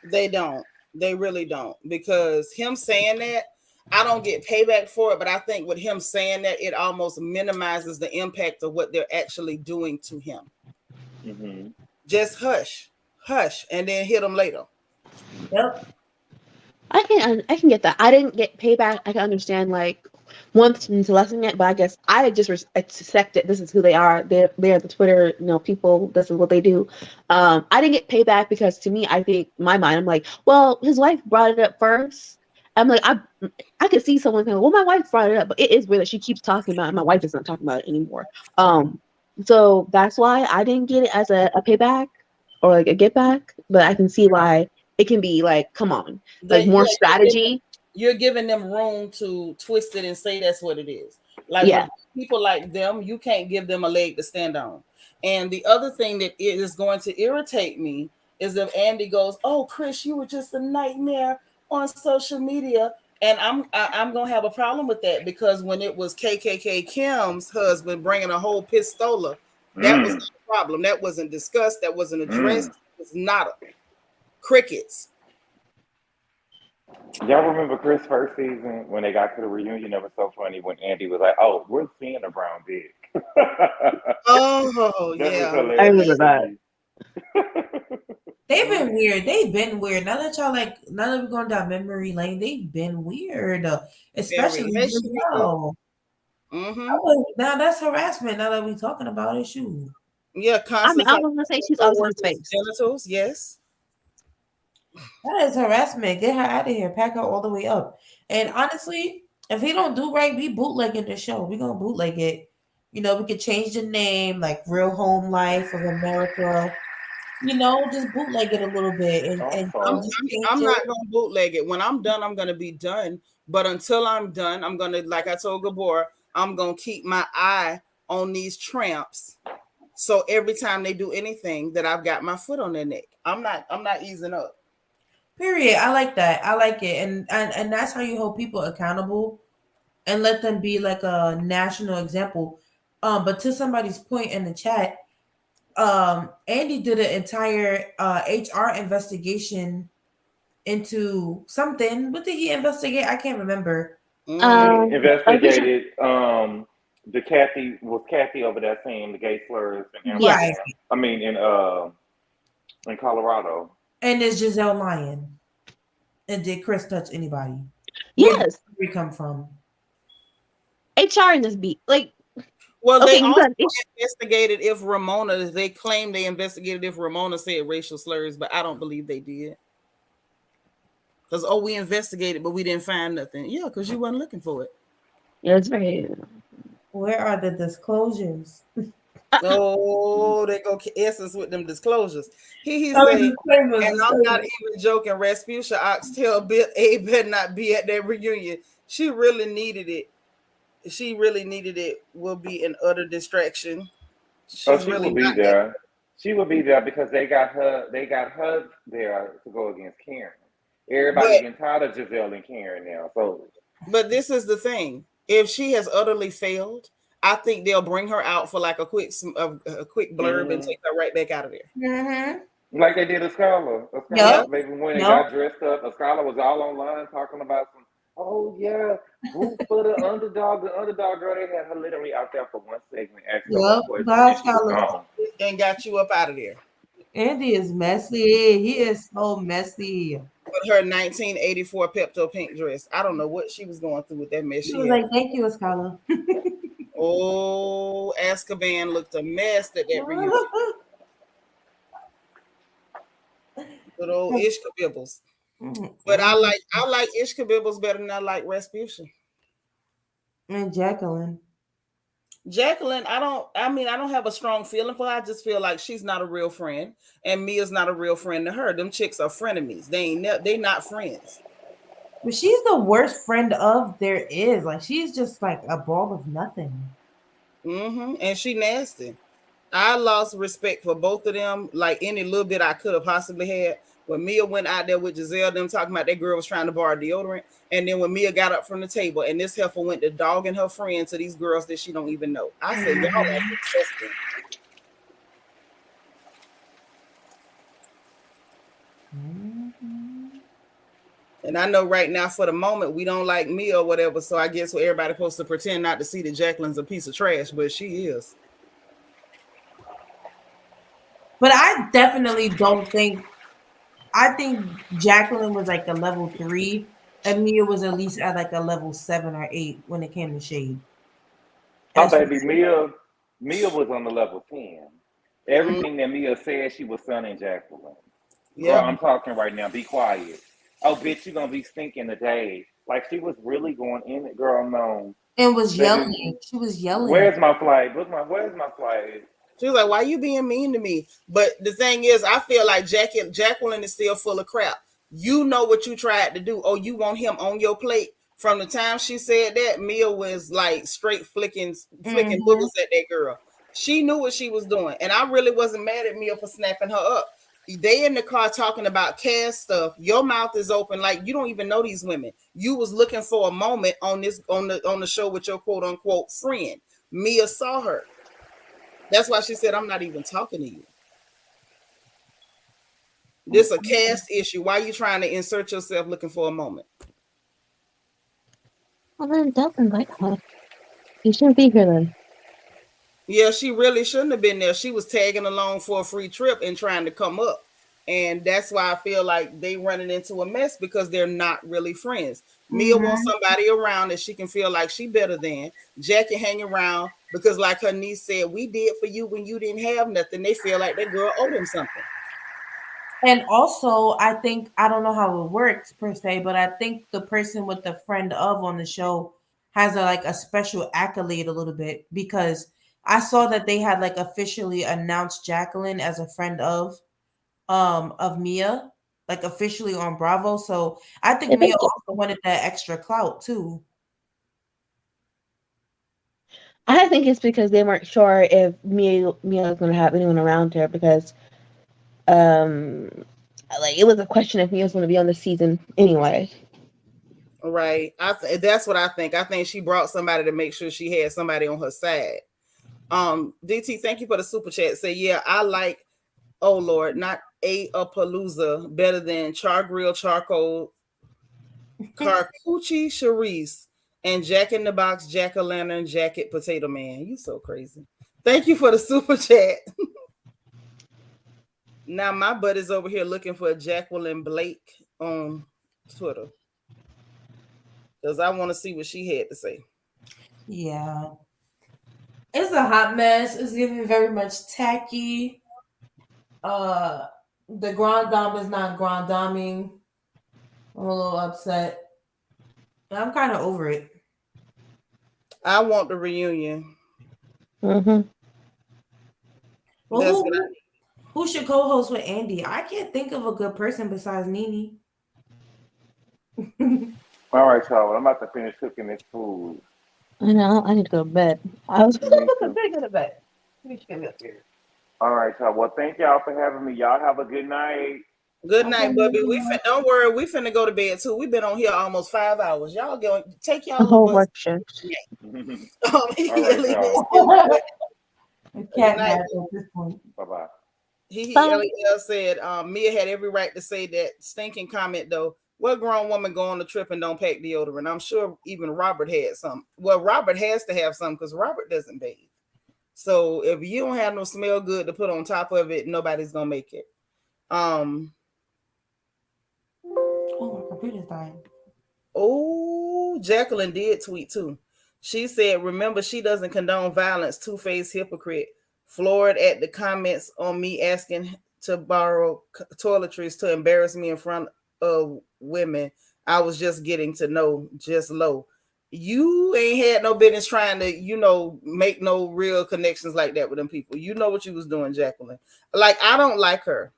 They don't. They really don't. Because him saying that, I don't get payback for it, but I think with him saying that, it almost minimizes the impact of what they're actually doing to him. Mm-hmm. Just hush, and then hit them later. Yep. I can get that. I didn't get payback. I can understand like want them to lessen it, but I guess I just accept it. This is who they are. They're the Twitter, people. This is what they do. I didn't get payback because to me, I think in my mind, I'm like, well, his wife brought it up first. I'm like, I could see someone going, well, my wife brought it up, but it is weird that she keeps talking about it. My wife is not talking about it anymore. So that's why I didn't get it as a payback or like a get back, but I can see why it can be like, come on, like more strategy. You're giving them room to twist it and say that's what it is. Like Yeah. with people like them, you can't give them a leg to stand on. And the other thing that is going to irritate me is if Andy goes, "Oh, Chris, you were just a nightmare on social media," and I'm gonna have a problem with that because when it was KKK Kim's husband bringing a whole pistola, that was not a problem. That wasn't discussed. That wasn't addressed. It was not crickets. Y'all remember Chris' first season when they got to the reunion? It was so funny when Andy was like, "Oh, we're seeing a brown dick." Oh, that yeah. was I remember that. They've been weird. They've been weird. Now that we're going down memory lane, they've been weird. Especially Giselle. Now that's harassment. Now that we're talking about it, shoot. Yeah, I was gonna say she's always in his face. Genitals, yes. That is harassment. Get her out of here. Pack her all the way up. And honestly, if he don't do right, we bootlegging the show. We gonna bootleg it. We could change the name, like Real Home Life of America. Just bootleg it a little bit. And I'm not gonna bootleg it. When I'm done, I'm gonna be done. But until I'm done, I'm gonna, like I told Gabor, I'm gonna keep my eye on these tramps. So every time they do anything, that I've got my foot on their neck. I'm not easing up. Period. I like that. I like it. And that's how you hold people accountable and let them be like a national example. But to somebody's point in the chat, Andy did an entire HR investigation into something. What did he investigate? I can't remember. He investigated the Kathy over there saying the gay slurs in Amsterdam. I mean in Colorado. And is Giselle lying? And did Chris touch anybody? Yes. Where did we come from? HR in this beat, like. Well, they also investigated if Ramona. They claimed they investigated if Ramona said racial slurs, but I don't believe they did. Because we investigated, but we didn't find nothing. Yeah, because you weren't looking for it. Yeah, it's very. Where are the disclosures? Oh, they go Essence with them disclosures. He said, and I'm not even joking. Rasputia Oxtail A better not be at that reunion. She really needed it. She really needed it. Will be an utter distraction. She will be there. She will be there because they got her there to go against Karen. Everybody's getting tired of Giselle and Karen now. But this is the thing. If she has utterly failed, I think they'll bring her out for like a quick blurb and take her right back out of there. Mm-hmm. Like they did Escala. Maybe when they got dressed up, Escala was all online talking about some. Oh yeah, root for the underdog. The underdog girl, they had her literally out there for one segment. And got you up out of there. Andy is messy. He is so messy. With her 1984 Pepto pink dress, I don't know what she was going through with that mess. She was like, "Thank you, Escala." Oh, Azkaban looked a mess at that reunion. Good old Ishka Bibbles. But I like Ishka Bibbles better than I like Rasputia. And Jacqueline, I don't have a strong feeling for her. I just feel like she's not a real friend, and Mia's not a real friend to her. Them chicks are frenemies. They not friends. But she's the worst friend of there is. Like she's just like a ball of nothing. And she nasty. I lost respect for both of them, like any little bit I could have possibly had. When Mia went out there with Giselle, them talking about that girl was trying to borrow deodorant. And then when Mia got up from the table and this heifer went to dogging her friend to these girls that she don't even know. I said, y'all are disgusting. And I know right now for the moment we don't like Mia or whatever. So I guess everybody's supposed to pretend not to see that Jacqueline's a piece of trash, but she is. But I definitely don't think. I think Jacqueline was like a level 3 And Mia was at least at like a level 7 or 8 when it came to shade. Oh, baby, Mia was on the level 10. Everything that Mia said, she was sunning Jacqueline. Girl, Yeah. I'm talking right now. Be quiet. Oh, bitch, you gonna be stinking today. Like, she was really going in it, girl. No. And was Baby, yelling. She was yelling. where's my flight? Where's my flight? She was like, "Why you being mean to me?" But the thing is, I feel like Jacqueline is still full of crap. You know what you tried to do. Oh, you want him on your plate. From the time she said that, Mia was like straight flicking bullets at that girl. She knew what she was doing, and I really wasn't mad at Mia for snapping her up. They in the car talking about cash stuff. Your mouth is open, like you don't even know these women. You was looking for a moment on the show with your quote unquote friend. Mia saw her. That's why she said, "I'm not even talking to you." This a caste issue. Why are you trying to insert yourself looking for a moment? Well, then don't invite her. You shouldn't be here then. Yeah, she really shouldn't have been there. She was tagging along for a free trip and trying to come up. And that's why I feel like they running into a mess because they're not really friends. Mia wants somebody around that she can feel like she better than. Jackie hang around because like her niece said, we did for you when you didn't have nothing. They feel like that girl owed them something. And also, I think, I don't know how it works per se, but I think the person with the friend of on the show has a special accolade a little bit, because I saw that they had like officially announced Jacqueline as a friend of Mia, like officially on Bravo. So I think If Mia it- also wanted that extra clout too. I think it's because they weren't sure if Mia was going to have anyone around her because, like it was a question if Mia was going to be on the season anyway. Right. That's what I think. I think she brought somebody to make sure she had somebody on her side. DT, thank you for the super chat. Say, yeah, I like, oh Lord, not a palooza better than char grill charcoal Carcucci Charisse and Jack in the Box, Jack o' Lantern, Jacket Potato Man. You so crazy. Thank you for the super chat. Now my buddy's over here looking for Jacqueline Blake on Twitter because I want to see what she had to say. Yeah. It's a hot mess. It's giving very much tacky. The Grand Dame is not Grand Daming. I'm a little upset. I'm kind of over it. I want the reunion. Mm-hmm. Well, who should co-host with Andy? I can't think of a good person besides Nene. All right, y'all. I'm about to finish cooking this food. I know. I need to go to bed. I was Me going too. to go to bed. You should get me up here. All right, y'all. Well, thank y'all for having me. Y'all have a good night. Good night, Bubby. Don't worry, we finna go to bed too. We've been on here almost 5 hours. Y'all go take y'all A little whole butts. work shift. All right, y'all. Cat at this point. Bye-bye. LEL said Mia had every right to say that stinking comment though. What grown woman go on the trip and don't pack deodorant? I'm sure even Robert had some. Well, Robert has to have some because Robert doesn't bathe. So if you don't have no smell good to put on top of it, nobody's gonna make it. Oh, my computer's dying. Oh, Jacqueline did tweet too. She said, remember, she doesn't condone violence, two-faced hypocrite. Floored at the comments on me asking to borrow toiletries to embarrass me in front of women. I was just getting to know, just low. You ain't had no business trying to, make no real connections like that with them people. You know what you was doing, Jacqueline. Like, I don't like her.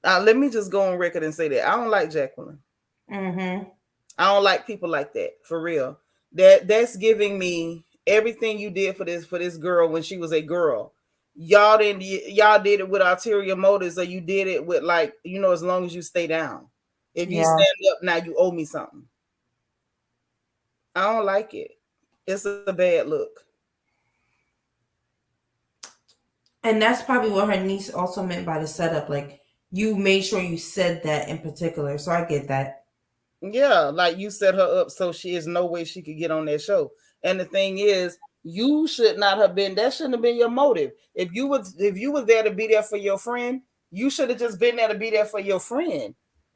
Let me just go on record and say that. I don't like Jacqueline. Mm-hmm. I don't like people like that, for real. That's giving me everything you did for this girl when she was a girl. Y'all did it with ulterior motives, or you did it with as long as you stay down. If you stand up now, you owe me something. I don't like it. It's a bad look. And that's probably what her niece also meant by the setup. Like, you made sure you said that in particular. So I get that. Yeah, like you set her up so she is no way she could get on that show. And the thing is, you should not have been. That shouldn't have been your motive. If you were there to be there for your friend, you should have just been there to be there for your friend.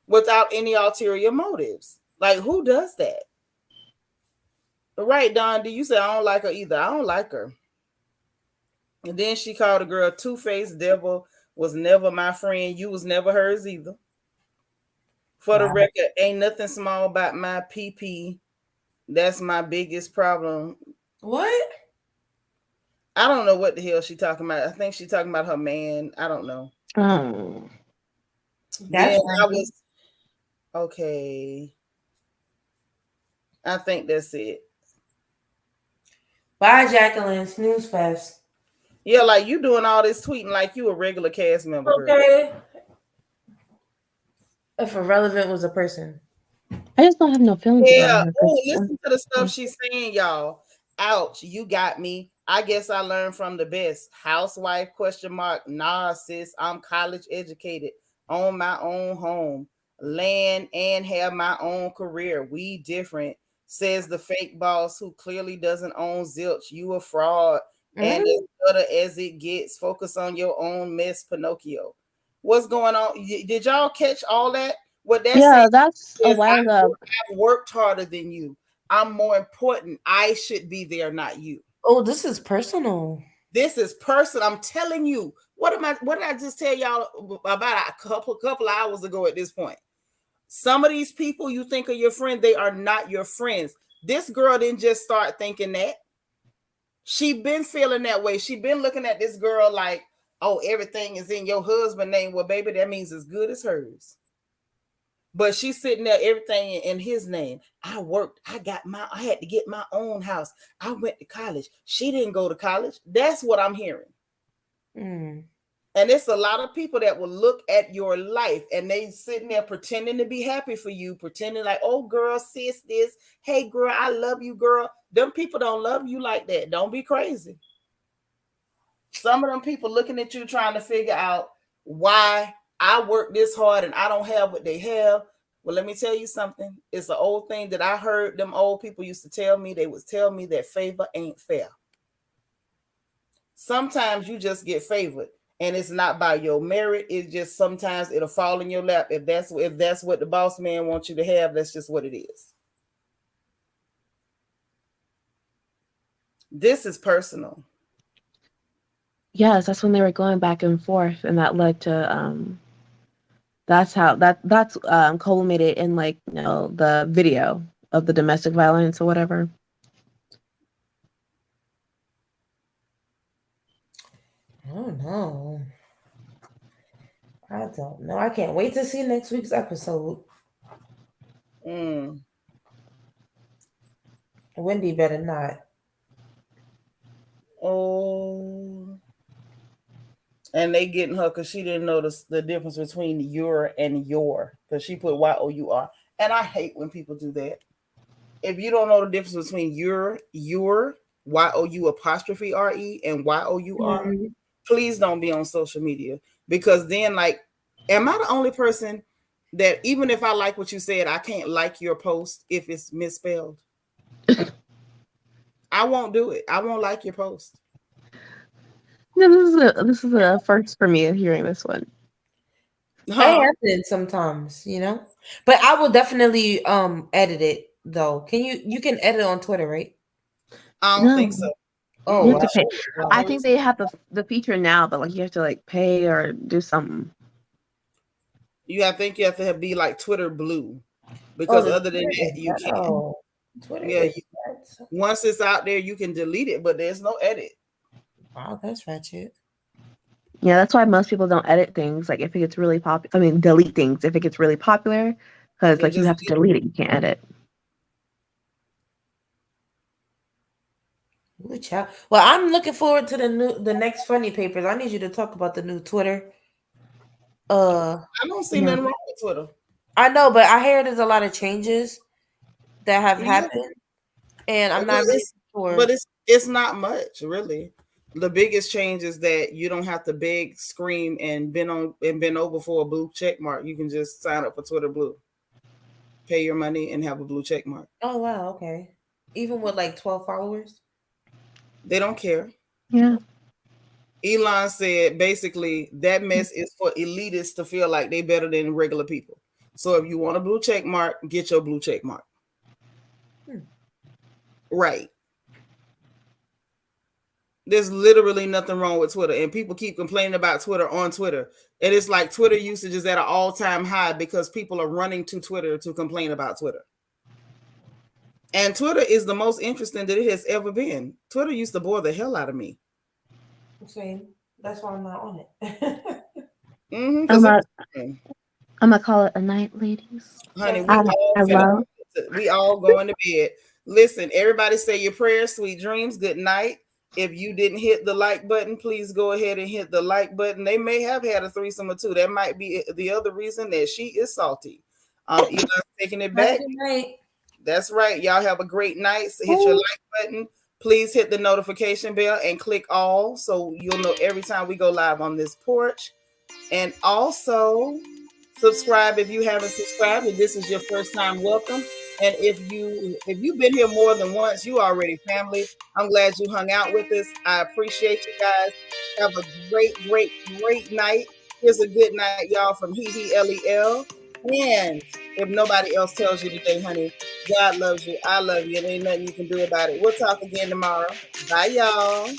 without any ulterior motives. Like, who does that? Right, Don, do you say I don't like her either? I don't like her. And then she called a girl two-faced devil, was never my friend. You was never hers either. For the record, ain't nothing small about my PP. That's my biggest problem. What? I don't know what the hell she talking about. I think she talking about her man. I don't know. Oh. Then I was okay. I think that's it. Bye, Jacqueline. Snooze fest. Yeah, like you doing all this tweeting like you a regular cast member. Okay. Girl. If irrelevant was a person. I just don't have no feelings about her. Oh, listen to the stuff she's saying, y'all. Ouch, you got me. I guess I learned from the best. Housewife, ? Nah, sis, I'm college educated, own my own home, land, and have my own career. We different, says the fake boss who clearly doesn't own zilch. You a fraud. And as better as it gets, focus on your own mess, Pinocchio. What's going on? Did y'all catch all that? What that says that's a while ago. I've worked harder than you. I'm more important. I should be there, not you. Oh, this is personal. This is personal. I'm telling you. What did I just tell y'all about a couple hours ago at this point? Some of these people you think are your friend, they are not your friends. This girl didn't just start thinking that. She been feeling that way. She been looking at this girl like, oh, everything is in your husband's name. Well, baby, that means as good as hers. But she's sitting there, everything in his name. I worked. I had to get my own house. I went to college. She didn't go to college. That's what I'm hearing. And it's a lot of people that will look at your life and they sitting there pretending to be happy for you, pretending like, oh, girl, sis, this. Hey, girl, I love you, girl. Them people don't love you like that. Don't be crazy. Some of them people looking at you trying to figure out why I work this hard and I don't have what they have. Well, let me tell you something. It's an old thing that I heard them old people used to tell me. They would tell me that favor ain't fair. Sometimes you just get favored and it's not by your merit. It's just sometimes it'll fall in your lap. If that's what the boss man wants you to have, that's just what it is. This is personal. Yes, that's when they were going back and forth, and that led to that's culminated in the video of the domestic violence or whatever. I don't know. I can't wait to see next week's episode. Wendy better not. Oh. And they getting her because she didn't notice the difference between your and your, because she put YOUR. And I hate when people do that. If you don't know the difference between your YOU apostrophe RE and YOUR, please don't be on social media. Because then, like, am I the only person that even if I like what you said, I can't like your post if it's misspelled? I won't do it. I won't like your post. No, this is a first for me hearing this one. It happens sometimes, but I will definitely edit it though. You can edit on Twitter, right? I don't think so. Oh, you have to pay. I think they have the feature now, but you have to pay or do something. I think you have to be like Twitter Blue, because other than that you can't. Twitter, once it's out there, you can delete it, but there's no edit. Wow, that's ratchet. Yeah, that's why most people don't edit things. If it gets really popular, delete things if it gets really popular, because you have to delete it. You can't edit. Well, I'm looking forward to the next funny papers. I need you to talk about the new Twitter. I don't see nothing wrong with Twitter. I know, but I hear there's a lot of changes that have happened, and I'm not really sure. But it's not much, really. The biggest change is that you don't have to beg, scream, and bend over for a blue check mark. You can just sign up for Twitter Blue, pay your money, and have a blue check mark. Oh wow, okay. Even with 12 followers, they don't care. Yeah. Elon said basically that mess is for elitists to feel like they better than regular people. So if you want a blue check mark, get your blue check mark. Right. There's literally nothing wrong with Twitter, and people keep complaining about Twitter on Twitter. And it's like Twitter usage is at an all-time high because people are running to Twitter to complain about Twitter. And Twitter is the most interesting that it has ever been. Twitter used to bore the hell out of me. Same. That's why I'm not on it. I'm gonna call it a night, ladies. Honey, hello. We all going to bed. Listen, everybody say your prayers, sweet dreams, good night. If you didn't hit the like button, please go ahead and hit the like button. They may have had a threesome or two. That might be the other reason that she is salty. Eli's taking it back. That's right. Y'all have a great night. So hit your like button. Please hit the notification bell and click all so you'll know every time we go live on this porch. And also subscribe if you haven't subscribed. If this is your first time, welcome. And if you've been here more than once, you already family. I'm glad you hung out with us. I appreciate you guys. Have a great night. Here's a good night, y'all, from Lel. And if nobody else tells you today, honey, God loves you. I love you. And ain't nothing you can do about it. We'll talk again tomorrow. Bye, y'all.